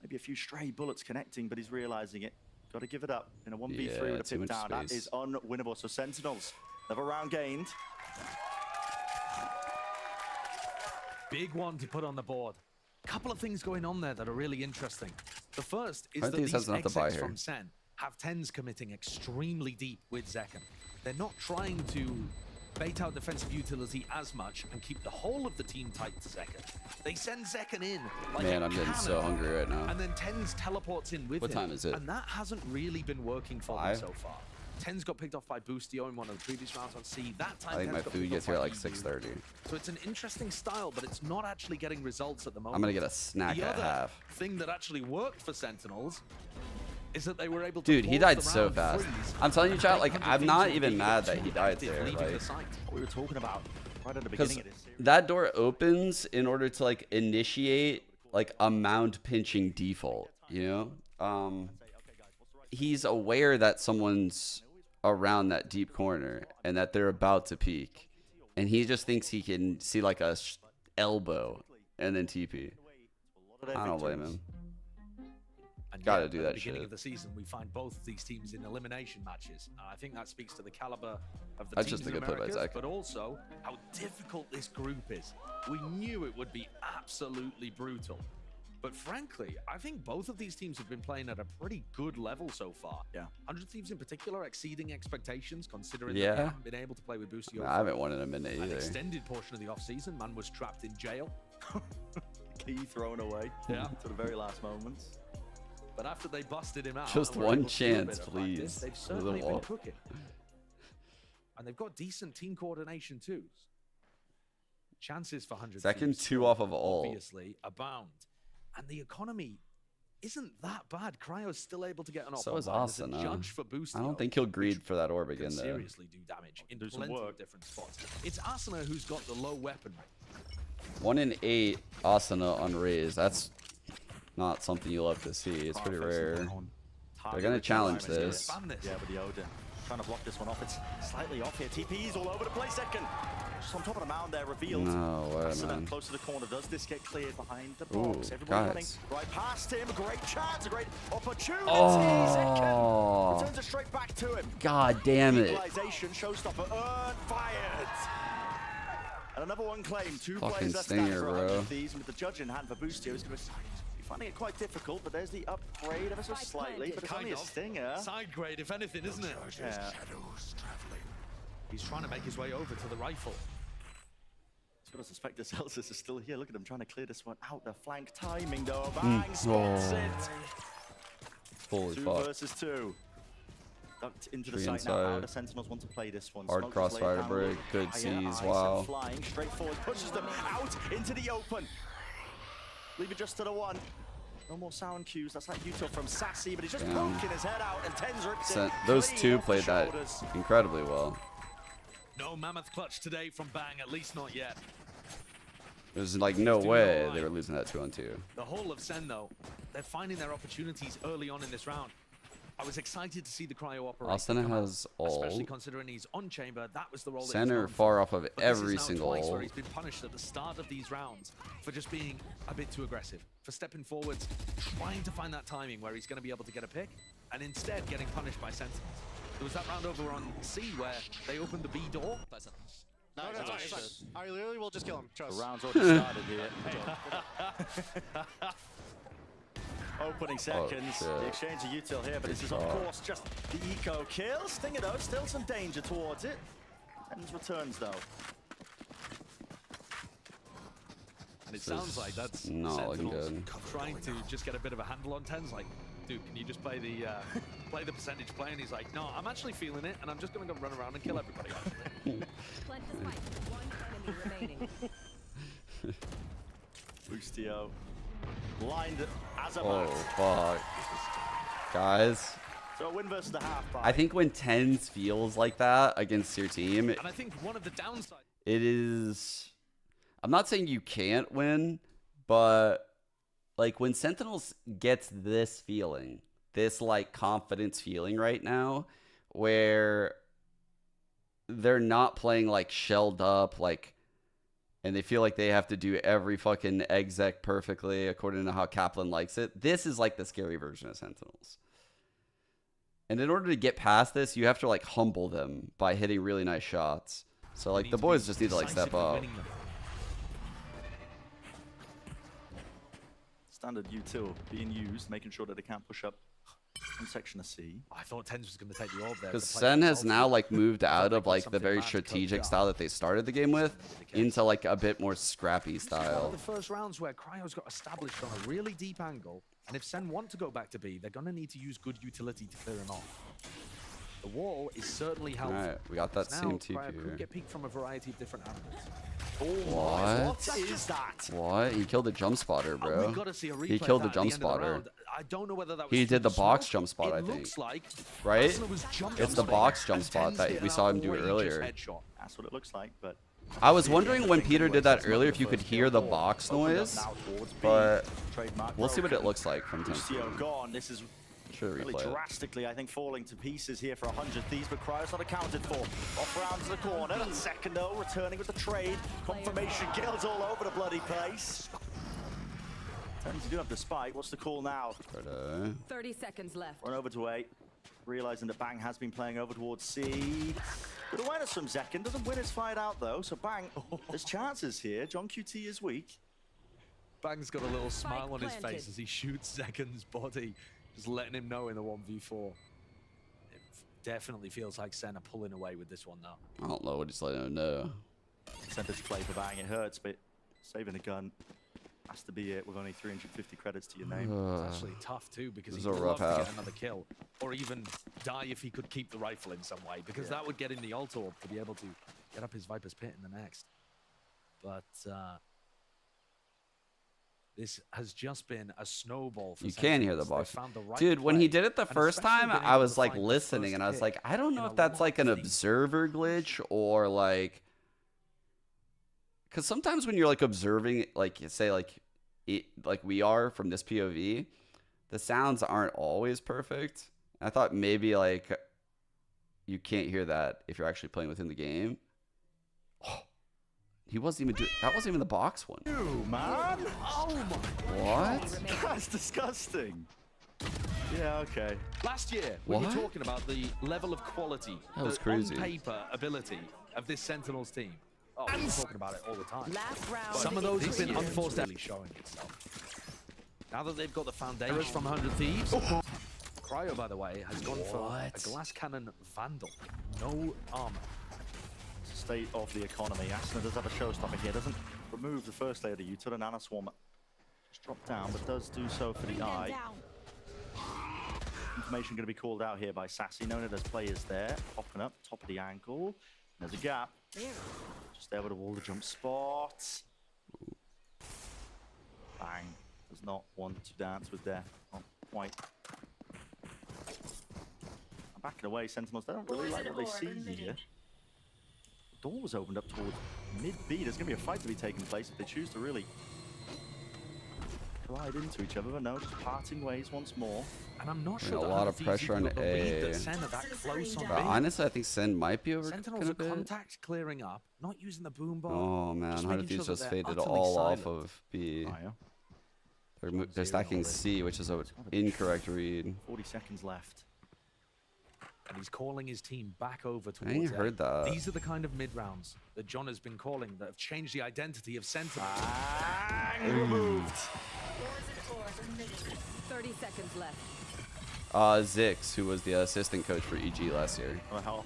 Maybe a few stray bullets connecting, but he's realizing it. Got to give it up in a 1v3 Yeah, with a too pit much down. That space. is unwinnable. So Sentinels, another round gained. Big one to put on the board. Couple of things going on there that are really interesting. The first is I that think these has enough to buy execs here. from Sen have 10s committing extremely deep with Zekken. They're not trying to bait out defensive utility as much and keep the whole of the team tight to Zekken. They send Zekken in like Man, a I'm getting so cannon, hungry right now. and then 10s teleports in with What him. time is it? And that hasn't really been working for 5? them so far. 10s got picked off by Boostio in one of the previous rounds on C. That time I think 10s my got food picked gets off here at by like EU. 6:30. So it's an interesting style, but it's not actually getting results at the moment. I'm gonna get a snack the at other half. thing that actually worked for Sentinels is that they were able to Dude, he force died the so round fast. freeze I'm telling you, and chat, make like, 100 I'm Thieves not were even being mad that too he died active there, leaving like- the site. What we were talking about right at the Because beginning of this series. that door opens in order to like initiate like a mount pinching default, you know? He's aware that someone's around that deep corner and that they're about to peek. And he just thinks he can see like a elbow and then TP. I don't blame him. And Gotta yet, do at that the beginning shit. of the season, we find both of these teams in elimination matches. I think that speaks to the caliber of the That's teams just a in good play by Americas, Zach. but also how difficult this group is. We knew it would be absolutely brutal. But frankly, I think both of these teams have been playing at a pretty good level so far. Yeah. 100 Thieves in particular exceeding expectations, considering Yeah. that they haven't been able to play with Boostio. I haven't won in a minute An either. extended portion of the offseason, man was trapped in jail. Key thrown away. Yeah. To the very last moments. But after they busted him out, Just and were one able to do a chance, bit of practice, please. They've A certainly little been off. cooking. And they've got decent team coordination too. Chances for 100 Second Thieves 2 off of all. obviously abound. And the economy isn't that bad. Cryo's still able to get an So op is online as a Austin. judge for Boostio. I don't think he'll greed for that orb Can again though. seriously do damage in Do some plenty work. of different spots. It's Asuna who's got the low weaponry. 1 in 8 Asuna on Raze. That's not something you love to see. It's pretty rare. They're gonna challenge this. Yeah, with the Odin. Trying to block this one off. It's slightly off here. TP's all over the place. Second. Just on top of the mound there, revealed. No way, So then man. close to the corner. Does this get cleared behind the Ooh, box? Everybody running guys. right past him. Great chance, a great opportunity. Oh. Second. Returns it straight back to him. God damn it. Equalization, showstopper, earned, fired. And another one claimed. 2 Fucking players left stinger, standing for bro. 100 Thieves. With the judge in hand for Boostio, he's going to be finding it quite difficult, but there's the upgrade ever so slightly, but it's only a stinger. Side grade, if anything, isn't it? Yeah. He's trying to make his way over to the rifle. He's got to suspect the Celsius is still here. Look at him trying to clear this one out. The flank timing, though. Bang, spots Oh. it. Holy 2 fuck. versus 2. Ducked into the Tree site now. How inside. the Sentinels want to play this one. Hard Smoke is crossfire laid down, break. Good higher seas. ice and Wow. Flying straight forward, pushes them out into the open. Leave it just to the one. No more sound cues. That's like util from Sassy, but he's just Damn. poking his head out, and Tens rips it. Those clean 2 off the played that shoulders. incredibly well. No mammoth clutch today from Bang, at least not yet. There's like no way they were losing that 2 on 2. The whole of Sen, though, they're finding their opportunities early on in this round. I was excited to see the cryo operate. Austin has especially all. considering he's on chamber. That was the role. Center that he's far known off for. of But this every is now single twice where ult. he's been punished at the start of these rounds for just being a bit too aggressive, for stepping forwards, trying to find that timing where he's going to be able to get a pick, and instead getting punished by Sentinels. There was that round over on C where they opened the B door. No, it's fine. I literally will just kill him. Trust. The round's already started here. Opening seconds, shit. the exchange of util here, but this is of shot. course just the eco kill. Stinger though, still some danger towards it. Tens returns though. And it This sounds is like that's not looking Sentinels good. trying to just get a bit of a handle on Tens. Like, dude, can you just play the play the percentage play? And he's like, no, I'm actually feeling it, and I'm just going to go run around and kill everybody. Boostio blind as a Oh, bat. fuck. Guys. So a win versus the half. I think when tens feels like that against your team, And I think one of the downsides. it is. I'm not saying you can't win, but like when Sentinels gets this feeling, this like confidence feeling right now, where they're not playing like shelled up, like, and they feel like they have to do every fucking exec perfectly according to how Kaplan likes it. This is like the scary version of Sentinels. And in order to get past this, you have to like humble them by hitting really nice shots. So like the boys just need to like step up. Standard U2 being used, making sure that they can't push up in section of C. I thought Tens was going to take the orb there. Because Sen has now like moved out of like the very strategic style that they started the game with into like a bit more scrappy One style. of the first rounds where Cryo's got established on a really deep angle, and if Sen want to go back to B, they're going to need to use good utility to clear him off. The wall is certainly helpful. Alright, we got that Now, same Cryo TP. could get peeked from a variety of different angles. What? What is that? What? He killed the jump spotter, Oh, bro. we've got to see a replay He of killed the that at jump end of the spotter. round. I don't know whether that was He did the through box smoke. jump spot, I It think. looks like Right? Arsenal was jumping It's the on box it, jump and spot Tens that hit we an saw him do outrageous earlier. headshot. That's what it looks like, but I was wondering when Peter did that earlier if you could hear the box noise, but we'll see what it looks like from 10. Boostio gone. This is Should really replay it. drastically, I think, falling to pieces here for 100 Thieves, but Cryo's not accounted for. Off round to the corner. Second, though, returning with the trade. Confirmation kills all over the bloody place. Tens do have the spike. What's the call now? 30 seconds left. Run over to A. Realizing that Bang has been playing over towards C. Good awareness from Zekken. Doesn't win his fight out, though. So Bang, there's chances here. John QT is weak. Bang's got a little smile on his planted. face as he shoots Zekken's body, just letting him know in the 1v4. It definitely feels like Sen are pulling away with this one now. I don't know what he's letting him know. Percentage play for Bang. It hurts, but saving a gun has to be it with only 350 credits to your name. It's actually tough too because This he'd is a love rough to get half. another kill, or even die if he could keep the rifle in some way, because that would get him the ult orb to be able to get up his Viper's Pit in the next. But this has just been a snowball for You can hear the Sentinels. box. They found the right Dude, when he play, did it the and first especially time, being I able was to like find the listening first and I was hit like, I don't know in if a that's like an lot of observer glitch or like, because sometimes when you're like observing, like say like like we are from this POV, the sounds aren't always perfect. I thought maybe like you can't hear that if you're actually playing within the game. Oh, he wasn't even doing, that wasn't even the box one. Ew, man. Oh my What? That's disgusting. Yeah, okay. Last year, we were What? talking about the level of quality, That was the crazy. on-paper ability of this Sentinels team. Oh, we were talking about it all the time. Last round. Some of those have This been year. unforced really showing itself. Now that they've got the foundation from 100 Thieves, Cryo, by the way, has gone for a glass cannon Vandal. No armor. State of the economy. Asuna does have a showstopper here. Doesn't remove the first layer of the util. The Nano Swarm just dropped down, but does do so for the eye. Information going to be called out here by Sassy, knowing that there's players there. Popping up, top of the ankle. There's a gap. Just there with a wall to jump spot. Bang. Does not want to dance with death. Not quite. Backing away, Sentinels. They don't really like what they see here. The door was opened up towards mid-B. There's going to be a fight to be taking place if they choose to really collide into each other. But no, just parting ways once more. And I'm not And sure a that lot 100 of Thieves pressure even on got the read that A. Sen are that close on But B. honestly, I think Sen might be over Sentinels a are bit. contact clearing up, not using the boom bar. Oh man, just 100 making Thieves sure just that they're faded utterly all silent. off of B. Oh, yeah. They're stacking C, which is an incorrect read. 40 seconds left. And he's calling his team back over I ain't towards A. heard that. These are the kind of mid-rounds that John has been calling that have changed the identity of Sentinels. Bang! Removed. 30 seconds left. Zix, who was the assistant coach for EG last year. Oh, hell.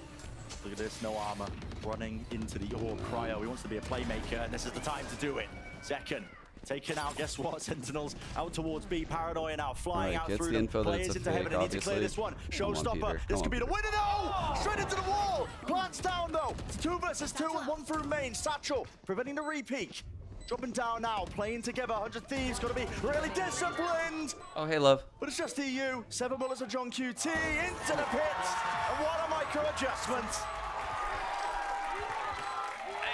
Look at this, no armor. Running into the orb. Cryo, he wants to be a playmaker, and this is the time to do it. Second. Taken out, guess what? Sentinels out towards B. Paranoia now flying out gets through the them. info that Players it's a into fake, heaven. They need to clear obviously. this one. Come on, Showstopper. Peter. This Come could be on, the winner. No! Straight into the wall. Plants down though. It's 2 versus 2 and 1 through main. Satchel preventing the repeat. Dropping down now, playing together. 100 Thieves got to be really disciplined. Oh, hey, love. But it's just EU. 7 bullets of John QT into the pits. And what a micro adjustment.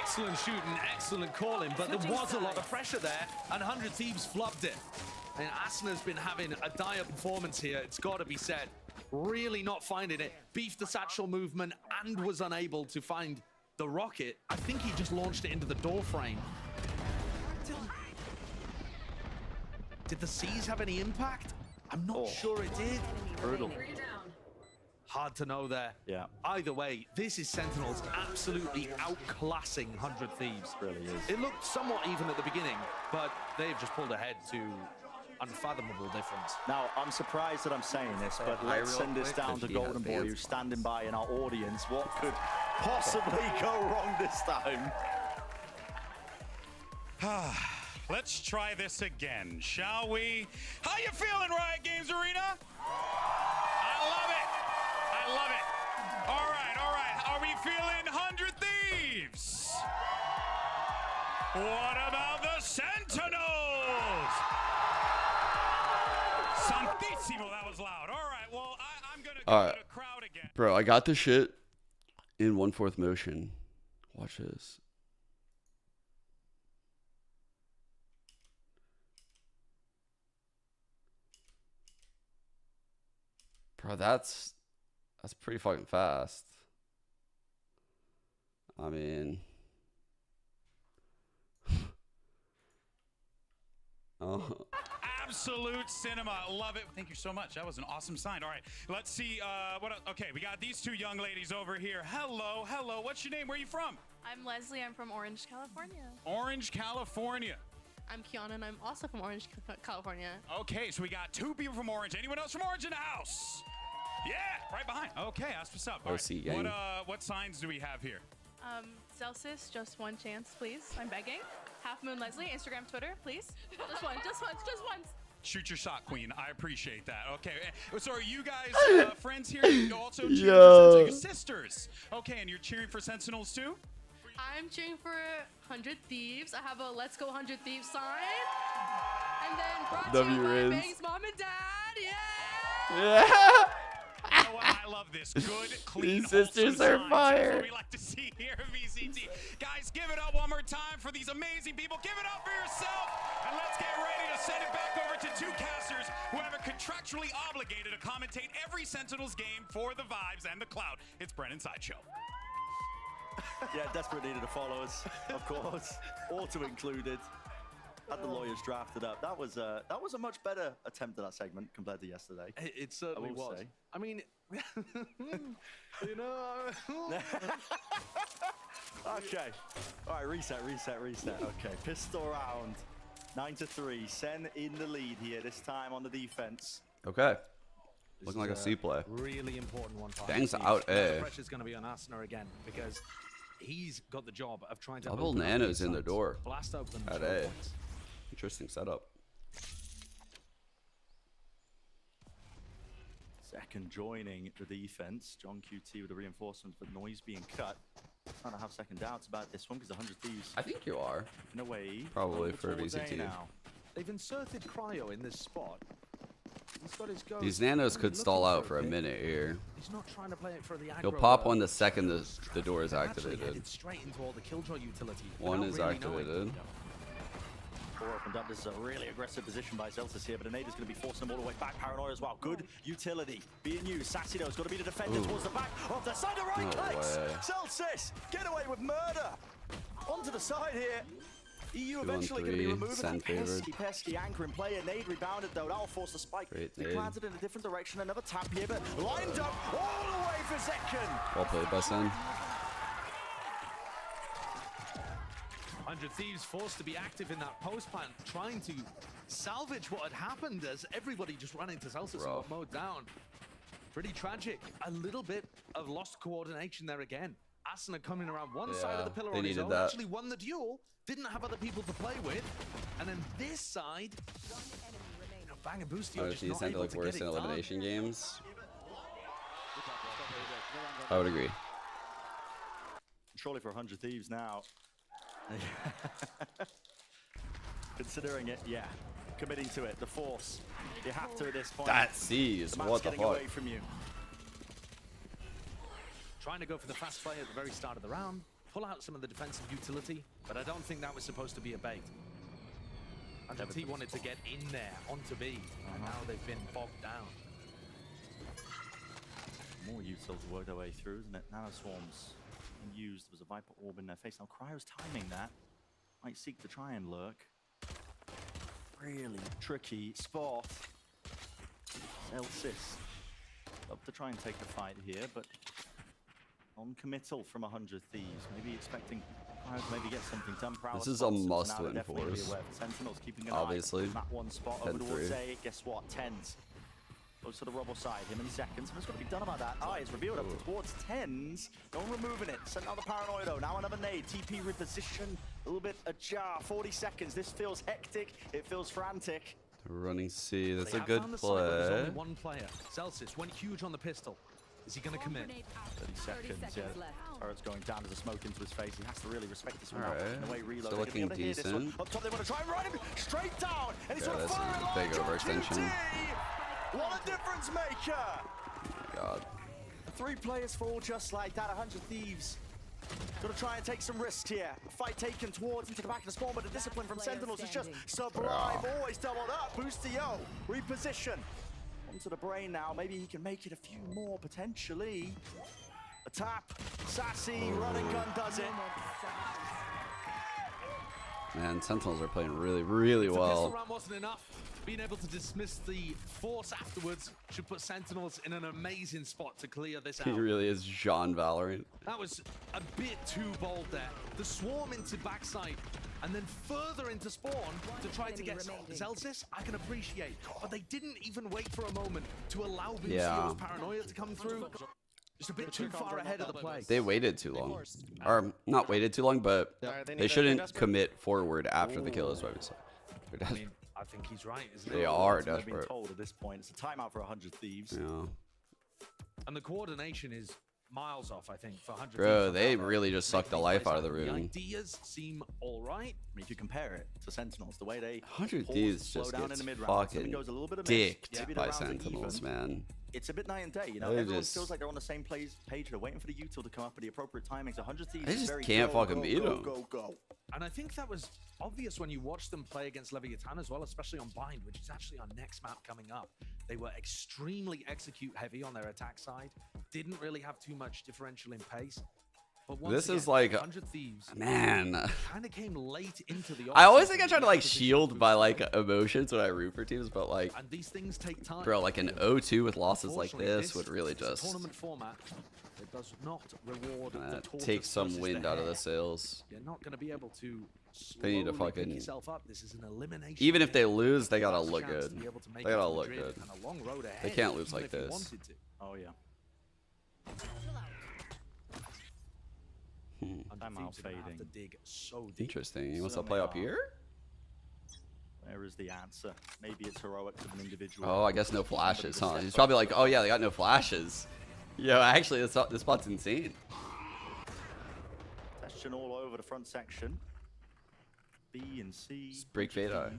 Excellent shooting, excellent calling, but there was a lot of pressure there, and 100 Thieves flubbed it. And Asna's been having a dire performance here, it's got to be said. Really not finding it. Beefed the satchel movement and was unable to find the rocket. I think he just launched it into the door frame. Did the C's have any impact? I'm not sure it did. Brutal. Hard to know there. Yeah. Either way, this is Sentinels absolutely outclassing 100 Thieves. It really is. It looked somewhat even at the beginning, but they've just pulled ahead to unfathomable difference. Now, I'm surprised that I'm saying this, but let's send this down to Golden Boy, who's standing by in our audience. What could possibly go wrong this time? Let's try this again, shall we? How you feeling, Riot Games Arena? I love it. I love it. All right. Are we feeling 100 Thieves? What about the Sentinels? Santissimo, that was loud. All right, well, I'm going to go to the crowd again. Bro, I got this shit in 1/4 motion. Watch this. Bro, that's pretty fucking fast. I mean, oh. Absolute cinema. Love it. Thank you so much. That was an awesome sign. All right, let's see. Okay, we got these two young ladies over here. Hello. What's your name? Where are you from? I'm Leslie. I'm from Orange, California. Orange, California. I'm Kiana, and I'm also from Orange, California. Okay, so we got 2 people from Orange. Anyone else from Orange in the house? Yeah, right behind. Okay, that's what's up. All OC gang. What signs do we have here? Celsius, just one chance, please. I'm begging. Half Moon Leslie, Instagram, Twitter, please. Just once. Shoot your shot, Queen. I appreciate that. Okay, so are you guys friends here? You also cheering for Sentinels? You're sisters. Okay, and you're cheering for Sentinels too? I'm cheering for 100 Thieves. I have a Let's Go 100 Thieves sign. And then brought to you by Banks' mom and dad. Yeah! You know what? I love this. Good, clean, These sisters are fire. That's what we like to see here at VCT. Guys, give it up one more time for these amazing people. Give it up for yourself. And let's get ready to send it back over to 2 casters who have been contractually obligated to commentate every Sentinels game for the Vibes and the Cloud. It's Brennan Sideshow. Yeah, desperate needed to follow us, of course. Auto included. Had the lawyers drafted up. That was a much better attempt at that segment compared to yesterday. It certainly was. I mean, you know. Okay. All right, reset. Okay, pistol round. 9-3. Sen in the lead here, this time on the defense. Okay. Looking like a C play. Really important one. Dang's out A. The pressure's going to be on Asna again because he's got the job of trying to Double nanos in the door. Blast open at A. Interesting setup. Second joining the defense. John QT with the reinforcements, but noise being cut. Trying to have second doubts about this one because 100 Thieves. I think you are. In a way. Probably for VCT. Now. They've inserted Cryo in this spot. He's got his ghost. These nanos could stall out for a minute here. He's not trying to play it for the aggro. He'll pop one the second the door is activated. Straight into all the killjoy utility. One is activated. Door opened up. This is a really aggressive position by Celsius here, but Anada's going to be forcing them all the way back. Paranoia as well. Good utility being used. Sassido's got to be the defender towards the back of the side of right clicks. Celsius get away with murder. Onto the side here. EU eventually going to be removing that pesky anchor in play. Nade rebounded though. That'll force the spike. He planted in a different direction. Another tap here, but lined up all the way for Zetkin. Well played by Sen. 100 Thieves forced to be active in that post plant, trying to salvage what had happened as everybody just ran into Celsius and got mowed down. Pretty tragic. A little bit of lost coordination there again. Asna coming around one side of the pillar on his own, actually won the duel, didn't have other people to play with, and then this side, Bang and Boostio just not able to get worse it in done. elimination games. I would agree. Surely for 100 Thieves now. Considering it, yeah. Committing to it, the force. You have to at this point. That sees, what the getting fuck? away from you. Trying to go for the fast play at the very start of the round, pull out some of the defensive utility, but I don't think that was supposed to be a bait. And T wanted to get in there onto B, and now they've been bogged down. More utils to work their way through, isn't it? Nano swarms used. There was a Viper orb in their face. Now Cryo's timing that. Might seek to try and lurk. Really tricky spot. Elsis. Love to try and take the fight here, but non-committal from 100 Thieves. Maybe expecting Cryo to maybe get something done. This is a must-win for us. Sentinels keeping an Obviously. eye on that one spot over towards A. Guess what? Tens. Goes to the rubble side, him in seconds. What's going to be done about that? Eye is revealed up towards Tens. No one removing it. Sent out the paranoia though. Now another nade. TP reposition. A little bit ajar. 40 seconds. This feels hectic. It feels frantic. Running C. That's They a have good found the site where there's play. only one player. Celsius went huge on the pistol. Is he going to commit? 30 seconds, yeah. It's going down as a smoke into his face. He has to really respect this one. All right. In a way, reload. Still looking decent. Up top, they want to try and run him straight down. And he's Yeah, going to that's fire a big overextension. What a difference maker. God. 3 players fall just like that. 100 Thieves. Gonna try and take some risks here. Fight taken towards into the back of the spawn, but the discipline from Sentinels is just sublime. Always doubled up. Boostio. Reposition. Onto the brain now. Maybe he can make it a few more potentially. A tap. Sassy. Running gun does it. Man, Sentinels are playing really, really The pistol well. round wasn't enough. Being able to dismiss the force afterwards should put Sentinels in an amazing spot to clear this He out. really is Jean Valorant. That was a bit too bold there. The swarm into backside and then further into spawn to try to get Celsius, I can appreciate. But they didn't even wait for a moment to allow Boostio's paranoia to come through. Just a bit too far ahead of the play. They waited too long. Or, not waited too long, but they shouldn't commit forward after the kill is what we said. They're I desperate. mean, I think he's right, isn't They it? are That's what they've been desperate. told at this point. It's a timeout for 100 Thieves. Yeah. And the coordination is miles off, I think, for 100 Bro, Thieves. they really just sucked the life out of the The room. ideas seem all right. I mean, if you compare it to Sentinels, the way they 100 pause, Thieves slow just down in gets the mid-round, something fucking goes a little bit amiss. dicked Maybe the by rounds are Sentinels, even. man. It's a bit night and day, you know. They Everyone just- feels like they're on the same page. They're waiting for the util to come up at the appropriate timings. 100 Thieves They is just very can't go, fucking go, beat go, 'em. Go, go. And I think that was obvious when you watched them play against Leviathan as well, especially on Bind, which is actually our next map coming up. They were extremely execute heavy on their attack side, didn't really have too much differential in pace. But once This again, is like, 100 Thieves man. kind of came late into the I always think I offseason try to with like position shield by boost. like emotions when I root for teams, but like, And these things take time. bro, like an 0-2 with losses like Unfortunately, this would really is a just tournament format that does not reward the tortoise take some versus wind the out of hare. the sails. You're not going to be able to They need to slowly pick fucking- yourself up. This is an elimination. Even if they game. lose, they gotta Last look chance to good. be able to They make it gotta to look Madrid good. and a long road They ahead, can't lose even like if you this. wanted to. Oh, yeah. And Timeout Thieves are gonna have fading. to dig so deep. Interesting. He wants to Certainly play up are. here? Where is the answer? Maybe it's heroics of an individual. Oh, I guess no flashes, huh? He's probably like, oh yeah, they got no flashes. Yo, actually, this spot's insane. Question all over the front section. B and C. break Veda.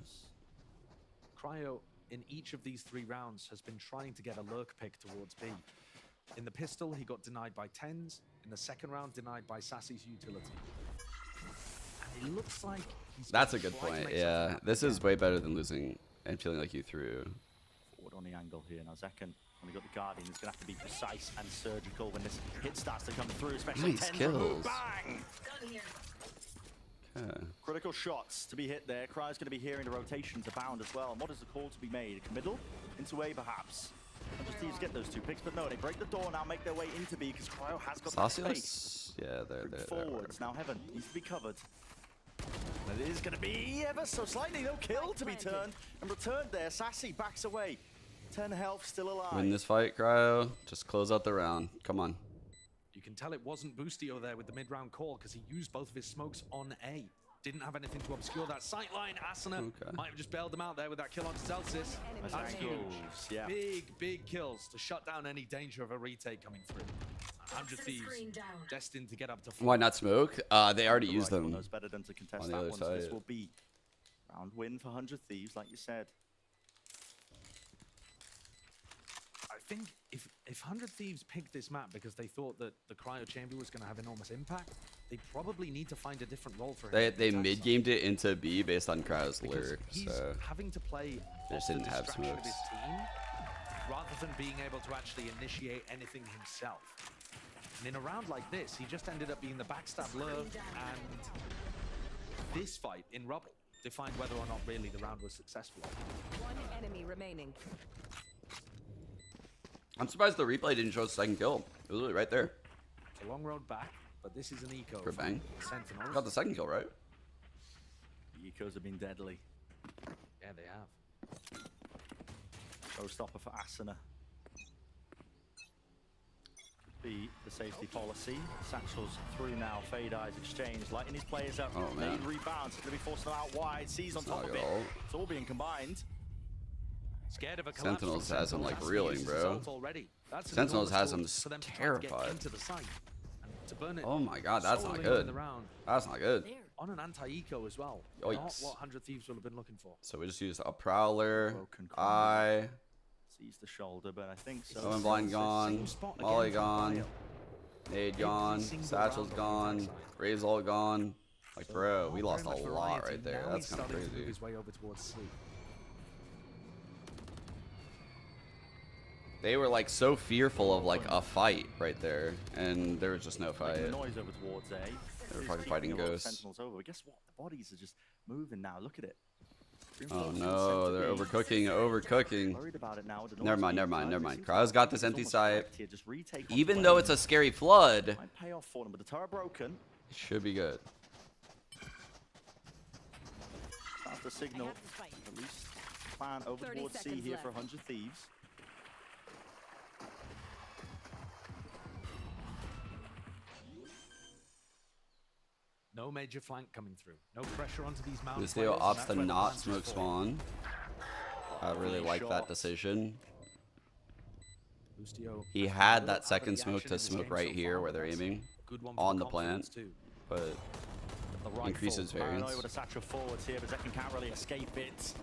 Cryo, in each of these 3 rounds, has been trying to get a lurk pick towards B. In the pistol, he got denied by Tens. In the second round, denied by Sassy's utility. And it looks like he's That's a gonna good try to point. make something Yeah, happen this again. is way better than losing and feeling like you threw. Forward on the angle here. Now Zekken, when we got the Guardian, he's going to have to be precise and surgical when this hit starts to come through, especially Nice 10 kills. Bang! Okay. Critical shots to be hit there. Cryo's going to be hearing the rotations abound as well. And what is the call to be made? A middle into A perhaps. And just Thieves get those 2 picks, but no, they break the door now, make their way into B because Cryo has got that space. Sauciness? Yeah, they're Forwards. Now Heaven needs to be covered. And it is going to be ever so slightly no kill to be turned and returned there. Sassy backs away. 10 health still alive. Win this fight, Cryo. Just close out the round. Come on. You can tell it wasn't Boostio there with the mid-round call because he used both of his smokes on A. Didn't have anything to obscure that sight line. Asuna might have just bailed them out there with that kill on Celsius. That's huge. Yeah. Big kills to shut down any danger of a retake coming through. 100 Thieves destined to get up to 4. Why not smoke? They already used them knows better than to contest on the that other one, so this side. will be Round win for 100 Thieves, like you said. I think if 100 Thieves picked this map because they thought that the Cryo Chamber was going to have enormous impact, they probably need to find a different role for him. They mid-gamed it into B based on Cryo's lure, He's so having to play they just off the didn't have distraction of smokes. his team rather than being able to actually initiate anything himself. And in a round like this, he just ended up being the backstab lure, and this fight in Rubble defined whether or not really the round was successful. One enemy remaining. I'm surprised the replay didn't show the second kill. It was really right there. It's a long road back, but this is an eco For bang. Sentinels. Got the second kill, right? The ecos have been deadly. Yeah, they have. Showstopper for Asuna. Be the safety policy. Satchel's through now. Fade Eyes exchange. Lighting his players up. Oh, man. Main rebounds. It's going to be forcing them out wide. Sees on It's top not of it. good. It's all being combined. Scared of a collapse Sentinels from has him like Sentinels. reeling, He bro. uses ult already. That's an Sentinels enormous has him tool for them to try to get terrified. into the site and to burn it Oh my god, that's so not early in good. the round. That's not good. On an anti-eco as well. Yikes. Not what 100 Thieves would have been looking for. So we just used a Prowler, Broken Eye, Sees the shoulder, but I think so. Owen Blind gone, Same spot again Molly from gone, Cryo. Nade gone, single Satchel's round on the gone, backside. Ray's all gone. Like, bro, we Not lost a very much lot variety. right there. Now That's he's kind of starting to move crazy. his way over towards sleep. They were like so fearful of like a fight right there, and there was just no Making fight. the noise over towards A. They were He's probably keeping fighting a lot of ghosts. Sentinels over. But guess what? The bodies are just moving now. Look at it. Oh no, they're overcooking, overcooking. Worried about it now with the Never noise mind, never being mind, done. never It mind. seems Cryo's like got this he's empty almost site. correct here. Just retake onto Even the though lane. it's a scary flood, Might pay off for them, but the tower broken. it should be good. That's the signal. At least plan over 30 towards C seconds here left. for 100 Thieves. No major flank coming through. No pressure onto these mountain Lustio players, and opts that's to where the not advantage smoke is for. spawn. I really like that shot. decision. Lustio He has had a that little second out of the smoke action to in this smoke game right so here far, where but they're that's aiming a good one for on the plant, confidence too. but The rifle. increases Paranoid variance. with a satchel forwards here, but Zekin can't really escape it.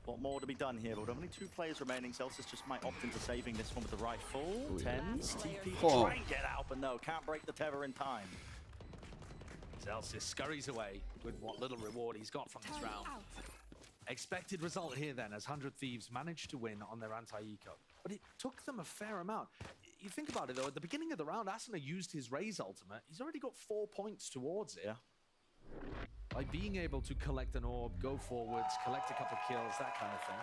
A lot more to be done here, but with only 2 players remaining. Celsius just might opt into saving this one with the rifle. Ooh, yeah. Tens, TP to Oh. try and get out, but no, can't break the tether in time. Celsius scurries away with what little reward he's got from this round. Expected result here then, as 100 Thieves managed to win on their anti-eco. But it took them a fair amount. You think about it though, at the beginning of the round, Asuna used his Raze ultimate. He's already got 4 points towards it. Yeah. By being able to collect an orb, go forwards, collect a couple of kills, that kind of thing.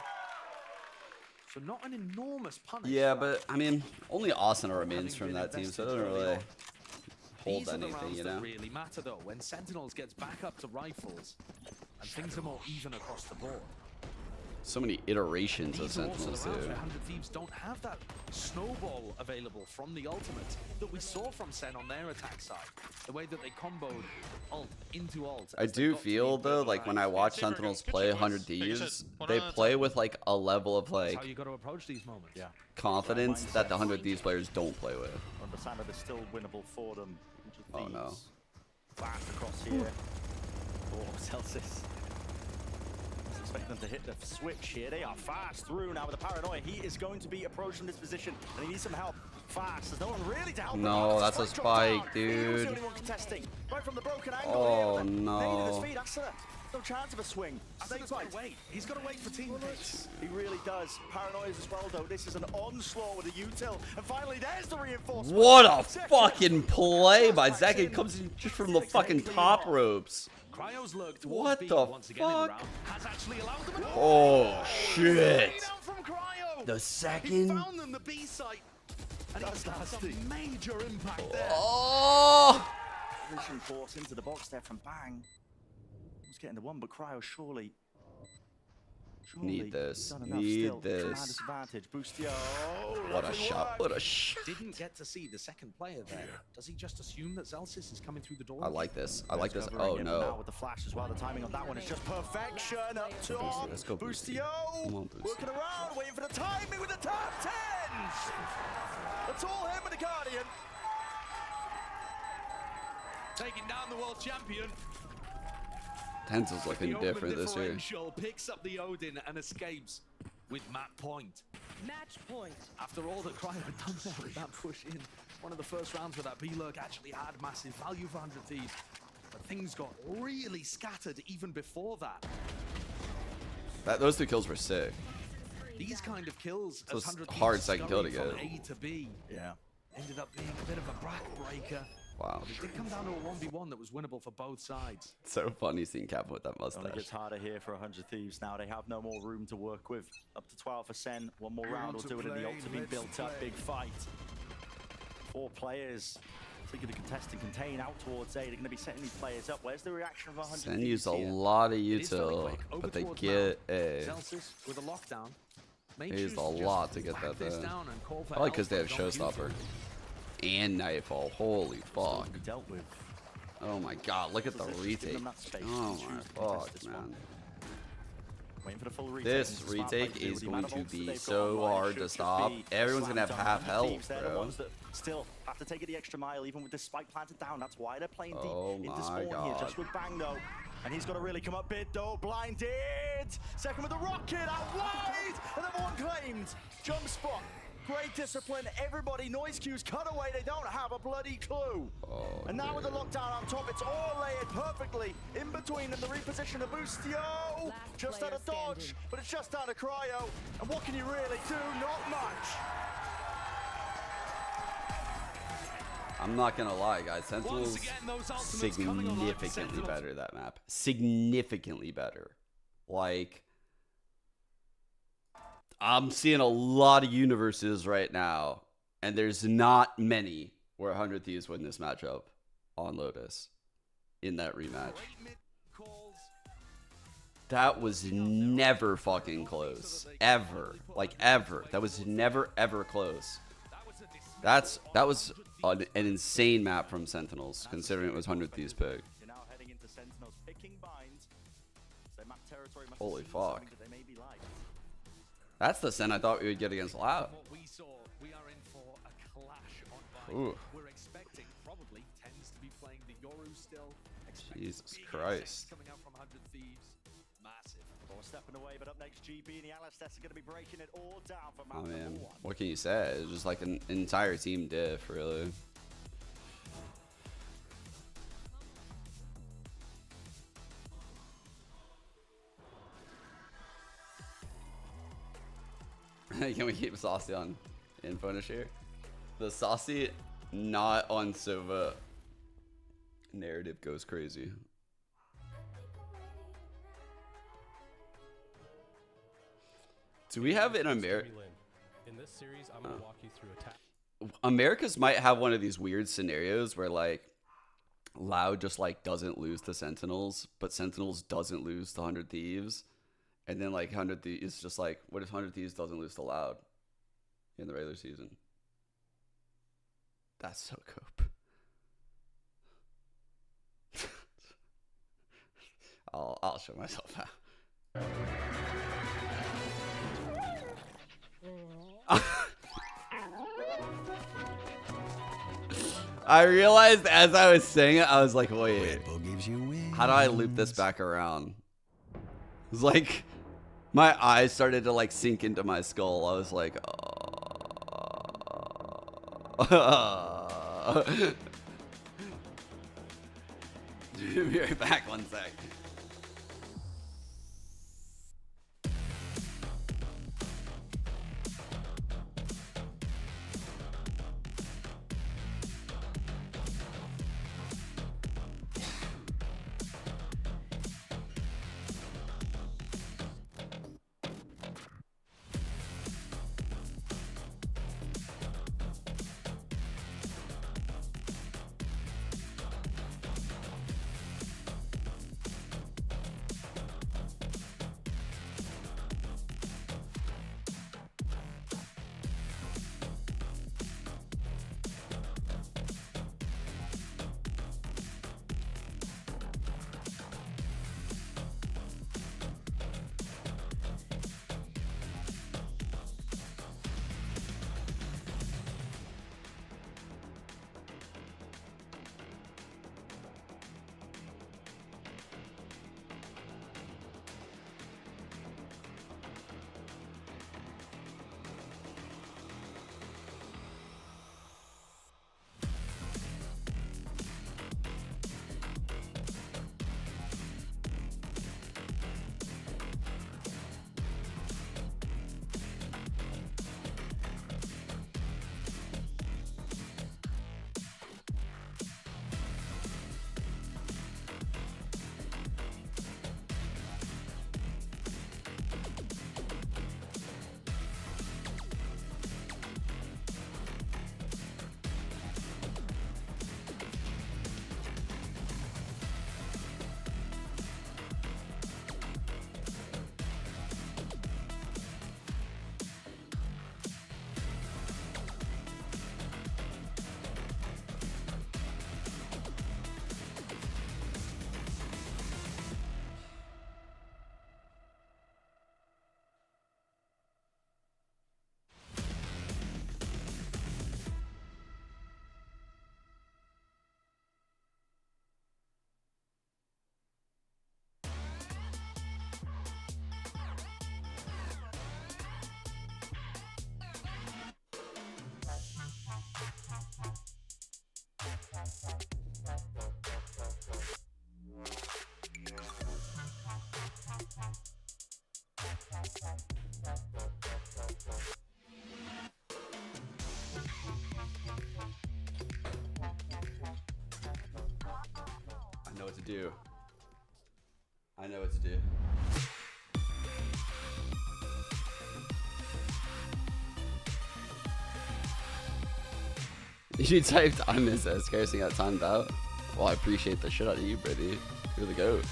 So not an enormous punish. Yeah, but I mean, only Asuna remains from that team, so it doesn't really hold These are the anything, rounds you that know? really matter though, when Sentinels gets back up to rifles, and things are more even across the board. So many iterations of These are also Sentinels, the rounds too. where 100 Thieves don't have that snowball available from the ultimate that we saw from Sen on their attack side. The way that they comboed ult into ult. I do feel, though, like when I watch Sentinels play 100 Thieves, they play with like a level of That's like how you got to approach these moments. Yeah. confidence that the 100 Thieves players don't play with. Understand that it's still winnable for them. 100 Oh, no. Thieves. Fast across here. Oh, Celsius. Expect them to hit the switch here. They are fast through now with the paranoia. He is going to be approaching this position, and he needs some help fast. There's no one really to help him No, out. that's a Spike dropped spike, down. He was dude. the only one contesting. Right from the broken angle Oh, here. Made at his no. feet. Asuna. No chance of a swing. Asuna's got to wait. He's got to wait for teammates. He really does. Paranoias as well, though. This is an onslaught with a util. And finally, there's the reinforcement. What a Zekin. fucking play by Zekin. Comes in just from the fucking top ropes. Cryo's lurk towards What B the once again in the fuck? round has actually allowed them an Oh, shit. down from Cryo. The He second. found them the B site. And That's he has nasty. a major impact there. Oh! Vision force into the box there from Bang. Was getting the one, but Cryo surely. Need this. he's done enough Need still. Tremendous this. advantage. Boostio. What a nothing shot. worked. What a shot. Didn't get to see the second player there. Does he just assume that Celsius is coming through the door? I like this. I like this. Covering Oh, him now no. with the flash as well. The timing on that one is just perfection. Up top. Let's go, Boosty. Boostio. Come on, Boosty. Working around, waiting for the timing with the top 10s. That's all him with the Guardian. Taking down the world champion. Tenzel's looking The open different this year. differential picks up the Odin and escapes with map point. Match point. After all that Cryo had done there with that push in, one of the first rounds where that B-Lurk actually had massive value for 100 Thieves. But things got really scattered even before that. Those 2 kills were sick. These kind of kills, So as it's 100 hard Thieves second kill to scurried from get. A to B, Yeah. ended up being a bit of a backbreaker. Wow. It did come down to a 1v1 that was winnable for both sides. So funny seeing Captain with that Only mustache. gets harder here for 100 Thieves now. They have no more room to work with. Up to 12%. One more round will do it in the ult to be built up. Big fight. 4 players. Thinking to contest and contain out towards A. They're going to be setting these players up. Where's the reaction of 100 Sen Thieves used a here? lot of It is very util, quick. Over but they towards get Mount. a. Celsius with a lockdown. May They choose used a to just lot to get back that this done. down and call for Probably help, because they have but don't use Showstopper it. and Nightfall. Holy fuck! Be dealt with. Oh my god! Look at the Just giving retake. them that space to Oh choose to my contest fuck, this man! one. Waiting for the full retake. This It's a smart play retake to do is with the going amount of to ults that be they've got so online. hard Should to just stop. be Everyone's gonna have slammed half down. health, Thieves, they're the bro. ones that still have to take it the extra mile, even with the spike planted down. That's why they're playing Oh deep my into spawn here. God. Just with Bang though. And he's got to really come up big though. Blinded. Second with the rocket out wide. Another one claimed. Jump spot. Great discipline. Everybody, noise cues cut away. They don't have a bloody clue. Oh, and now with the lockdown on top, it's all layered perfectly in between and the reposition of Boostio. Just out of dodge, but it's just out of cryo. And what can you really do? Not much. I'm not gonna lie, guys. Once Sentinel's again, those ultimates coming alive for significantly Sentinels. better that map. Significantly better. Like, I'm seeing a lot of universes right now, and there's not many where 100 Thieves win this matchup on Lotus in that rematch. That was never fucking close. Ever. Like, ever. That was never, ever close. That was an insane map from Sentinels, considering it was 100 Thieves pick. You're now heading into Sentinels picking binds. So map territory must Holy assume fuck. something that they may be like. That's the Sen I thought we would get against Loud. What we saw, we are in for a clash on Vine. Ooh. We're expecting probably tends to be playing the Yoru still. Jesus Big Christ. attacks coming out from 100 Thieves. Massive. Ball stepping away, but up next GB and the analyst are going to be breaking it all down for I map mean, number 1. what can you say? It's just like an entire team diff, really. Can we keep Saucy on in Punish here? The Saucy not on Sova narrative goes crazy. Do we have an America? In this series, I'm gonna walk you through attack. America's might have one of these weird scenarios where like Loud just like doesn't lose to Sentinels, but Sentinels doesn't lose to 100 Thieves, and then like 100 Thieves is just like, what if 100 Thieves doesn't lose to Loud in the regular season? That's so cope. I'll show myself out. I realized as I was saying it, I was like, wait, how do I loop this back around? It was like, my eyes started to like sink into my skull. I was like, Be right back, 1 sec. do. I know what to do. You typed, I miss Seangares and got timed out. Well, I appreciate the shit out of you, Brittany. You're the GOAT.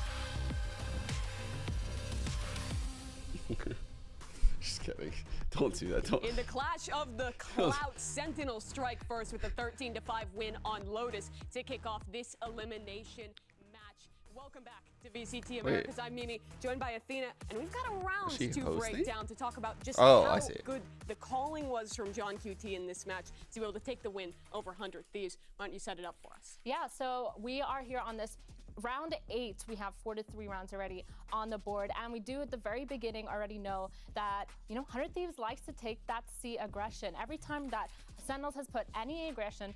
Just kidding. Don't do that. Don't. In the clash of the Clout, Sentinels strike first with a 13-5 win on Lotus to kick off this elimination match. Welcome back to VCT Americas. I'm Mimi, joined by Athena, and we've got a round to break down to talk about just how good the calling was from John QT in this match to be able to take the win over 100 Thieves. Why don't you set it up for us? Yeah, so we are here on this round 8. We have 4 to 3 rounds already on the board, and we do at the very beginning already know that, you know, 100 Thieves likes to take that C aggression. Every time that Sentinels has put any aggression,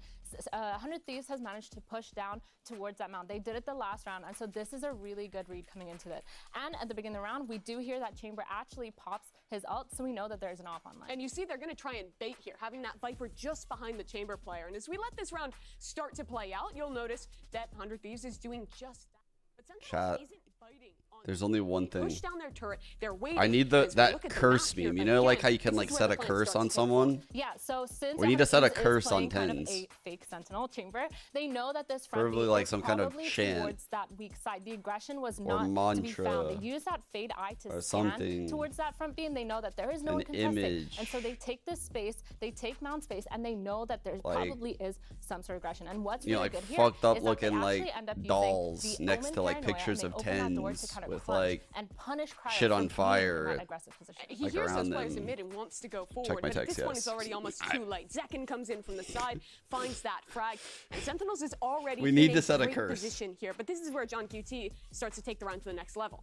100 Thieves has managed to push down towards that mount. They did it the last round, and so this is a really good read coming into it. And at the beginning of the round, we do hear that Chamber actually pops his ult, so we know that there's an off online. And you see they're going to try and bait here, having that Viper just behind the Chamber player. And as we let this round start to play out, you'll notice that 100 Thieves is doing just that. But Sentinels isn't biting on There's only one thing. push down their turret. They're waiting. I need that curse meme. You know, like how you can like set a curse on someone? Yeah, so since we need to set a curse on kind of tens. a fake Sentinel Chamber, they know that this front Preferably B like is some kind of probably chant. towards that weak side. The aggression was Or not to be mantra. found. They use that fade eye to Or scan something. towards that front B, and they know that there is no one An contesting. image. And so they take this space, they take mount space, and they know that there Like, probably is some sort of aggression. And what's You know, really like good fucked here up is that they looking like actually end up using dolls the next Omen to like paranoia, pictures and of they open that door to tens kind of with clutch like and punish Cryo shit for on being in fire. that aggressive position. He like hears those around players them. in mid and wants to go my forward, but at text, this point yes. it's already almost too late. Zekin comes in from the side, finds that frag, and Sentinels is already We in need a to set a great curse. position here. But this is where John QT starts to take the round to the next level.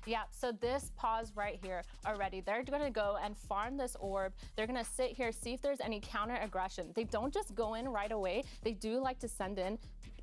Yeah, so this pause right here already, they're going to go and farm this orb. They're going to sit here, see if there's any counter aggression. They don't just go in right away. They do like to send in.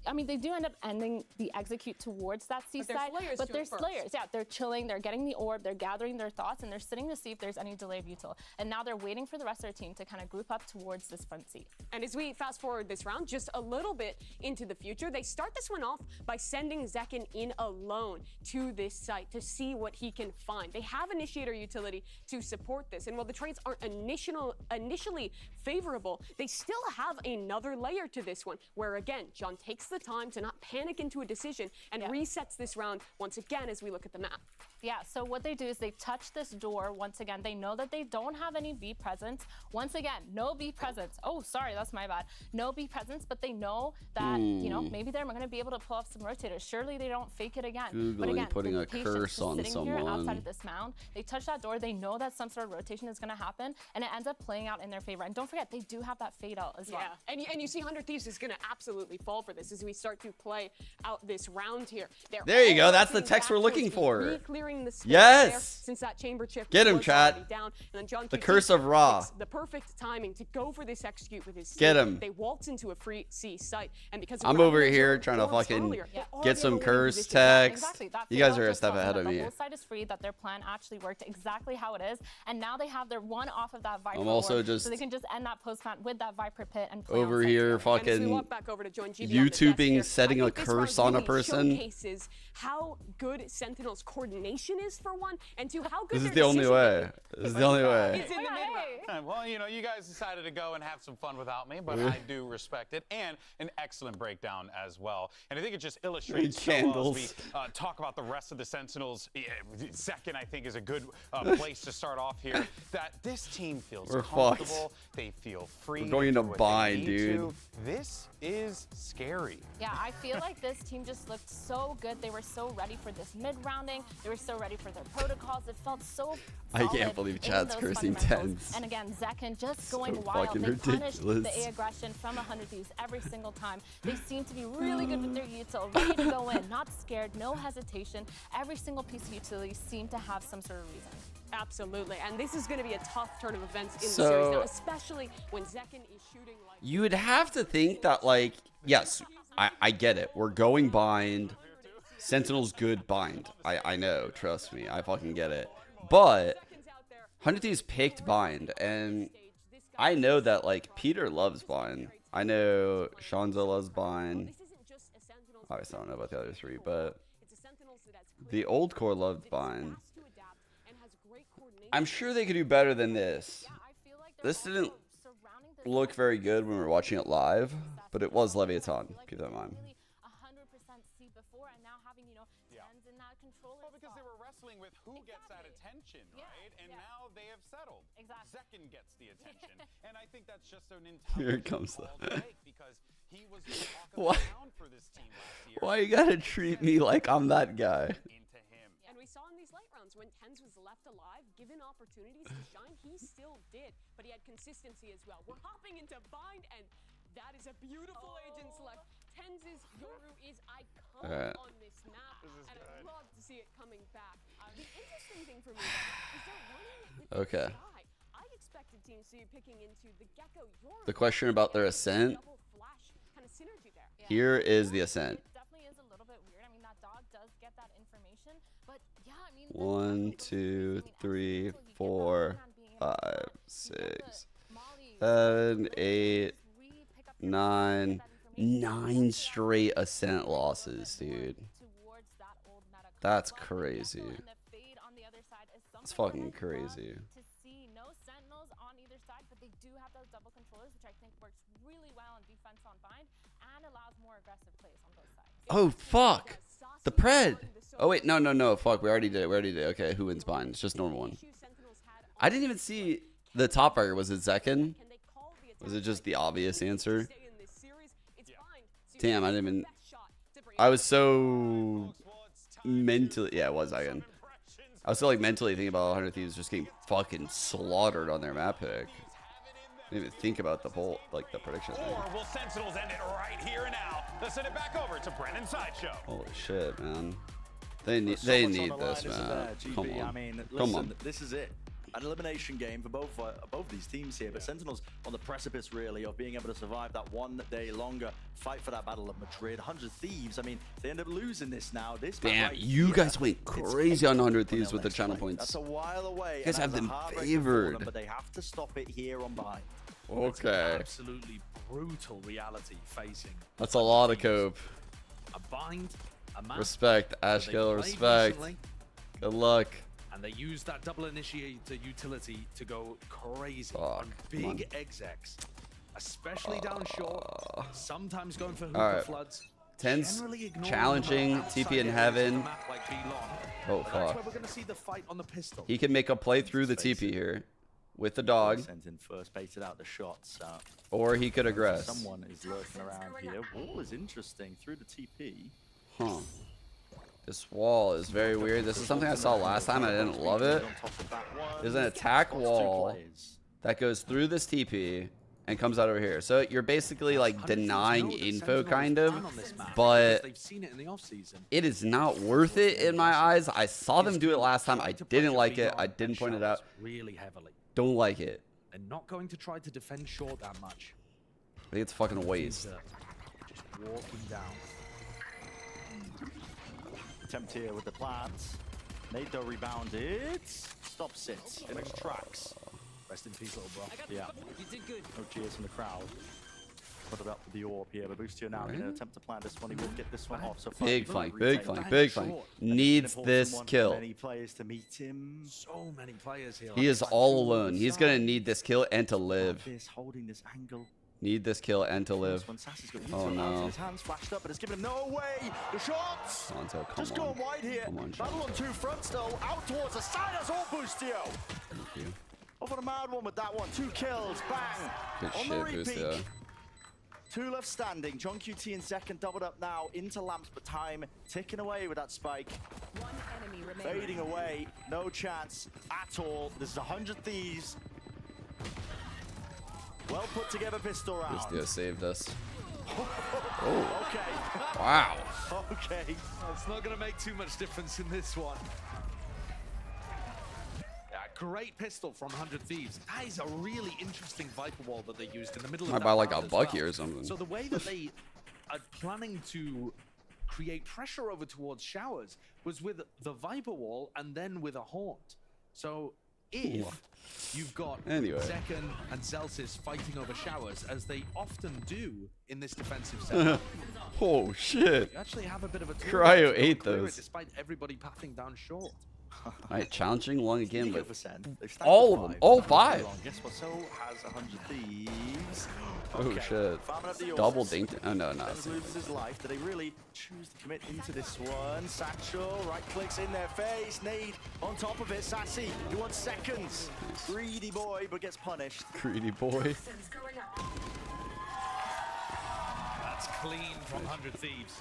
I mean, they do end up ending the execute towards that seaside, but there's Slayers. Yeah, they're chilling, they're getting the orb, they're gathering their thoughts, and they're sitting to see if there's any delay of util. And now they're waiting for the rest of their team to kind of group up towards this front C. And as we fast forward this round, just a little bit into the future, they start this one off by sending Zekin in alone to this site to see what he can find. They have initiator utility to support this, and while the trades aren't initially favorable, they still have another layer to this one, where again, John takes the time to not panic into a decision and resets this round once again as we look at the map. Yeah, so what they do is they touch this door once again. They know that they don't have any B presence. Once again, no B presence. Oh, sorry, that's my bad. No B presence, but they know that, you know, maybe they're going to be able to pull off some rotators. Surely they don't fake it again. But again, putting the a patience curse just on sitting here outside someone. of this mound. They touch that door. They know that some sort of rotation is going to happen, and it ends up playing out in their favor. And don't forget, they do have that fade out as well. Yeah, and you see 100 Thieves is going to absolutely fall for this as we start to play out this round here. There you go. That's the text we're looking for. Re-clearing the space Yes. there, since that chamber chip Get him, was chat. already down. And then John The QT curse of Ra. picks the perfect timing to go for this execute with his Get C. him. They waltz into a free C site, and because I'm over here trying to fucking get some curse text. Exactly. That You guys fade are out a just step tells them ahead of that me. The whole side is free, that their plan actually worked exactly how it is, and now they have their one off of that Viper I'm also orb, just so they can just end that post plant with that Viper pit and play over on site here together. And as we fucking walk back over to join GB on the desk YouTubing here, setting I a think this round curse on a really person. showcases how good Sentinel's coordination is for one, and two, how good This is their the only decision way. making This is the only way. is in the mid-round. Well, you know, you guys decided to go and have some fun without me, but I do respect it, and an excellent breakdown as well. And I think it just illustrates so well as we talk about the rest of the Sentinels. Second, I think, is a good place to start off here. That this team feels We're comfortable. They feel free. We're going into to do what bind, they need dude. to. This is scary. Yeah, I feel like this team just looked so good. They were so ready for this mid-rounding. They were so ready for their protocols. It felt so I can't solid believe in Chad's those cursing fundamentals. tens. And again, Zekin just going So wild. fucking They punished ridiculous. the A aggression from 100 Thieves every single time. They seem to be really good with their util, ready to go in, not scared, no hesitation. Every single piece of utility seemed to have some sort of reason. Absolutely, and this is going to be a tough turn of events in the So- series now, especially when Zekin is shooting like. You would have to think that, like, yes, I get it. We're going bind. Sentinel's good bind. I know. Trust me. I fucking get it. But 100 Thieves picked bind, and I know that, like, Peter loves bind. I know Shanzo loves bind. Obviously, I don't know about the other three, but the old core loved Bind. I'm sure they could do better than this. This didn't look very good when we were watching it live, but it was Leviathan. Keep that in mind. Well, because they were wrestling with who gets that attention, right? And now they have settled. Zekken gets the attention. And I think that's just an Here entire it comes, though. because he was the talk of the town for this team last year. Why you gotta treat me like I'm that guy? And we saw in these late rounds when Tens was left alive, given opportunities to shine, he still did. But he had consistency as well. We're hopping into Bind, and that is a beautiful agent select. Tens' Yoru is iconic on this map, and I'd love to see it coming back. The interesting thing for me is they're running with the sky. I expected teams to be picking into the Gecko Yoru. The question about their ascent. Kind of synergy there. Here is the ascent. It definitely is a little bit weird. I mean, that dog does get that information, but yeah, I mean. 1, 2, 3, 4, 5, 6, 7, 8, 9. 9 straight ascent losses, dude. That's crazy. That's fucking crazy. To see no sentinels on either side, but they do have those double controllers, which I think works really well on defense on Bind and allows more aggressive plays on both sides. Oh fuck! The pred. Oh wait, no. Fuck, we already did it. Okay, who wins Bind? It's just normal one. I didn't even see the top fire. Was it Zekken? Was it just the obvious answer? Damn, I didn't even. I was so mentally. Yeah, it was Zekken. I was still like mentally thinking about 100 Thieves just getting fucking slaughtered on their map pick. I didn't even think about the whole, like, the prediction thing. Or will Sentinels end it right here and now? Let's send it back over to Brennan Sideshow. Holy shit, man. They need this, man. Come on. I mean, Come listen, on. this is it. An elimination game for both these teams here, but Sentinels on the precipice, really, of being able to survive that one day longer fight for that Battle of Madrid. 100 Thieves, I mean, they end up losing this now. This Damn, right you here, guys went crazy on 100 Thieves with the channel points. That's a while away. You guys have and them that's a heartbreaker for favored. them, but they have to stop it here on Bind. Okay. Absolutely brutal reality facing. That's a lot of cope. A Bind, a map Respect, that they Ashkill, played respect. recently, Good luck. and they use that double initiator utility to go crazy Fuck, on come on. big execs, especially down short. Sometimes going for hookah Alright. floods. Tens generally ignoring challenging the outside TP in areas of heaven. the map like B-Long. Oh But that's where fuck. we're gonna see the fight on the pistol. He can make a play through the TP here with the dog, Sent in first, baited out the shots. or he could aggress. Someone is lurking around here. Wall is interesting through the TP. Huh. This wall is very weird. This is something I saw last time and I didn't love it. There's an attack wall that goes through this TP and comes out over here. So you're basically like denying info kind of, but They've seen it in the offseason. it is not worth it in my eyes. I saw them do it last time. I didn't like it. I didn't point it out. Really heavily. Don't like it. They're not going to try to defend short that much. I think it's fucking a waste. Just walking down. Attempt here with the plants. Nado rebounded. Stops it. Image tracks. Rest in peace, little bro. Yeah. You did good. No cheers from the crowd. Put it up with the orb here. But Boostio now going to attempt to plant this one. He will get this one off. So Big far, flank, retake. big flank, big flank. Needs this kill. Many players to meet him. So many players here. He is all alone. He's gonna need this kill and to live. This holding this angle. Need this kill and to live. Oh no. His hands flashed up, but it's given him no way. The shots. Santo, come Just on. going wide here. Come on, Battle on two fronts though. Out towards the side. That's all Boostio. Thank you. Over the mad one with that one. 2 kills. Bang. Good On shit, the repeat. Boostio. 2 left standing. John QT in second, doubled up now into lamps, but time ticking away with that spike. One enemy remaining. Fading away. No chance at all. This is 100 Thieves. Well put together pistol round. Boostio saved us. Okay. Wow. Okay. It's not going to make too much difference in this one. Great pistol from 100 Thieves. That is a really interesting Viper wall that they used in the middle of Might that buy like round a as Bucky well. or something. So the way that they are planning to create pressure over towards Showers was with the Viper wall and then with a Haunt. So if you've got Zekken and Zelsis fighting over showers, as they often do in this defensive setup. Oh shit! You actually have a bit of a Cryo ate those. Despite everybody pathing down short. Alright, challenging long again, but They've all of them, all 5. Guess what? So has 100 Thieves. Oh shit! Double dinked. Oh no, no. Loses his life. Do they really choose to commit into this one? Satchel, right clicks in their face. Nade on top of it. Sassy, you want seconds. Greedy boy, but gets punished. Greedy boy. That's clean from 100 Thieves.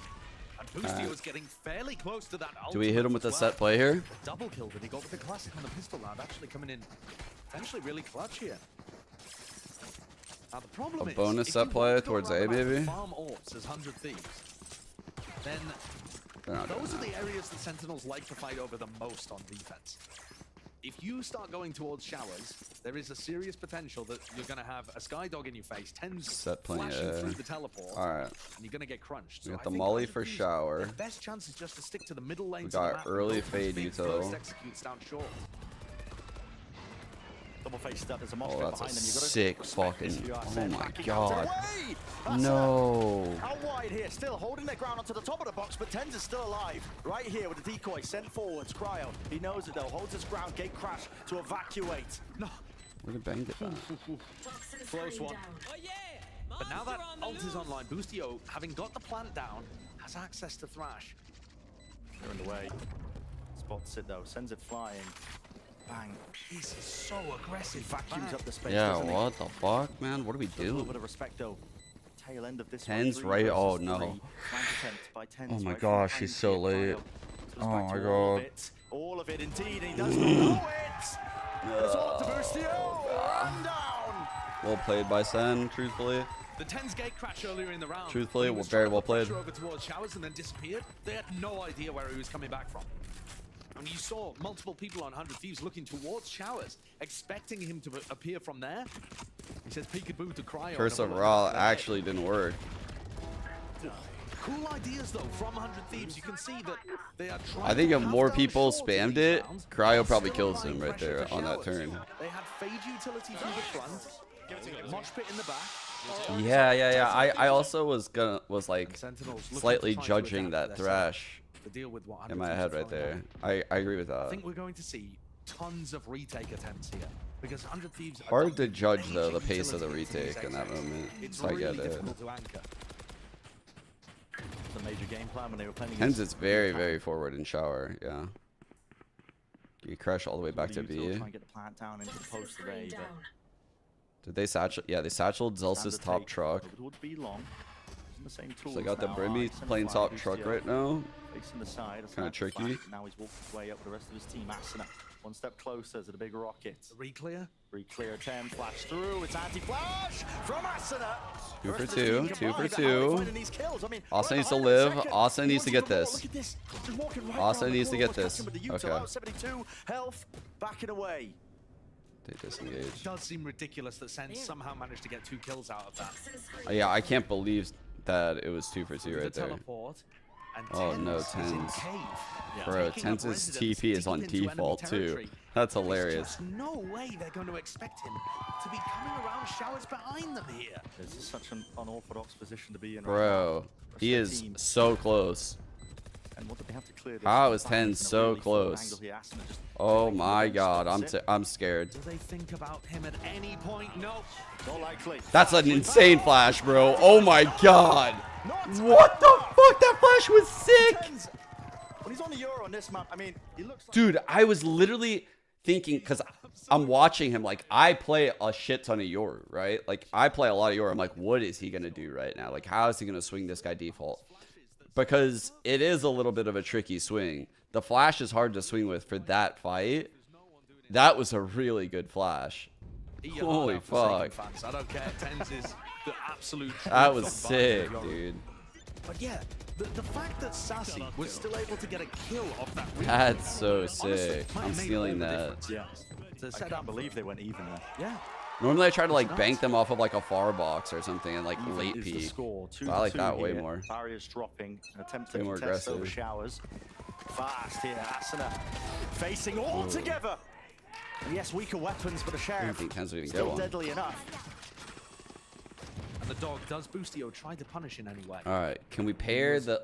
And Boosty was getting fairly close to that. Do we hit him with a set play here? Double kill that he got with the classic on the pistol round, actually coming in potentially really clutch here. Now the problem A bonus set play towards A, maybe? Farm orbs as 100 Thieves. Then those are the areas the Sentinels like to fight over the most on defense. If you start going towards showers, there is a serious potential that you're going to have a Skydog in your face, tens flashing through the teleport, Alright. and you're going to get crunched. We So got I the think molly 100 for Thieves, shower. their best chance is just to stick to the middle lanes We of the got map. early and go for fade big util. first executes down short. Double face step. There's a mosh Oh, pit that's a behind them. You gotta sick respect this, fucking. you are Oh saying. my Backing out god. away. That's No. Out wide here, still holding their ground onto the top of the box, but Tens is still alive. Right here with the decoy sent forwards. Cryo, he knows it though, holds his ground, gate crash to evacuate. No. Would have banged it back. Close one. But now that ult is online, Boostio, having got the plant down, has access to Thrash. They're in the way. Spots it though, sends it flying. Bang. He's so aggressive. Vacuums up the space. Yeah, doesn't he? what the fuck, man? What do we A little do? bit of respect though. Tail end of this Tens one. right? 3 Oh versus no. 3. Flank attempt by Tens Oh my right gosh, from he's behind so here. late. Cryo goes Oh back my to all of god. it. All of it indeed, and he does know it. It's all to Boostio. Run down. Well played by Sen, truthfully. The Tens gate crash earlier in the round. Truthfully, He was very trying to well put played. pressure over towards showers and then disappeared. They had no idea where he was coming back from. I mean, you saw multiple people on 100 Thieves looking towards showers, expecting him to appear from there. He says peekaboo to Cryo. Curse of Raw actually didn't work. Cool ideas though from 100 Thieves. You can see that they are trying. I think if to more have those people shorts in spammed these it, rounds, Cryo probably still kills applying him right pressure there to on that showers. turn. They had fade utility through the front, mosh pit in the back. Yeah. I also was like Sentinels looking slightly to try to judging adapt that their Thrash to deal with what in 100 my Thieves head are right throwing there. down. I agree with I that. think we're going to see tons of retake attempts here because 100 Thieves. Hard to judge though the pace of the retake in that moment. It's So I really get it. difficult to anchor. The major game plan when they were playing Hence against it's very forward in shower, yeah. You crash all the way back to B. Try and get the plant down into the post of A, but Did they satchel? Yeah, they satcheled Zelsis standard top take truck. towards B long. Using the same So tools they got the now. Brimmy Ice and playing fire top truck Boostio right now. Facing the side. Kinda tricky. Now he's walked his way up with the rest of his team. Asuna, one step closer to the big rocket. Reclear? Reclear attempt, flash through. It's anti-flash from Asuna. 2 for Rest of the team 2, 2 for combined, but how are they 2. finding these kills? I mean, Asa right needs to behind live. him, second. Asa He needs to wants get even more. this. Look at this. Just walking right Asa around the needs to corner, get this. catching with the util Okay. out, 72 health, backing away. They disengage. It does seem ridiculous that Sen somehow managed to get 2 kills out of that. Yeah, I can't believe that it was 2 for 2 right The there. teleport, and Oh no, Tens is in Tens. cave. Bro, Taking up Tens' residence TP is on deep into enemy default too. territory. That's There's hilarious. just no way they're going to expect him to be coming around showers behind them here. This is such an unorthodox position to be in right Bro, now. he is so close. And what did they have to clear this? How is Back 10 in a so really forward close? angle here. Asuna just Oh taking my the god, bench, that's I'm scared. Do they think about him at any point? No. Not likely. That's an insane flash, bro. Oh my god. What the fuck? That flash was sick. When he's on the Euro on this map, I mean, he looks like Dude, I was literally thinking, because I'm watching him, like, I play a shit ton of Yoru, right? Like, I play a lot of Yoru. I'm like, what is he going to do right now? Like, how is he going to swing this guy default? Because it is a little bit of a tricky swing. The flash is hard to swing with for that fight. That was a really good flash. Holy fuck. Fans. I don't care. Tens is the absolute That was truth on sick, Barney. dude. But yeah, the fact that Sassy was still able to get a kill off that replay, That's so honestly, sick. might I'm have made stealing all the that. difference. Yeah. I can't believe they went even there. Yeah. Normally I try to like bank them off of like a far box or something and like Even late is the peek. score. But I like 2-2 that way here. more. Barriers dropping. An attempt Way to more contest over aggressive. showers. Fast here. Asuna facing all Ooh. together. And yes, weaker weapons, but a I don't sheriff think Tens would even get still one. deadly enough. And the dog does Boostio try to punish in any way. All right, can we pair the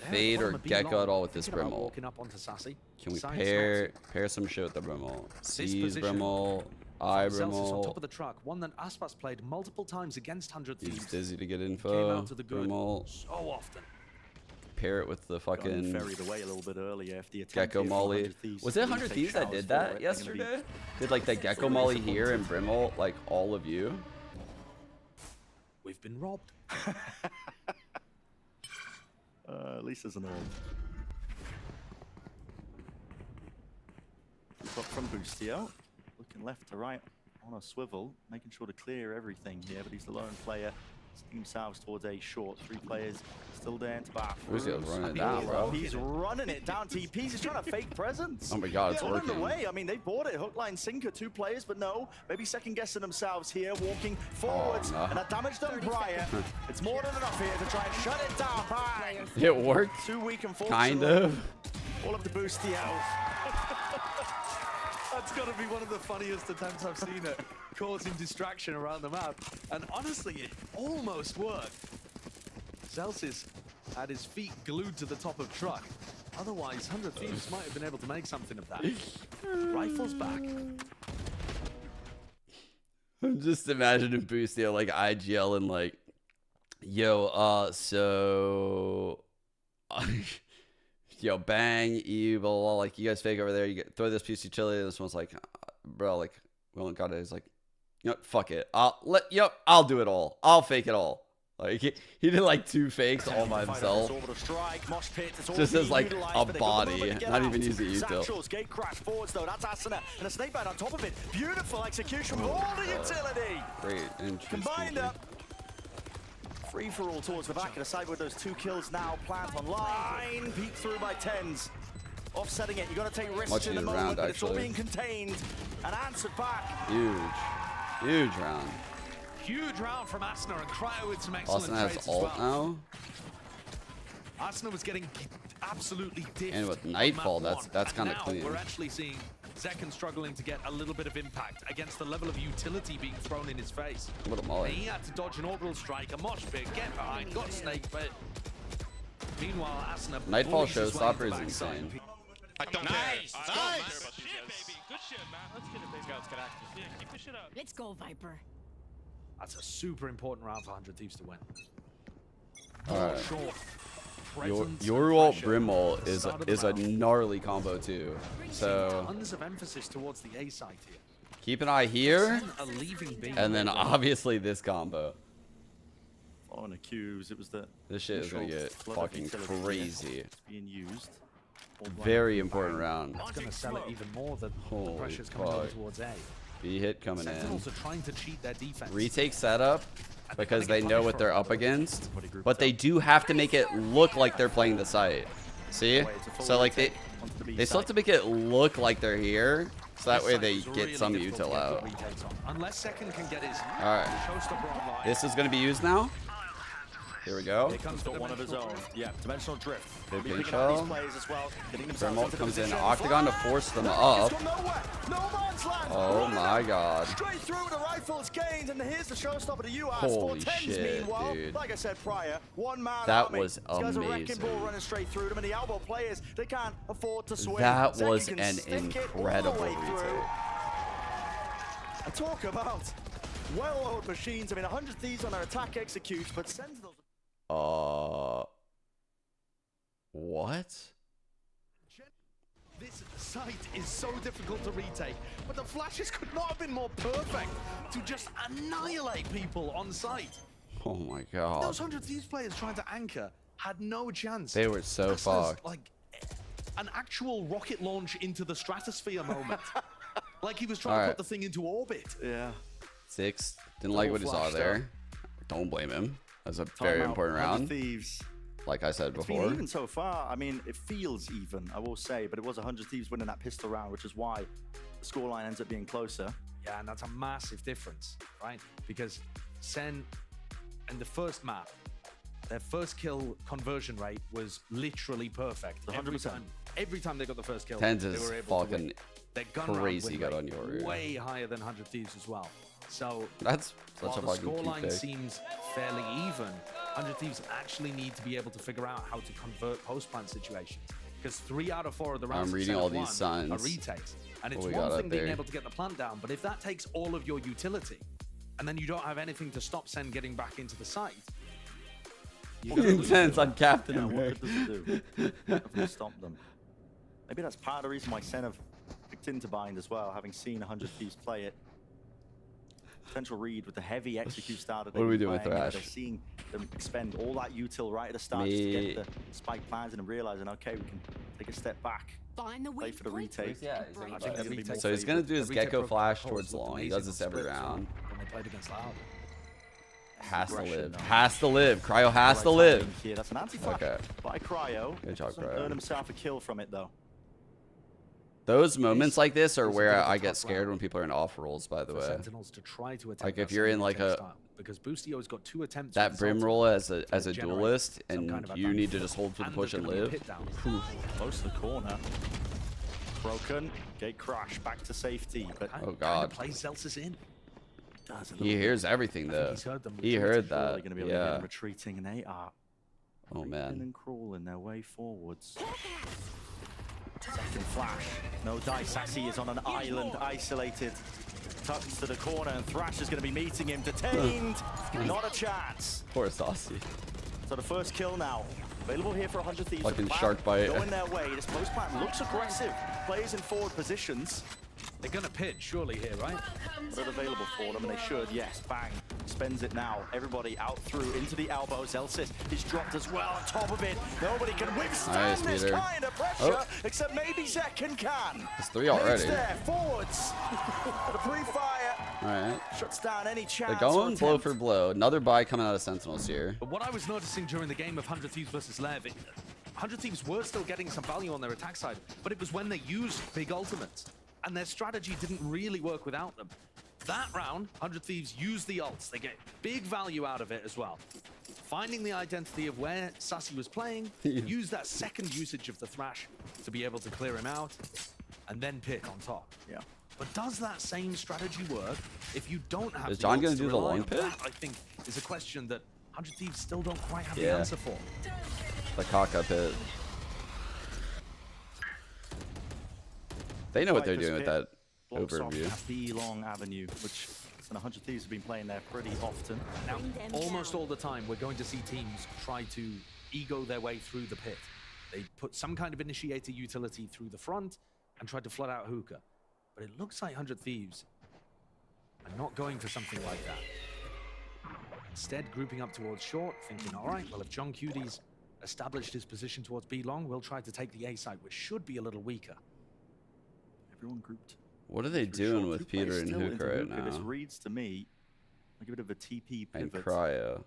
fade or Gecko at all with this Brimble? Walking up onto Sassy. Can we Side pair some shit with the Brimble? Seize position Brimble, I Celsius on top Brimble. of the truck, one that Aspas played multiple times against 100 He's Thieves. dizzy to get Came info. out to the good Brimble. so often. Pair it with the Got him fucking ferried away a little bit earlier. If the attempt Gecko here from Molly. 100 Thieves Was to it really 100 take Thieves that showers did for that it, they're gonna be yesterday? Did like the Gecko Molly here and Brimble, like all of you? We've been robbed. At least there's an orb. Up from Boostio, looking left to right on a swivel, making sure to clear everything here, but he's the lone player. Setting themselves towards A short. 3 players still there to bath. Boostio's running it down, bro. He's running it down. TPs. He's trying to fake presence. Oh my god, it's Yeah, working. underway. I mean, they bought it. Hook, line, sinker. 2 players, but no. Maybe second guessing themselves here, walking forwards. no. And a damage done prior. It's more than enough here to try and shut it down. Bang. It worked. Too weak, unfortunately. Kind of. All of the Boostio. That's got to be one of the funniest attempts I've seen at causing distraction around the map. And honestly, it almost worked. Celsius had his feet glued to the top of truck. Otherwise, 100 Thieves might have been able to make something of that. Rifles back. I'm just imagining Boostio like IGL and like, yo, so yo, bang, you, blah, blah, blah, like, you guys fake over there, you get, throw this piece of chili, and this one's like, bro, like, we only got it. He's like, you know, fuck it. I'll do it all. I'll fake it all. Like, he did like 2 fakes all by himself. Just as like a body, not even using util. Gate crash forwards though, that's Asuna. And a snake bite on top of it. Beautiful execution with all the utility. Great entry. Combined up. Free for all towards the back of the side with those 2 kills now. Plant online. Peek through by Tens. Offsetting it. You got to take risks in the moment, but it's all being contained and answered back. Huge round. Huge round from Asuna, and Cryo with some excellent Austin has trades ult as well. now. Asuna was getting absolutely diffed. And with Nightfall, that's kind of clean. We're actually seeing Zekken struggling to get a little bit of impact against the level of utility being thrown in his face. What a molly. He had to dodge an orbital strike, a mosh pit, get behind, got snake, but meanwhile, Asuna Nightfall bullies his way showstopper into is the backside. insane. I don't Nice! care. Nice! Good shit, baby. Good shit, man. Let's get it, baby. Let's get active. Yeah, keep this shit up. Let's go, Viper. That's a super important round for 100 Thieves to win. Alright. Sure. Your ult Brimble is a gnarly combo too. So Tons of emphasis towards the A side here. keep an eye here, A leaving B. and then obviously this combo. On a Qs, it was the This shit is gonna get flood of fucking utility here. crazy. It's being used. Very important round. That's going to sell it even more than the Holy pressure's coming over fuck. towards A. B hit coming in. Sentinels are trying to cheat their defense. Retake setup because they know what they're up against, but they do have to make it look like they're playing the site. See? So like they still have to make it look like they're here, so that way they get some util out. Unless Second can get his Alright. showstopper online. This is gonna be used now. Here we go. Here comes got one of his own. Yeah, dimensional drift. Good Be picking pinch up these shell. plays as well, getting themselves Thermal into comes in position. Octagon to force them up. It's gone nowhere. No man's land. Oh my god. Straight through with the rifles gained, and here's the showstopper to you. Holy 410s, shit, meanwhile, dude. like I said prior, one man That army. was These guys are wrecking amazing. ball running straight through them, and the elbow players, they can't afford to swing. That Zeki was can an stick it all the incredible way through. retake. And talk about well-oiled machines. I mean, 100 Thieves on their attack executes, but Sentinels. What? This site is so difficult to retake, but the flashes could not have been more perfect to just annihilate people on site. Oh my god. Those 100 Thieves players trying to anchor had no chance. They were so That's fucked. like an actual rocket launch into the stratosphere moment. Like he was trying to Alright. put the thing into orbit. Yeah. 6 didn't like what he saw flashed there. Don't blame him. That's a very important round. Thieves. Like I said It's before. been even so far. I mean, it feels even, I will say, but it was 100 Thieves winning that pistol round, which is why the scoreline ends up being closer. Yeah, and that's a massive difference, right? Because Sen in the first map, their first kill conversion rate was literally perfect. 100%. Every time they got the first kill, Tens they is were able to fucking win. Their gun round Crazy win got rate on your way higher than 100 Thieves as well. So that's while such a the fucking cute scoreline pick. seems fairly even, 100 Thieves actually need to be able to figure out how to convert post-plant situations. Because 3 out of 4 of the rounds I'm reading all these signs. are retakes. And it's What we one got thing up being there? able to get the plant down, but if that takes all of your utility, and then you don't have anything to stop Sen getting back into the site, Intense on Captain Yeah, America. what good does it do? Nothing stop them. Maybe that's part of the reason why Sen have picked into Bind as well, having seen 100 Thieves play it. Potential read with the heavy execute start that What are we they've doing been with playing, Thrash? they're seeing them expend all that util right at the start just to get the spike plans and realizing, okay, we can take a step back. Play for the retake. Yeah, I think they're gonna be more so he's gonna do his The retake Gecko Flash protocols towards looked long. He amazing does this on every split as well round. when they played against Loud. Has to Aggression, live. though. Has to live. Cryo has to Right live. timing here. That's an anti-flash Okay. by Cryo. Good job, Doesn't Cryo. earn himself a kill from it though. Those moments like this are It's a where bit of a I get tough scared round when people are in off rolls, by the for way. Sentinels to try to attempt Like if that you're same in like retake a style, because Boostio's got 2 attempts that with brim Sultan roll as a to duelist generate some and kind of you need to advantage. just hold for the And push there's and gonna be a live. pit down. Whew. Close to the corner. Broken. Gate crash. Back to safety. But Oh god. Play Celsius in. does a He little hears everything I think though. he's heard them He retreating. heard Surely that. gonna be able to hear Yeah. them retreating, and they are Oh creeping man. and crawling their way forwards. Second flash. No dice. Sassy is on an island, isolated. Tucks to the corner, and Thrash is going to be meeting him. Detained. Not a chance. Poor Saucy. So the first kill now. Available here for 100 Thieves. Fucking The plan shark bite. Going their way. This post plan looks aggressive. Players in forward positions. They're gonna pitch surely here, right? But available for them, and they should. Yes, bang. Spends it now. Everybody out through into the elbow. Zelsis is dropped as well on top of it. Nobody can withstand Nice, this Peter. kind of pressure, Oh. except maybe Zekken can. It's 3 already. Moves there, forwards. The pre-fire Alright. shuts down any chance. They're going or blow attempt. for blow. Another buy coming out of Sentinels here. But what I was noticing during the game of 100 Thieves versus Lev, 100 Thieves were still getting some value on their attack side, but it was when they used big ultimates, and their strategy didn't really work without them. That round, 100 Thieves used the ults. They get big value out of it as well. Finding the identity of where Sassy was playing, use that second usage of the Thrash to be able to clear him out, and then pick on top. Yeah. But does that same strategy work if you don't have Is the John ults gonna to do the rely long on? pick? That, I think, is a question that 100 Thieves still don't quite have the Yeah. answer for. The cock up hit. They know what they're Viper's doing with pit that blocks off overview. that B-long avenue, which 100 Thieves have been playing there pretty often. Now, almost all the time, we're going to see teams try to ego their way through the pit. They put some kind of initiator utility through the front and try to flood out hookah. But it looks like 100 Thieves are not going for something like that. Instead, grouping up towards short, thinking, all right, well, if John Cudy's established his position towards B long, we'll try to take the A side, which should be a little weaker. Everyone grouped. What are they through doing short. with Two players Peter and still into Hookah right hookah. This now? reads to me like a bit of a TP And pivot. Cryo.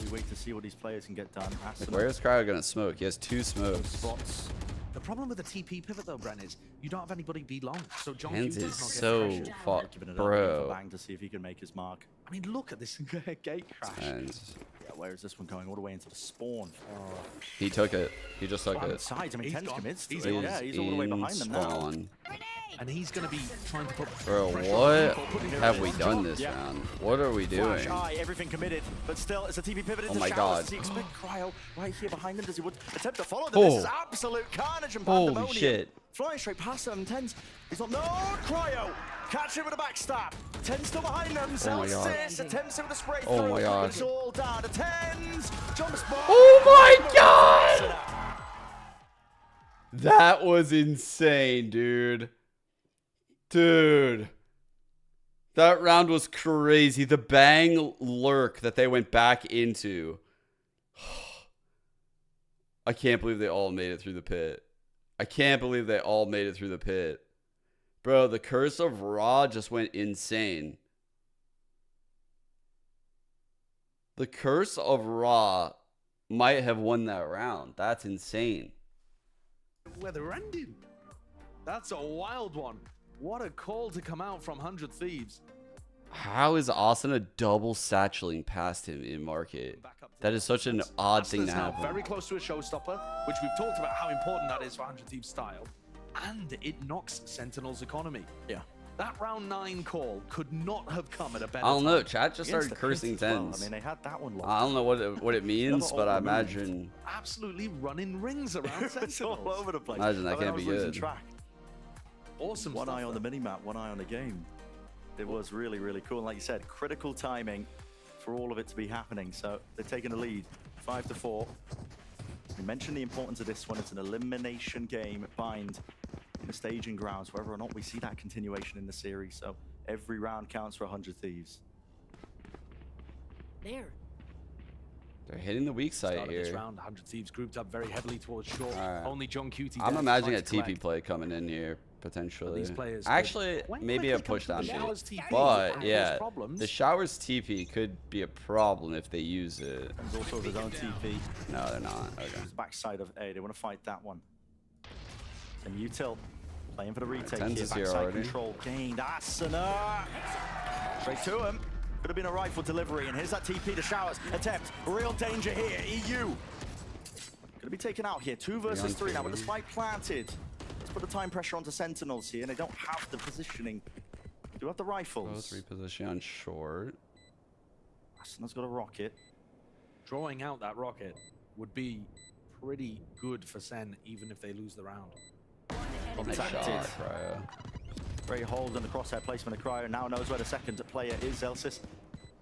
We wait to see what these players can get done. Like, where's Cryo gonna smoke? He has 2 smokes. Spots. The problem with the TP pivot, though, Bren, is you don't have anybody be long. So John Hands Q is does not get so pressured. fucked, Giving it up here for bro. Bang to see if he can make his mark. I mean, look at this gate crash. And Yeah, where is this one going? All the way into the spawn. he took it. He just took it. Sides. I mean, He's Tens gone. commits to He's it. gone. Yeah, he's all the way in behind them now. spawn. And he's going to be trying to put Bro, pressure on what people, putting have their we hands done on. this Yeah. round? What are we Flash doing? eye, everything committed, but still, it's a TP pivot into Oh my showers. God. Does he expect Cryo right here behind him? Does he would attempt to follow them? Oh. This is absolute carnage and Holy pandemonium. shit. Flying straight past them, Tens. He's not. No, Cryo! Catch him with a backstab. Tens still behind them. Oh my God. Celsius attempts it with a spray Oh through. my God. It's all down to Tens. Jump spot. Oh my God! That was insane, dude. Dude. That round was crazy. The bang lurk that they went back into. I can't believe they all made it through the pit. I can't believe they all made it through the pit. Bro, the curse of Ra just went insane. The curse of Ra might have won that round. That's insane. Where they're ending. That's a wild one. What a call to come out from 100 Thieves. How is Austin a double satcheling past him in market? That is such an odd thing to Now happen. very close to a showstopper, which we've talked about how important that is for 100 Thieves style. and it knocks Sentinel's economy. Yeah. That round 9 call could not have come at a better I don't know. time. Chat just started cursing tens. I mean, they had that one locked. I don't know what it means, but I imagine. Absolutely running rings around Sentinels. It's all over the place. Imagine that I mean, can't I was be losing good. Track. Awesome. One stuff eye on the there. minimap, one eye on the game. It was really, really cool. And like you said, critical timing for all of it to be happening. So they're taking a lead, 5-4. We mentioned the importance of this one. It's an elimination game at Bind in the staging grounds, whether or not we see that continuation in the series. So every round counts for 100 Thieves. There. They're hitting the weak side Start of this here. round, 100 Thieves grouped up very heavily towards short. Alright. Only John Cutie. I'm there imagining a trying to TP play coming in here potentially. These players could Actually, quite maybe a quickly push come down to the B. Showers TP But and yeah, cause problems. the Showers TP could be a problem if they use it. There's also his own TP. No, they're not. Okay. Backside of A, they want to fight that one. And Util playing for the retake Tens here. is here Backside already. control gained. Asana! Straight to him. Could have been a rifle delivery. And here's that TP to Showers. Attempt. Real danger here. EU. Gonna be taken out here. 2 versus 3 now with the spike planted. Let's put the time pressure onto Sentinels here. And they don't have the positioning. They do have the rifles. Reposition on short. Asana's got a rocket. Drawing out that rocket would be pretty good for Sen, even if they lose the round. Nice shot, Contacted. Cryo. Great hold on the crosshair placement of Cryo. Now knows where the second player is. Elsis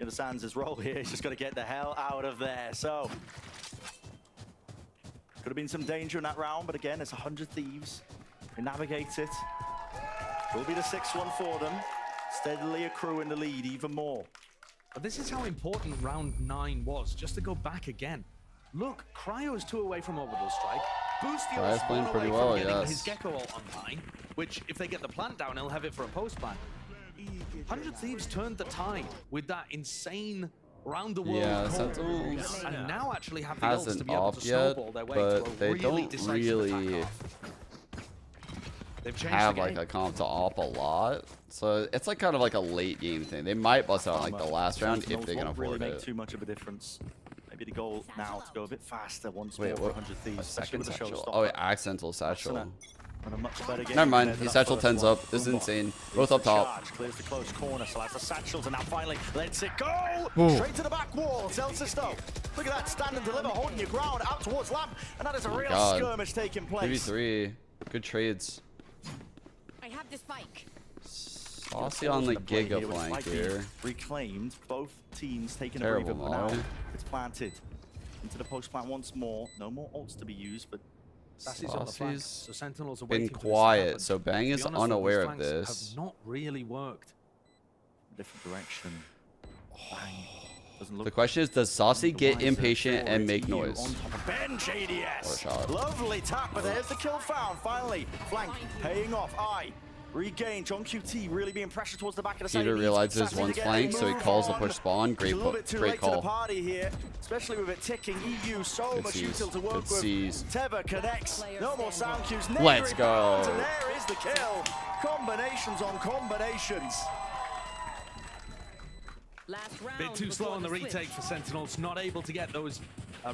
understands his role here. He's just got to get the hell out of there. So, could have been some danger in that round, but again, it's 100 Thieves. They navigate it. Will be the 6-1 for them. Steadily accruing the lead even more. But this is how important round 9 was, just to go back again. Look, Cryo's 2 away from orbital strike. Cryo's Boostio's playing 1 pretty away well, from getting yes. his Gecko ult online, which if they get the plant down, he'll have it for a post plant. 100 Thieves turned the tide with that insane round-the-world Yeah, call. Sentinels And now actually have the ults to hasn't be able off to yet, snowball their way but to a they really don't decisive really attack off. They've changed have the like game. a comp to op a lot. So it's like kind of like a late game thing. They might bust out like the last round if Sentinels they can won't really afford make it. too much of a difference. Maybe the goal now to go a bit faster once Wait, more for what? 100 A Thieves, especially second with the satchel. showstopper. Oh, wait, accidental satchel. Asana on a much better game Never mind. compared to He that satchel first 10's one. up. This is Boombox insane. leads Both the up top. charge, clears the close corner, so has the satchels, and now finally lets it go! Ooh. Straight to the back wall, Celsius though. Look at that, stand and deliver, holding your ground out towards Lamp, and that is a Oh my real God. skirmish taking place. 3v3. Good trades. I have the spike. Saucy on the Play Giga here with flank Spike being here. reclaimed, both teams taking Terrible a breather, but now molly. it's planted. Into the post plant once more. No more ults to be used, but Sassy's on the flank, Saucy's so Sentinels are been waiting for this to quiet, happen. so Bang To is be honest, though, unaware these of flanks this. have not really worked. different direction. Bang. Doesn't look The question is, does Saucy get wiser impatient for and it. make EU noise? on top of bench, What a ADS. shot. Lovely tap, but there's the kill found. Finally, flank paying off. Regain. John QT really being pressured towards the back of the side. Peter He needs realizes Sassy one's to get flanked, a so he move calls a on. push spawn. It's Great, a little bit too great late to the call. party here, especially with it ticking. EU so Good much sees. util to work Good with. sees. Teva connects. No more sound cues. Let's Neighboring go. rounds, and there is the kill. Combinations on combinations. Last round. Bit too slow on the retake for Sentinels, not able to get those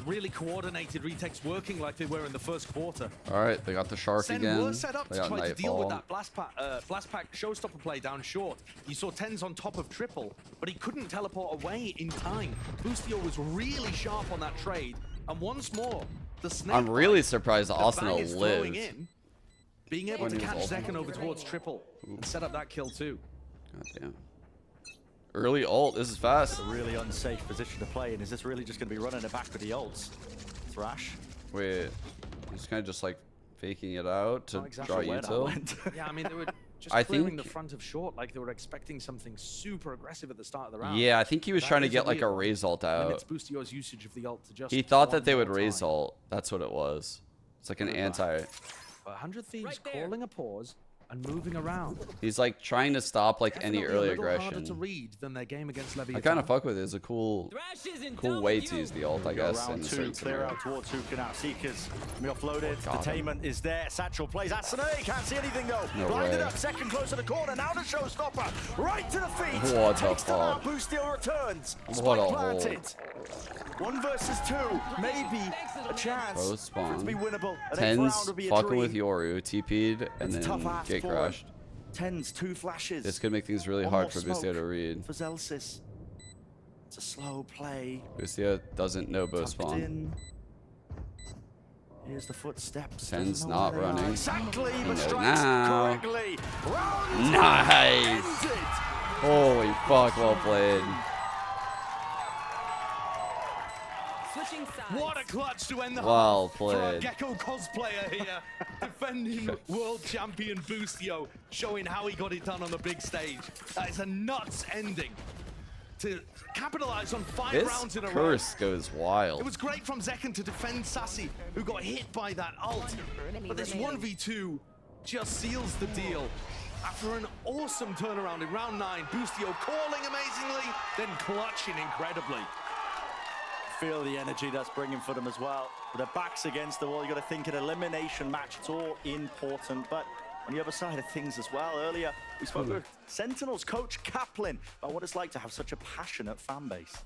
really coordinated retakes working like they were in the first quarter. All right, they got the shark Sen again. were set up They to got try to deal with Nightfall. that blast pack showstopper play down short. You saw 10s on top of triple, but he couldn't teleport away in time. Boostio was really sharp on that trade, and once more, the snake I'm really bite surprised that Austin Bang is throwing lived. in, being able When to he was catch ultimate. second over towards triple and set up that kill too. God damn. Early ult. This is fast. A really unsafe position to play in. Is this really just going to be running it back with the ults? Thrash. Wait, he's kind of just like faking it out to Not exactly draw where that util. went. Yeah, I mean, they were just I clearing think- the front of short like they were expecting something super aggressive at the start of the round. Yeah, I think he was That trying to is get like a weird raise ult Limits out. Boostio's usage of the ult to just He thought that one they would more raise time. ult. That's what it was. It's like an anti. But 100 Thieves calling a pause and moving around. He's like trying to stop like any Definitely early a little harder to aggression. read than their game against Leviathan. I kind of fuck with it. It's a cool way to use the ult, I guess. Round In a two, certain clear scenario. out towards Hookah now. Seekers be offloaded. Got him. Detainment is there. Satchel plays. Asane can't see anything though. No Blinded way. up. Second close to the corner. Now the showstopper. Right to the feet. What the Takes them out. fuck? Boostio returns. What Spike a planted. 1 versus 2, maybe a chance Both for it to be spawn. winnable. An 8th round Tens would be a fucking dream. with Yoru, TP'd, and It's a tough then ask get for crushed. him. Tens, 2 flashes. This could make things really One hard more for smoke Busio to read. For Zelsis. It's a slow play. Busio doesn't know both Tucked spawn. in. Here's the footsteps. Tens Doesn't know not where they are running. exactly, He but knows strikes now. correctly. Round Nice. ended. Holy fuck, well played. What a clutch to end the Well half for our played. Gecko cosplayer here. Defending world champion Busio, showing how he got it done on the big stage. That is a nuts ending. To capitalize on 5 rounds This in a row. curse goes wild. It was great from Zekken to defend Sassy, who got hit by that ult. But this 1v2 just seals the deal. After an awesome turnaround in round 9, Busio calling amazingly, then clutching incredibly. Feel the energy that's bringing for them as well. With their backs against the wall, you got to think an elimination match. It's all important, but on the other side of things as well. Earlier, we spoke with Sentinels coach Kaplan about what it's like to have such a passionate fan base.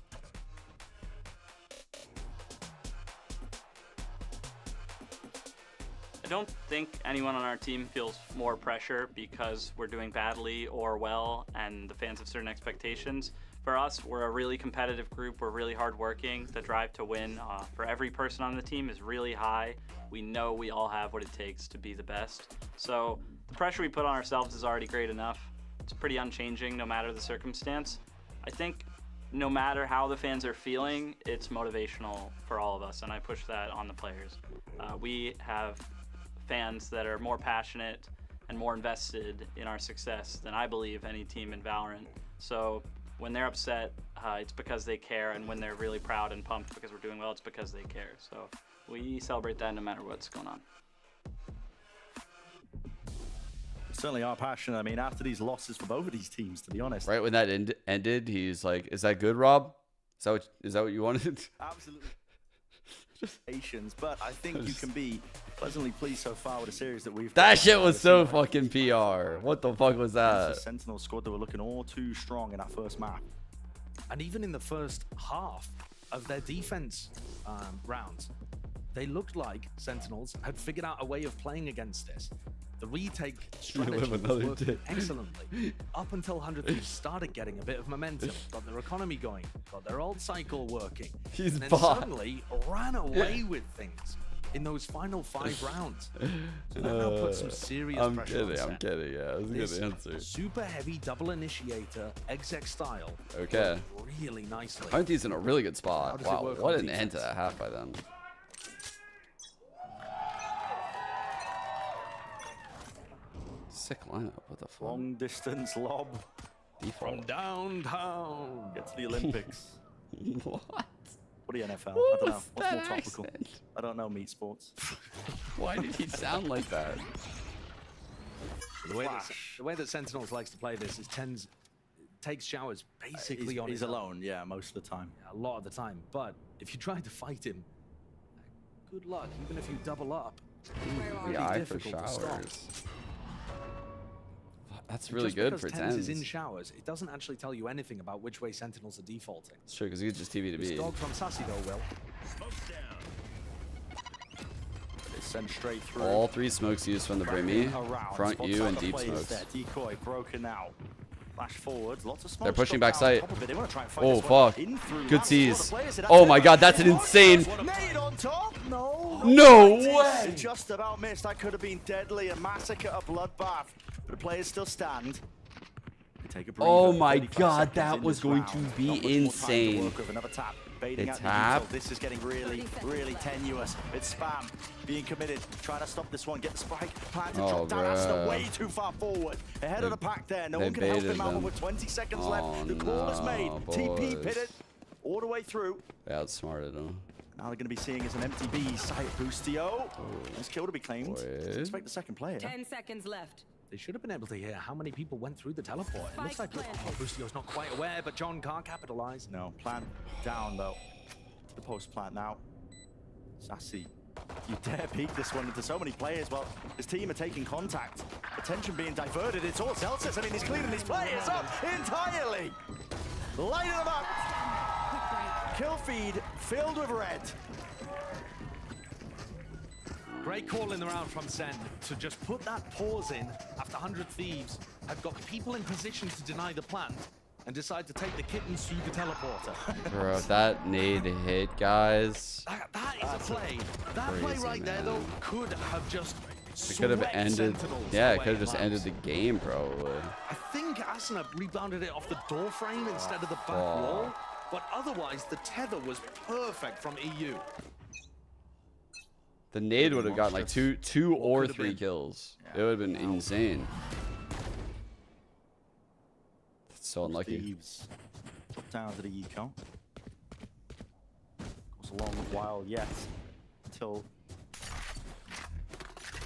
I don't think anyone on our team feels more pressure because we're doing badly or well and the fans have certain expectations. For us, we're a really competitive group. We're really hardworking. The drive to win for every person on the team is really high. We know we all have what it takes to be the best. So the pressure we put on ourselves is already great enough. It's pretty unchanging no matter the circumstance. I think no matter how the fans are feeling, it's motivational for all of us, and I push that on the players. We have fans that are more passionate and more invested in our success than I believe any team in Valorant. So when they're upset, it's because they care, and when they're really proud and pumped because we're doing well, it's because they care. So we celebrate that no matter what's going on. Certainly our passion. I mean, after these losses for both of these teams, to be honest. Right when that ended, he's like, "Is that good, Rob? Is that what you wanted?" Absolutely. Patience, but I think you can be pleasantly pleased so far with the series that we've. That shit was so fucking PR. What the fuck was that? The Sentinel squad that were looking all too strong in that first map. And even in the first half of their defense rounds, they looked like Sentinels had figured out a way of playing against this. The retake strategy was working excellently up until 100 Thieves started getting a bit of momentum, got their economy going, got their ult cycle working, He's and then bot. suddenly ran away with things in those final 5 rounds. So that now puts some serious pressure on the set. I'm kidding, yeah, that was a This good answer. super heavy double initiator exec style Okay. worked really nicely. 100 Thieves in a really good spot. How does it Wow, work what on an end to defense? that half by them. Sick lineup. What the fuck? Long distance lob. From downtown. Get to the Olympics. What? Or the NFL. I What don't know. was What's more that topical? accent? I don't know meat sports. Why did he sound like that? The way that Sentinels likes to play this is takes showers basically on He's his own. alone, yeah, most of the time. A lot of the time. But if you try to fight him, good luck. Even if you double up, The eye for difficult to stop. showers. That's really Just good because for Tens is tens. in showers, it doesn't actually tell you anything about which way Sentinels are defaulting. It's true, because he could just TV to This B. dog from Sassy though, Will. They send straight through. All 3 smokes used from the Brimmy, Around. front Spots you, out and the deep players smokes. there. Decoy broken out. Flash forward. Lots of smoke. They're pushing stuck back down on site. top of it. They wanna try and fight Oh this one fuck. in through Good Lance. sees. The players, Oh my god, that's an insane. Nade on top? No. No It way. just about missed. That could have been deadly. A massacre, a bloodbath. But the players still stand. They take a breather. Oh my 35 god, seconds that in was this going round. to Not be much more time to insane. work with. Another tap. Baiting They out the tap. neutral. This is getting really, really tenuous. It's spam. Being committed. Trying to stop this one. Get the spike. Plan to Oh, drop down. That's bruh. way too far forward. Ahead of the pack there. No they one can help baited him out them. with 20 seconds Oh, left. The call is made. no, TP boys. pitted all the way through. They outsmarted him. Now they're going to be seeing as an empty B site. Boostio. Nice kill to be claimed. Boys. Expect the second player. 10 seconds left. They should have been able to hear how many people went through the teleport. It looks Spike like Bustio's not quite aware, but John can't capitalize. No, plant down though. The post plant now. Sassy. You dare peek this one into so many players. Well, his team are taking contact. Attention being diverted. It's all Celsius. I mean, he's cleaning these players up entirely. Lighting them up. kill feed filled with red. Great call in the round from Sen to just put that pause in after 100 Thieves have got people in position to deny the plant and decide to take the kittens through the teleporter. Bro, that nade hit, guys. That is a play. That crazy, play right there, man. though, could have just It could have swept ended. Sentinels Yeah, it away could have at just Labs. ended the game, probably. I think Asuna rebounded it off the door frame instead of the back wall, but otherwise the tether was perfect from EU. The nade would have gotten like two or could have 3 been? kills. It would have been insane. That's so unlucky. Thieves drop down to the eco. It's a long while yet until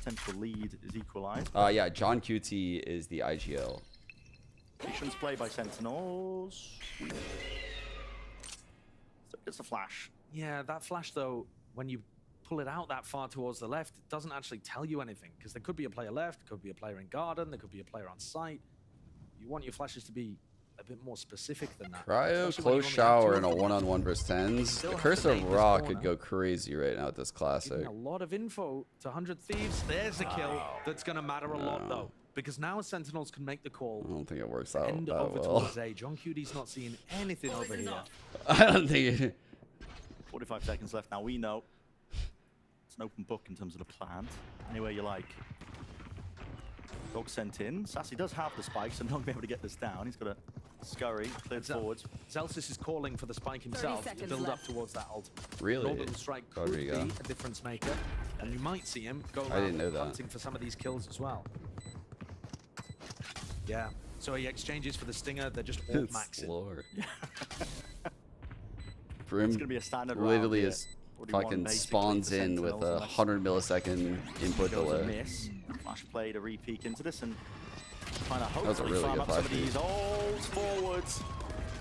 potential lead is equalized. Yeah, John QT is the IGL. Patience play by Sentinels. So it's a flash. Yeah, that flash though, when you pull it out that far towards the left, it doesn't actually tell you anything because there could be a player left, could be a player in garden, there could be a player on site. You want your flashes to be a bit more specific than that. Cryo, Especially when you close only have shower, 2 and a of them. one-on-one versus tens. Still The have Curse to of make this Ra corner. could go crazy right now at this classic. Giving a lot of info to 100 Thieves. There's a kill that's going to matter a lot though, because now Sentinels can make the call. I don't think it works out End that over well. towards A. John QT's not seeing anything over here. I don't think it... 45 seconds left now. We know it's an open book in terms of the plant. Anywhere you like. Dog sent in. Sassy does have the spike, so not going to be able to get this down. He's got a scurry, cleared forwards. Zelsis is calling for the spike himself to seconds build up left. towards that ult. Really? Orbital strike Oh, could there you be go. a difference maker, and you might see him go I didn't know that. hunting for some of these kills as well. Yeah, so he exchanges for the stinger. They're just all It's maxing. Lord. It's going to be a standard round literally here. is 41 fucking basically spawns for in with Sentinels, a unless 100 millisecond input goes a delay. miss. Flash play to re-peek into this and trying to was a hopefully really farm good up some of flash these old forwards.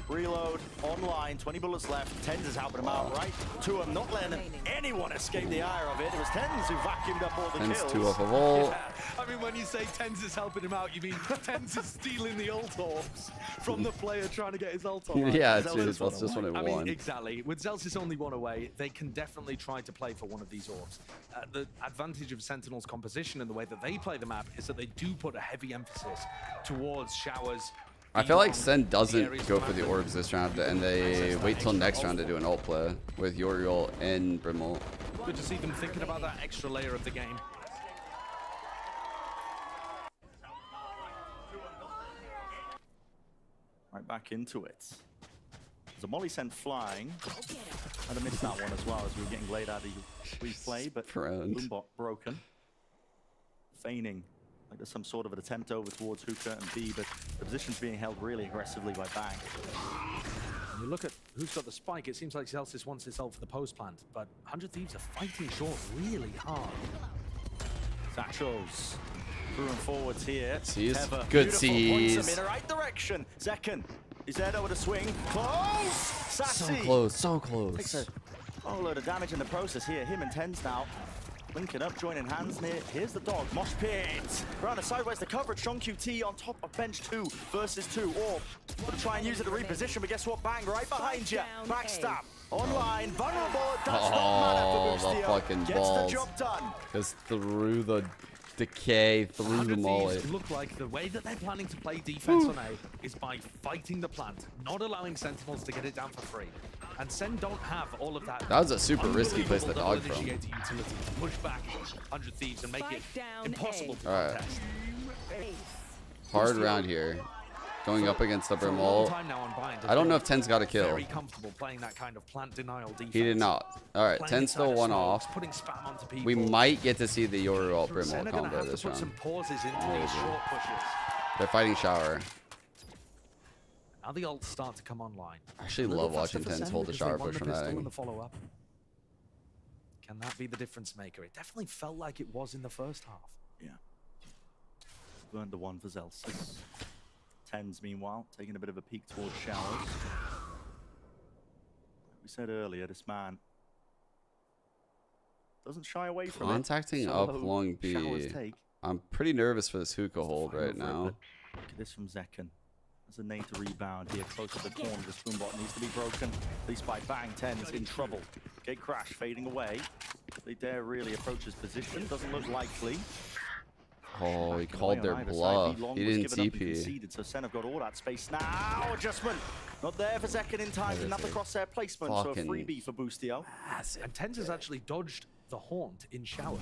Reload, online, 20 bullets left. Tens is helping him out, right? To him, not letting anyone escape the ire of it. It was Tens who vacuumed up all the Tens kills. 2 off of ult. Yeah. I mean, when you say Tens is helping him out, you mean Tens is stealing the ult orbs from the player trying to get his ult on. Yeah, Zelsis dude, that's just what it I mean, won. exactly. With Zelsis only one away, they can definitely try to play for one of these orbs. The advantage of Sentinel's composition and the way that they play the map is that they do put a heavy emphasis towards showers. I feel like Sen the doesn't areas go of for the map orbs this round, and they wait till next round to do an ult play with Yori ult and Brim ult. Good to see them thinking about that extra layer of the game. Right back into it. There's a molly sent flying. I'd have missed that one as well as we were getting laid out of replay, but Boombot broken. Feigning like there's some sort of an attempt over towards Hookah and B, but the position's being held really aggressively by Bang. When you look at who's got the spike, it seems like Zelsis wants his ult for the post plant, but 100 Thieves are fighting short really hard. Satchels through and forwards here. Sees. Tether, Good beautiful, points him sees. in the right direction. Zekken is there with a swing. Close! Sassy! So close, so Takes close. a whole load of damage in the process here. Him and Tens now linking up, joining hands near. Here's the dog. Mosh pit. Around the sideways, the coverage. Sean QT on top of bench 2 versus 2. Or gonna try and use it to reposition, but guess what? Bang, right behind you. Backstab. Online, vulnerable. Does not matter for Oh, the Boostio. fucking Gets balls. the job done. Just through the decay, through the 100 molly. Thieves look like the way that they're planning to play defense on A is by fighting the plant, not allowing Sentinels to get it down for free. And Sen don't have all of that. That was a super risky place to unbelievable dog from. double-initiated utility to push back 100 Thieves and make it impossible to All right. contest. Hard round here. Going up against the For a Brim long ult. time now on Bind, I don't know if Ten's got a kill. Very comfortable playing that kind of plant denial defense. He did not. All right, Playing 10 inside still of one smokes, off. putting spam onto people. We might get to see the Yori ult Brim Sen ult are gonna combo have to this put some round. pauses into these short pushes. They're fighting shower. Now the ults start to come online. I actually A little love watching faster for Tens Sen hold the because they shower won push the from that pistol in angle. the follow-up. Can that be the difference maker? It definitely felt like it was in the first half. Yeah. Burned the one for Zelsis. Tens, meanwhile, taking a bit of a peek towards showers. Like we said earlier, this man doesn't shy away from Contacting it. up Solo long showers B. take. I'm pretty nervous for this hookah hold Fire right over it, now. but look at this from Zekken. There's a nade to rebound here, close to the corner. The spoon bot needs to be broken. At least by Bang, 10's in trouble. Gate crash fading away. They dare really approach his position. Doesn't look likely. Oh, he called their bluff. He didn't TP. So Sen have got all that space now. Adjustment. Not there for second in time. Didn't have the crosshair placement. So a freebie for Boostio. And Tens has actually dodged the haunt in showers.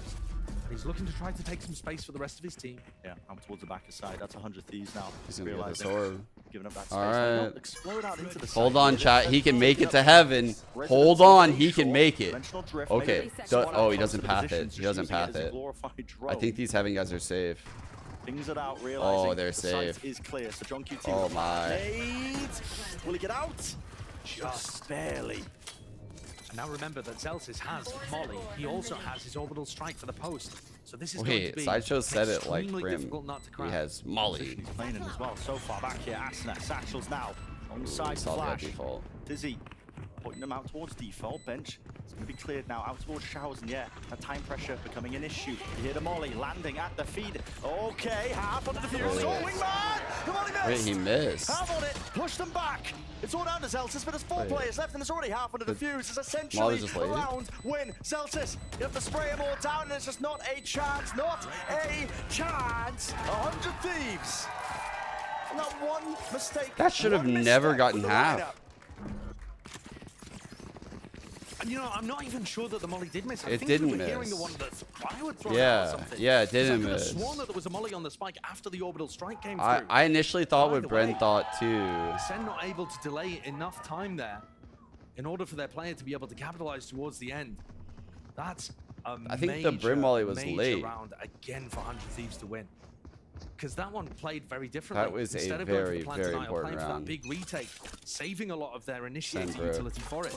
And he's looking to try to take some space for the rest of his team. Yeah, I'm towards the back side. That's 100 Thieves now. He's gonna get this orb. Giving up that space. All right. Explode out into the Hold on, chat. He can make it to heaven. Hold on. He can make it. Okay. Oh, he doesn't path it. He doesn't path it. I think these heaven guys are safe. Things it out, realizing oh, they're the safe. site is clear. So John QT oh my. Will he get out? Just barely. And now remember that Zelsis has Molly. He also has his orbital strike for the post. So this is going to be Sideshow said it like Brim. He has Molly. He's playing in as well. So far back here, Asuna, Satchels now. Onside Flash. Dizzy pointing them out towards default. Bench. It's going to be cleared now out towards Showers. And yeah, that time pressure becoming an issue. You hear the Molly landing at the feed. Okay, half on the defuse. Oh, Wingman! The Molly missed! Wait, he missed. Half on it. Push them back. It's all down to Zelsis, but there's 4 players left, and there's already half on the defuse. It's essentially a round win. Zelsis, you have to spray them all down, and it's just not a chance. Not a chance. 100 Thieves. And that one mistake. That should have never gotten half. And you know, I'm not even sure that the Molly did miss. It didn't miss. Hearing the one that I would throw yeah, or something. yeah, it didn't miss. I could have sworn that there was a Molly on the spike after the orbital strike came through. I initially thought what Bren thought too. Sen not able to delay enough time there in order for their player to be able to capitalize towards the end. That's a I think the Brim Molly was late. Round again for 100 Thieves to win. Because that one played very differently. That was Instead a of going very, for the very Plant important playing for round. that big retake, saving a lot of their initiating utility for it.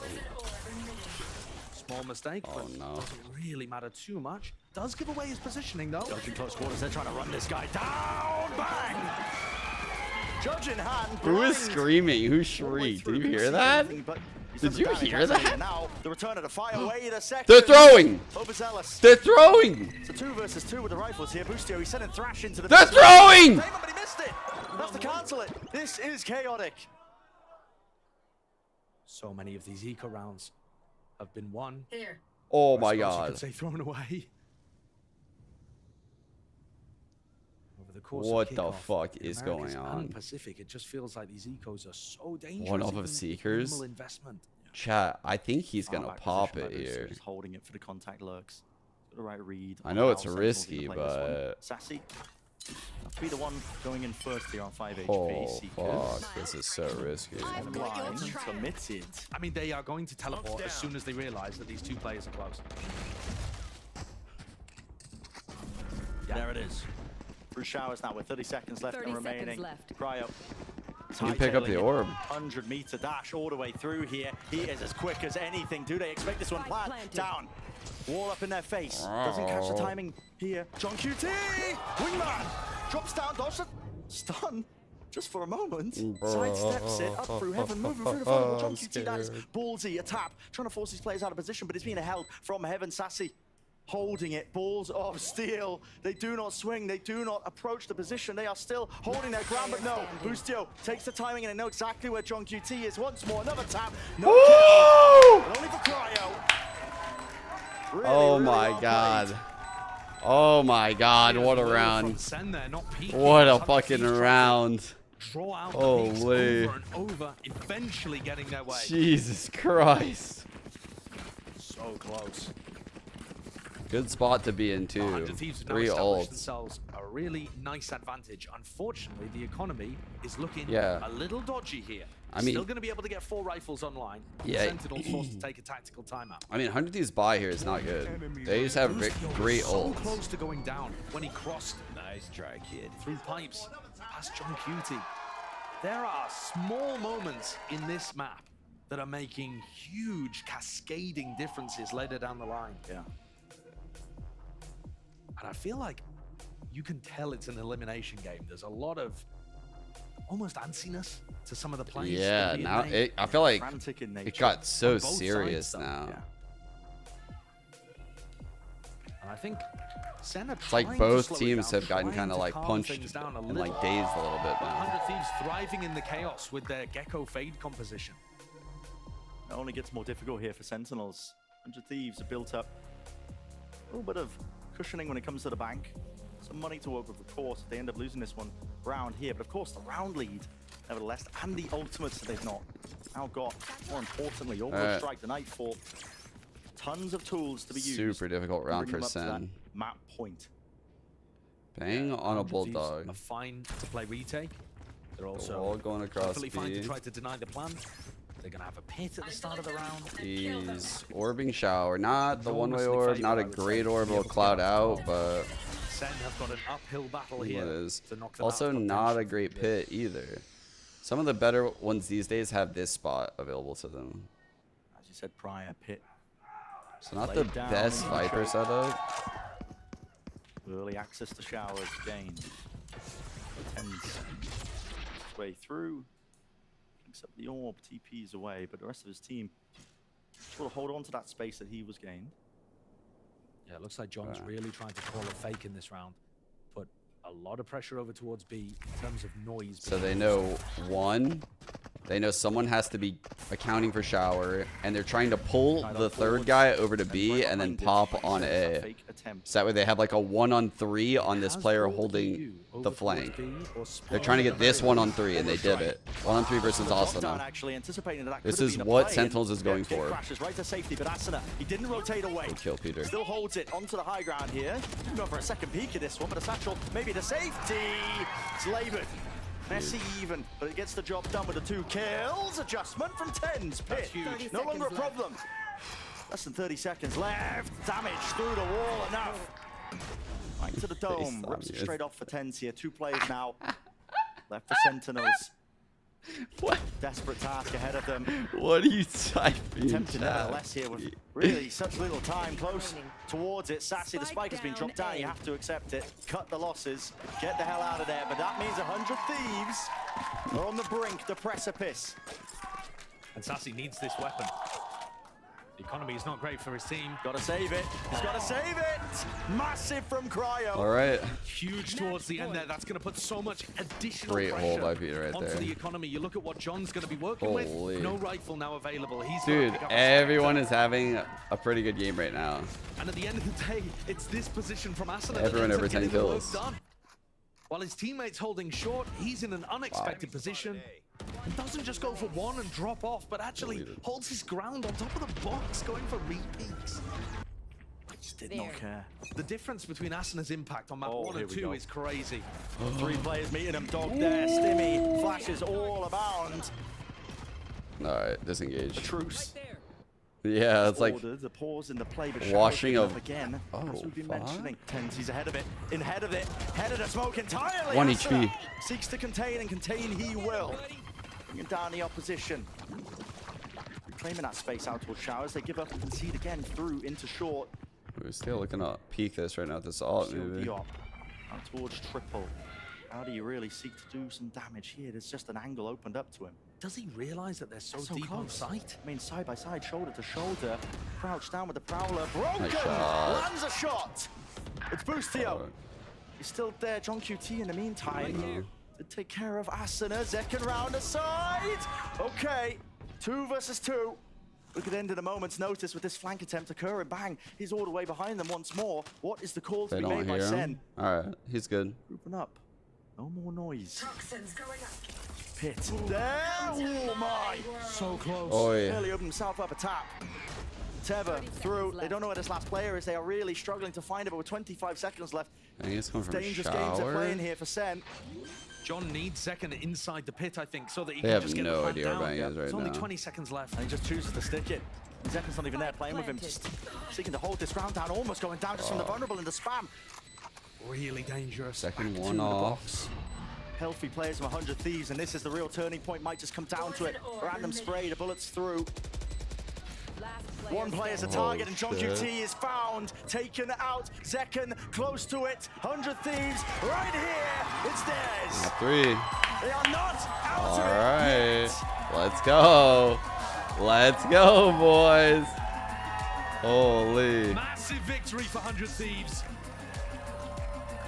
Small mistake, but doesn't really matter too much. Does give away his positioning though. Judge in close quarters, they're trying to run this guy down. Bang! Judge in hand. Who is screaming? Who shrieked? Did you hear that? Did you hear that? Now the return of the fire. Wait a second. They're throwing. Overzealous. They're throwing. It's a 2 versus 2 with the rifles here. Boostio, he's sending Thrash into the. They're throwing. But he missed it. That's to cancel it. This is chaotic. So many of these eco rounds have been won. Here. Oh my You god. could say thrown away. Over the course What of the Kickoff, fuck in is Americas going on? and Pacific, it just feels like these ecos are so dangerous. One off even of with Seekers. minimal investment. Chat, I think he's gonna Back pop position it by Boostio, here. Just holding it for the contact lurks. Got the right read. I know it's Sentinels risky, gonna play this one. but Sassy. Have to be the one going in first here on 5 HP. oh Seekers. fuck, this is so risky. Blind, committed. I mean, they are going to teleport as soon as they realize that these 2 players are close. Yeah. There it is. Through Showers now with 30 seconds left 30 and remaining. seconds left. Cryo. You pick up the orb. 100-meter dash all the way through here. He is as quick as anything. Do they expect this one? Plant down. Wall up in their face. Doesn't catch the timing here. John QT! Wingman! Drops down, dodge the stun. Just for a moment. Sidesteps it up through heaven, moving through the funnel. John QT, that is ballsy. A tap. Trying to force his players out of position, but it's being held from heaven. Sassy holding it. Balls of steel. They do not swing. They do not approach the position. They are still holding their ground, but no. Boostio takes the timing and they know exactly where John QT is. Once more, another tap. No kill, but only for Cryo. Really, Oh really my well god. played. Oh my god, what a round. What a fucking round. Draw out the Holy. over and over, eventually getting their way. Jesus Christ. So close. Good spot to be in too. 3 ults. Themselves a really nice advantage. Unfortunately, the economy is looking Yeah. a little dodgy here. I mean- still going to be able to get 4 rifles online. Yeah. Sentinels forced to take a tactical timeout. I mean, 100 Thieves buy here is not good. They just have great So ults. close to going down when he crossed. Nice try, kid. Through pipes, past John Cutie. There are small moments in this map that are making huge cascading differences later down the line. Yeah. And I feel like you can tell it's an elimination game. There's a lot of almost antsiness to some of the plays. Yeah, being now made. I feel like Frantic in it nature. got so On both serious sides, though. now. Yeah. And I think Senna It's like trying to both slow it teams down, have gotten trying kind of to like calm punched things down a and little. like dazed a little bit But now. 100 Thieves thriving in the chaos with their Gecko Fade composition. It only gets more difficult here for Sentinels. 100 Thieves are built up a little bit of cushioning when it comes to the bank. Some money to work with, of course, if they end up losing this one round here. But of course, the round lead, nevertheless, and the ultimates that they've not now got. More importantly, Overwatch Strike the Nightfall. Tons of tools to be used. Super difficult round for Bring them up to Sen. that map point. Bang on a 100 Thieves bulldog. are fine to play retake. They're also all going across perfectly fine to B. try to deny the plan. They're going to have a pit at the start of the round. He's orbing shower. Not the one-way Enormously orb, favored, not I a would great say, orb, to be will able to cloud get out, but Sen have got an uphill battle it here. is. To knock them Also out of not a contention. great pit either. Some of the better ones these days have this spot available to them. As you said prior, pit. So not the Laid down best in Viper control. setup. Early access to showers gained. Tends his way through. Picks up the orb, TPs away, but the rest of his team will hold on to that space that he was gained. Yeah, it looks like John's really trying to call a fake in this round. Put a lot of pressure over towards B in terms of noise. So they know one, they know someone has to be accounting for shower, and they're trying to pull the third guy over to B and then pop on A. So that way they have like a 1-on-3 on this player holding the flank. They're trying to get this 1-on-3, and they did it. 1-on-3 versus Asuna. Actually anticipating that This could have is been a what play, Sentinels and is going Kick for. crashes right to safety, but Asuna, he didn't rotate away. Good kill, Peter. Still holds it onto the high ground here. Going for a second peek at this one, but a satchel, maybe the safety. It's labored. Messy even, but it gets the job done with the 2 kills. Adjustment from Tens. Pit. No longer a problem. Less than 30 seconds left. Damage through the wall enough. Right to the dome. Rips it straight off for Tens here. 2 players now. Left for Sentinels. What? Desperate task ahead of them. What are you typing? Tempting nevertheless here with really such little time close towards it. Sassy, the spike has been dropped down. You have to accept it. Cut the losses. Get the hell out of there. But that means 100 Thieves are on the brink, the precipice. And Sassy needs this weapon. The economy is not great for his team. Gotta save it. He's gotta save it. Massive from Cryo. All right. Huge towards the end there. That's going to put so much additional Great pressure hole by Peter right onto there. the economy. You look at what John's going to be working Holy. with. No rifle now available. He's Dude, gotta pick up a everyone Spectre. is having a pretty good game right now. And at the end of the day, it's this position from Asuna Everyone that over ends up 10 getting the work kills. done. While his teammate's holding short, he's in an unexpected position. And doesn't just go for one and drop off, but actually holds his ground on top of the box, going for repeats. Just did not care. The difference between Asuna's impact on map 1 here and we 2 go. is crazy. 3 players meeting him. Dog there. Stimmy. Flashes all abound. All right, disengage. The truce. Yeah, it's like Ordered, the pause in the play, but washing Shadow's of. up again. Oh, As we've been fuck. mentioning. Tens, he's ahead of it. In head of it. Head of the smoke entirely. 1 Asuna HP. Seeks to contain, and contain he will. Bringing down the opposition. Reclaiming that space out towards showers. They give up and concede again through into short. We're still looking to peek this right now. This alt Still movie. Diop. Out towards triple. How do you really seek to do some damage here? There's just an angle opened up to him. Does he realize that they're so, So deep on close. sight? I mean, side by side, shoulder to shoulder. Crouched down with the Prowler. Broken! Nice shot. Lands a shot! It's Boostio. He's still there. John QT in the meantime. To take care of Asuna. Second round aside. Okay. 2 versus 2. Look at the end of the moment's notice with this flank attempt occurring. Bang. He's all the way behind them once more. What is the call to They be don't made by hear Sen? him. All right, he's good. Grouping up. No more noise. Pit. There. Oh my. So close. Oi. Nearly opened himself up a tap. Teva through. They don't know where this last player is. They are really struggling to find it, but with 25 seconds left. I think it's coming from Dangerous games are playing shower. here for Sen. John needs second inside the pit, I think, so that he They can have just get no the idea plan where down. Bang is right There's only now. 20 seconds left. And he just chooses to stick it. Zeken's not even there playing with him. Just seeking to hold this round down. Almost going down just from the vulnerable and the spam. Really dangerous. Second To one the off. box. Healthy players from 100 Thieves, and this is the real turning point. Might just come down to it. Random spray, the bullets through. One player's a target, and John shit. QT is found, taken out. Zeken close to it. 100 Thieves right here. It's theirs. 3. They are not out All of it right, yet. let's go. Let's go, boys. Holy. Massive victory for 100 Thieves.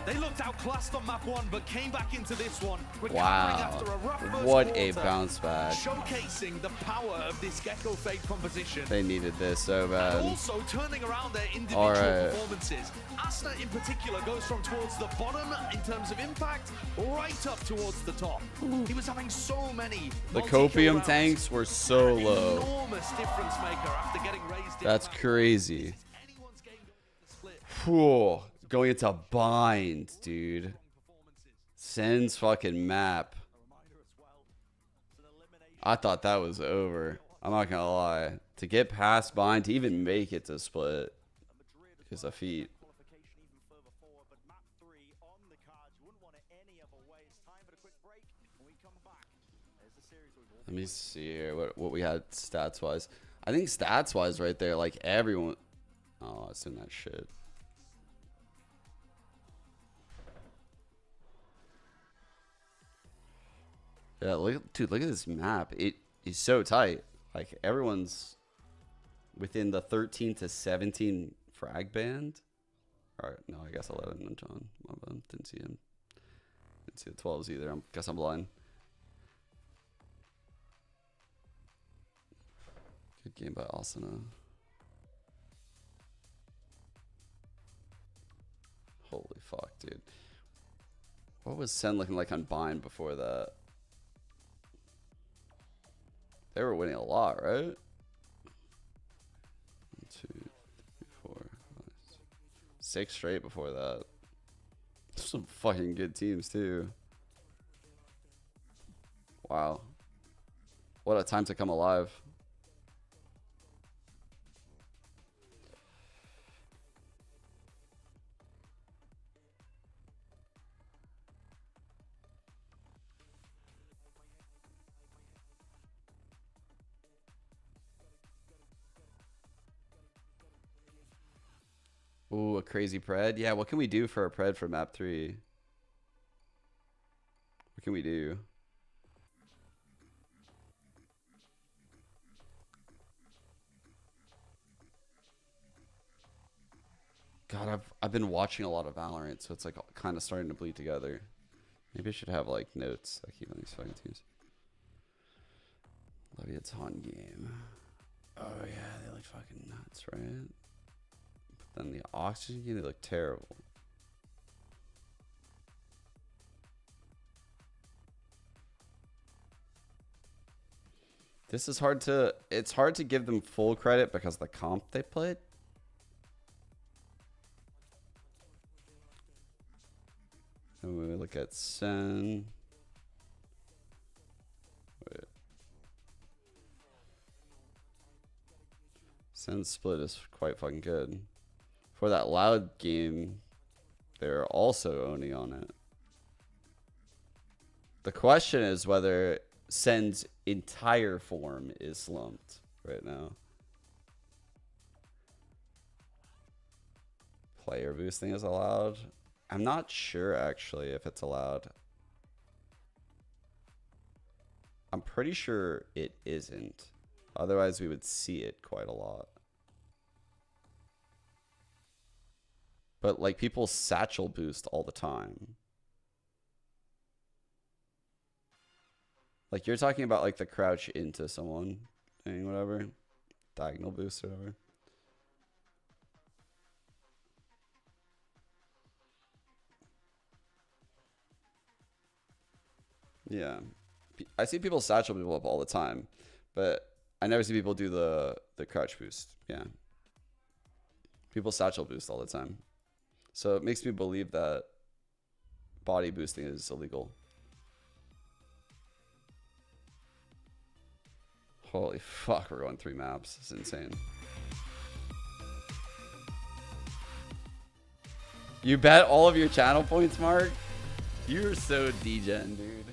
They looked outclassed on map 1, but came back into this one. Wow. After a rough first What quarter, a bounce back. Showcasing the power of this Gecko Fade composition. They needed this so bad. And also turning around their individual performances. Asna in particular goes from towards the bottom in terms of impact, right up towards the top. He was having so many. The copium tanks were so low. Enormous difference maker after getting raised. That's crazy. Whew. Going into bind, dude. Sen's fucking map. I thought that was over. I'm not gonna lie. To get past bind, to even make it to split is a feat. Let me see here what we had stats wise. I think stats wise right there, like everyone. Oh, it's in that shit. Yeah, dude, look at this map. It is so tight. Like everyone's within the 13 to 17 frag band. All right, no, I guess 11 and John. Didn't see him. Didn't see the 12s either. I guess I'm blind. Good game by Asuna. Holy fuck, dude. What was Sen looking like on bind before that? They were winning a lot, right? 1, 2, 3, 4, 5, 6 straight before that. Some fucking good teams too. Wow. What a time to come alive. Ooh, a crazy pred. Yeah, what can we do for a pred for map 3? What can we do? God, I've been watching a lot of Valorant, so it's like kind of starting to bleed together. Maybe I should have like notes I keep on these fucking teams. Leviathan game. Oh yeah, they look fucking nuts, right? Then the oxygen game, they look terrible. This is hard to, it's hard to give them full credit because of the comp they played. And we look at Sen. Wait. Sen's split is quite fucking good. For that loud game, they're also owning on it. The question is whether Sen's entire form is slumped right now. Player boosting is allowed. I'm not sure actually if it's allowed. I'm pretty sure it isn't. Otherwise we would see it quite a lot. But like people satchel boost all the time. Like you're talking about like the crouch into someone thing, whatever. Diagonal boost or whatever. Yeah. I see people satchel people up all the time, but I never see people do the crouch boost. Yeah. People satchel boost all the time. So it makes me believe that body boosting is illegal. Holy fuck, we're going 3 maps. It's insane. You bet all of your channel points, Mark? You're so degen, dude.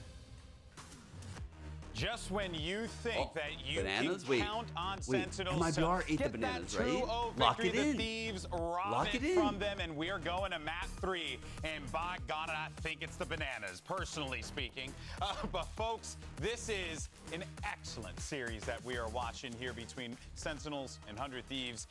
Just when you think that you bananas? can count on Sentinels Mibr ate to the bananas, get that 2-0 right? Lock victory, it in. the Thieves rob Lock it it in. from them, and we're going to map 3. And by God, I think it's the bananas, personally speaking. But folks, this is an excellent series that we are watching here between Sentinels and 100 Thieves.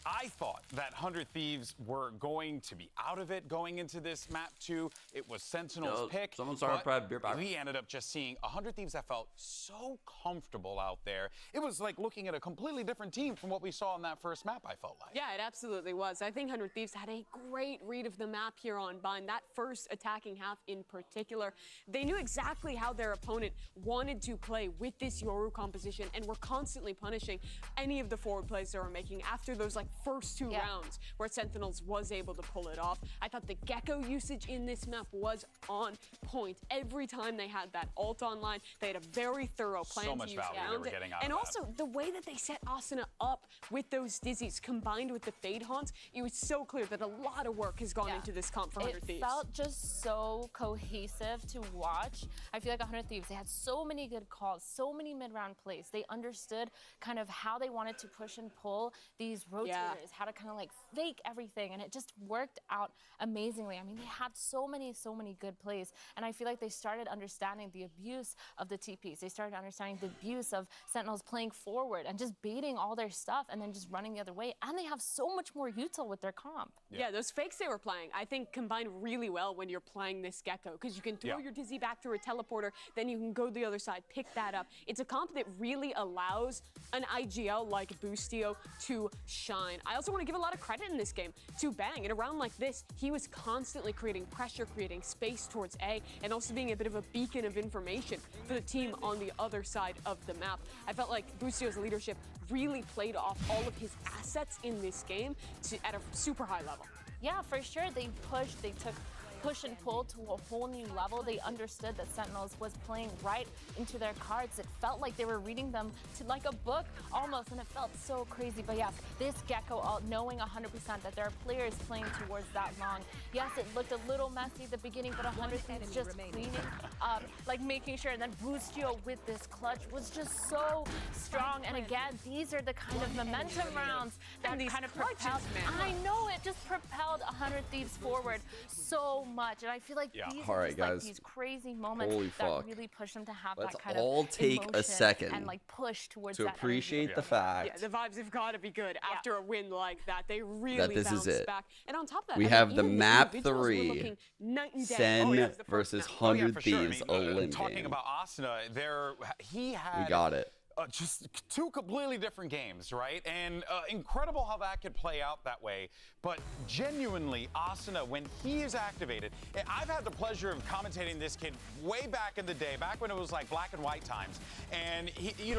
I thought that 100 Thieves were going to be out of it going into this map 2. It was Sentinel's pick. Someone started beer back. We ended up just seeing 100 Thieves that felt so comfortable out there. It was like looking at a completely different team from what we saw in that first map, I felt like. Yeah, it absolutely was. I think 100 Thieves had a great read of the map here on Bind. That first attacking half in particular, they knew exactly how their opponent wanted to play with this Yoru composition and were constantly punishing any of the forward plays they were making after those like first 2 rounds where Sentinels was able to pull it off. I thought the Gecko usage in this map was on point. Every time they had that ult online, they had a very thorough plan So to much use value they around were it. getting out And of also the way that they set Asuna up with those dizzies combined with the fade haunts, it was so clear that a lot of work has gone into this comp for 100 Thieves. It felt just so cohesive to watch. I feel like 100 Thieves, they had so many good calls, so many mid-round plays. They understood kind of how they wanted to push and pull these rotators, how to kind of like fake everything, and it just worked out amazingly. I mean, they had so many good plays, and I feel like they started understanding the abuse of the TPs. They started understanding the abuse of Sentinels playing forward and just baiting all their stuff and then just running the other way, and they have so much more util with their comp. Yeah, those fakes they were playing, I think, combined really well when you're playing this Gecko, because you can throw your dizzy back through a teleporter, then you can go to the other side, pick that up. It's a comp that really allows an IGL like Boostio to shine. I also want to give a lot of credit in this game to Bang. In a round like this, he was constantly creating pressure, creating space towards A, and also being a bit of a beacon of information for the team on the other side of the map. I felt like Boostio's leadership really played off all of his assets in this game at a super high level. Yeah, for sure. They pushed, they took push and pull to a whole new level. They understood that Sentinels was playing right into their cards. It felt like they were reading them to like a book almost, and it felt so crazy. But yes, this Gecko, knowing 100% that there are players playing towards that long. Yes, it looked a little messy at the beginning, but 100 Thieves just cleaning up, like making sure. And then Boostio with this clutch was just so strong. And again, these are the kind of momentum rounds that kind of propelled. I know, it just propelled 100 Thieves forward so much, and I feel like these are just like these crazy moments that really push them to have that kind all of take a second and like push towards to that appreciate the fact the vibes have got to be good after a win like that. They really that this bounced is it. back. And on top of that, we I have mean, the even map individuals were 3 looking night and day. Sen versus 100 Thieves Elimination. Talking about Asuna, he had we got it. Just 2 completely different games, right? And incredible how that could play out that way. But genuinely, Asuna, when he is activated, I've had the pleasure of commentating this kid way back in the day, back when it was like black and white times. And,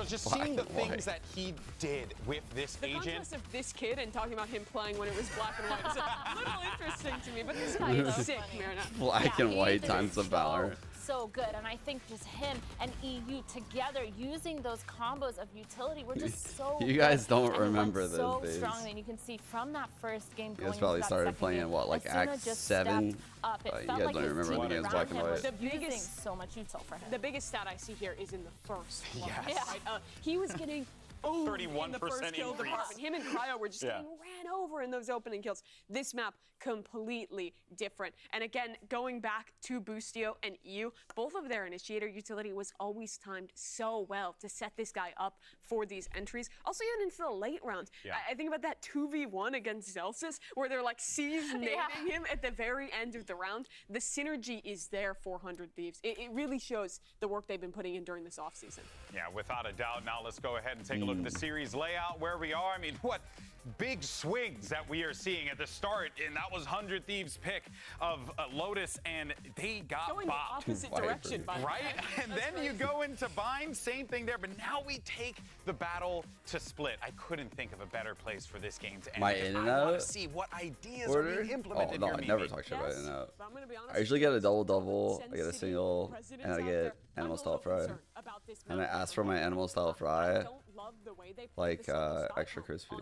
just seeing the things that he did with this agent. The contrast of this kid and talking about him playing when it was black and white is a little interesting to me. But this guy is sick, Mirna. Black and white times of Valorant. So good, and I think just him and EU together using those combos of utility were just so you guys good. don't And remember so those days. strongly, and you can see from that first game You guys probably started playing in what, like Act 7? Up. It you felt guys like don't his remember team the games around black and him white. was using so much util for him. The biggest stat I see here is in the first one. Yes. Right? He was getting 31% in the first kill increase. department. Him and Cryo were just getting ran over in those opening kills. This map, completely different. And again, going back to Boostio and EU, both of their initiator utility was always timed so well to set this guy up for these entries. Also, even into the late rounds. I think about that 2v1 against Zelsis, where they're like nading him at the very end of the round. The synergy is there for 100 Thieves. It really shows the work they've been putting in during this offseason. Yeah, without a doubt. Now let's go ahead and take a look at the series layout, where we are. I mean, what big swings that we are seeing at the start, and that was 100 Thieves' pick of Lotus, and they got going bopped. the opposite direction, by the way. Right? And then you go into Bind, same thing there, but now we take the battle to Split. I couldn't think of a better place for this game to end. My in and I want out to see what ideas order? are being implemented Oh, no, here, I never Mibr. talk shit about in and out. But I'm gonna be honest, I usually get a double, I get a single, and I get animal style fry. And I ask for my animal style fry, like extra crispy.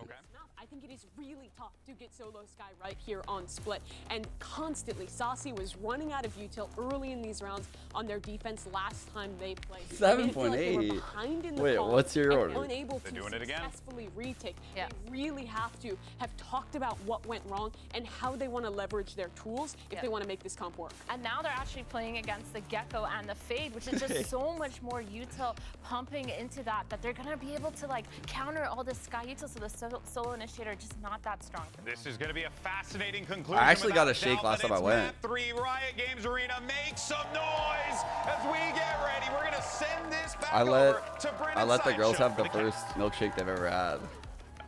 I think it is really tough to get solo Sky right here on Split. And constantly, Saucy was running out of util early in these rounds on their defense last time they played. 7.8. Wait, what's your order? Unable to successfully retake. They really have to have talked about what went wrong and how they want to leverage their tools if they want to make this comp work. And now they're actually playing against the Gecko and the Fade, which is just so much more util pumping into that they're going to be able to like counter all the Sky util. So the solo initiative initiator just not that strong. This is going to be a fascinating conclusion. I actually got a without shake doubt, last but time I it's went. Map 3 Riot Games Arena. Make some noise as we get ready. We're going to send this back over to Brennan I let the girls Sideshow have the for first milkshake they've ever had.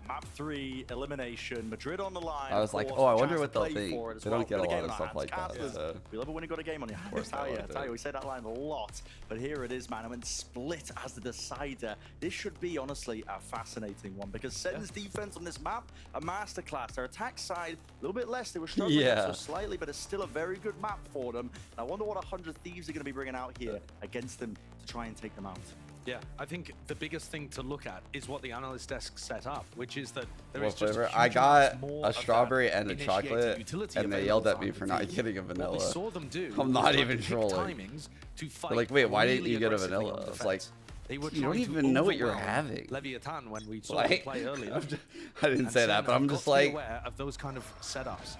Map 3 elimination. Madrid on the line. I was like, oh, I wonder what they'll think. They don't get a lot of stuff like that. So. We love it when you got a game on your hands. I tell you, we say that line a lot. But here it is, man. I went split as the decider. This should be, honestly, a fascinating one because Sen's defense on this map, a masterclass. Their attack side, a little bit less. They were struggling so slightly, but it's still a very good map for them. And I wonder what 100 Thieves are going to be bringing out here against them to try and take them out. Yeah, I think the biggest thing to look at is what the analyst desk set up, which is that there is just I got a strawberry and a chocolate, and they yelled at me for not getting a vanilla. What we saw them do I'm not even trolling. They're like, wait, why didn't you get a vanilla? I was like, you don't even know what you're having. Leviathan when we saw them play earlier. I didn't say that, but I'm just like, aware of those kind of setups.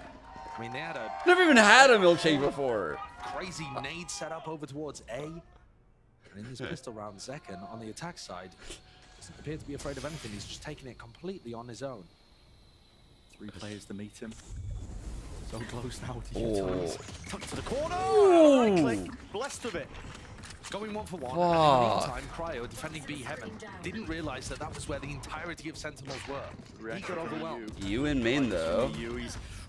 I mean, they had a never even had a milkshake before. Crazy nade setup over towards A. And in this pistol round second, on the attack side, doesn't appear to be afraid of anything. He's just taking it completely on his own. 3 players to meet him. So close now to tuck to the corner. Right click. Blessed of it. Going 1 for 1. And in the meantime, Cryo, defending B Heaven, didn't realize that that was where the entirety of Sentinels were. He got overwhelmed. You in main, though.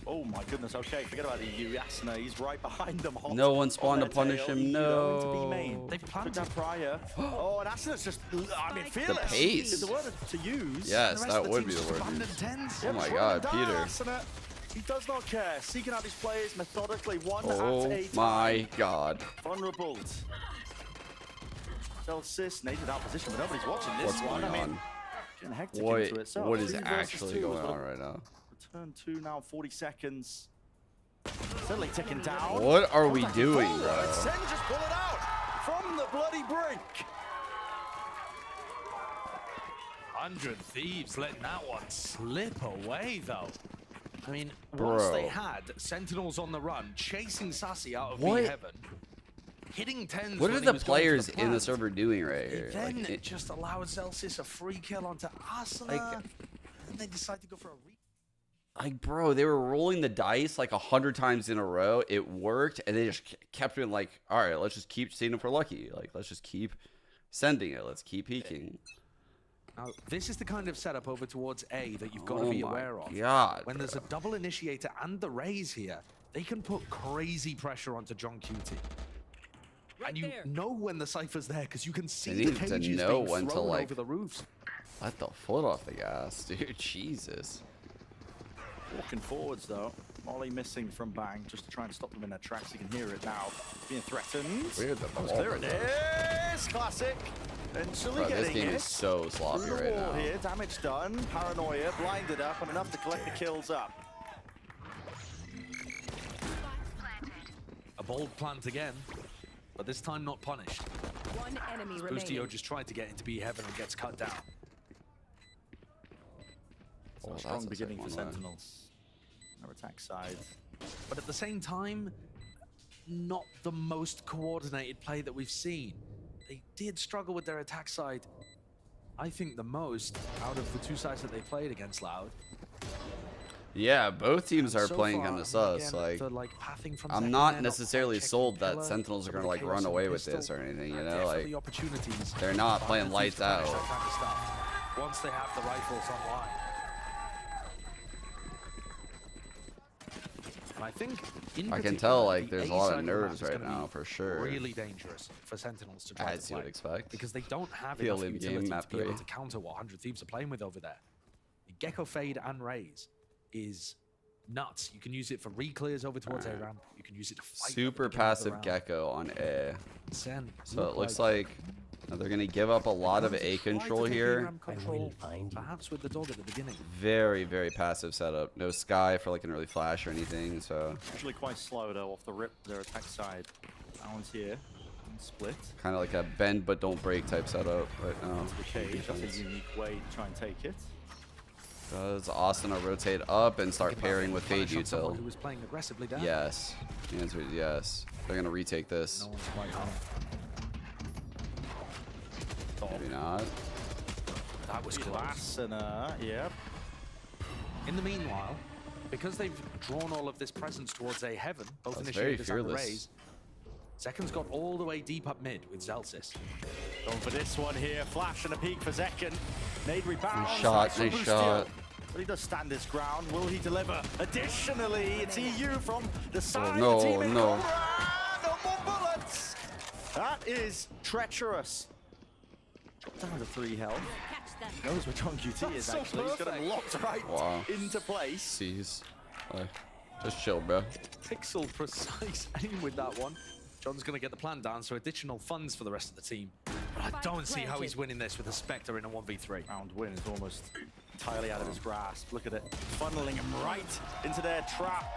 Oh my goodness, okay, forget about the U. Yasna, he's right behind them. No one spawned to punish him, no. They've planted that prior. Oh, and Asna's just, I mean, fearless. The pace. Is the word to use. Yes, that would be the word to use. Oh my god, Peter. He does not care, seeking out his players methodically, one at a time. Oh my god. Vulnerable. Celsius, needed out position, but nobody's watching this one. What's going on? Getting hectic into it. So what is actually going on right now? Turn 2 now, 40 seconds. Suddenly ticking down. What are we doing, bro? Sen just pull it out from the bloody brink. 100 Thieves letting that one slip away, though. I mean, once they had Sentinels on the run, chasing Sassy out of B Heaven, hitting 10s. What are the players in the server doing right here? Then it just allowed Celsius a free kill onto Asuna, and they decide to go for a Like, bro, they were rolling the dice like 100 times in a row. It worked, and they just kept being like, all right, let's just keep seeing if we're lucky. Like, let's just keep sending it. Let's keep peeking. Now, this is the kind of setup over towards A that you've got to be aware of. God, when there's a double initiator and the raise here, they can put crazy pressure onto John Cutie. And you know when the Cypher's there because you can see the cages being thrown over the roofs. Let the foot off the gas, dude. Jesus. Walking forwards though. Molly missing from Bang just to try and stop them in their tracks. You can hear it now. Being threatened. Weird the ball. There it is. Classic. Bro, this game is so sloppy right now. Here, damage done. Paranoia blinded up and enough to collect the kills up. A bold plant again, but this time not punished. One enemy remaining. Boostio just tried to get into B Heaven and gets cut down. So a strong beginning for Sentinels. Their attack side. But at the same time, not the most coordinated play that we've seen. They did struggle with their attack side, I think, the most out of the 2 sides that they played against Loud. Yeah, both teams are playing kind of sus. Again, like, pathing from I'm not necessarily sold that Sentinels are going to like run away with this or anything, you know? Like, they're not playing lights out. Once they have the rifles online. And I think I can tell like there's a lot of nerves right now for sure. Really dangerous for Sentinels to try as you would expect, because they don't have enough utility to be able to counter what 100 Thieves are playing with over there. The Gecko Fade and Raise is nuts. You can use it for re-clears over towards A ramp. You can use it to fight. Super passive Gecko on A. So it looks like they're going to give up a lot of A control here. Perhaps with the dog at the beginning. Very, very passive setup. No Sky for like an early flash or anything. So actually quite slow though off the rip. Their attack side. Balance here. And split. Kind of like a bend but don't break type setup right now. The cage. That's a unique way to try and take it. Does Austin rotate up and start pairing with Fade Util? Who was playing aggressively down. Yes. The answer is yes. They're going to retake this. No one's quite home. Maybe not. That was class and yep. In the meanwhile, because they've drawn all of this presence towards A heaven, both That's very initiators and the fearless. Rays, Zekken's got all the way deep up mid with Zelsis. Going for this one here. Flash and a peek for Zekken. Nade rebound. Nice shot, nice shot. But he does stand his ground. Will he deliver? Additionally, it's EU from the side. no, The team in no. Cobra. No more bullets. That is treacherous. Drop down to 3 health. Knows where John QT is, actually. He's got him locked right into place. Sees. Just chill, bro. Pixel precise aim with that one. John's going to get the plan down, so additional funds for the rest of the team. But I don't see how he's winning this with a Spectre in a 1v3. Round win is almost entirely out of his grasp. Look at it. Funneling him right into their trap.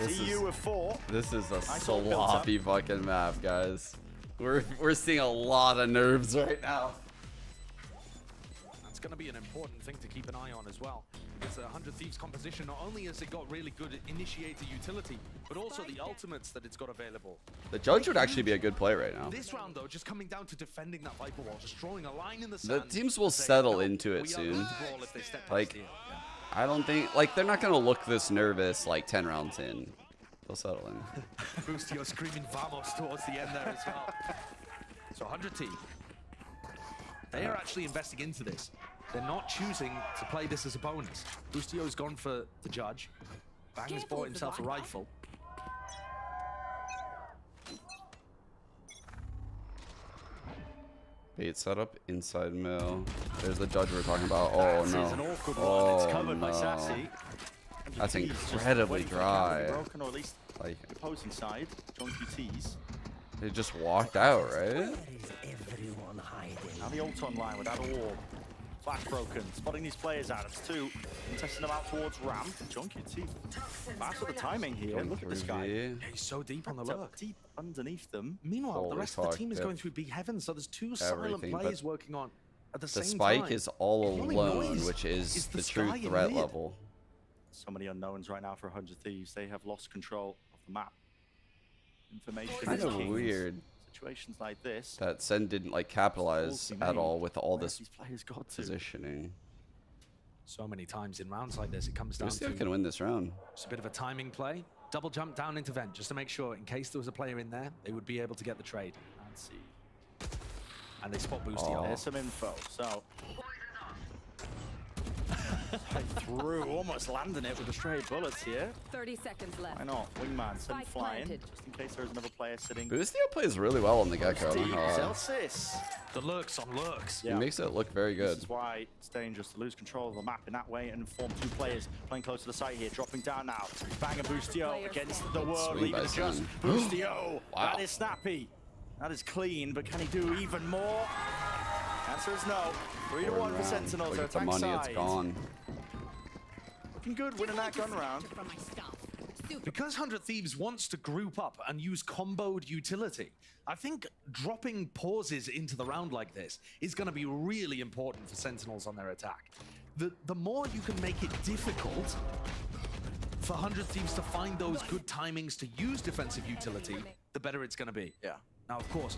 EU with 4. This is a Nice all built up. sloppy fucking map, guys. We're seeing a lot of nerves right now. That's going to be an important thing to keep an eye on as well. It's a 100 Thieves composition. Not only has it got really good initiator utility, but also the ultimates that it's got available. The Judge would actually be a good play right now. This round, though, just coming down to defending that Viper wall, just drawing a line in the The sand. teams will settle into it soon. Like, I don't think, like, they're not going to look this nervous like 10 rounds in. They'll settle in. Boostio screaming Vamos towards the end there as well. So 100 T. They are actually investing into this. They're not choosing to play this as a bonus. Boostio's gone for the Judge. Bang has bought himself a rifle. Bait setup inside mill. There's the Judge we're talking about. Oh That no. is an awkward one. Oh It's covered by no. Sassy. That's He's just incredibly waiting for the counter to be dry. broken, or at least Like, opposing side. John QT's. they just walked out, right? Now the ult online with that orb. Flash broken. Spotting these players out. It's 2. And testing them out towards ramp. John QT. Fast with the timing here. Look at this guy. Yeah, he's so deep on the Tucked lurk. Deep underneath them. Meanwhile, the Holy rest of the fuck, team is yeah. going through big heaven, so there's 2 silent Everything, players but working on at the The same spike time. is all The only alone, noise which is the the true sky in threat mid. level. So many unknowns right now for 100 Thieves. They have lost control of the map. Information Kind is of king. weird Situations like this. that Sen didn't like capitalize Calls at be all made. with all Where this these players got to. positioning. So many times in rounds like this, it comes down Boostio to can win this round. just a bit of a timing play. Double jump down into vent, just to make sure, in case there was a player in there, they would be able to get the trade. Let's see. And they spot Boostio. There's some info. So right through, almost landing it with the stray bullets here. 30 seconds left. Why not? Wingman send Spike flying, planted. just in case there's another player sitting. Boostio plays really well on the get-go. Deep, Celsius. The lurks on lurks. He makes it look very This good. is why it's dangerous to lose control of the map in that way and inform 2 players playing close to the site here, dropping down now. Bang and Boostio against the world, Swing leaving by it just Sen. Boostio. Wow. That is snappy. That is clean, but can he do even more? Answer is no. 3-1 for Sentinels. Look Their at the attack money, side. it's gone. Looking good, winning that gun round. Because 100 Thieves wants to group up and use comboed utility, I think dropping pauses into the round like this is going to be really important for Sentinels on their attack. The more you can make it difficult for 100 Thieves to find those good timings to use defensive utility, the better it's going to be. Yeah. Now, of course,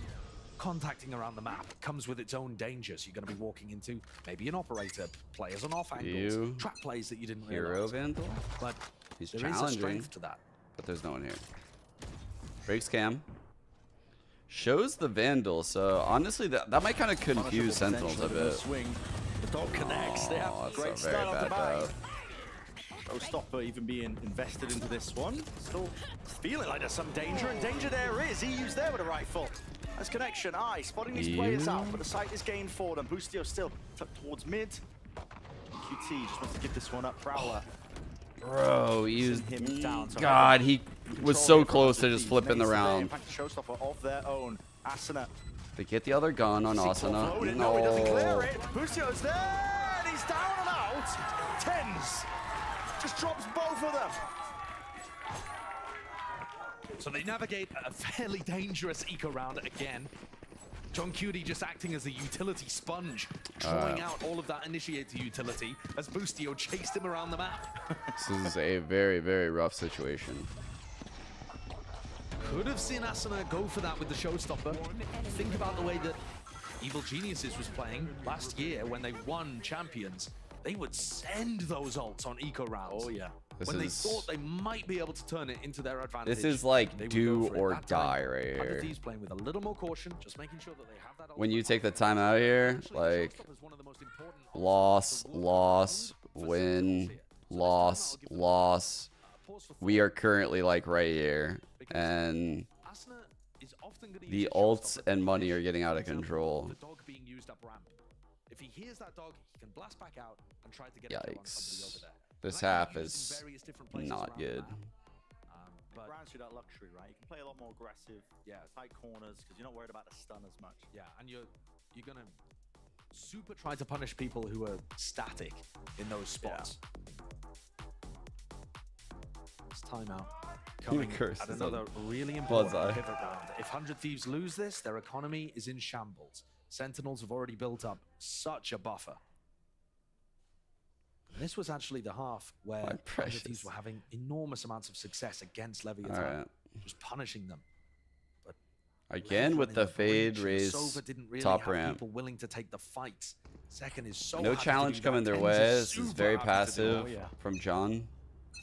contacting around the map comes with its own dangers. You're going to be walking into maybe an operator, players on off angles, trap plays that you didn't Hero realize. Vandal? But He's there is a challenging, strength to that. but there's no one here. Breaks cam. Shows the Vandal, so honestly, that might kind of confuse Sentinels a bit. Swing. The dog connects. They have that's great a very start off the bad bat. No stopper even being invested into this one. Still feeling like there's some danger, and danger there is. EU's there with a rifle. Nice connection. Spotting these players out, but the site is gained for them. Boostio still tucked towards mid. QT just wants to give this one up. Prowler. Bro, he was, Him down, so God, he was so control close to here just for flipping the Mace today. In round. fact, a showstopper of their own. Asuna. They get the other gun on Asuna. Floated. No, he doesn't clear it. Boostio's there, and he's down and out. Tens. Just drops both of them. So they navigate a fairly dangerous eco round again. John Cutie just acting as a utility sponge, drawing out all of that initiator utility as Boostio chased him around the map. This is a very, very rough situation. Could have seen Asuna go for that with the showstopper. Think about the way that Evil Geniuses was playing last year when they won Champions. they would send those ults on eco rounds. Oh yeah. When they thought they might be able to turn it into their advantage. This is like do or die right here. Thieves playing with a little more caution, just making sure that they have that. When you take the time out here, like loss, loss, win, loss, loss. We are currently like right here, and the ults and money are getting out of control. If he hears that dog, he can blast back out and try to get Yikes. This half is not good. Grants you that luxury, right? You can play a lot more aggressive, tight corners, because you're not worried about the stun as much. Yeah, and you're gonna super try to punish people who are static in those spots. It's timeout coming at another really important pivot round. If 100 Thieves lose this, their economy is in shambles. Sentinels have already built up such a buffer. This was actually the half where 100 Thieves were having enormous amounts of success against Leviathan, just punishing them. But again with the fade raise top ramp. People willing to take the fights. Second is so no challenge coming their way. This is very passive from John.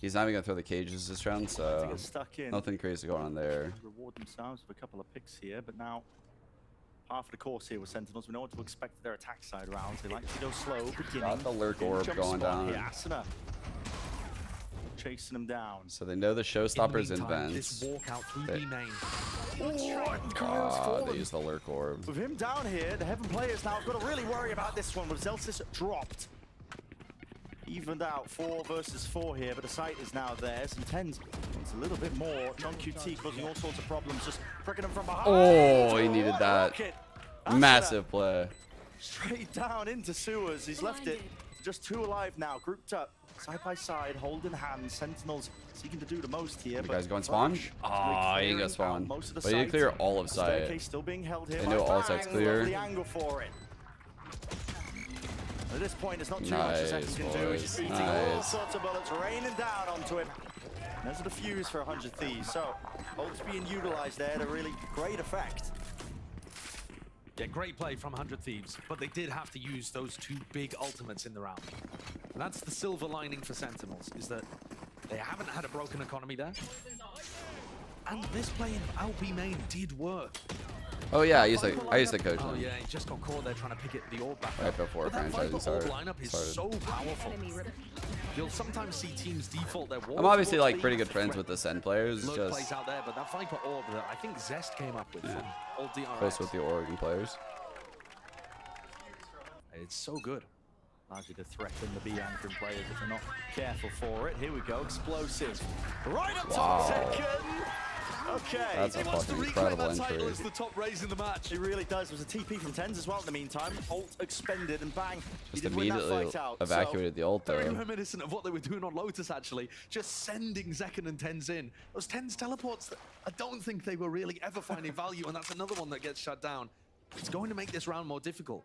He's not even gonna throw the cages this round, so nothing crazy going on there. Reward themselves with a couple of picks here, but now half of the course here with Sentinels. We know what to expect their attack side rounds. They like to go slow, beginning. Got the lurk orb going down. Yeah, Asuna chasing them down. So they know the showstoppers in vents. They use the lurk orb. With him down here, the Heaven players now have got to really worry about this one with Zelsis dropped. Evened out 4 versus 4 here, but the site is now theirs. And Tens, it's a little bit more. John QT causing all sorts of problems, just pricking them from behind. Oh, he needed that. Massive play. Straight down into sewers. He's left it just 2 alive now, grouped up, side by side, holding hands. Sentinels seeking to do the most here. You guys going spawn? Oh, he ain't gonna spawn. But he did clear all of site. Still being held here. They know all site's clear. The angle for it. At this point, it's not too much as Zeki can do. He's just eating all sorts of bullets, raining down onto him. And those are the fuse for 100 Thieves. So, ults being utilized there to really great effect. Yeah, great play from 100 Thieves, but they did have to use those 2 big ultimates in the round. And that's the silver lining for Sentinels, is that they haven't had a broken economy there. And this play in LP main did work. Oh yeah, I used the coach. Oh yeah, he just got caught there trying to pick it the orb back right before franchising started. Lineup is so powerful. You'll sometimes see teams default their wall. I'm obviously like pretty good friends with the Sen players. Lurk just plays out there, but that Viper orb that I think Zest came up with from old DRX. Close with the Oregon players. It's so good. Largely to threaten the B anchoring players if they're not careful for it. Here we go, explosive. Right up top, second. Okay. That's a fucking incredible entry. It's the top raise in the match. It really does. There was a TP from Tens as well in the meantime. Ult expended and bang. Just immediately evacuated the ult Very though. reminiscent of what they were doing on Lotus actually. Just sending Zekken and Tens in. Those Tens teleports, I don't think they were really ever finding value, and that's another one that gets shut down. It's going to make this round more difficult.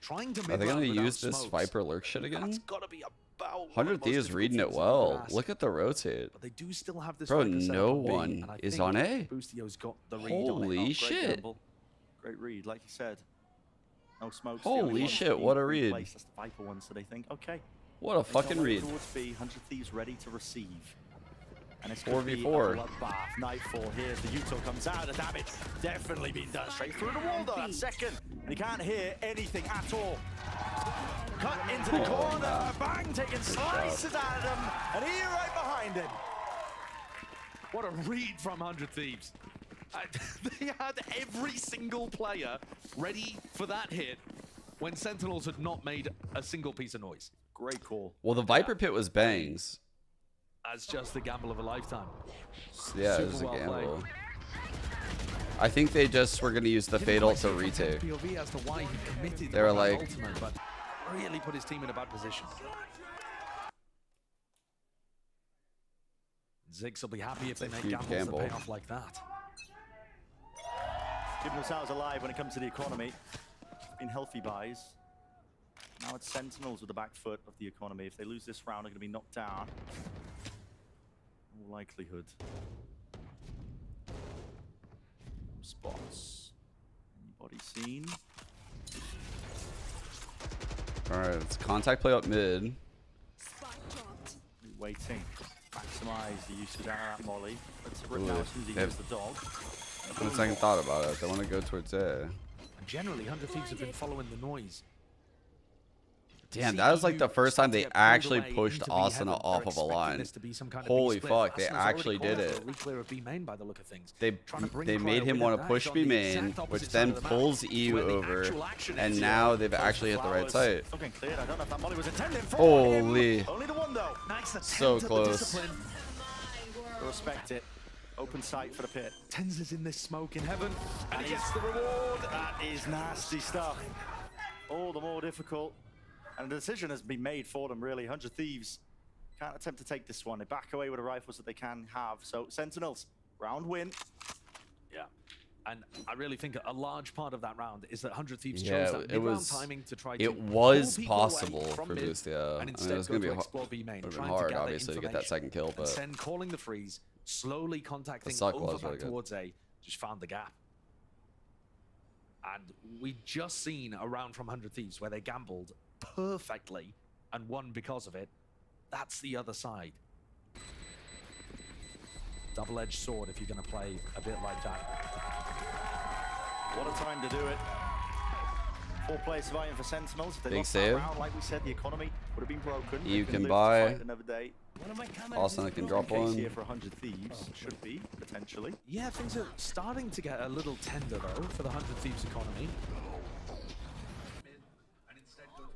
Trying to Are they going to use this Viper lurk shit again? That's got to be about 100 Thieves reading it well. Look at the rotate. But they do still have this. Bro, no one is on A. Boostio's got the read Holy on it. shit. Gamble. Great read, like you said. No smoke. Holy shit, what a read. That's the Viper one, so they think, okay. What a fucking read. Towards B, 100 Thieves ready to receive. And it's 4v4. Nightfall here as the Yuto comes out. The damage definitely being done straight through the wall though. That second. And he can't hear anything at all. Cut into the corner. Bang, taking slices out of them. And he right behind him. What a read from 100 Thieves. They had every single player ready for that hit when Sentinels had not made a single piece of noise. Great call. Well, the Viper pit was bangs. As just the gamble of a lifetime. Yeah, it was a gamble. I think they just were going to use the fatal to retake. They were like, ultimate, but really put his team in a bad position. Ziggs will be happy if they make gambles that pay off like that. Keeping themselves alive when it comes to the economy. In healthy buys. Now it's Sentinels with the back foot of the economy. If they lose this round, they're going to be knocked down. No likelihood. Spots. Anybody seen? All right, it's contact play up mid. Waiting. Maximize the use of that molly. Let's rip now as soon as he uses the dog. One second thought about it. They want to go towards A. And generally, 100 Thieves have been following the noise. Damn, that was like the first time they actually pushed Asuna off of a line. Holy fuck, they actually did it. They made him want to push B main, which then pulls EU over, and now they've actually hit the right site. Holy. So close. Respect it. Open sight for the pit. Tens is in this smoke in heaven. And he gets the reward. That is nasty stuff. All the more difficult. And the decision has been made for them, really. 100 Thieves can't attempt to take this one. They back away with the rifles that they can have. So, Sentinels, round win. Yeah. And I really think a large part of that round is that 100 Thieves chose that mid-round timing to try to it was pull people possible away from for mid Boostia. I and mean, instead it was go going to to be explore B main, been trying to hard, gather obviously, to get that second kill, and but then calling the freeze, slowly contacting suck over was back really good. towards A, just found the gap. And we just seen a round from 100 Thieves where they gambled perfectly and won because of it. That's the other side. Double-edged sword if you're going to play a bit like that. What a time to do it. 4 players surviving for Sentinels. If they Big lost save. that round, like we said, the economy would have been broken. You They can live to buy. fight another day. Asuna can drop Case one. here for 100 Thieves. Should be, potentially. Yeah, things are starting to get a little tender, though, for the 100 Thieves economy.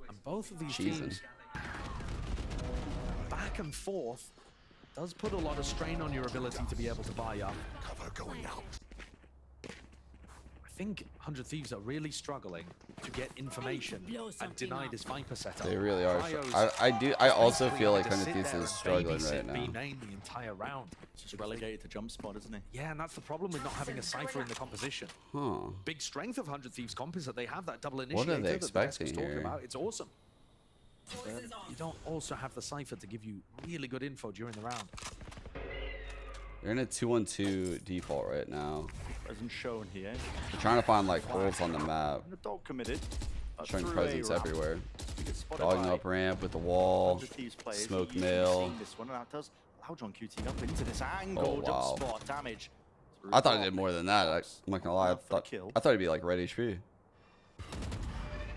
And both of these teams, back and forth, does put a lot of strain on your ability to be able to buy up. Cover going out. I think 100 Thieves are really struggling to get information and deny this Viper setup. They really are. Cryo's I also feel like basically 100 had to Thieves sit is there and struggling right babysit now. B-main the entire round. It's just relegated to jump spot, isn't he? Yeah, and that's the problem with not having a Cypher in the composition. Huh. Big strength of 100 Thieves comp is that they have that double What initiator are they that the desk was expecting talking here? about. It's awesome. You don't also have the Cypher to give you really good info during the round. They're in a 2-1-2 default right now. Presence shown here. They're trying to find like holes on the map. The dog committed. Showing through presence A ramp. everywhere. We get spotted Dogging by up ramp with the wall. 100 Thieves players. Smoke You've mail. seen this one, and that does allow John QT up into this angle. Oh, wow. Jump spot damage. I thought it did more than that. I'm not gonna lie. I thought it'd be like red HP.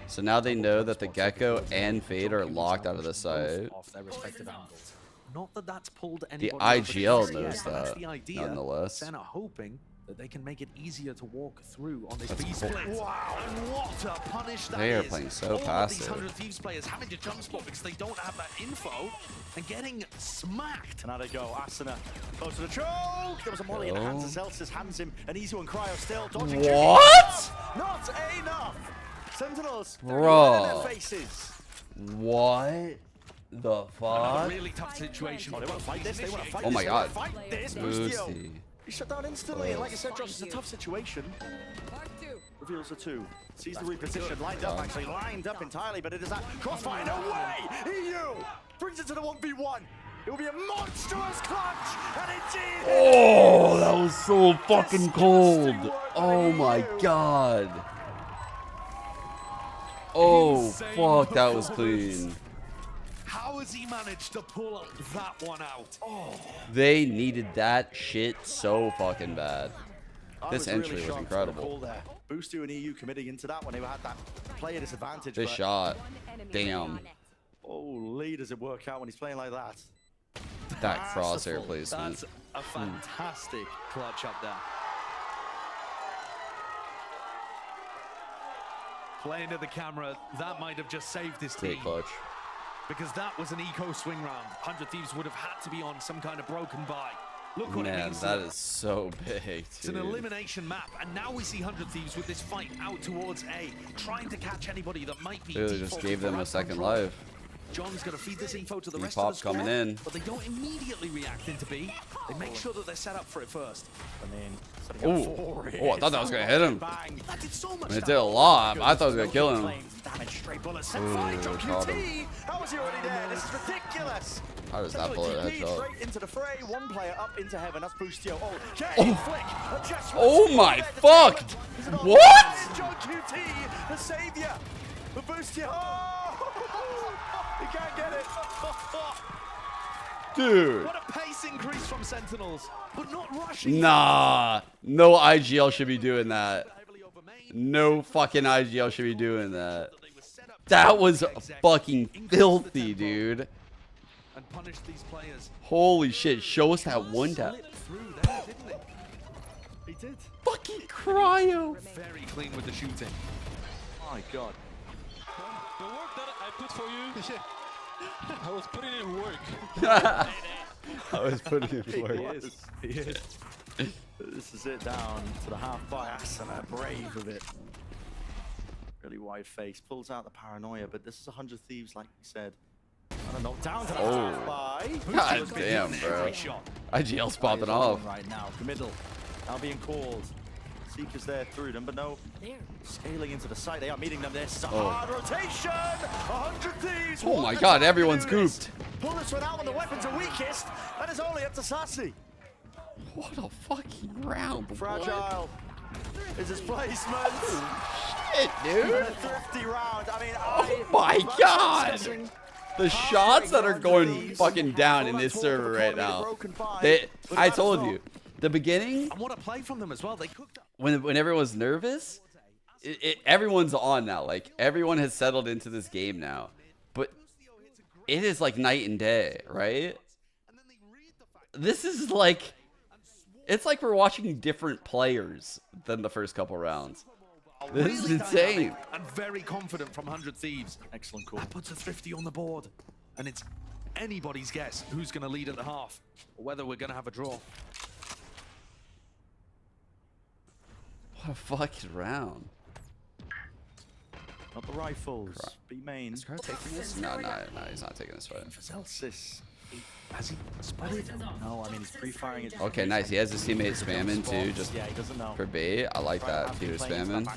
So now they know that the Gecko and Fade are locked out of the site. Off their respective angles. Not that that's pulled The anybody IGL over the knows but that's that, the idea. nonetheless. Sen are hoping that they can make it easier to walk through on this That's B cool. split. Wow, and what a punish that They are is. playing so All of these passive. 100 Thieves players having to jump spot because they don't have that info and getting smacked. And now they go. Asuna close to the choke. There was a molly in the hands of Celsius. Hands him. An easy one. Cryo still dodging. What? Not enough. Sentinels. Bro. In their faces. What the fuck? Really tough situation. Oh, they want to fight this. They want to fight Oh this. my They god. wanna fight this. Boosty. He shut down instantly. And like I said, Josh, it's a tough situation. Reveals the 2. Sees the reposition. Lined up, actually. Lined up entirely, but it is that crossfire. No way! EU brings it to the 1v1. It will be a monstrous clutch. And indeed. Oh, that was so fucking cold. Oh my god. Oh, fuck, that was clean. How has he managed to pull that one out? Oh. They needed that shit so fucking bad. I This was really entry was shocked incredible. for the call there. Boostu and EU committing into that one. They had that player disadvantage. This but shot. Damn. Holy, does it work out when he's playing like that? That crosshair Masterful. placement. That's a fantastic clutch up there. Playing to the camera, that might have just saved his team. Great clutch. Because that was an eco swing round. 100 Thieves would have had to be on some kind of broken buy. Look what it Man, means. that is so big, It's an dude. elimination map, and now we see 100 Thieves with this fight out towards A, trying to catch anybody that might be Literally just defaulting gave them for a round second control. life. John's going to feed this info to the rest of Depop the squad, coming in. but they don't immediately react into B. They make sure that they're set up for it first. And then Oh, I thought that was gonna hit him. Bang. That did so much I mean, it did a lot. I thought it was gonna kill him. Damage, straight bullets. Ooh, Set fire, John caught him. QT. How was he already there? This is ridiculous. How does that Sentinel bullet GP headshot? straight into the fray. One player up into heaven. That's Boostio. Oh, Oh. flick. Adjustment. Oh my There, the fuck! treatment. Is it all What? right? John QT, the savior. The Boostio. Oh! He can't get it. Dude. What a pace increase from Sentinels, but not rushing. Nah. No IGL should be doing that. No fucking IGL should be doing that. That was fucking filthy, dude. And punish these players. Holy shit. Show us that one tap. He did. Fucking cryo. Very clean with the shooting. My God. The work that I put for you, I was putting in work. I was putting in work. He is. This is it down to the half by Asana, brave of it. Really wide face, pulls out the paranoia, but this is 100 Thieves, like we said. I don't know, down to the half by. God damn, bro. IGL's popping off. Right now, middle, now being called. Seekers there through them, but no, scaling into the site. They are meeting them. There's a hard rotation. 100 Thieves. Oh my God, everyone's gooped. Pull this one out when the weapons are weakest. That is only up to Sassy. What a fucking round. Fragile is his placement. Shit, dude. A thrifty round. I mean, oh my God. The shots that are going fucking down in this server right now. I told you, the beginning. I want to play from them as well. They cooked up. When everyone's nervous, everyone's on now. Like everyone has settled into this game now. But it is like night and day, right? This is like. It's like we're watching different players than the first couple rounds. This is insane. And very confident from 100 Thieves. Excellent call. That puts a thrifty on the board. And it's anybody's guess who's going to lead at the half. Or whether we're going to have a draw. What a fucking round. Not the rifles. B main. Is Cryo taking this? No, he's not taking this fight. Celsius. Has he spotted? No, I mean, he's pre-firing it. Okay, nice. He has his teammate spamming too, just he doesn't know. for bait. I like that. Peter spamming.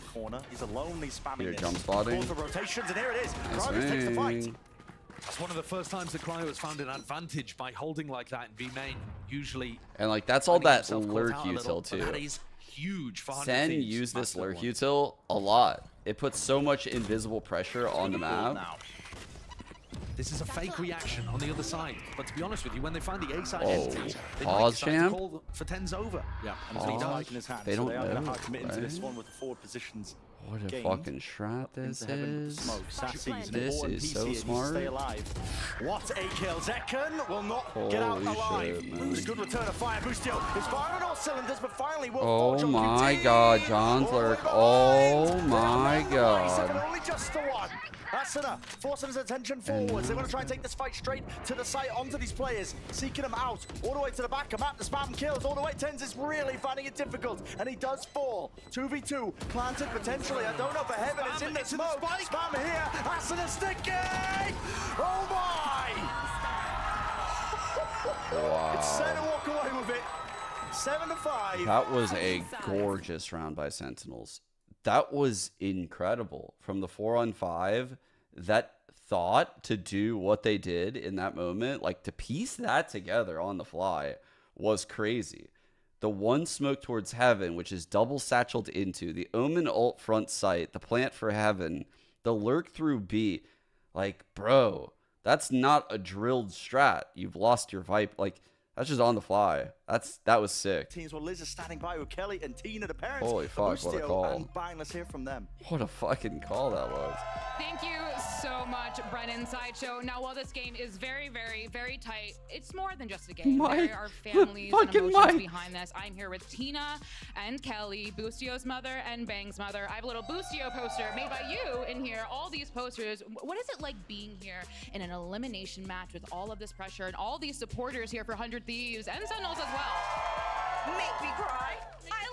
He's alone, he's spamming Peter this. jump spotting. The rotations, and here it is. Nice Cryo takes the fight. It's one of the first times the Cryo has found an advantage by holding like that in B main. Usually. And like that's all that lurk util too. That is huge for 100 Sen Thieves. used this lurk util a lot. It puts so much invisible pressure on the map. This is a fake reaction on the other side. But to be honest with you, when they find the A side, they pause decide to champ. call for 10's over. Yeah, and it's Spike in his hand. They don't so they are know, going to commit into this right? one with the forward positions. What a gained. fucking strat this is. Sassy's This is so smart. Stay alive. What a kill. Zekken will not get out alive. It was a good return of fire. Boostio is firing on all cylinders, but finally will Oh my God, John's lurk. Oh my God. Only just the one. Asuna forcing his attention forwards. They want to try and take this fight straight to the site, onto these players, seeking them out, all the way to the back. A map, the spam kills, all the way. Tens is really finding it difficult, and he does fall. 2v2, planted potentially. I don't know if Heaven is in the smoke. Spam here, Asuna sticky! Oh my! Wow. It's set to walk away with it. 7-5. That was a gorgeous round by Sentinels. That was incredible. From the 4-on-5, that thought to do what they did in that moment, like to piece that together on the fly, was crazy. The one smoke towards Heaven, which is double satcheled into, the Omen ult front sight, the plant for Heaven, the lurk through B. Like, bro, that's not a drilled strat. You've lost your vibe. Like, that's just on the fly. That was sick. Teams where Liz is standing by with Kelly and Tina, the parents. Holy fuck, what a call. And bang, let's hear from them. What a fucking call that was. Thank you so much, Brennan Sideshow. Now, while this game is very, very, very tight, it's more than just a game. There are families and emotions behind this. I'm here with Tina and Kelly, Boostio's mother and Bang's mother. I have a little Boostio poster made by you in here. All these posters. What is it like being here in an elimination match with all of this pressure and all these supporters here for 100 Thieves and Sentinels as well? Make me cry. I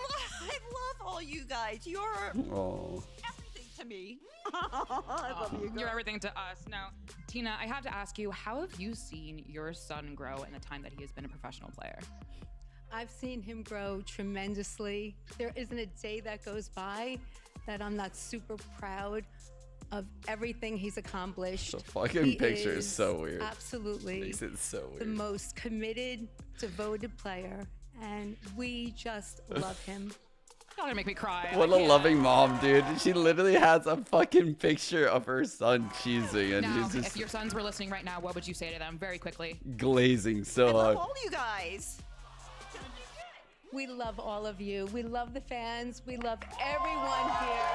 love all you guys. You're everything to me. I love you guys. You're everything to us. Now, Tina, I have to ask you, how have you seen your son grow in the time that he has been a professional player? I've seen him grow tremendously. There isn't a day that goes by that I'm not super proud of everything he's accomplished. The fucking picture is so weird. Absolutely. Makes it so weird. The most committed, devoted player, and we just love him. Gotta make me cry. What a loving mom, dude. She literally has a fucking picture of her son cheesing, and Now, she's just if your sons were listening right now, what would you say to them? Very quickly. glazing so I hard. love all you guys. We love all of you. We love the fans. We love everyone here.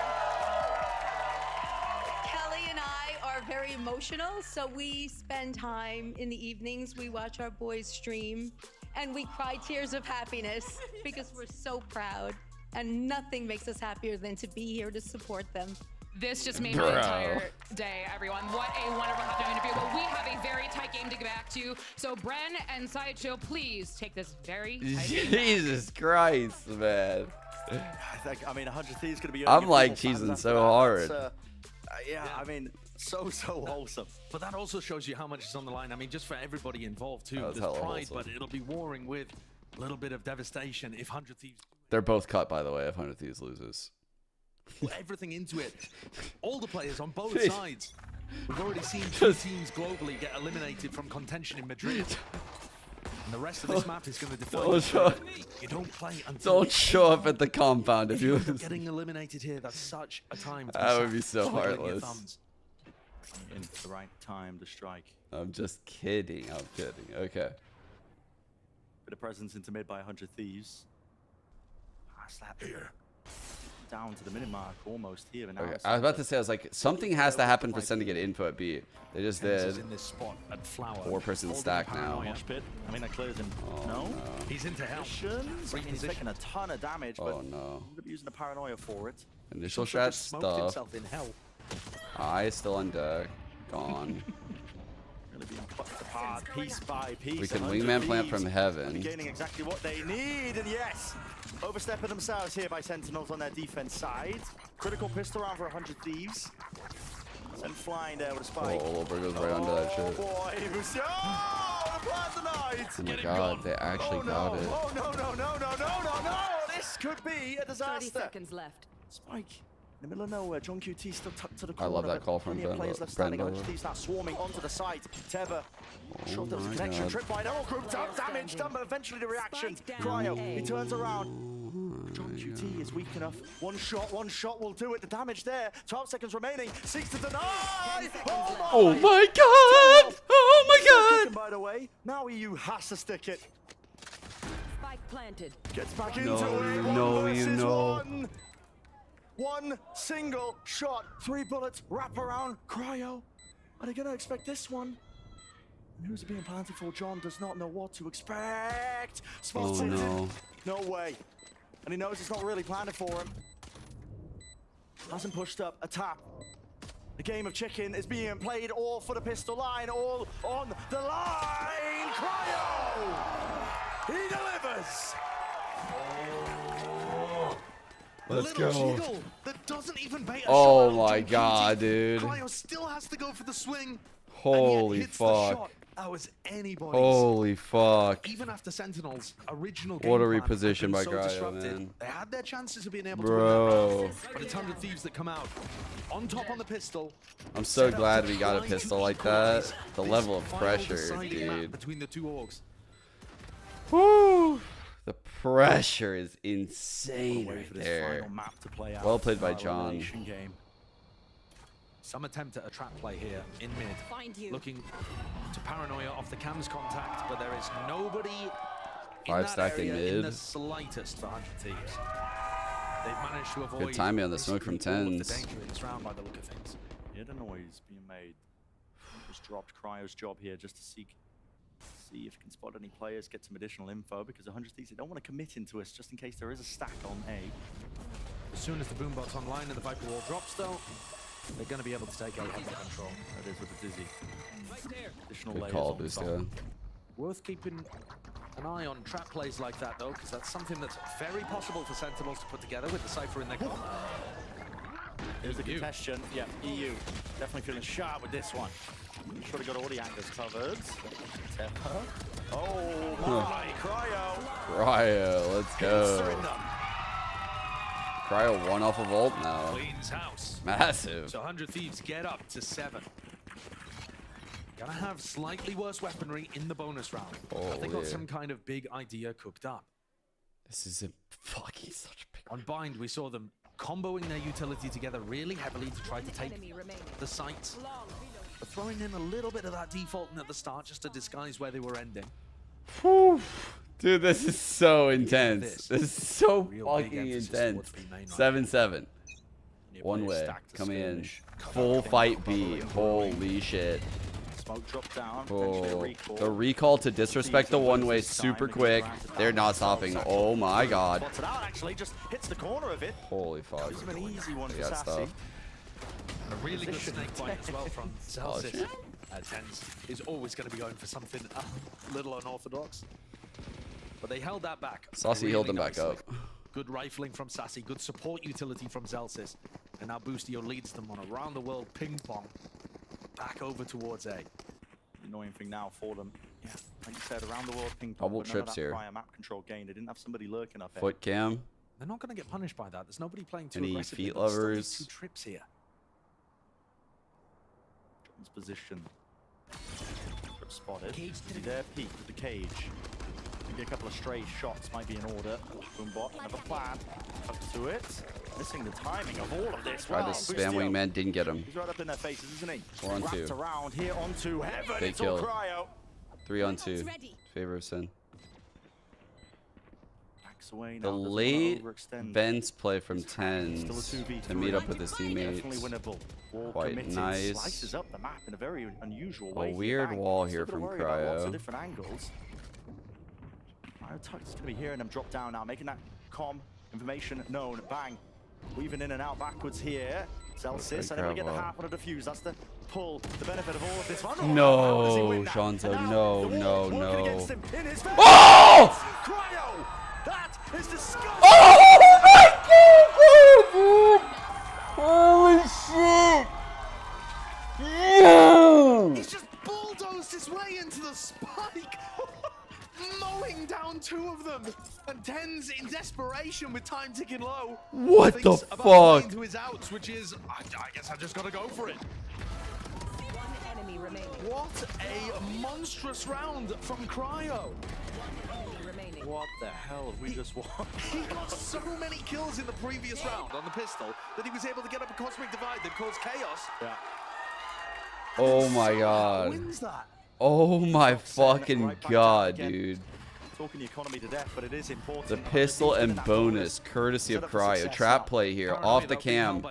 Kelly and I are very emotional, so we spend time in the evenings. We watch our boys stream, and we cry tears of happiness because we're so proud. And nothing makes us happier than to be here to support them. This just made my entire day, everyone. What a wonderful halftime interview. But we have a very tight game to get back to. So Bren and Sideshow, please take this very tight game back. Jesus Christ, man. I mean, 100 Thieves going to be. I'm like cheesing so hard. Yeah, I mean, so wholesome. But that also shows you how much is on the line. I mean, just for everybody involved too. That's There's hella pride, wholesome. but it'll be warring with a little bit of devastation if 100 Thieves. They're both cut, by the way, if 100 Thieves loses. Put everything into it. All the players on both Jeez. sides. We've already seen two teams globally get eliminated from contention in Madrid. And the rest of this map is going to define. You don't play until Don't show up at the compound if you end up lose. getting eliminated here. That's such a time. To That would be so twiddling your heartless. thumbs. In the right time to strike. I'm just kidding. I'm kidding. Okay. Bit of presence into mid by 100 Thieves. Pass that here. Down to the minute mark, almost here. And now Okay. I was about to say, I was like, something has to happen for Sen to get info at B. They just did. In this spot at Flower. 4-person stack now. Mosh pit. I mean, that clears him. Oh, no. He's into hell. He's taking a ton of damage, but Oh no. he's using the paranoia for it. Initial Looks like shot he smoked stuff. himself in hell. Eye still on deck. Gone. Really being plucked apart piece by piece. We can 100 wingman plant Thieves from heaven. Gaining exactly what they need, and yes, overstepping themselves here by Sentinels on their defense side. Critical pistol round for 100 Thieves. Sent flying there with a spike. Oh, Lober goes right under that shit. Boy, he was, oh, the plan tonight. Oh my god, they actually got it. Oh no! This could be a disaster. 30 seconds left. Spike. In the middle of nowhere, John QT still tucked to the I corner. love that but call from plenty of players left standing. Brendo. 100 Thieves now swarming onto the site. Teva. Sure, there was a my connection. God. Trip by Emerald Group. Damage done, but eventually the reaction. Cryo. He turns around. John QT is weak enough. One shot will do it. The damage there. 12 seconds remaining. Seeks to deny. Oh my god! Oh my god! By the way, now EU has to stick it. Spike planted. Gets back into No, it. you know, One you versus know. one. One single shot. 3 bullets. Wrap around. Cryo. Are they going to expect this one? News are being planted for. John does not know what to expect. Oh Spotted. no. No way. And he knows it's not really planted for him. Hasn't pushed up. A tap. The game of chicken is being played all for the pistol line. All on the line. Cryo. He delivers. Let's Little go. jiggle that doesn't even bait a Oh shot. my John god, QT. dude. Cryo still has to go for the swing. Holy and yet hits the fuck. shot. That was anybody's. Holy fuck. Even after Sentinel's original What a game plan reposition had been by so Cryo, disrupted, man. They had their chances of being able Bro. to win that round. But it's 100 Thieves that come out on top on the pistol. I'm so Set up glad to we got a try pistol to like equalize that. The this level of final pressure, deciding map dude. between the two orgs. Woo! The pressure is insane Wait right for this there. final map to play out. Well played by Our John. elimination game. Some attempt at a trap play here in mid. Find you. Looking to paranoia off the cams contact, but there is nobody in 5 that stacking area in the mid. slightest for 100 Thieves. They've managed to avoid Good timing on the smoke from basically all of the tens. danger in this round by the look of things. Yeah, the noise being made. Just dropped Cryo's job here just to see if he can spot any players, get some additional info, because 100 Thieves, they don't want to commit into us just in case there is a stack on A. As soon as the boombot's online and the Viper wall drops, though, they're going to be able to take A under control. That is with the Dizzy. Additional Good layers call, on Boost, top. yeah. Worth keeping an eye on trap plays like that, though, because that's something that's very possible for Sentinels to put together with the Cypher in their corner. There's the congestion. Yeah, EU definitely feeling sharp with this one. Should have got all the angles covered. Tepper. Oh my, Cryo. Cryo, let's go. Cryo 1 off of ult now. Cleans house. Massive. So 100 Thieves get up to 7. Gonna have slightly worse weaponry in the bonus round. But they got Holy. some kind of big idea cooked up. This is a fucking such a big On Bind, we saw them comboing their utility together really heavily to try to take the sites. But throwing in a little bit of that defaulting at the start just to disguise where they were ending. Whew. Dude, this is so intense. This is so fucking intense. 7-7. One way. Coming in. Full fight B. Holy shit. Smoke drop down. Oh, the recall to disrespect the one way super quick. They're not stopping. Oh my god. Actually just hits the corner of it. Holy fuck. This is an easy one They for got Sassy. stuff. A really good snake fight as well from Celsius. Tens is always going to be going for something a little unorthodox. But they held that back. Saucy healed them back up. Good rifling from Sassy, good support utility from Celsius. And now Boostio leads them on a round the world ping pong. Back over towards A. Annoying thing now for them. Yeah, like you said, around the world ping pong. Double but none of trips that here. prior map control gain. They didn't have somebody lurking up there. Foot cam. They're not going to get punished by that. There's nobody playing too Any aggressively. feet but there's still lovers? these 2 trips here. John's position. Trip spotted. There, peek with the cage. Maybe a couple of stray shots might be in order. Boombot, have a plan. Up to it. Missing the timing of all of this. Tried to spam wingman, didn't get him. He's right up in their faces, isn't he? 4 on 2. Wrapped around here onto heaven. Big It's all kill. Cryo. 3 on 2. Favor of Sin. Backs away The now, doesn't late wanna overextend. Ben's play from Tens Still a 2v3. to meet up with his Definitely teammates. winnable. Wall Quite committed, nice. Slices up the map in a very unusual A way. weird Bang. wall Still here gotta from worry about lots of Cryo. different angles. Tuck's going to be hearing them drop down now, making that information known. Bang. Weaving in and out backwards here. Celsius, and then we get the half on a defuse. That's the pull, the benefit of all of this. No, Shanzo, no, no, no. Oh! Cryo! That is disgusting! Oh my god, dude! Holy shit! No! He's just bulldozed his way into the spike, mowing down 2 of them. And Tens in desperation with time ticking low. What the thinks about fuck? into his outs, which is, I guess I just gotta go for it. What a monstrous round from Cryo. What the hell have we just watched? He got so many kills in the previous round on the pistol that he was able to get up a Cosmic Divide that caused chaos. Yeah. Oh my god. Wins that. Oh my fucking god, dude. Talking the economy to death, but it is important. The pistol and bonus, courtesy of Cryo. Trap play here, off the cam.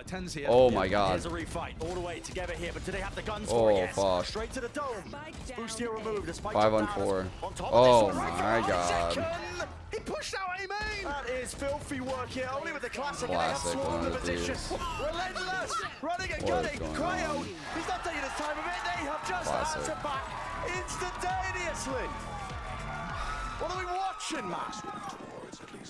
Oh my god. Here's a refight, all the way together here, but do they have the guns Oh, for it? Yes. fuck. Straight to the dome. Boostio removed. A spike 5 on down. 4. On top of Oh this one, my right god. second. He pushed out a main. That is filthy work here, only with the classic. Classic And they have swarmed one the of position. these. Relentless, running and What gunning. is going Cryo, on? he's not taking his time of it. They have just Classic. answered back instantaneously. What are we watching, Max?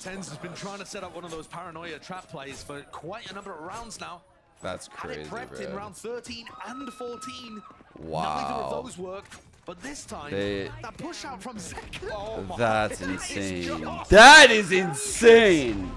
Tens has been trying to set up one of those paranoia trap plays for quite a number of rounds now. That's Had it crazy, prepped in bro. round 13 and 14. Wow. Neither of those worked, but this time, that push out from second. Oh my, That's that is insane. just- That is insane.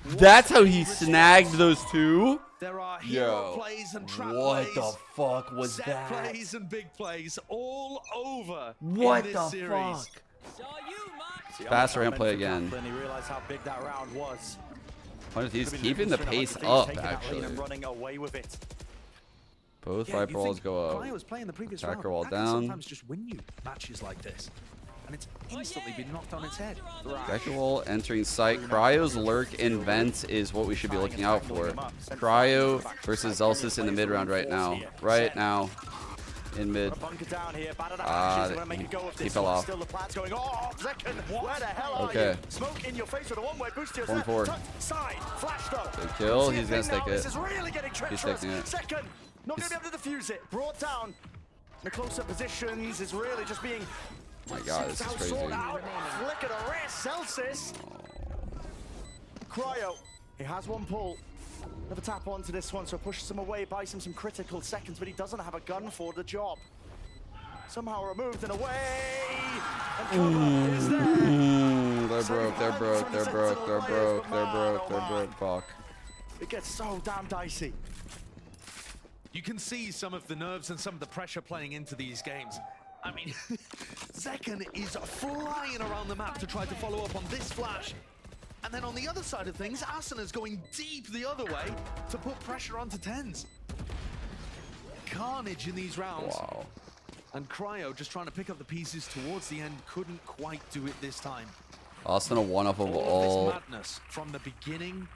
That's how he snagged those 2? There are hero Yo, plays and trap what plays. the fuck was set that? plays and big plays all over What in the this series. fuck? Fast ramp play again. He realized how big that round was. He's keeping the pace up, Taking that lane actually. and running away with it. Both Yeah, Viper you walls think go up. Cryo was playing the previous Attacker round. wall That can down. sometimes just win you matches like this. And it's instantly been knocked on its head. Attacker wall entering site. Cryo's lurk and vent is what we should be looking out for. Cryo versus Zelsis in the mid round right now. Right now. In mid. He fell off. Still the plan's going off. Second, where the hell are Okay. you? Smoke in your face with a one-way boost. 1-4. Side, flash though. Good kill. See He's a gonna thing stick now. it. This is really getting He's treacherous. sticking it. Second, not going to be able to defuse it. Brought down. The close-up positions is really just being. Oh my god, this is crazy. Flick of the wrist, Celsius. Cryo, he has one pull. Another tap onto this one, so pushes him away, buys him some critical seconds, but he doesn't have a gun for the job. Somehow removed and away. And cover is there. They're broke, they're broke, they're broke, they're broke, they're broke, they're broke. Fuck. It gets so damn dicey. You can see some of the nerves and some of the pressure playing into these games. I mean, Zekken is flying around the map to try to follow up on this flash. And then on the other side of things, Asana's going deep the other way to put pressure onto Tens. Carnage in these rounds. Wow. And Cryo just trying to pick up the pieces towards the end, couldn't quite do it this time. Austin a one off of All all. this madness from the beginning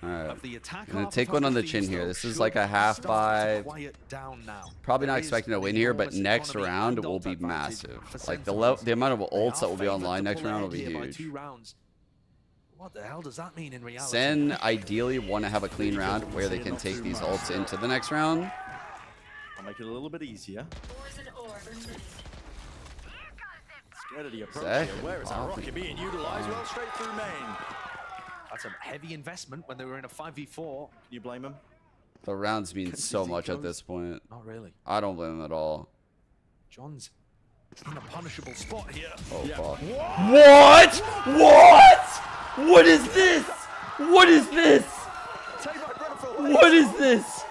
of the attack. I'm gonna take one on the chin here. This is like a half by. Probably not expecting to win here, but next round will be massive. Like the amount of ults that will be online next round will be huge. What the hell does that mean in reality? Sen ideally want to have a clean round where they can take these ults into the next round. I'll make it a little bit easier. Scared of the approach here. Where is that rocket being utilized? Well, straight through main. That's a heavy investment when they were in a 5v4. Can you blame him? The rounds mean so much at this point. Not really. I don't blame him at all. John's in a punishable spot here. Oh, fuck. What? What? What is this? What is this? What is this?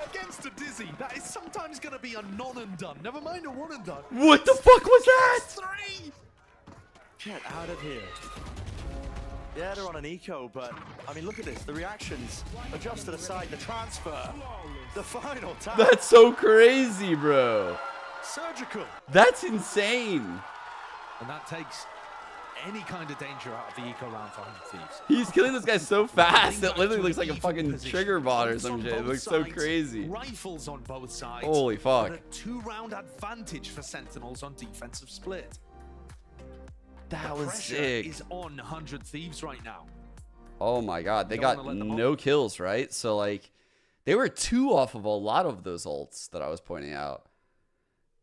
Against a Dizzy, that is sometimes going to be a non-and-done. Never mind a one-and-done. What the fuck was that? 3! Get out of here. Yeah, they're on an eco, but I mean, look at this. The reactions adjusted aside, the transfer, the final tap. That's so crazy, bro. Surgical. That's insane. And that takes any kind of danger out of the eco round for 100 Thieves. He's killing this guy so fast it literally looks like a fucking trigger bot or some shit. It looks so crazy. Rifles on both sides. Holy fuck. And a 2-round advantage for Sentinels on defensive split. That the was pressure sick. is on 100 Thieves right now. Oh my god, they got no kills, right? So like, they were 2 off of a lot of those ults that I was pointing out.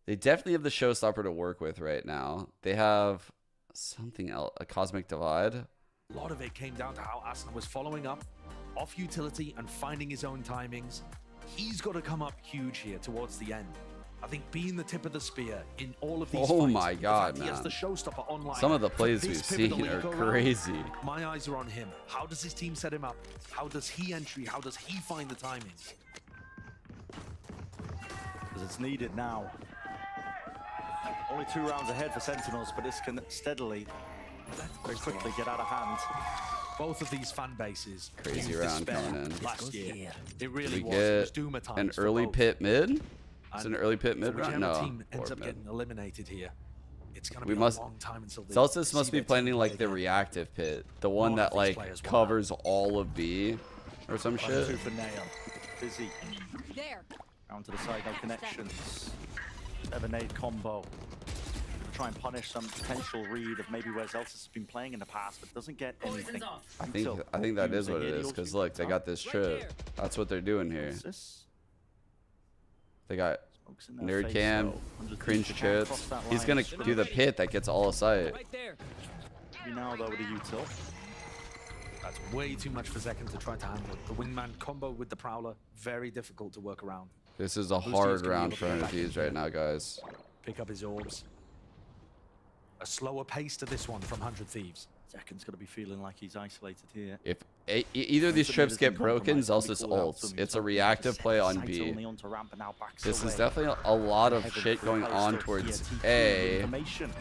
They definitely have the showstopper to work with right now. They have something else, a cosmic divide. A lot of it came down to how Asana was following up off utility and finding his own timings. He's got to come up huge here towards the end. I think being the tip of the spear in all of these Oh fights, my god, he man. has the showstopper online. Some of the plays For we've this seen pivotal are eco round, crazy. My eyes are on him. How does his team set him up? How does he entry? How does he find the timings? Because it's needed now. Only 2 rounds ahead for Sentinels, but this can steadily, very quickly get out of hand. Both of these fan bases. Crazy in round despair coming in. last year. It really We was. It was get Doomer times an for early both. pit mid? It's And an early pit mid for round? whichever No. team ends or up mid. getting eliminated here, it's going to We be must. a long time until they Celsius see must be their team planning play like the again. reactive pit, the one None of that these like players won. covers all of B, or some shit. 2 for Nail. Busy. There. Down to the side, no connections. Evanade combo. Try and punish some potential read of maybe where Zeltis has been playing in the past, but doesn't get anything. I think that is what it is, because look, they got this trip. That's what they're doing here. They got nerd cam, cringe chips. He's gonna do the pit that gets all sight. Now though with the util. That's way too much for Zekken to try to handle. The wingman combo with the Prowler, very difficult to work around. This is a Boostier's hard gonna be round able to for get back Thieves into right it. now, guys. Pick up his orbs. A slower pace to this one from 100 Thieves. Zekken's going to be feeling like he's isolated here. If either of these trips get broken, Zelsis ults. It's a reactive play on B. This is definitely a lot of shit going on towards A.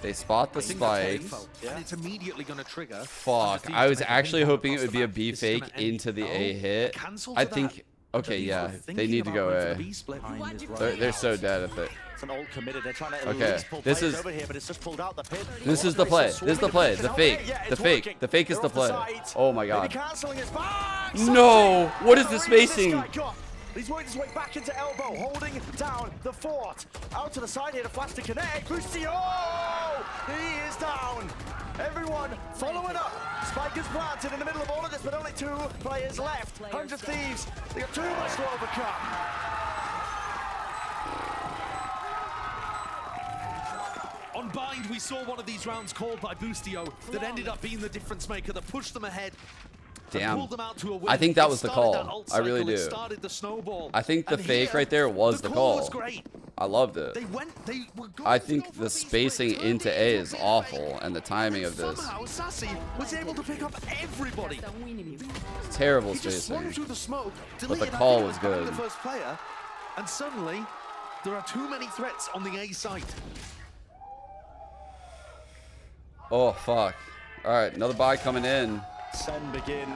They spot the spike. And it's immediately going to trigger. Fuck. I was actually hoping it would be a B fake into the A hit. I think. Okay, yeah. They need to go A. They're so dead at it. It's an ult committed. They're trying to at Okay, least pull this players is over here, but it's just pulled out the pit. this is the play. This is the play. The fake. The fake. The fake is the play. Oh my god. No! What is the spacing? He's worked his way back into elbow, holding down the fort. Out to the side here to flash to connect. Boostio! He is down. Everyone following up. Spike is planted in the middle of all of this, but only 2 players left. 100 Thieves. They got too much to overcome. On Bind, we saw one of these rounds called by Boostio that ended up being the difference maker that pushed them ahead. Damn. Pulled them out to a win. I think that It was the started that call. ult I really cycle, it do. started the snowball. I think the And fake here, right there was the call. Was call. great. I loved it. They were going I think the spacing into A is awful, and the timing of this. Somehow Sassy was able to pick up everybody. Terrible He just swung spacing. through the smoke, But the deleted call everyone was behind good. The first player, and suddenly there are too many threats on the A site. Oh, fuck. All right, another buy coming in. Sen begin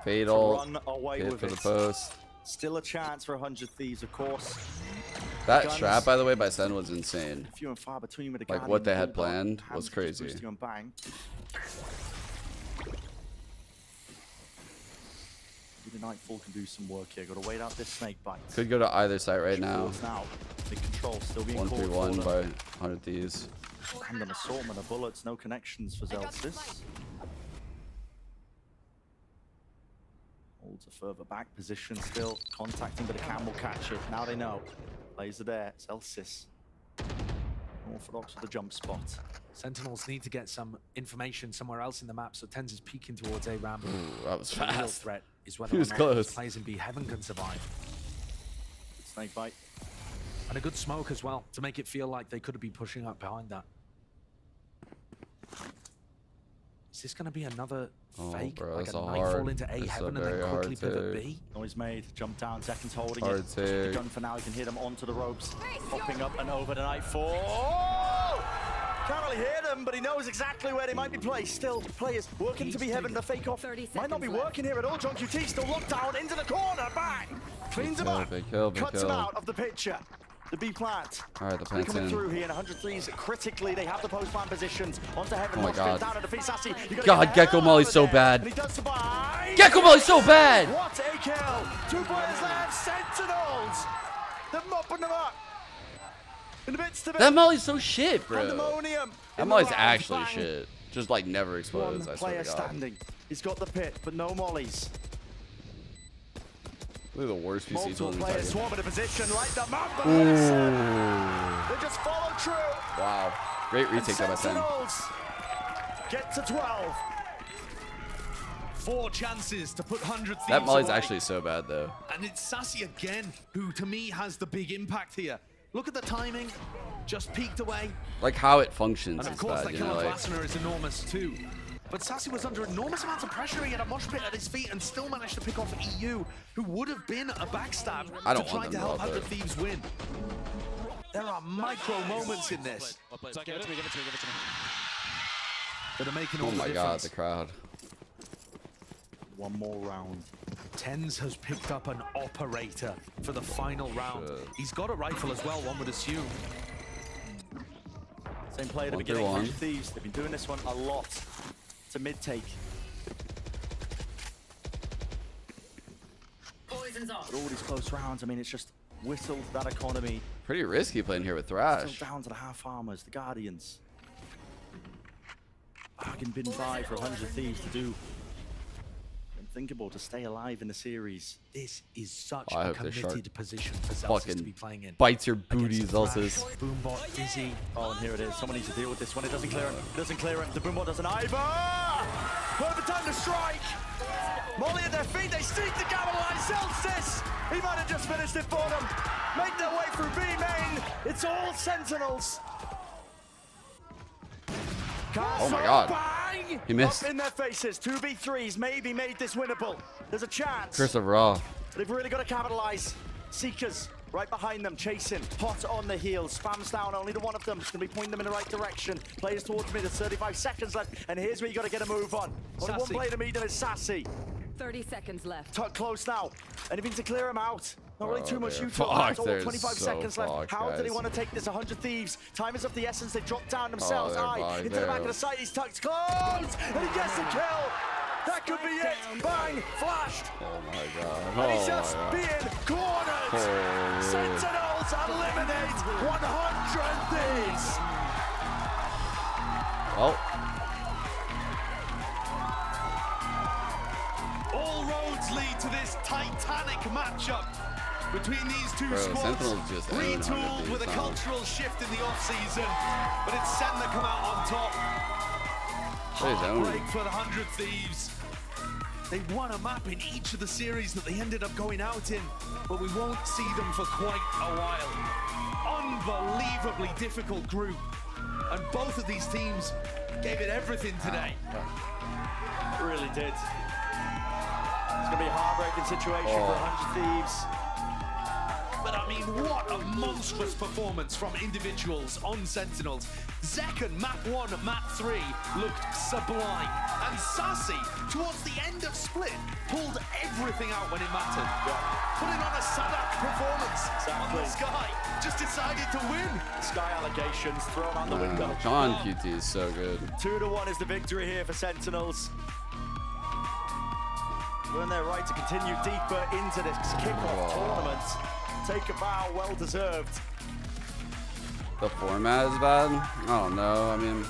Fatal. to run away Hit with for it. the post. Still a chance for 100 Thieves, of course. That Guns, trap, by the way, by Sen was insane. few and far between with the Like Guardian what they and had Bulldog. planned Hands was just crazy. boosting and bang. Maybe the Nightfall can do some work here. Got to wait out this snake bite. Could go to either site right now. Big control still being 1-3-1 by 100 Thieves. And an assortment of bullets, no connections for Zelsis. Holds a further back position still, contacting, but a cam will catch it. Now they know. Plays are there, Zelsis. Orthodox with the jump spot. Sentinels need to get some information somewhere else in the map, so Tens is peeking towards A ramp. Ooh, that was The real fast. threat is He whether or was not close. players in B Heaven can survive. Snake bite. And a good smoke as well, to make it feel like they could be pushing up behind that. Is this going to be another fake? Bro, like that's a a nightfall hard- into A that's a Heaven and very then quickly hard pivot take. B? Noise made, jump down, seconds holding Hard it. Just with the take. gun for now, he can hit him onto the ropes. Popping up and over the Nightfall. Oh! Can't really hear them, but he knows exactly where they might be placed. Still, players working to be Heaven. The fake off might not be working here at all. John QT still locked down into the corner. Bang! Cleans him up. Big kill, big Cuts him kill. out of the picture. The B plant. All right, the plant's coming in. through here in 103s critically. They have the post plant positions onto Heaven. Oh my Watch spin God. down at the feet. Sassy. You gotta God, get the hell Gecko out Molly's of so there. bad. And he does survive. Gecko Molly's so bad. What a kill! 2 players left. Sentinels. They're mopping them up. In the midst of it. That Molly's so shit, bro. Pandemonium. That in the Molly's round. actually Bang. shit. Just like never explodes. One I swear player to God. standing. He's got the pit, but no mollies. Look at the worst PC Multiple tool in the players game. swarm in a position like the map. Ooh. They just follow true. Wow. Great And retake by 10. Sentinels get to 12. 4 chances to put 100 Thieves That Molly's away. actually so bad, though. And it's Sassy again, who to me has the big impact here. Look at the timing, just peeked away. Like how it functions And of is course, bad, that you kill know, of like. Glasner is enormous too. But Sassy was under enormous amounts of pressure. He had a mosh pit at his feet and still managed to pick off EU, who would have been a backstab I to don't try want to them help to 100 though. Thieves win. There are micro moments in this Give it to me, give it to me, give it to me. that are making all Oh the my God, difference. the crowd. One more round. Tens has picked up an operator for the final round. He's got a rifle as well, one would assume. Same player at the 1-3-1. beginning. 100 Thieves. They've been doing this one a lot. It's a mid take. Poison's off. But all these close rounds, I mean, it's just whistled that economy. Pretty risky playing here with Thrash. Still down to the half armors, the Guardians. Bargain bin buy for 100 Thieves to do unthinkable to stay alive in the series. This is such I a hope this shark committed position for Zelsis to be fucking playing in. bites your booty, Against the Zelsis. Thrash, Boombot, Dizzy. Oh, and here it is. Someone needs to deal with this one. It doesn't clear him. It doesn't clear him. The Boombot doesn't either. Perfect time to strike. Molly at their feet. They seek to capitalize. Zelsis. He might have just finished it for them. Make their way through B main. It's all Sentinels. Oh my God. Bang! He missed. Up in their faces. 2v3s maybe made this winnable. There's a chance. Curse of Raw. They've really got to capitalize. Seekers right behind them, chasing. Hot on the heels. Spams down. Only the one of them is going to be pointing them in the right direction. Players towards mid. There's 35 seconds left. And here's where you got to get a move on. Only one Sassy. player to meet them is Sassy. 30 seconds left. Tuck close now. Anything to clear him out. Not really too much they're utilize. fucked. All They're 25 so seconds left. fucked, How do they guys. want to take this? 100 Thieves. Time is of the essence. They drop down themselves. they're Eye fucked. into the back of They're- the site. He's tucked close. And he gets the kill. That could be it. Bang. Flashed. Oh my God. And he's Oh just my God. being cornered. Holy. Sentinels eliminate 100 Thieves. Well, All roads lead to this titanic matchup between these two Bro, squads. Sentinels just own 100 Retooled with a Thieves now. cultural shift in the off-season, but it's Sen that come out on top. Plays own. Heartbreak for the 100 Thieves. They won a map in each of the series that they ended up going out in, but we won't see them for quite a while. Unbelievably difficult group, and both of these teams gave it everything today. It really did. It's going to be a heartbreaking situation for 100 Thieves. But I mean, what a monstrous performance from individuals on Sentinels. Zekken, map 1, map 3 looked sublime. And Sassy, towards the end of Split, pulled everything out when it mattered. Putting on a Sadak performance on the Sky. Just decided to win. Sky allegations thrown out the window. John QT is so good. 2-1 is the victory here for Sentinels. Earn their right to continue deeper into this kickoff tournament. Take a bow, well deserved. The format is bad? I don't know. I mean,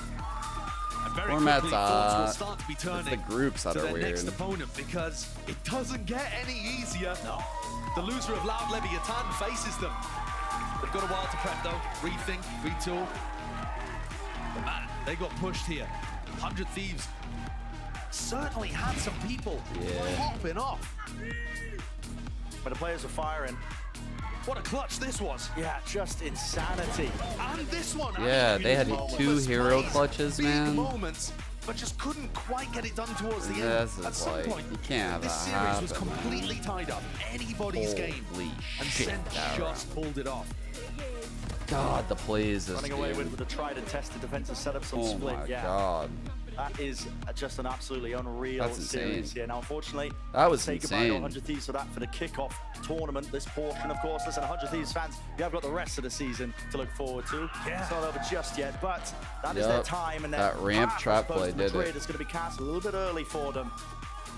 format's will start to be it's turning the groups that to are their weird. next opponent because it doesn't get any easier. No. The loser of Loud Leviathan faces them. They've got a while to prep though. Rethink, retool. But man, they got pushed here. 100 Thieves certainly had some people popping off. But the players are firing. What a clutch this was. Yeah, just insanity. And this one. Yeah, they had 2 hero clutches, man. Moments, but just couldn't quite get it done towards the end. This At is some like, point, you can't have this that series was happen, completely man. tied up. Anybody's game. Holy And shit, Sen that just pulled it off. God, the plays this Running away game. with the tried and tested defensive setups on Oh Split. my Yeah. God. That is just an absolutely unreal That's insane. series here. Now, unfortunately, That was say goodbye to insane. 100 Thieves for that for the kickoff tournament. This portion, of course, listen, 100 Thieves fans, you have got the rest of the season to look forward to. Yeah. It's not over just yet, but that is their time. And That ramp trap play did it. It's going to be cast a little bit early for them.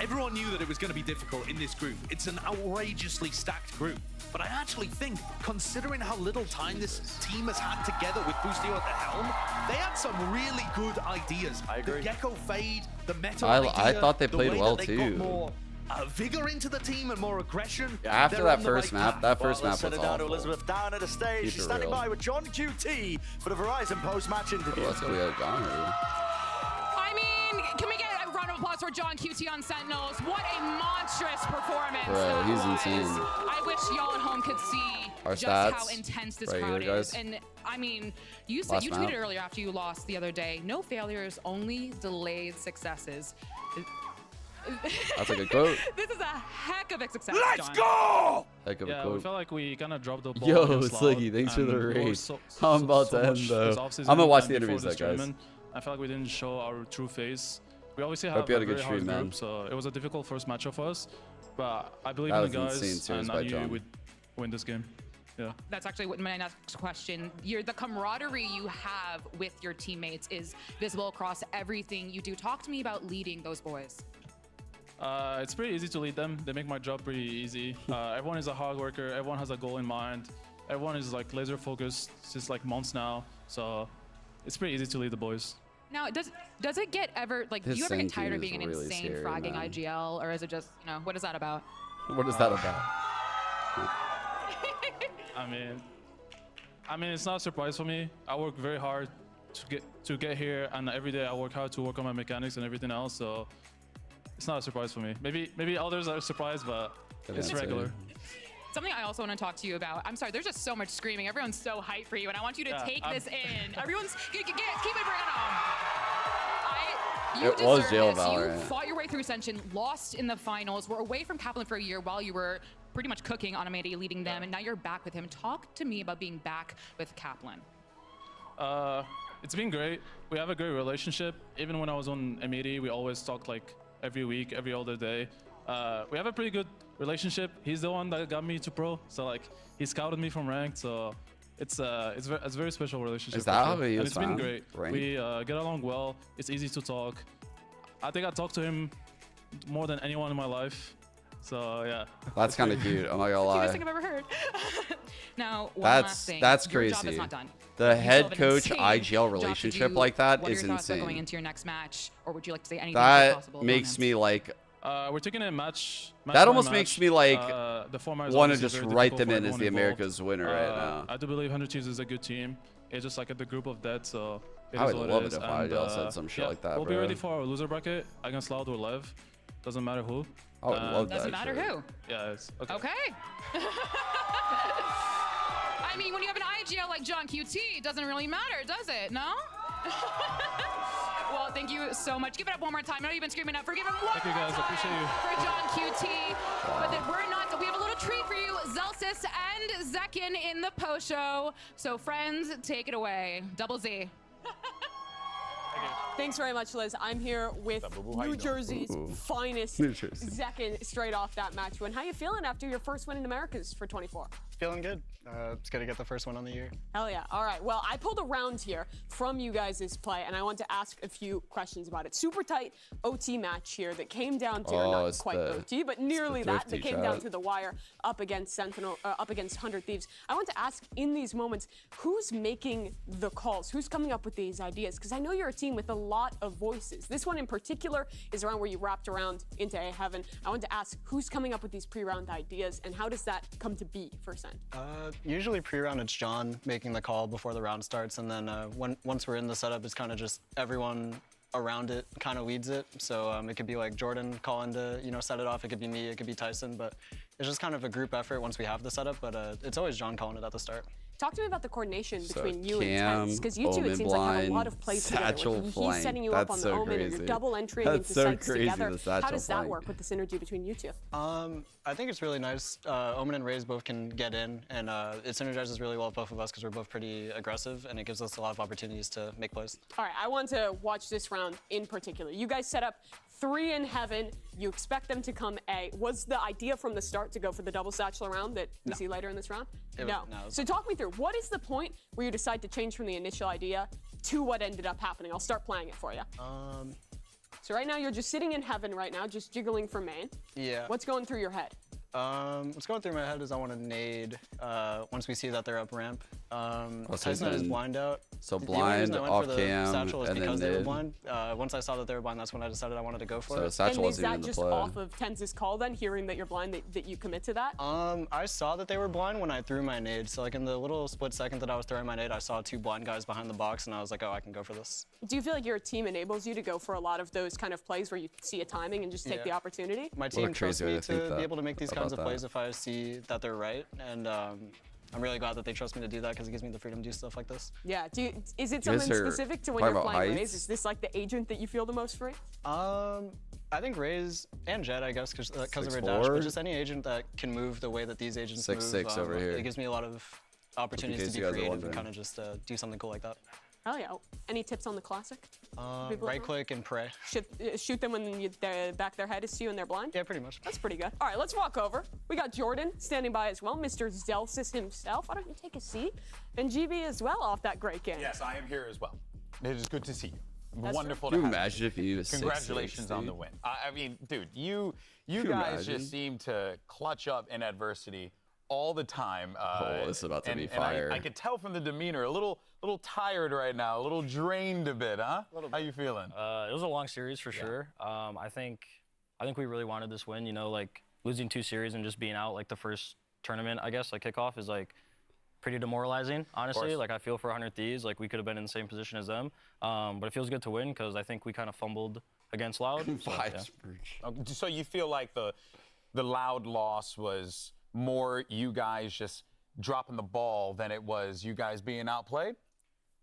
Everyone knew that it was going to be difficult in this group. It's an outrageously stacked group. But I actually think, considering how little time this team has had together with Boostio at the helm, they had some really good ideas. I agree. The Gecko fade, the meta I idea, thought they the played way well, that they too. got more vigor into the team and more aggression. After they're that on the first right map, path. that first Well, map let's send was it down to awful. Elizabeth down at the stage. Keep She's it standing real. by with John QT for the Verizon post-match interview. Let's go get John here. I mean, can we get a round of applause for John QT on Sentinels? What a monstrous performance. Bro, that he's was. insane. I wish y'all at home could see Our just stats how intense this right crowd here, guys. is. And I mean, you said Last you map. tweeted earlier after you lost the other day, no failures, only delayed successes. That's a good quote. This is a heck of a success. Let's John. go! Heck of a Yeah, we quote. felt like we kind of dropped the ball. Yo, against Loud, Sliggy, thanks for and the we were raid. so I'm about so to end, much though. this offseason I'm gonna watch and the before interviews, this though, guys. tournament. I felt like we didn't show our true face. We obviously Hope have you had a a good very hard stream, man. group, so it was a difficult first matchup for us. But I believe That in the was insane guys, series and by I knew John. we'd win this game. Yeah. That's actually what my next question. The camaraderie you have with your teammates is visible across everything you do. Talk to me about leading those boys. It's pretty easy to lead them. They make my job pretty easy. Everyone is a hard worker. Everyone has a goal in mind. Everyone is like laser focused since like months now. So it's pretty easy to lead the boys. Now, does it get ever like do His you ever get Senku tired of is being an really insane scary, fragging man. IGL, or is it just what is that about? What is that about? I mean, it's not a surprise for me. I work very hard to get here, and every day I work hard to work on my mechanics and everything else. So it's not a surprise for me. Maybe others are surprised, but it's regular. Something I also want to talk to you about. I'm sorry, there's just so much screaming. Everyone's so hyped for you, and I want you to take this in. Everyone's keep it bringing on. You It was deserve jail this. Valorant. You fought your way through Ascension, lost in the finals, were away from Kaplan for a year while you were pretty much cooking on Amity, leading them, and now you're back with him. Talk to me about being back with Kaplan. It's been great. We have a great relationship. Even when I was on Amity, we always talked like every week, every other day. We have a pretty good relationship. He's the one that got me to pro, so like he scouted me from ranked. So it's a very special relationship. Is that for how sure. he And was it's been found? great. Ranked? We get along well. It's easy to talk. I think I talked to him more than anyone in my life. So yeah. That's kind of cute. I'm not gonna Cutest lie. thing I've ever heard. Now, one last thing. That's Your crazy. job is not done. The You still head have an coach insane IGL job to relationship do. like that What are is your thoughts on insane. going into your next match, or would you like to say anything to That possible makes opponents? me like. We're taking a match. That almost makes me like the format is want to obviously just very write difficult them for in as everyone the involved. America's winner right now. I do believe 100 Thieves is a good team. It's just like at the group of death, so I would what love it it is. if IGL said some shit like that, We'll be bro. ready for our loser bracket against Loud or Lev. Doesn't matter who. I would love that. Doesn't matter who. Yeah, it's okay. Okay. I mean, when you have an IGL like John QT, it doesn't really matter, does it? No? Well, thank you so much. Give it up one more time. I know you've been screaming up for. Give it one Thank you, more guys. I time appreciate you. for John QT. But then we're not. We have a little treat for you, Zelsis and Zekin in the post show. So friends, take it away. Double Z. Thanks very much, Liz. I'm here with New Jersey's finest Zekin straight off that match win. How you feeling after your first win in Americas for 24? Feeling good. It's good to get the first one on the year. Hell yeah. All right. Well, I pulled a round here from you guys' play, and I want to ask a few questions about it. Super tight OT match here that came down to, not quite OT, but nearly that came down to the wire up against up against 100 Thieves. I want to ask in these moments, who's making the calls? Who's coming up with these ideas? Because I know you're a team with a lot of voices. This one in particular is around where you wrapped around into A Heaven. I want to ask, who's coming up with these pre-round ideas, and how does that come to be for Sen? Usually pre-round, it's John making the call before the round starts, and then once we're in the setup, it's kind of just everyone around it kind of leads it. So it could be like Jordan calling to set it off. It could be me. It could be Tyson. But it's just kind of a group effort once we have the setup. But it's always John calling it at the start. Talk to me about the coordination between you and Tenz, because you two, it seems like, have a lot of plays together. He's setting you up on the Omen, and you're double entering into sites together. How does that work with the synergy between you two? I think it's really nice. Omen and Raze both can get in, and it synergizes really well with both of us because we're both pretty aggressive, and it gives us a lot of opportunities to make plays. All right, I want to watch this round in particular. You guys set up 3 in Heaven. You expect them to come A. Was the idea from the start to go for the double satchel round that we see later in this round? No. So talk me through, what is the point where you decide to change from the initial idea to what ended up happening? I'll start playing it for you. So right now you're just sitting in Heaven right now, just jiggling for main. Yeah. What's going through your head? What's going through my head is I want to nade once we see that they're up ramp. Tyson had his blind out. So blind, off cam, and then they were blind. Once I saw that they were blind, that's when I decided I wanted to go for it. So Satchel wasn't even in the play. And is that just off of Tenz's call then, hearing that you're blind, that you commit to that? I saw that they were blind when I threw my nade. So like in the little split second that I was throwing my nade, I saw 2 blind guys behind the box, and I was like, oh, I can go for this. Do you feel like your team enables you to go for a lot of those kind of plays where you see a timing and just take the opportunity? My team trusts me to be able to make these kinds of plays if I see that they're right, and I'm really glad that they trust me to do that because it gives me the freedom to do stuff like this. Yeah. Is it something specific to when you're playing Raze? Is this like the agent that you feel the most free? I think Raze and Jet, I guess, because of her dash, but just any agent that can move the way that these agents move. 6'6" over here. It gives me a lot of opportunities to be creative and kind of just do something cool like that. Hell yeah. Any tips on the classic? Right click and pray. Shoot them when the back of their head is to you and they're blind? Yeah, pretty much. That's pretty good. All right, let's walk over. We got Jordan standing by as well, Mr. Zelsis himself. Why don't you take a seat? And GB as well off that great game. Yes, I am here as well. It is good to see you. That's Wonderful to have imagine if you was Congratulations on the win. I mean, dude, you guys just seem to clutch up in adversity all the time. This is about to be fire. I could tell from the demeanor, a little tired right now, a little drained a bit, huh? How you feeling? It was a long series for sure. I think we really wanted this win. You know, like losing 2 series and just being out like the first tournament, I guess, like Kickoff is like pretty demoralizing, honestly. Like I feel for 100 Thieves, like we could have been in the same position as them. But it feels good to win because I think we kind of fumbled against Loud. So you feel like the Loud loss was more you guys just dropping the ball than it was you guys being outplayed?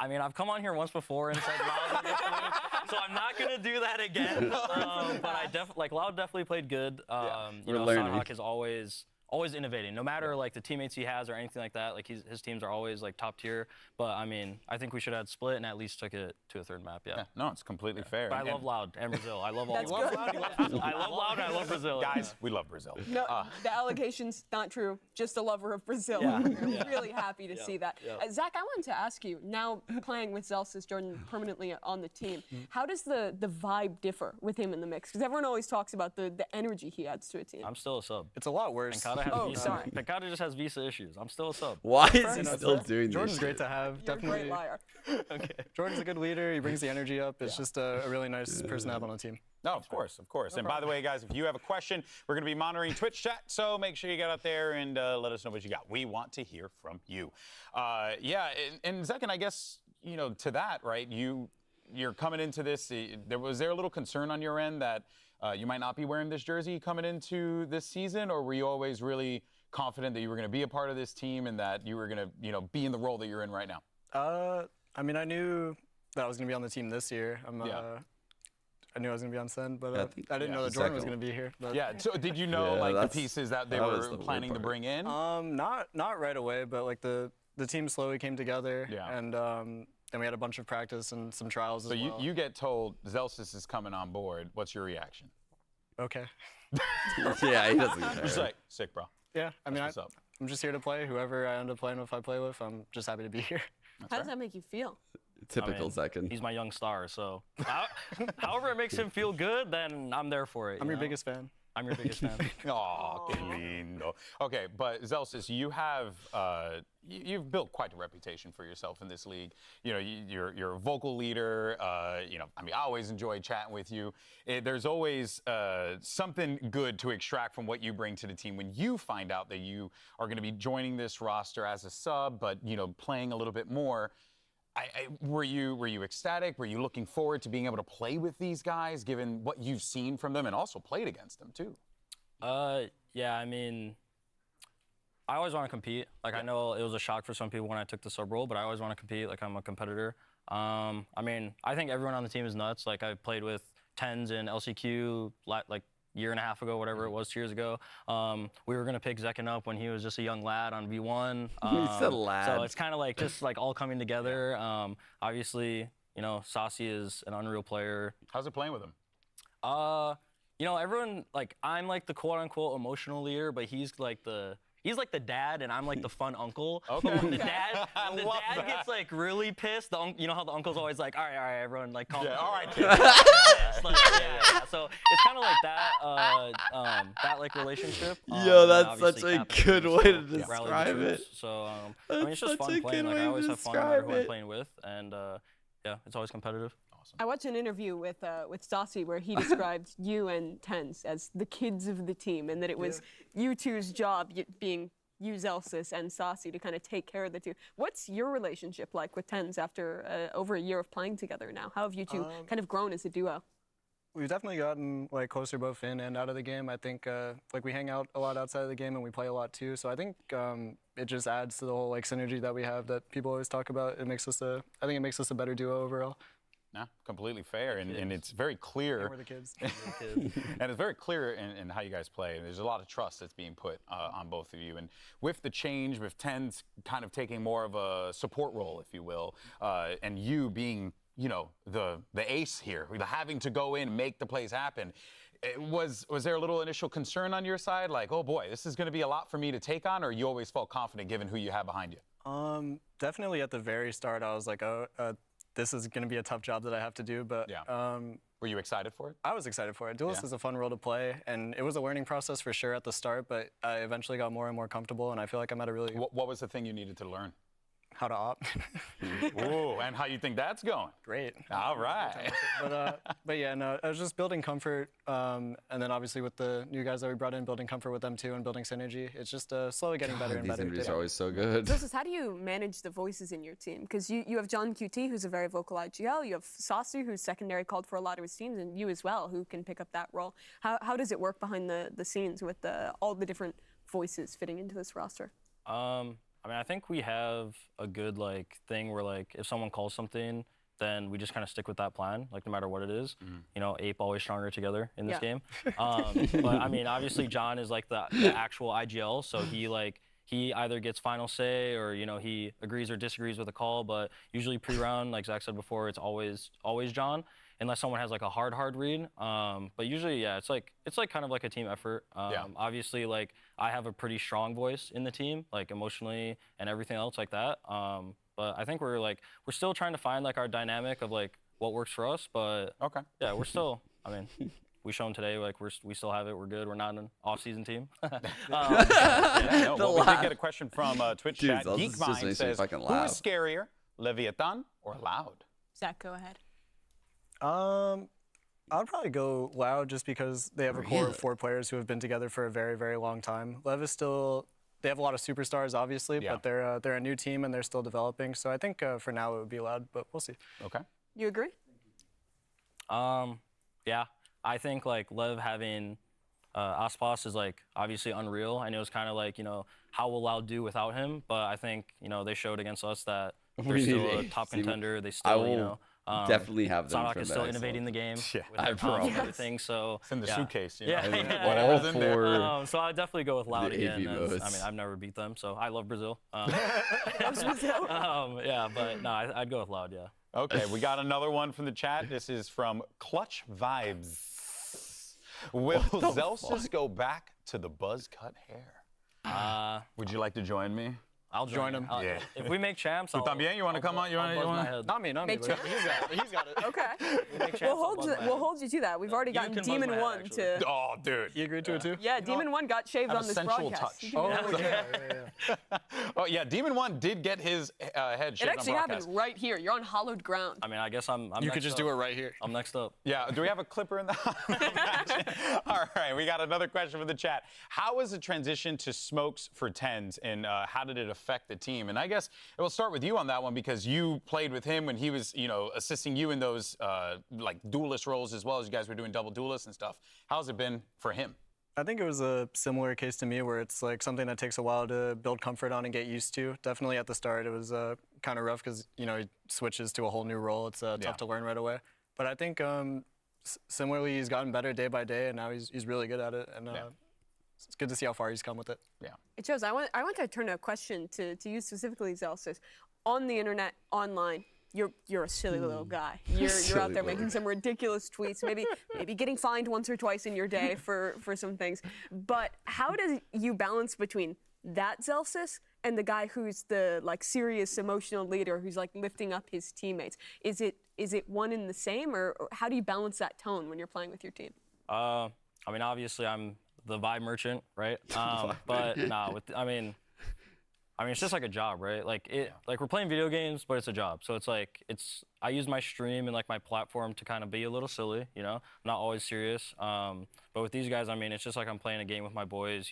I mean, I've come on here once before and said Loud was so I'm not gonna do that again. But Loud definitely played good. You know, Sonhawk is always innovating, no matter like the teammates he has or anything like that. Like his teams are always like top tier. But I mean, I think we should have split and at least took it to a 3rd map. Yeah. No, it's completely fair. But I love Loud and Brazil. I love all. That's good. I love Loud and I love Brazil. Guys, we love Brazil. No, the allegation's not true. Just a lover of Brazil. I'm really happy to see that. Zach, I wanted to ask you, now playing with Zelsis Jordan permanently on the team, how does the vibe differ with him in the mix? Because everyone always talks about the energy he adds to a team. I'm still a sub. It's a lot worse. Sorry. Pekada just has visa issues. I'm still a sub. Why is he still doing this? Jordan's great to have. You're definitely. a great liar. Okay. Jordan's a good leader. He brings the energy up. It's just a really nice person to have on the team. No, of course. And by the way, guys, if you have a question, we're going to be monitoring Twitch chat, so make sure you get out there and let us know what you got. We want to hear from you. And second, I guess, you know, to that, right, you're coming into this, was there a little concern on your end that you might not be wearing this jersey coming into this season, or were you always really confident that you were going to be a part of this team and that you were going to, you know, be in the role that you're in right now? I mean, I knew that I was going to be on the team this year. I knew I was going to be on Sen, but I didn't know that Jordan was going to be here. But. Yeah, so did you know like the pieces that they were planning to bring in? Not right away, but like the team slowly came together, and then we had a bunch of practice and some trials as So well. you get told Zellsis is coming on board. What's your reaction? Okay. Yeah, he doesn't care. Just like, sick, bro. Yeah, I mean, That's what's up. I'm just here to play. Whoever I end up playing with, I play with, I'm just happy to be here. How does that make you feel? Typical second. He's my young star, so however it makes him feel good, then I'm there for it. I'm your biggest fan. I'm your biggest fan. Aw, que lindo. Okay, but Zellsis, you have you've built quite a reputation for yourself in this league. You know, you're a vocal leader. You know, I mean, I always enjoy chatting with you. There's always something good to extract from what you bring to the team. When you find out that you are going to be joining this roster as a sub, but you know, playing a little bit more. Were you ecstatic? Were you looking forward to being able to play with these guys, given what you've seen from them and also played against them too? Yeah, I mean, I always want to compete. Like, I know it was a shock for some people when I took the sub role, but I always want to compete. Like, I'm a competitor. I mean, I think everyone on the team is nuts. Like, I played with Tens in LCQ like year and a half ago, whatever it was, 2 years ago. We were gonna pick Zekken up when he was just a young lad on V1. He said lad. So it's kind of like just like all coming together. Obviously, you know, Saucy is an unreal player. How's it playing with him? You know, everyone, like, I'm like the quote unquote emotional leader, but he's like the dad, and I'm like the fun uncle. Okay. When the dad gets like really pissed, you know how the uncle's always like, all right, everyone, like, calm down. All right, yeah. So it's kind of like that, that like relationship. Yo, that's such a good way to describe it. So I mean, it's just fun playing. Like, I always have fun no matter who I'm playing with, and yeah, it's always competitive. I watched an interview with Saucy where he described you and Tens as the kids of the team, and that it was you two's job, being you, Zellsis, and Saucy, to kind of take care of the two. What's your relationship like with Tens after over a year of playing together now? How have you two kind of grown as a duo? We've definitely gotten like closer both in and out of the game. I think like we hang out a lot outside of the game and we play a lot too. So I think it just adds to the whole like synergy that we have that people always talk about. It makes us I think it makes us a better duo overall. No, completely fair, and it's very clear. Yeah, we're the kids. And it's very clear in how you guys play. There's a lot of trust that's being put on both of you. And with the change, with Tens kind of taking more of a support role, if you will, and you being, you know, the ace here, having to go in, make the plays happen. Was there a little initial concern on your side, like, oh boy, this is going to be a lot for me to take on, or you always felt confident given who you have behind you? Definitely at the very start, I was like, oh. This is going to be a tough job that I have to do, but were you excited for it? I was excited for it. Duelist is a fun role to play, and it was a learning process for sure at the start, but I eventually got more and more comfortable, and I feel like I'm at a really... What was the thing you needed to learn? How to op. Ooh, and how you think that's going? Great. All right. But yeah, no, I was just building comfort, and then obviously with the new guys that we brought in, building comfort with them too, and building synergy. It's just slowly getting better and better. These interviews are always so good. Zellsis, how do you manage the voices in your team? Because you have John QT, who's a very vocal IGL. You have Saucy, who's secondary called for a lot of his teams, and you as well, who can pick up that role. How does it work behind the scenes with all the different voices fitting into this roster? I mean, I think we have a good like thing where like if someone calls something, then we just kind of stick with that plan, like no matter what it is. You know, Ape always stronger together in this game. But I mean, obviously John is like the actual IGL, so he either gets final say or, you know, he agrees or disagrees with a call, but usually pre-round, like Zach said before, it's always John, unless someone has like a hard read. But usually, yeah, it's like kind of like a team effort. Obviously, like I have a pretty strong voice in the team, like emotionally and everything else like that. But I think we're still trying to find like our dynamic of like what works for us. But yeah, we're still, I mean, we shown today like we still have it. We're good. We're not an off-season team. We did get a question from Twitch chat. Geekmind says, who is scarier, Leviathan or Loud? Zach, go ahead. I'd probably go Loud just because they have a core of 4 players who have been together for a very, very long time. Lev is still, they have a lot of superstars, obviously, but they're a new team and they're still developing. So I think for now it would be Loud, but we'll see. Okay. You agree? Yeah, I think like Lev having Aspas is like obviously unreal. I know it's kind of like, you know, how will Loud do without him? But I think, you know, they showed against us that they're still a top contender. They still, you know, Definitely have them Sanhok from is still the innovating the game. Yeah. with I their comms and promise. everything. So It's in the yeah. suitcase. You know? Yeah, I mean, yeah. whatever's All in there. for So I definitely go with Loud the again. AV As, I modes. mean, I've never beat them, so I love Brazil. Loves Brazil. Yeah, but no, I'd go with Loud. Yeah. Okay, we got another one from the chat. This is from Clutch Vibes. Will Zelsis go back to the buzz cut hair? Would you like to join me? I'll join him. Yeah. If we make champs, Tú también? You want to come on? You want to? Not me. Make But he's got it. Okay. We'll hold you to that. We've already gotten can buzz my Demon head, 1 actually. to. Oh, dude. He agreed to it too? Yeah, Demon 1 got shaved Have on a this sensual broadcast. touch. Oh, yeah. Oh, yeah. Demon 1 did get his head It shaved on actually broadcast. happened right here. You're on hallowed ground. I mean, I guess I'm You next could just up. do it right here. I'm next up. Yeah, do we have a clipper in the match? All right, we got another question from the chat. How was the transition to smokes for tens, and how did it affect the team? And I guess we'll start with you on that one because you played with him when he was, assisting you in those like duelist roles as well as you guys were doing double duelists and stuff. How's it been for him? I think it was a similar case to me where it's like something that takes a while to build comfort on and get used to. Definitely at the start it was kind of rough because, he switches to a whole new role. It's tough to learn right away. But I think similarly he's gotten better day by day and now he's really good at it. And it's good to see how far he's come with it. Yeah. It shows. I want to turn a question to you specifically, Zelsis. On the internet, online, you're a silly little guy. You're out there making some ridiculous tweets, maybe getting fined once or twice in your day for some things. But how do you balance between that Zelsis and the guy who's the serious emotional leader who's lifting up his teammates? Is it one and the same, or how do you balance that tone when you're playing with your team? I mean, obviously I'm the vibe merchant, right? But nah, I mean, it's just like a job, right? Like we're playing video games, but it's a job. So I use my stream and my platform to kind of be a little silly, I'm not always serious. But with these guys, I mean, it's just like I'm playing a game with my boys,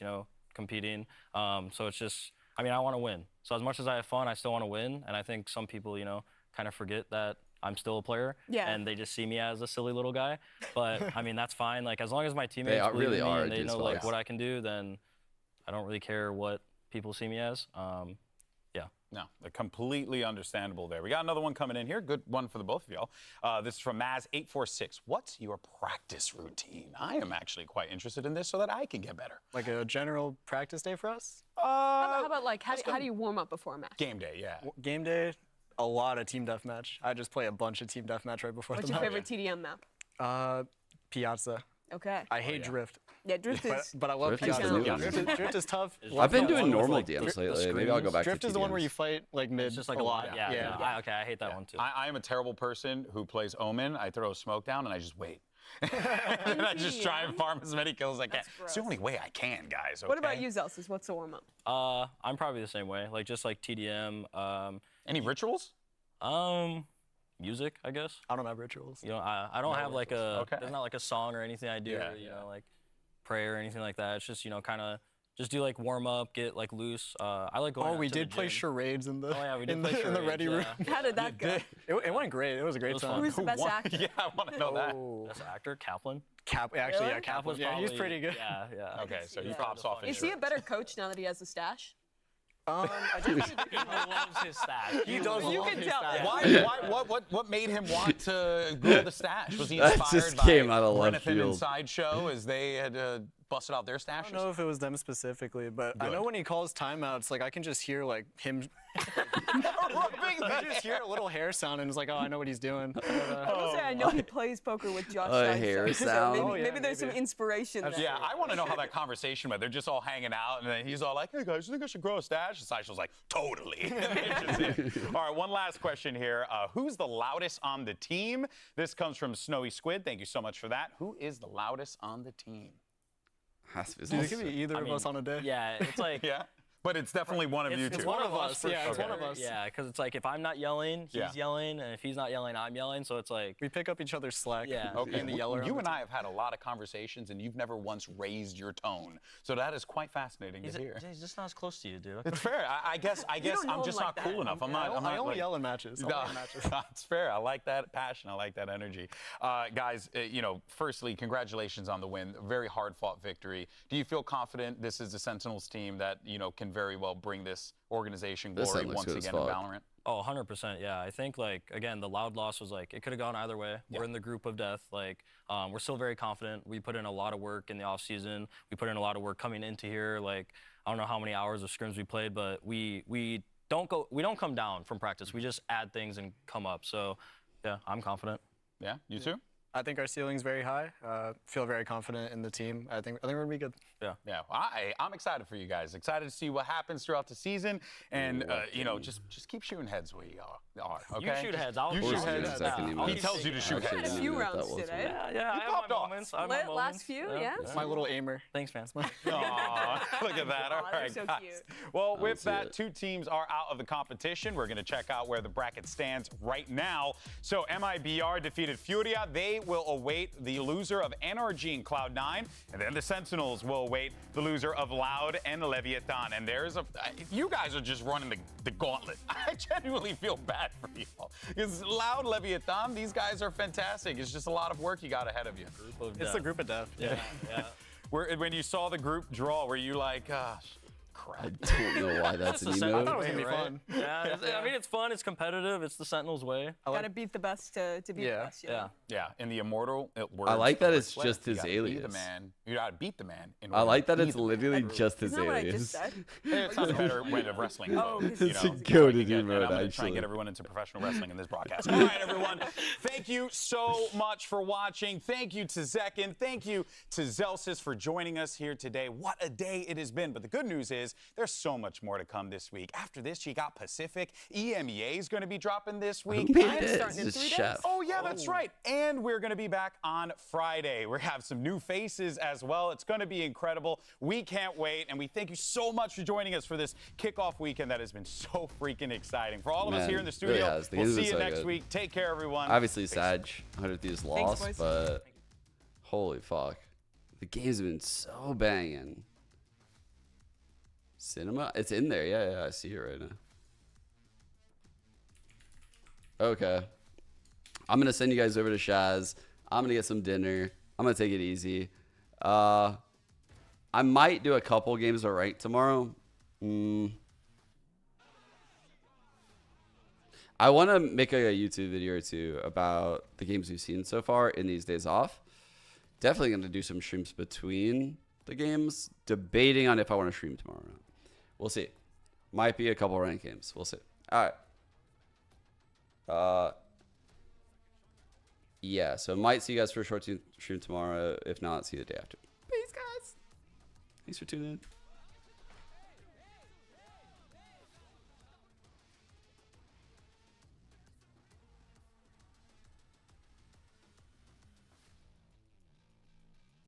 competing. So it's just, I mean, I want to win. So as much as I have fun, I still want to win. And I think some people, kind of forget that I'm still a player. Yeah. And they just see me as a silly little guy. But I mean, that's fine. As long as my teammates believe really in me are and they know douchebags. what I can do, then I don't really care what people see me as. Yeah. No, they're completely understandable there. We got another one coming in here. Good one for the both of y'all. This is from Maz846. What's your practice routine? I am actually quite interested in this so that I can get better. Like a general practice day for us? How about how do you warm up before a match? Game day, yeah. Game day, a lot of team deathmatch. I just play a bunch of team deathmatch right before What's the your match. favorite TDM map? Piazza. Okay. I hate Drift. Yeah, Drift is. But I love Drift is Piazza. the new one. Drift is tough. I've been Piazza doing was normal like DMs the lately. Maybe I'll go back Drift to is the one where TDMs. you fight mid It's just like a lot. Yeah. Okay, I hate that one too. I am a terrible person who plays Omen. I throw a smoke down and I just wait. And I just try and farm as many kills as I can. It's the only way I can, guys. Okay? What about you, Zelsis? What's the warm up? I'm probably the same way. Just like TDM. Any rituals? Music, I guess. I don't have rituals. I don't have there's not a song or anything I do, Yeah, like prayer or anything like that. It's just, kind of just do warm up, get loose. I like going out we to the did play gym. charades in the we did in play the charades, ready room. How did that go? It went great. It was a great time. Who's the best actor? Yeah, I want to know that. Best actor, Kaplan. Actually, yeah, Cap was yeah, he's probably- pretty good. Yeah. Okay, so he pops off in Is he a better coach now that he has the stash? I He loves his stash. He does. You love can his tell. stash. What made him want to grow the stash? Was he That inspired just by came out of left Renathan and field. Sideshow as they had busted out their stashes? I don't know if it was them specifically, but I know when he calls timeouts, I can just hear him. I just hear a little hair sound, and it's oh, I know what he's doing. But, I will say I know he plays poker with Josh. hair Sideshow, sound. So Oh, yeah, maybe there's some maybe. inspiration there. Yeah, I want to know how that conversation went. They're just all hanging out, and then he's all like, "Hey guys, you think I should grow a stash?" And Sideshow's like, "Totally." All right, one last question here. Who's the loudest on the team? This comes from Snowy Squid. Thank you so much for that. Who is the loudest on the team? Dude, it could be either of us on a day. Yeah, it's Yeah, but it's definitely one of you two. It's one of us. for Yeah, sure. it's one of us. Yeah, because it's if I'm not yelling, he's yelling, and if he's not yelling, I'm yelling. So it's we pick up each other's slack. Yeah. Okay, And the yeller. you and I have had a lot of conversations, and you've never once raised your tone. So that is quite fascinating to hear. He's just not as close to you, dude. It's fair. I guess don't know I'm him just like not that. cool enough. I'm I not only like, yell in matches. No, that's fair. I like that passion. I like that energy. Guys, firstly, congratulations on the win. Very hard-fought victory. Do you feel confident this is the Sentinels team that, can very well bring this organization This glory looks once good as again in fuck. Valorant. Oh, 100%. Yeah, I think like again, the Loud loss was like it could have gone either way. Yeah. We're in the group of death. Like we're still very confident. We put in a lot of work in the off season. We put in a lot of work coming into here. Like I don't know how many hours of scrims we played, but we don't come down from practice. We just add things and come up. So yeah, I'm confident. Yeah, you too? I think our ceiling's very high. Feel very confident in the team. I think we're gonna be good. Yeah. I'm excited for you guys. Excited to see what happens throughout the season, and you know, just keep shooting heads where you are. Okay? You shoot heads. You shoot heads. He tells you to shoot Had heads. a few rounds today. Yeah, I have my moments. I have my Lit last moments. few, yeah. It's my little aimer. Thanks, man. Aw, look at that. All Aw, they're right, so guys. cute. Well, with see that, it. 2 teams are out of the competition. We're going to check out where the bracket stands right now. So Mibr defeated Furia. They will await the loser of NRG and Cloud9, and then the Sentinels will await the loser of Loud and Leviathan. And there's you guys are just running the gauntlet. I genuinely feel bad for y'all. Because Loud, Leviathan, these guys are fantastic. It's just a lot of work you got ahead of you. It's the group of death. Yeah, yeah. When you saw the group draw, were you like, gosh, crap? I don't know why that's an It's the emote. I thought it was gonna be fun. Yeah, I mean it's fun. It's competitive. It's the Sentinels way. Gotta beat the best to beat the best. You know? Yeah, in the immortal words I like that of it's Rick just Sweat, his you gotta be the alias. man. You gotta beat the man. in I order like to that be it's the man. literally just his Isn't that what I alias. just said? It's not a better way of wrestling. Oh, you it's know, a so I can goated get- and emote, I'm gonna try and actually. get everyone into professional wrestling in this broadcast. All right, everyone. Thank you so much for watching. Thank you to Zekin. Thank you to Zelsis for joining us here today. What a day it has been. But the good news is there's so much more to come this week. After this, you got Pacific. EMEA is going to be dropping this week. Who made I'm this? starting in This 3 chef. days. Oh, yeah, that's right. And we're going to be back on Friday. We have some new faces as well. It's going to be incredible. We can't wait. And we thank you so much for joining us for this kickoff weekend that has been so freaking exciting. For all of us Man, here in the it really studio, has. The we'll games see are you so next good. week. Take care, everyone. Obviously, Sag, 100 Thieves lost, boys. but holy fuck. The game's been so banging. Cinema? It's in there. Yeah, I see it right now. Okay. I'm going to send you guys over to Shaz. I'm going to get some dinner. I'm going to take it easy. I might do a couple games of ranked tomorrow. I want to make a YouTube video or two about the games we've seen so far in these days off. Definitely going to do some streams between the games. Debating on if I want to stream tomorrow or not. We'll see. Might be a couple ranked games. We'll see. All right. Yeah, so might see you guys for a short stream tomorrow. If not, see you the day after. Peace, guys. Thanks for tuning in.